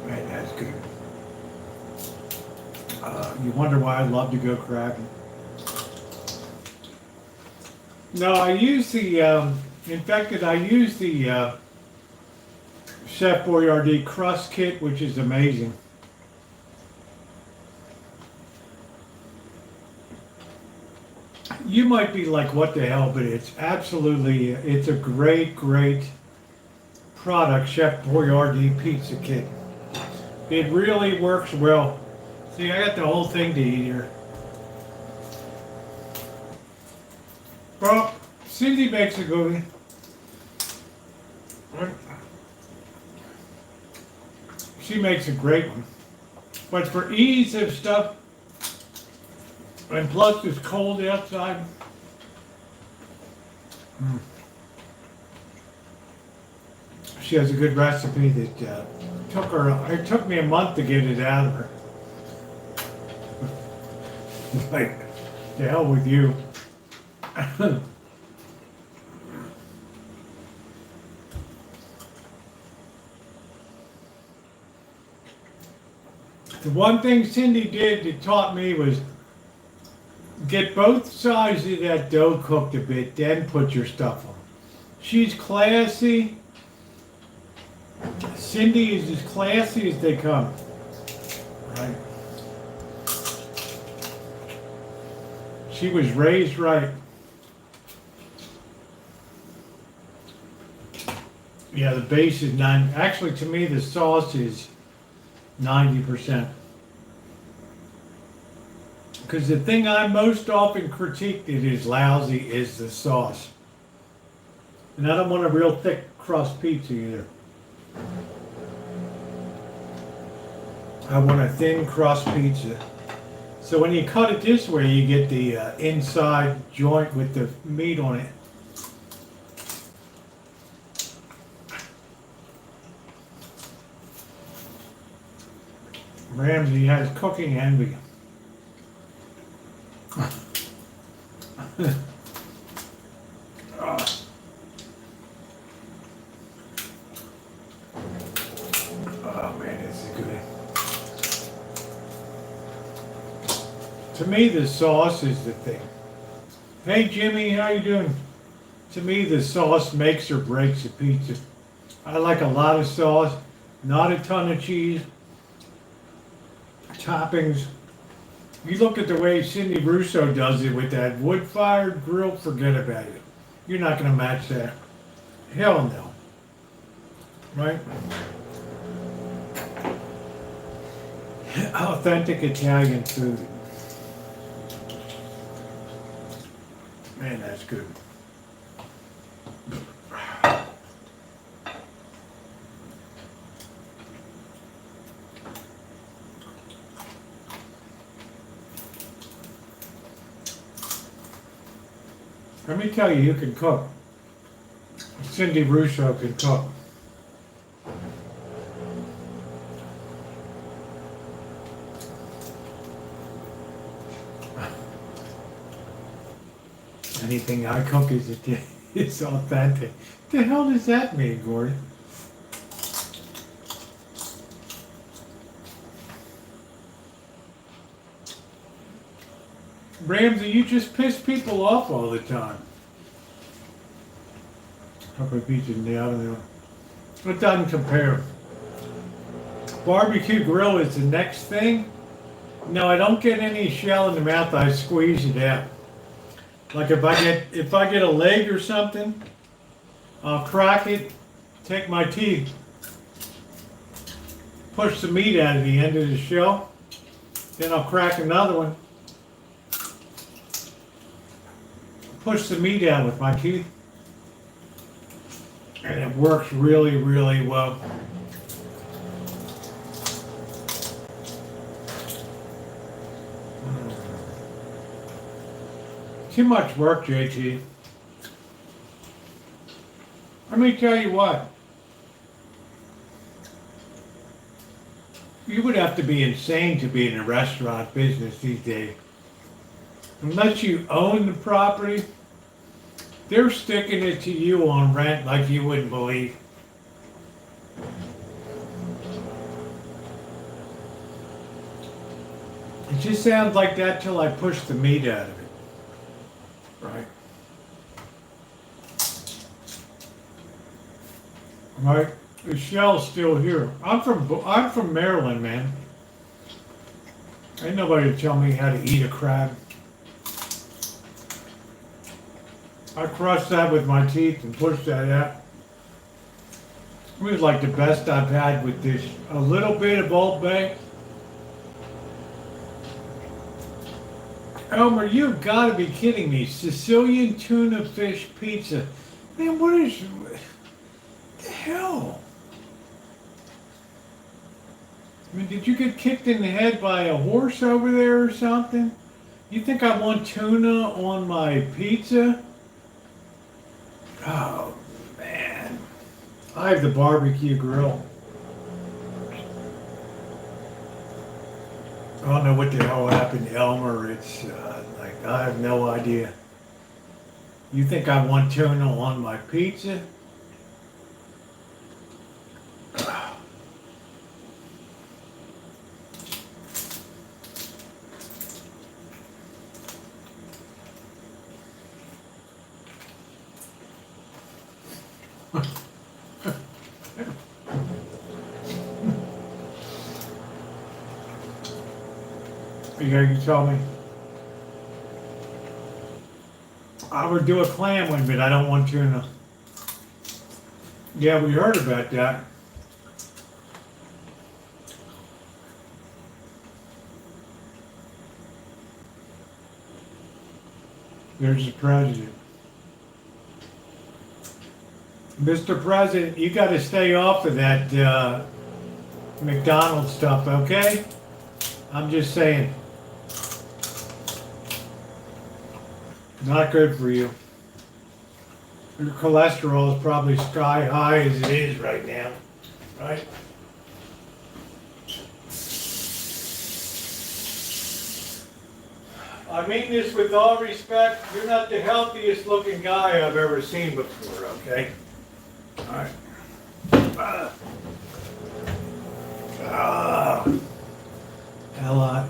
Man, that's good. You wonder why I love to go crabbing. No, I use the, in fact, I use the Chef Boyardee crust kit, which is amazing. You might be like, what the hell, but it's absolutely, it's a great, great product, Chef Boyardee Pizza Kit. It really works well. See, I got the whole thing to eat here. Well, Cindy makes a good one. She makes a great one. But for ease of stuff, and plus it's cold outside. She has a good recipe that it took me a month to get it out of her. Like, the hell with you. The one thing Cindy did that taught me was get both sides of that dough cooked a bit, then put your stuff on. She's classy. Cindy is as classy as they come. Right? She was raised right. Yeah, the base is 9. Actually, to me, the sauce is 90%. Because the thing I most often critique that is lousy is the sauce. And I don't want a real thick crust pizza either. I want a thin crust pizza. So when you cut it this way, you get the inside joint with the meat on it. Ramsey has cooking envy. Oh man, this is good. To me, the sauce is the thing. Hey Jimmy, how you doing? To me, the sauce makes or breaks a pizza. I like a lot of sauce, not a ton of cheese. Toppings. You look at the way Cindy Russo does it with that wood-fired grill, forget about it. You're not going to match that. Hell no. Right? Authentic Italian food. Man, that's good. Let me tell you, you can cook. Cindy Russo can cook. Anything I cook is authentic. What the hell does that mean, Gordon? Ramsey, you just piss people off all the time. Couple of pieces in the oven. It doesn't compare. Barbecue grill is the next thing. No, I don't get any shell in the mouth. I squeeze it out. Like if I get a leg or something, I'll crack it, take my teeth, push the meat out of the end of the shell, then I'll crack another one, push the meat out with my teeth, and it works really, really well. Too much work, JT. Let me tell you what. You would have to be insane to be in the restaurant business these days. Unless you own the property, they're sticking it to you on rent like you wouldn't believe. It just sounds like that till I push the meat out of it. Right. Right. The shell's still here. I'm from Maryland, man. Ain't nobody to tell me how to eat a crab. I crush that with my teeth and push that out. It was like the best I've had with this. A little bit of Old Bay. Elmer, you've got to be kidding me. Sicilian tuna fish pizza. Man, what the hell? I mean, did you get kicked in the head by a horse over there or something? You think I want tuna on my pizza? Oh, man. I have the barbecue grill. I don't know what the hell happened to Elmer. It's like, I have no idea. You think I want tuna on my pizza? You tell me. I would do a clam one, but I don't want tuna. Yeah, we heard about that. There's the president. Mr. President, you got to stay off of that McDonald's stuff, okay? I'm just saying. Not good for you. Your cholesterol is probably sky high as it is right now, right? I mean this with all respect. You're not the healthiest looking guy I've ever seen before, okay? All right.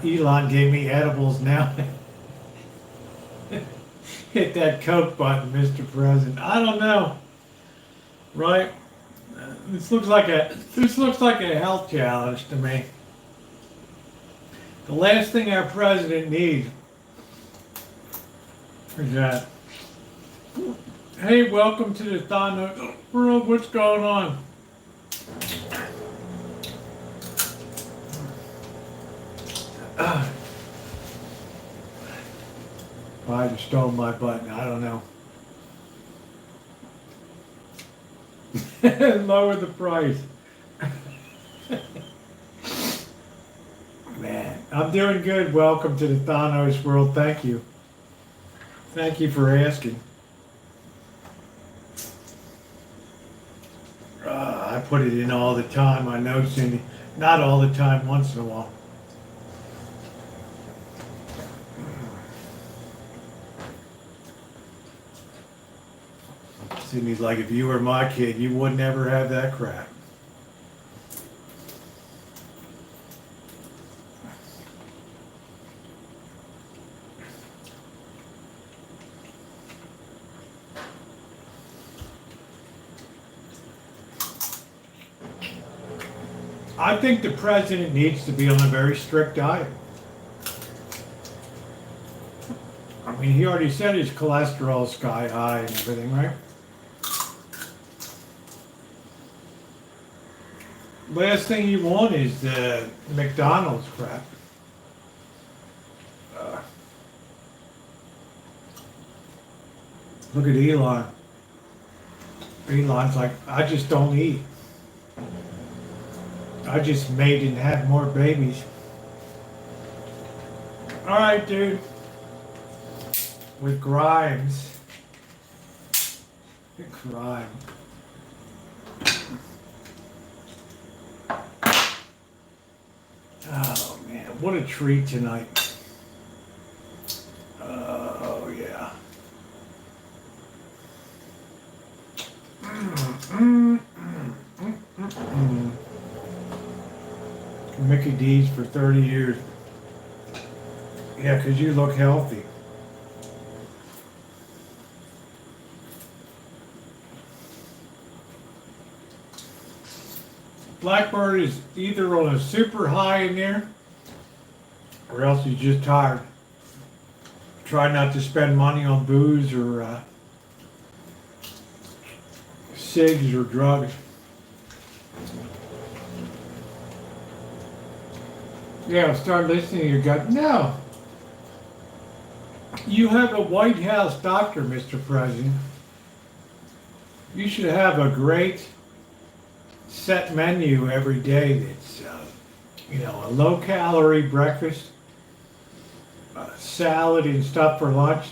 Elon gave me edibles now. Hit that Coke button, Mr. President. I don't know, right? This looks like a health challenge to me. The last thing our president needs is that. Hey, welcome to the Thon World. What's going on? I just stole my button. I don't know. Lower the price. Man, I'm doing good. Welcome to the Thanos world. Thank you. Thank you for asking. I put it in all the time. I know, Cindy. Not all the time, once in a while. Cindy's like, if you were my kid, you would never have that crap. I think the president needs to be on a very strict diet. I mean, he already said his cholesterol is sky high and everything, right? Last thing you want is the McDonald's crap. Look at Elon. Elon's like, I just don't eat. I just made and had more babies. All right, dude. With Grimes. Grime. Oh man, what a treat tonight. Oh yeah. Mickey D's for 30 years. Yeah, because you look healthy. Blackbird is either on a super high in there, or else he's just tired. Try not to spend money on booze or cigs or drugs. Yeah, start listening to your gut. No. You have a White House doctor, Mr. President. You should have a great set menu every day that's, a low-calorie breakfast, salad and stuff for lunch,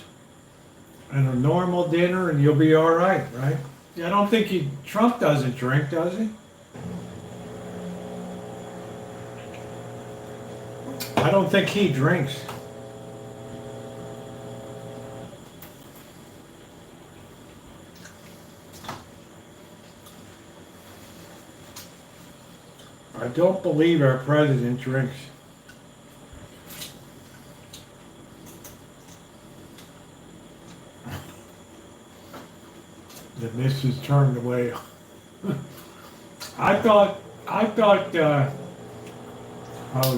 and a normal dinner, and you'll be all right, right? Yeah, I don't think Trump doesn't drink, does he? I don't think he drinks. I don't believe our president drinks. The missus turned away. I thought, oh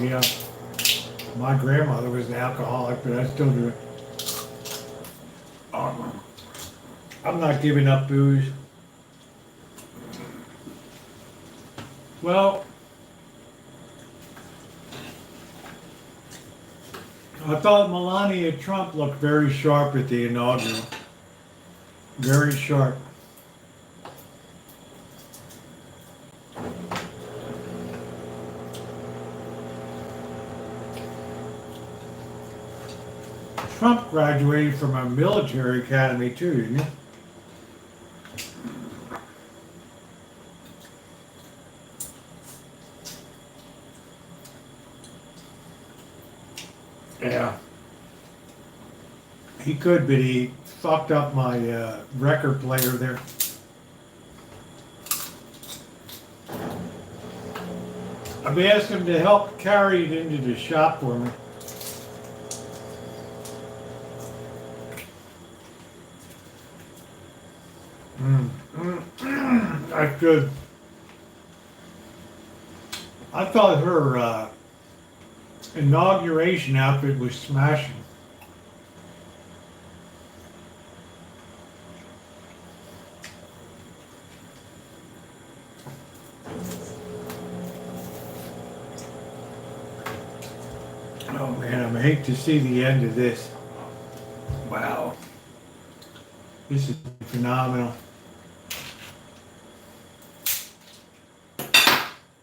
yeah, my grandmother was an alcoholic, but I still drink. I'm not giving up booze. Well, I thought Melania Trump looked very sharp at the inaugural. Very sharp. Trump graduated from a military academy too, didn't he? Yeah. He could, but he fucked up my record player there. I've asked him to help carry it into the shop for me. That's good. I thought her inauguration outfit was smashing. Oh man, I hate to see the end of this. Wow. This is phenomenal.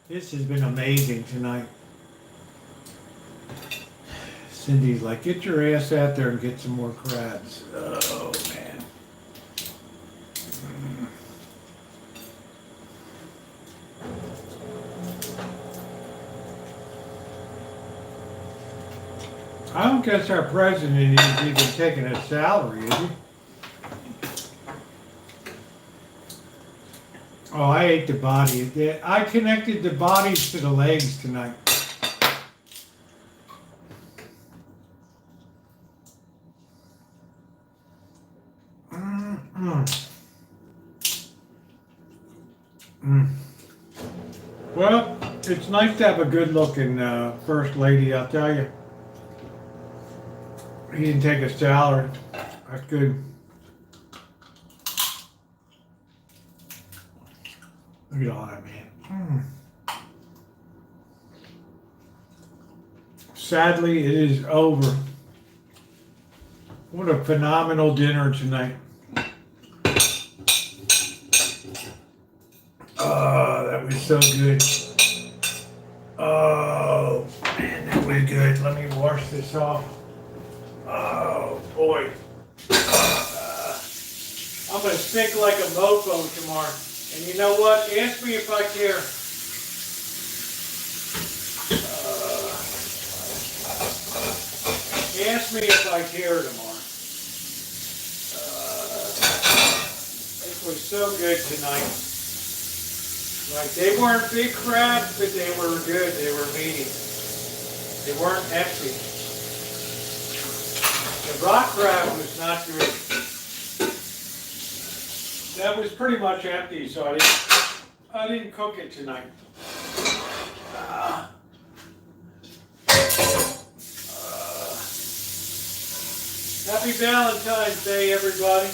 This has been amazing tonight. Cindy's like, get your ass out there and get some more crabs. Oh man. I don't guess our president is even taking a salary, is he? Oh, I ate the body. I connected the bodies to the legs tonight. Well, it's nice to have a good-looking first lady, I'll tell you. He didn't take a salary. That's good. Look at all that, man. Sadly, it is over. What a phenomenal dinner tonight. Oh, that was so good. Oh, man, that was good. Let me wash this off. Oh, boy. I'm going to stink like a mofo tomorrow. And you know what? Ask me if I care. Ask me if I care tomorrow. This was so good tonight. Like, they weren't big crabs, but they were good. They were meaty. They weren't empty. The rock crab was not good. That was pretty much empty, so I didn't cook it tonight. Happy Valentine's Day, everybody.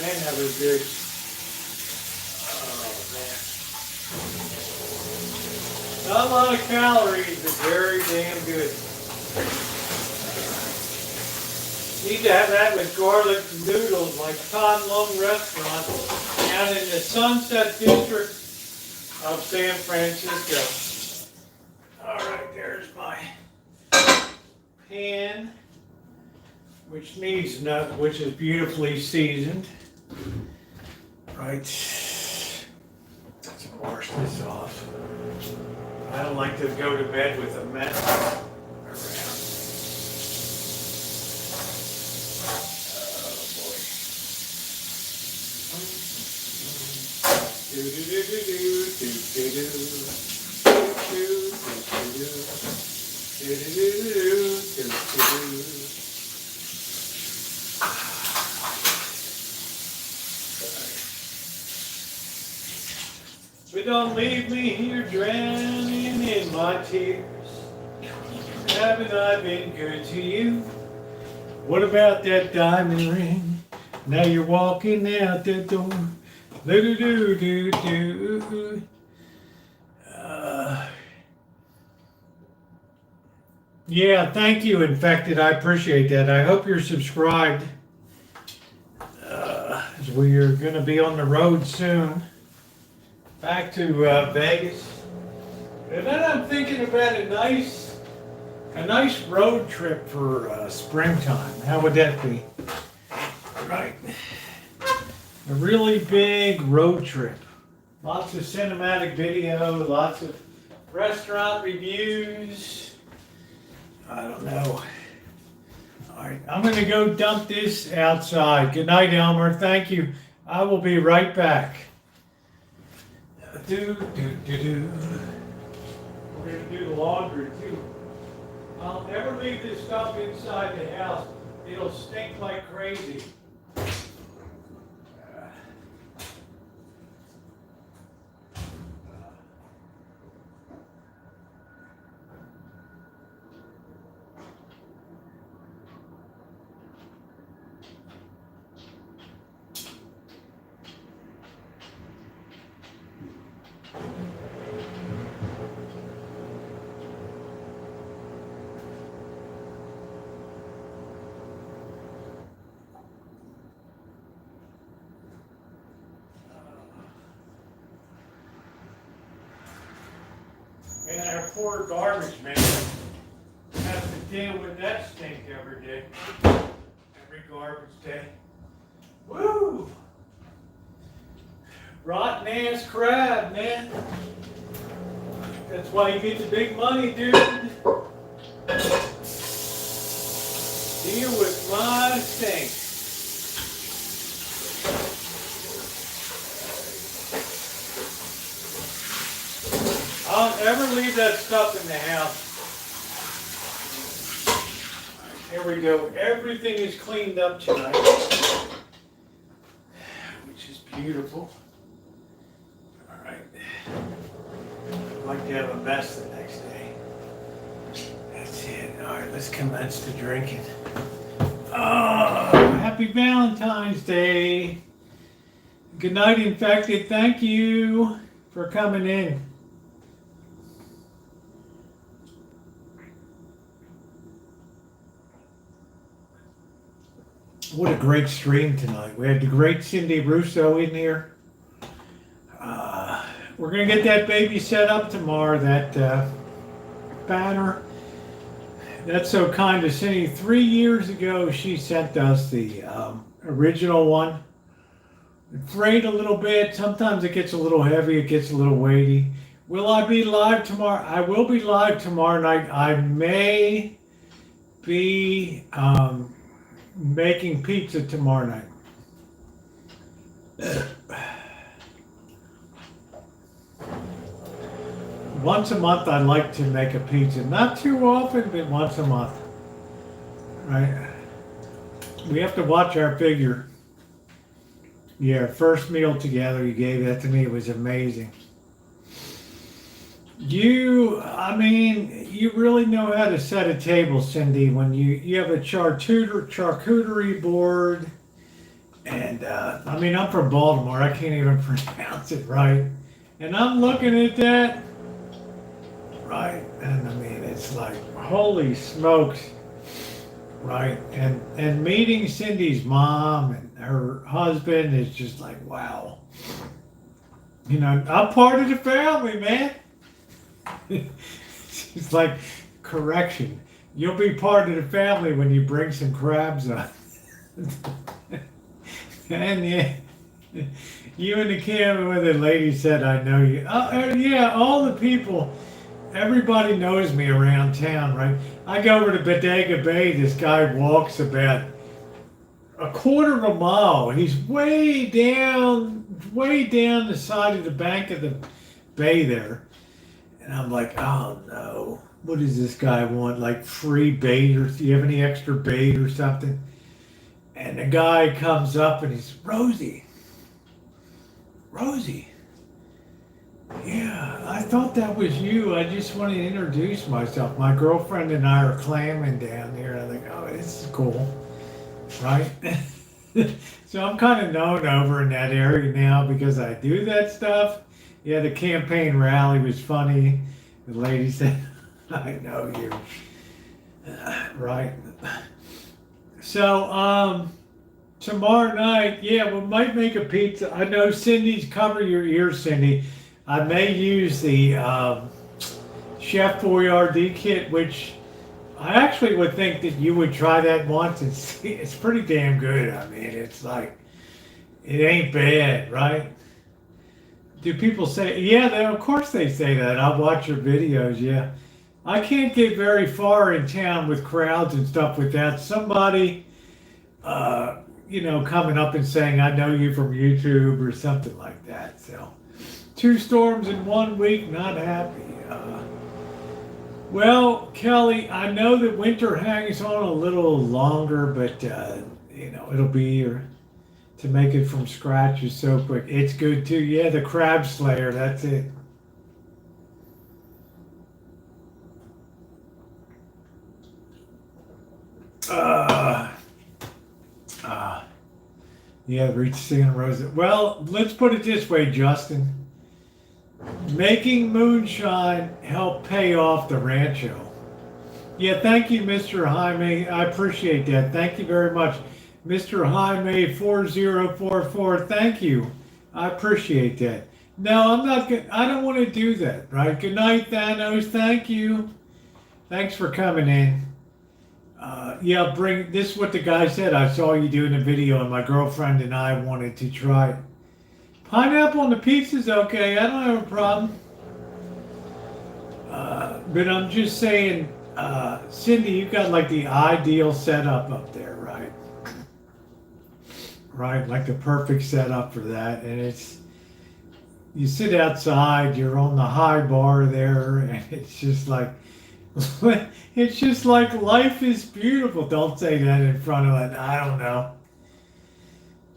Man, that was good. Oh, man. Not a lot of calories, but very damn good. Need to have that with garlic noodles like Todd Long Restaurant down in the Sunset District of San Francisco. All right, there's my pan, which needs which is beautifully seasoned. Right. Let's wash this off. I don't like to go to bed with a mess around. But don't leave me here drowning in my tears. Haven't I been good to you? What about that diamond ring? Now you're walking out the door. Do-do-do-do-do. Yeah, thank you, Infected. I appreciate that. I hope you're subscribed. As we are going to be on the road soon. Back to Vegas. And then I'm thinking about a nice road trip for springtime. How would that be? Right. A really big road trip. Lots of cinematic video, lots of restaurant reviews. I don't know. All right, I'm going to go dump this outside. Good night, Elmer. Thank you. I will be right back. We're going to do the laundry, too. I'll never leave this stuff inside the house. It'll stink like crazy. And our poor garbage man has to deal with that stink every day. Every garbage day. Woo! Rotten ass crab, man. That's why you get the big money, dude. Deal with my stink. I'll never leave that stuff in the house. Here we go. Everything is cleaned up tonight, which is beautiful. All right. I'd like to have a mess the next day. That's it. All right, let's commence the drinking. Oh, happy Valentine's Day. Good night, Infected. Thank you for coming in. What a great stream tonight. We had the great Cindy Russo in here. We're going to get that baby set up tomorrow, that banner. That's so kind of Cindy. 3 years ago, she sent us the original one. It frayed a little bit. Sometimes it gets a little heavy. It gets a little weighty. Will I be live tomorrow? I will be live tomorrow night. I may be... making pizza tomorrow night. Once a month I like to make a pizza. Not too often, but once a month. Right? We have to watch our figure. Yeah, first meal together, you gave that to me. It was amazing. You really know how to set a table, Cindy, when you have a charcuterie board. And, I'm from Baltimore. I can't even pronounce it right. And I'm looking at that. like, holy smokes, right? And meeting Cindy's mom and her husband is just like, wow. You know, I'm part of the family, man. It's like, correction. You'll be part of the family when you bring some crabs up. And yeah, you in the camera when the lady said, I know you. Yeah, all the people, everybody knows me around town, right? I go over to Bodega Bay, this guy walks about a quarter of a mile. He's way down the side of the bank of the bay there. And I'm like, oh no, what does this guy want? Like free bait, or do you have any extra bait or something? And the guy comes up and he's, Rosie. Yeah, I thought that was you. I just want to introduce myself. My girlfriend and I are clamming down there. I'm like, oh, this is cool, right? So I'm kind of known over in that area now because I do that stuff. Yeah, the campaign rally was funny. The lady said, I know you. Right. So, tomorrow night, yeah, we might make a pizza. I know Cindy's, cover your ears, Cindy. I may use the Chef Boyardee kit, which I actually would think that you would try that once and see. It's pretty damn good. I mean, it's like, it ain't bad, right? Do people say, yeah, of course they say that. I watch your videos, yeah. I can't get very far in town with crowds and stuff without somebody, you know, coming up and saying, I know you from YouTube or something like that. So, 2 storms in 1 week, not happy. Well, Kelly, I know that winter hangs on a little longer, but, you know, it'll be to make it from scratch is so quick. It's good too. Yeah, the Crab Slayer, that's it. Yeah, reach singing Rosa. Well, let's put it this way, Justin. Making moonshine helped pay off the Rancho. Yeah, thank you, Mr. Jaime. I appreciate that. Thank you very much. Mr. Jaime 4044, thank you. I appreciate that. No, I'm not good. I don't want to do that, right? Good night, Thanos. Thank you. Thanks for coming in. Yeah, bring this is what the guy said. I saw you doing a video and my girlfriend and I wanted to try it. Pineapple on the pizza's okay. I don't have a problem. But I'm just saying, Cindy, you've got like the ideal setup up there, right? Right, like the perfect setup for that. And it's, you sit outside, you're on the high bar there, and it's just like life is beautiful. Don't say that in front of it. I don't know.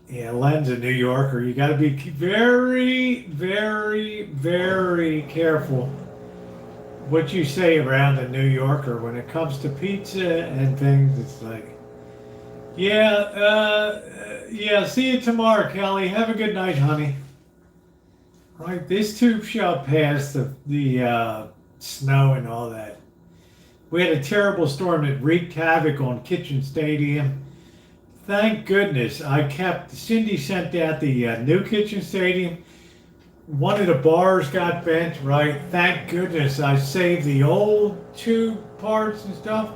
Yeah, Len's a New Yorker. You got to be very, very, very careful what you say around a New Yorker when it comes to pizza and things. It's like, yeah, see you tomorrow, Kelly. Have a good night, honey. Right, this too shall pass, the snow and all that. We had a terrible storm that wreaked havoc on Kitchen Stadium. Thank goodness Cindy sent out the new Kitchen Stadium. One of the bars got bent, right? Thank goodness I saved the old tube parts and stuff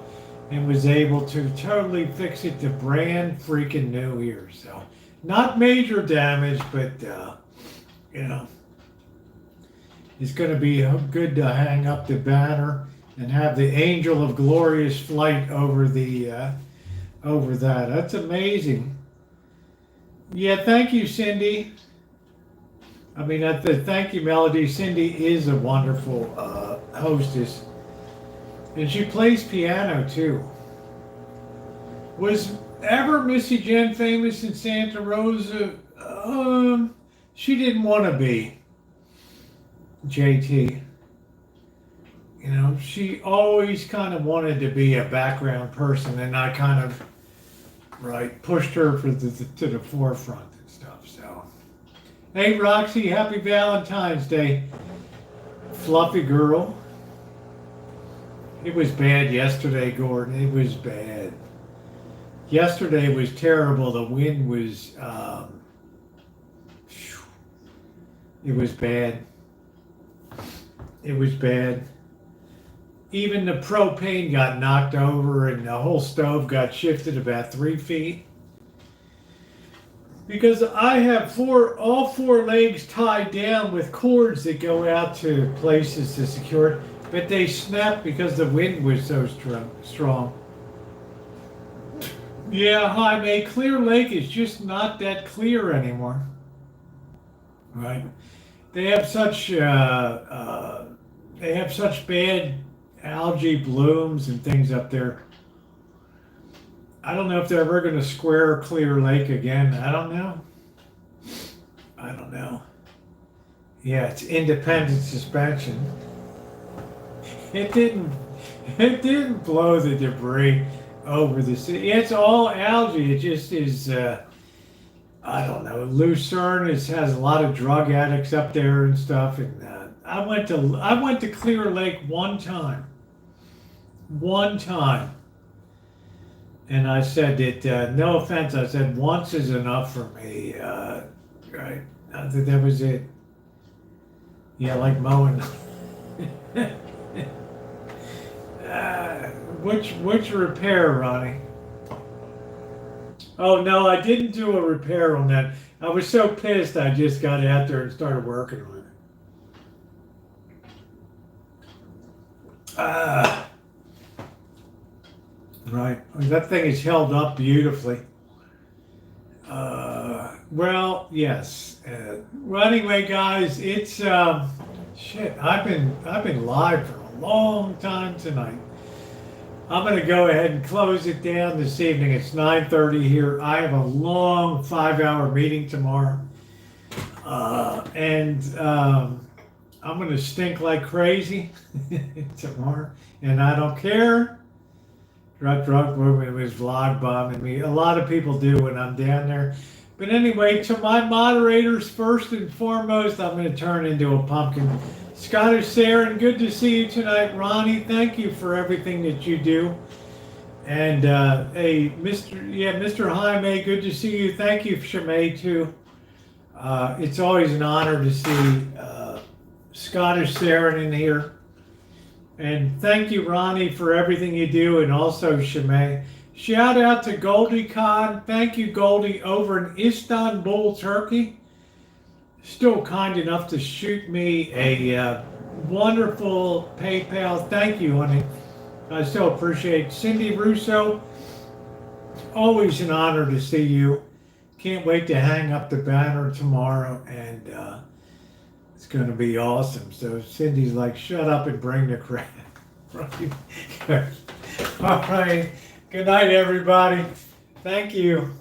and was able to totally fix it to brand freaking new here. So, not major damage, but, you know, it's going to be good to hang up the banner and have the angel of glorious flight over the over that. That's amazing. Yeah, thank you, Cindy. I mean, thank you, Melody. Cindy is a wonderful hostess, and she plays piano too. Was ever Missy Jen famous in Santa Rosa? She didn't want to be. JT. You know, she always kind of wanted to be a background person, and I kind of, pushed her to the forefront and stuff. So, hey, Roxy, happy Valentine's Day, fluffy girl. It was bad yesterday, Gordon. It was bad. Yesterday was terrible. The wind was, it was bad. It was bad. Even the propane got knocked over and the whole stove got shifted about 3 feet. Because I have all four legs tied down with cords that go out to places to secure it, but they snapped because the wind was so strong. Yeah, Jaime, Clear Lake is just not that clear anymore. Right? They have such bad algae blooms and things up there. I don't know if they're ever going to square Clear Lake again. I don't know. Yeah, it's independent suspension. It didn't blow the debris over the city. It's all algae. It just is. I don't know. Lucerne has a lot of drug addicts up there and stuff. And I went to Clear Lake one time. And I said that, no offense, I said once is enough for me. Right? That was it. Yeah, like mowing. Which repair, Ronnie? Oh, no, I didn't do a repair on that. I was so pissed I just got out there and started working on it. Right. That thing is held up beautifully. Well, yes. Well, anyway, guys, it's shit. I've been live for a long time tonight. I'm going to go ahead and close it down this evening. It's 9:30 here. I have a long 5-hour meeting tomorrow, and I'm going to stink like crazy tomorrow, and I don't care. Drunk movement was vlog bombing me. A lot of people do when I'm down there. But anyway, to my moderators, first and foremost, I'm going to turn into a pumpkin. Scottish Saren, good to see you tonight. Ronnie, thank you for everything that you do. And Mr. Jaime, good to see you. Thank you, Shimei, too. It's always an honor to see Scottish Saren in here. And thank you, Ronnie, for everything you do, and also Shimei. Shout out to Goldie Khan. Thank you, Goldie, over in Istanbul, Turkey. Still kind enough to shoot me a wonderful PayPal. Thank you, honey. I still appreciate it. Cindy Russo, always an honor to see you. Can't wait to hang up the banner tomorrow, and it's going to be awesome. So Cindy's like, shut up and bring the crap. Right. All right. Good night, everybody. Thank you.